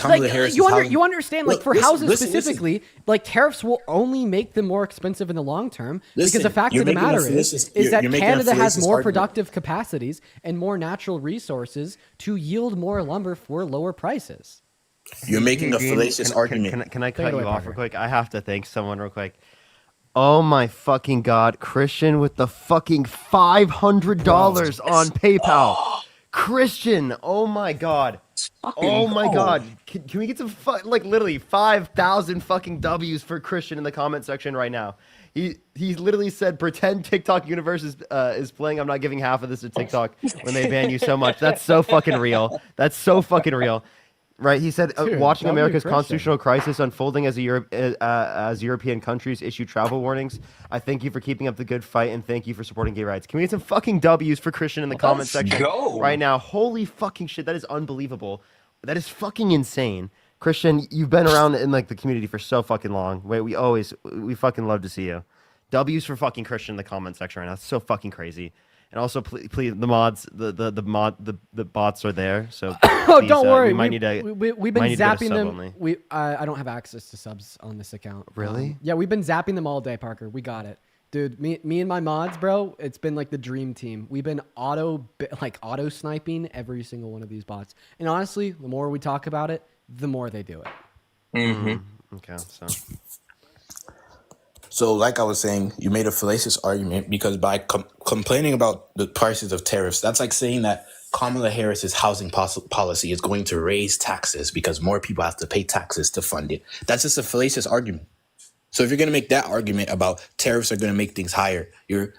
Like, Harris. you understand, like, for houses Listen. specifically, like, tariffs will only make them more expensive in the long term because the Listen, fact you're of the making a matter fallacious- is that you're making a Canada has fallacious more argument. productive capacities and more natural resources to yield more lumber for lower prices. You're making a Dean, fallacious argument. Can I Take it cut away, you off Parker. real quick? I have to thank someone real quick. Oh my fucking god, Christian with the fucking $500 on PayPal. Christian, oh my god. Oh my god. Can we get some like literally 5,000 fucking W's for Christian in the comment section right now? He literally said pretend TikTok universe is playing. I'm not giving half of this to TikTok when they ban you so much. That's so fucking real. That's so fucking real. Right, he said, Dude, watching W America's Christian. constitutional crisis unfolding as European countries issue travel warnings. I thank you for keeping up the good fight and thank you for supporting gay rights. Can we get some fucking W's for Christian in the comment section go. right now? Holy fucking shit, that is unbelievable. That is fucking insane. Christian, you've been around in like the community for so fucking long. Wait, we fucking love to see you. W's for fucking Christian in the comment section right now. It's so fucking crazy. And also, please, the mods, the bots are there. So Oh, please, don't worry. We might need to. We've been might need to go to zapping sub them. only. I don't have access to subs on this account. Really? Yeah, we've been zapping them all day, Parker. We got it, dude. Me and my mods, bro. It's been like the dream team. We've been auto sniping every single one of these bots. And honestly, the more we talk about it, the more they do it. Mm-hmm. Okay, so. So, like I was saying, you made a fallacious argument because by complaining about the prices of tariffs, that's like saying that Kamala Harris's housing policy is going to raise taxes because more people have to pay taxes to fund it. That's just a fallacious argument. So, if you're going to make that argument about tariffs are going to make things higher, you're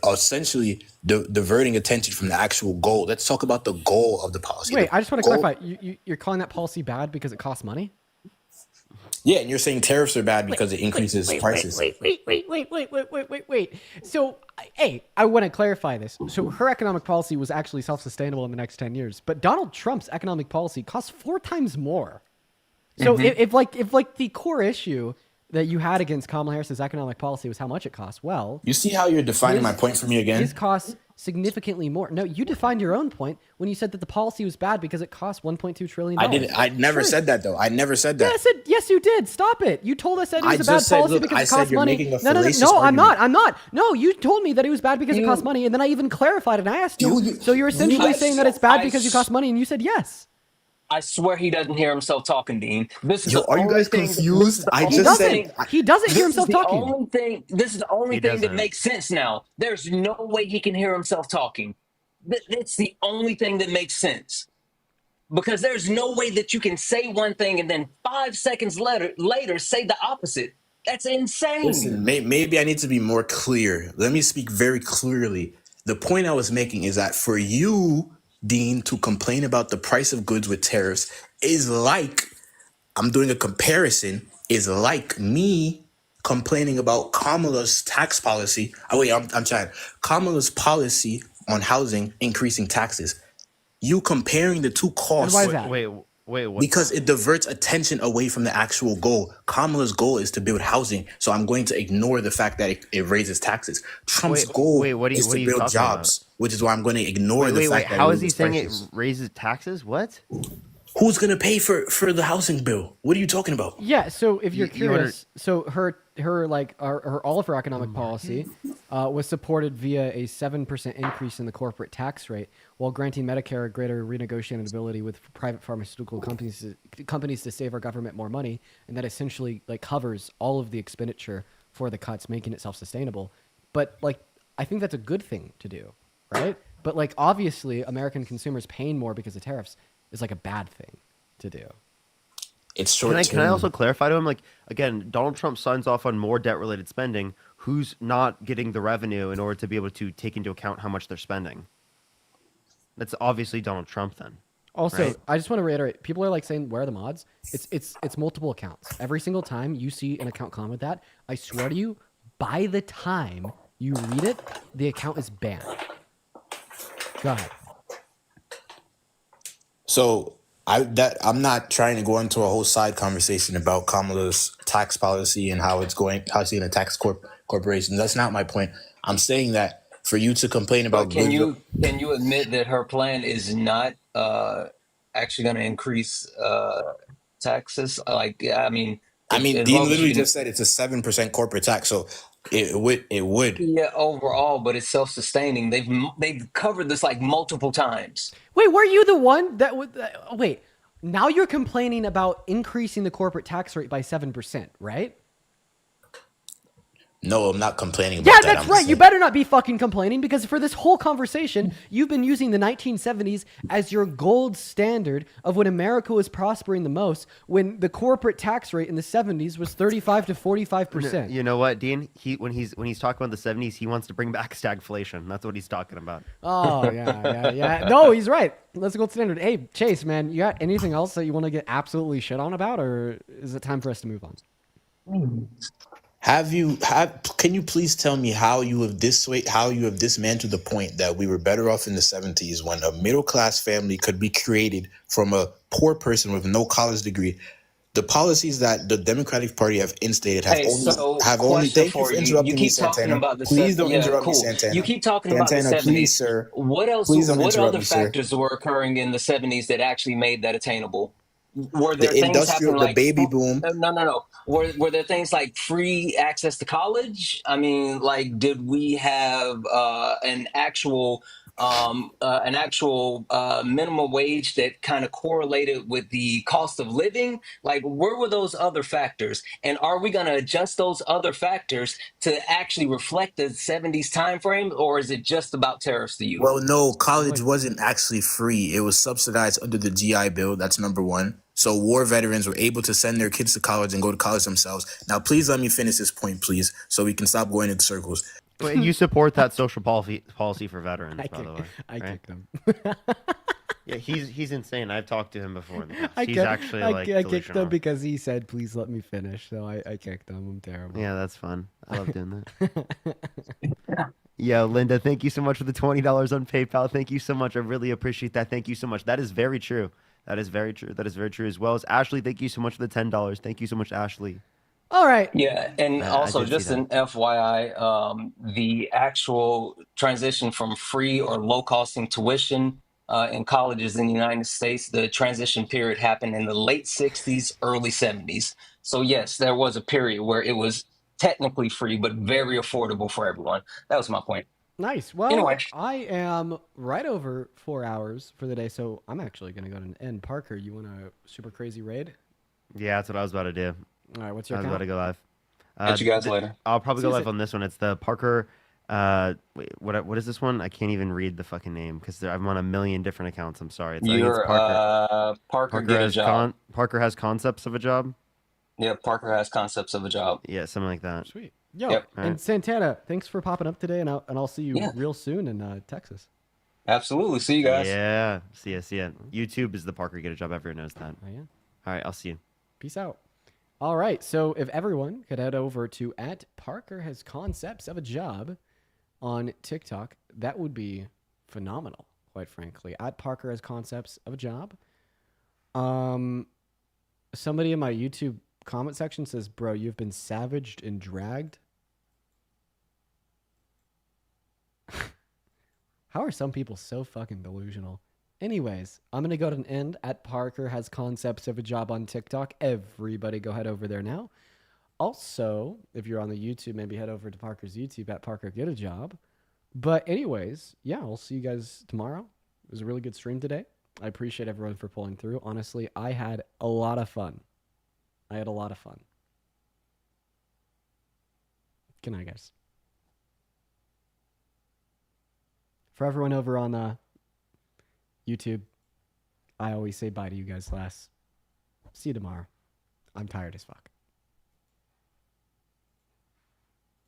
essentially diverting attention from the actual goal. Let's talk about the goal of the policy. Wait, The I just want to goal- clarify. You're calling that policy bad because it costs money? Yeah, and you're saying tariffs are bad because it increases prices. Wait. So, hey, I want to clarify this. So her economic policy was actually self-sustainable in the next 10 years, but Donald Trump's economic policy costs 4 times more. So if the core issue that you had against Kamala Harris's economic policy was how much it costs, well, You see how you're defining my point for me again? his costs significantly more. No, you defined your own point when you said that the policy was bad because it cost $1.2 trillion. I didn't. I never said that though. I never said that. Yes, you did. Stop it. You told us that it was a bad policy because it cost money. No, I'm not. No, you told me that it was bad because it cost money, and then I even clarified and I asked you. So you're essentially saying that it's bad because you cost money, and you said yes. I swear he doesn't hear himself talking, Dean. This is Yo, the are you only guys thing confused? that- I this is just the said- only thing- He doesn't hear this is himself the talking. only thing. This is the only He thing that doesn't. makes sense now. There's no way he can hear himself talking. It's the only thing that makes sense. Because there's no way that you can say one thing and then 5 seconds later say the opposite. That's insane. Listen, maybe I need to be more clear. Let me speak very clearly. The point I was making is that for you, Dean, to complain about the price of goods with tariffs is like, I'm doing a comparison, is like me complaining about Kamala's tax policy. Oh, wait, I'm trying. Kamala's policy on housing increasing taxes. You comparing the two costs. And why is that? Wait, what? Because it diverts attention away from the actual goal. Kamala's goal is to build housing, so I'm going to ignore the fact that it raises taxes. Trump's goal is to build jobs, which is why I'm going to ignore the fact that how it is he raises saying prices. it raises taxes? What? Who's going to pay for the housing bill? What are you talking about? Yeah, so if you're You wanna- curious, so her all of her economic policy was supported via a 7% increase in the corporate tax rate, while granting Medicare a greater renegotiated ability with private pharmaceutical companies to save our government more money, and that essentially like covers all of the expenditure for the cuts, making it self-sustainable. But like, I think that's a good thing to do, right? But like, obviously, American consumers paying more because of tariffs is like a bad thing to do. It's short. Can I also clarify to him? Like, again, Donald Trump signs off on more debt-related spending. Who's not getting the revenue in order to be able to take into account how much they're spending? That's obviously Donald Trump then. Also, right? I just want to reiterate: people are like saying, "Where are the mods?" It's multiple accounts. Every single time you see an account comment that, I swear to you, by the time you read it, the account is banned. Go ahead. So I'm not trying to go into a whole side conversation about Kamala's tax policy and how she's going to tax corporations. That's not my point. I'm saying that for you to complain about But can you admit that her plan is not actually going to increase taxes? Like, Dean as long as literally you can- just said it's a 7% corporate tax, so it would. Yeah, overall, but it's self-sustaining. They've covered this like multiple times. Wait, were you the one that would? Wait, now you're complaining about increasing the corporate tax rate by 7%, right? No, I'm not complaining about Yeah, that. that's right. You better not be fucking complaining because for this whole conversation, you've been using the 1970s as your gold standard of when America was prospering the most, when the corporate tax rate in the 70s was 35 to 45%. You know what, Dean? When he's talking about the 70s, he wants to bring back stagflation. That's what he's talking about. Oh, yeah. No, he's right. That's a gold standard. Hey, Chase, man, you got anything else that you want to get absolutely shit on about, or is it time for us to move on? Can you please tell me how you have dismantled the point that we were better off in the 70s when a middle class family could be created from a poor person with no college degree? The policies that the Democratic Party have instated have only. Thank you for interrupting me, Santana. Please don't interrupt me, Santana. You keep talking about the Santana, 70s. please, sir. What else? Please don't What interrupt other me, sir. factors were occurring in the 70s that actually made that attainable? Were there The things industrial, happening the like baby boom. No. Were there things like free access to college? I mean, like, did we have an actual minimum wage that kind of correlated with the cost of living? Like, where were those other factors? And are we going to adjust those other factors to actually reflect the 70s time frame, or is it just about tariffs to you? Well, no, college wasn't actually free. It was subsidized under the GI Bill. That's number one. So war veterans were able to send their kids to college and go to college themselves. Now, please let me finish this point, please, so we can stop going in circles. Wait, you support that social policy for veterans, by the way. I kicked him. Yeah, he's insane. I've talked to him before. In the past. I kicked him delusional. because he said, "Please let me finish." So I kicked him. I'm terrible. Yeah, that's fun. I love doing that. Yeah, Linda, thank you so much for the $20 on PayPal. Thank you so much. I really appreciate that. Thank you so much. That is very true. That is very true. That is very true. As well as Ashley, thank you so much for the $10. Thank you so much, Ashley. All right. Yeah, and I also did see just that. an FYI, the actual transition from free or low costing tuition in colleges in the United States, the transition period happened in the late 60s, early 70s. So yes, there was a period where it was technically free, but very affordable for everyone. That was my point. Nice. Well, Anyway, I am right over 4 hours for the day, so I'm actually going to go to an end. Parker, you want a super crazy raid? Yeah, that's what I was about to do. All right, what's I your was about account? to go live. catch you guys later. I'll probably See go you live soon. on this one. It's the Parker. Wait, what is this one? I can't even read the fucking name because I'm on a million different accounts. I'm sorry. I think it's You're Parker. Parker get a job. Parker has concepts of a job. Yeah, Parker has concepts of a job. Yeah, something like that. Sweet. Yo, Yep. and Santana, thanks for popping up today, and I'll see you Yeah. real soon in Texas. Absolutely. See you guys. Yeah. See ya. See ya. YouTube is the Parker get a job. Everyone knows that. Oh, yeah. All right. I'll see you. Peace out. All right, so if everyone could head over to @ParkerHasConceptsOfAJob on TikTok, that would be phenomenal, quite frankly. @ParkerHasConceptsOfAJob. Somebody in my YouTube comment section says, "Bro, you've been savaged and dragged." How are some people so fucking delusional? Anyways, I'm going to go to an end @ParkerHasConceptsOfAJob on TikTok. Everybody go head over there now. Also, if you're on the YouTube, maybe head over to Parker's YouTube @ParkerGetAJob. But anyways, yeah, I'll see you guys tomorrow. It was a really good stream today. I appreciate everyone for pulling through. Honestly, I had a lot of fun. Good night, guys. For everyone over on YouTube, I always say bye to you guys last. See you tomorrow. I'm tired as fuck.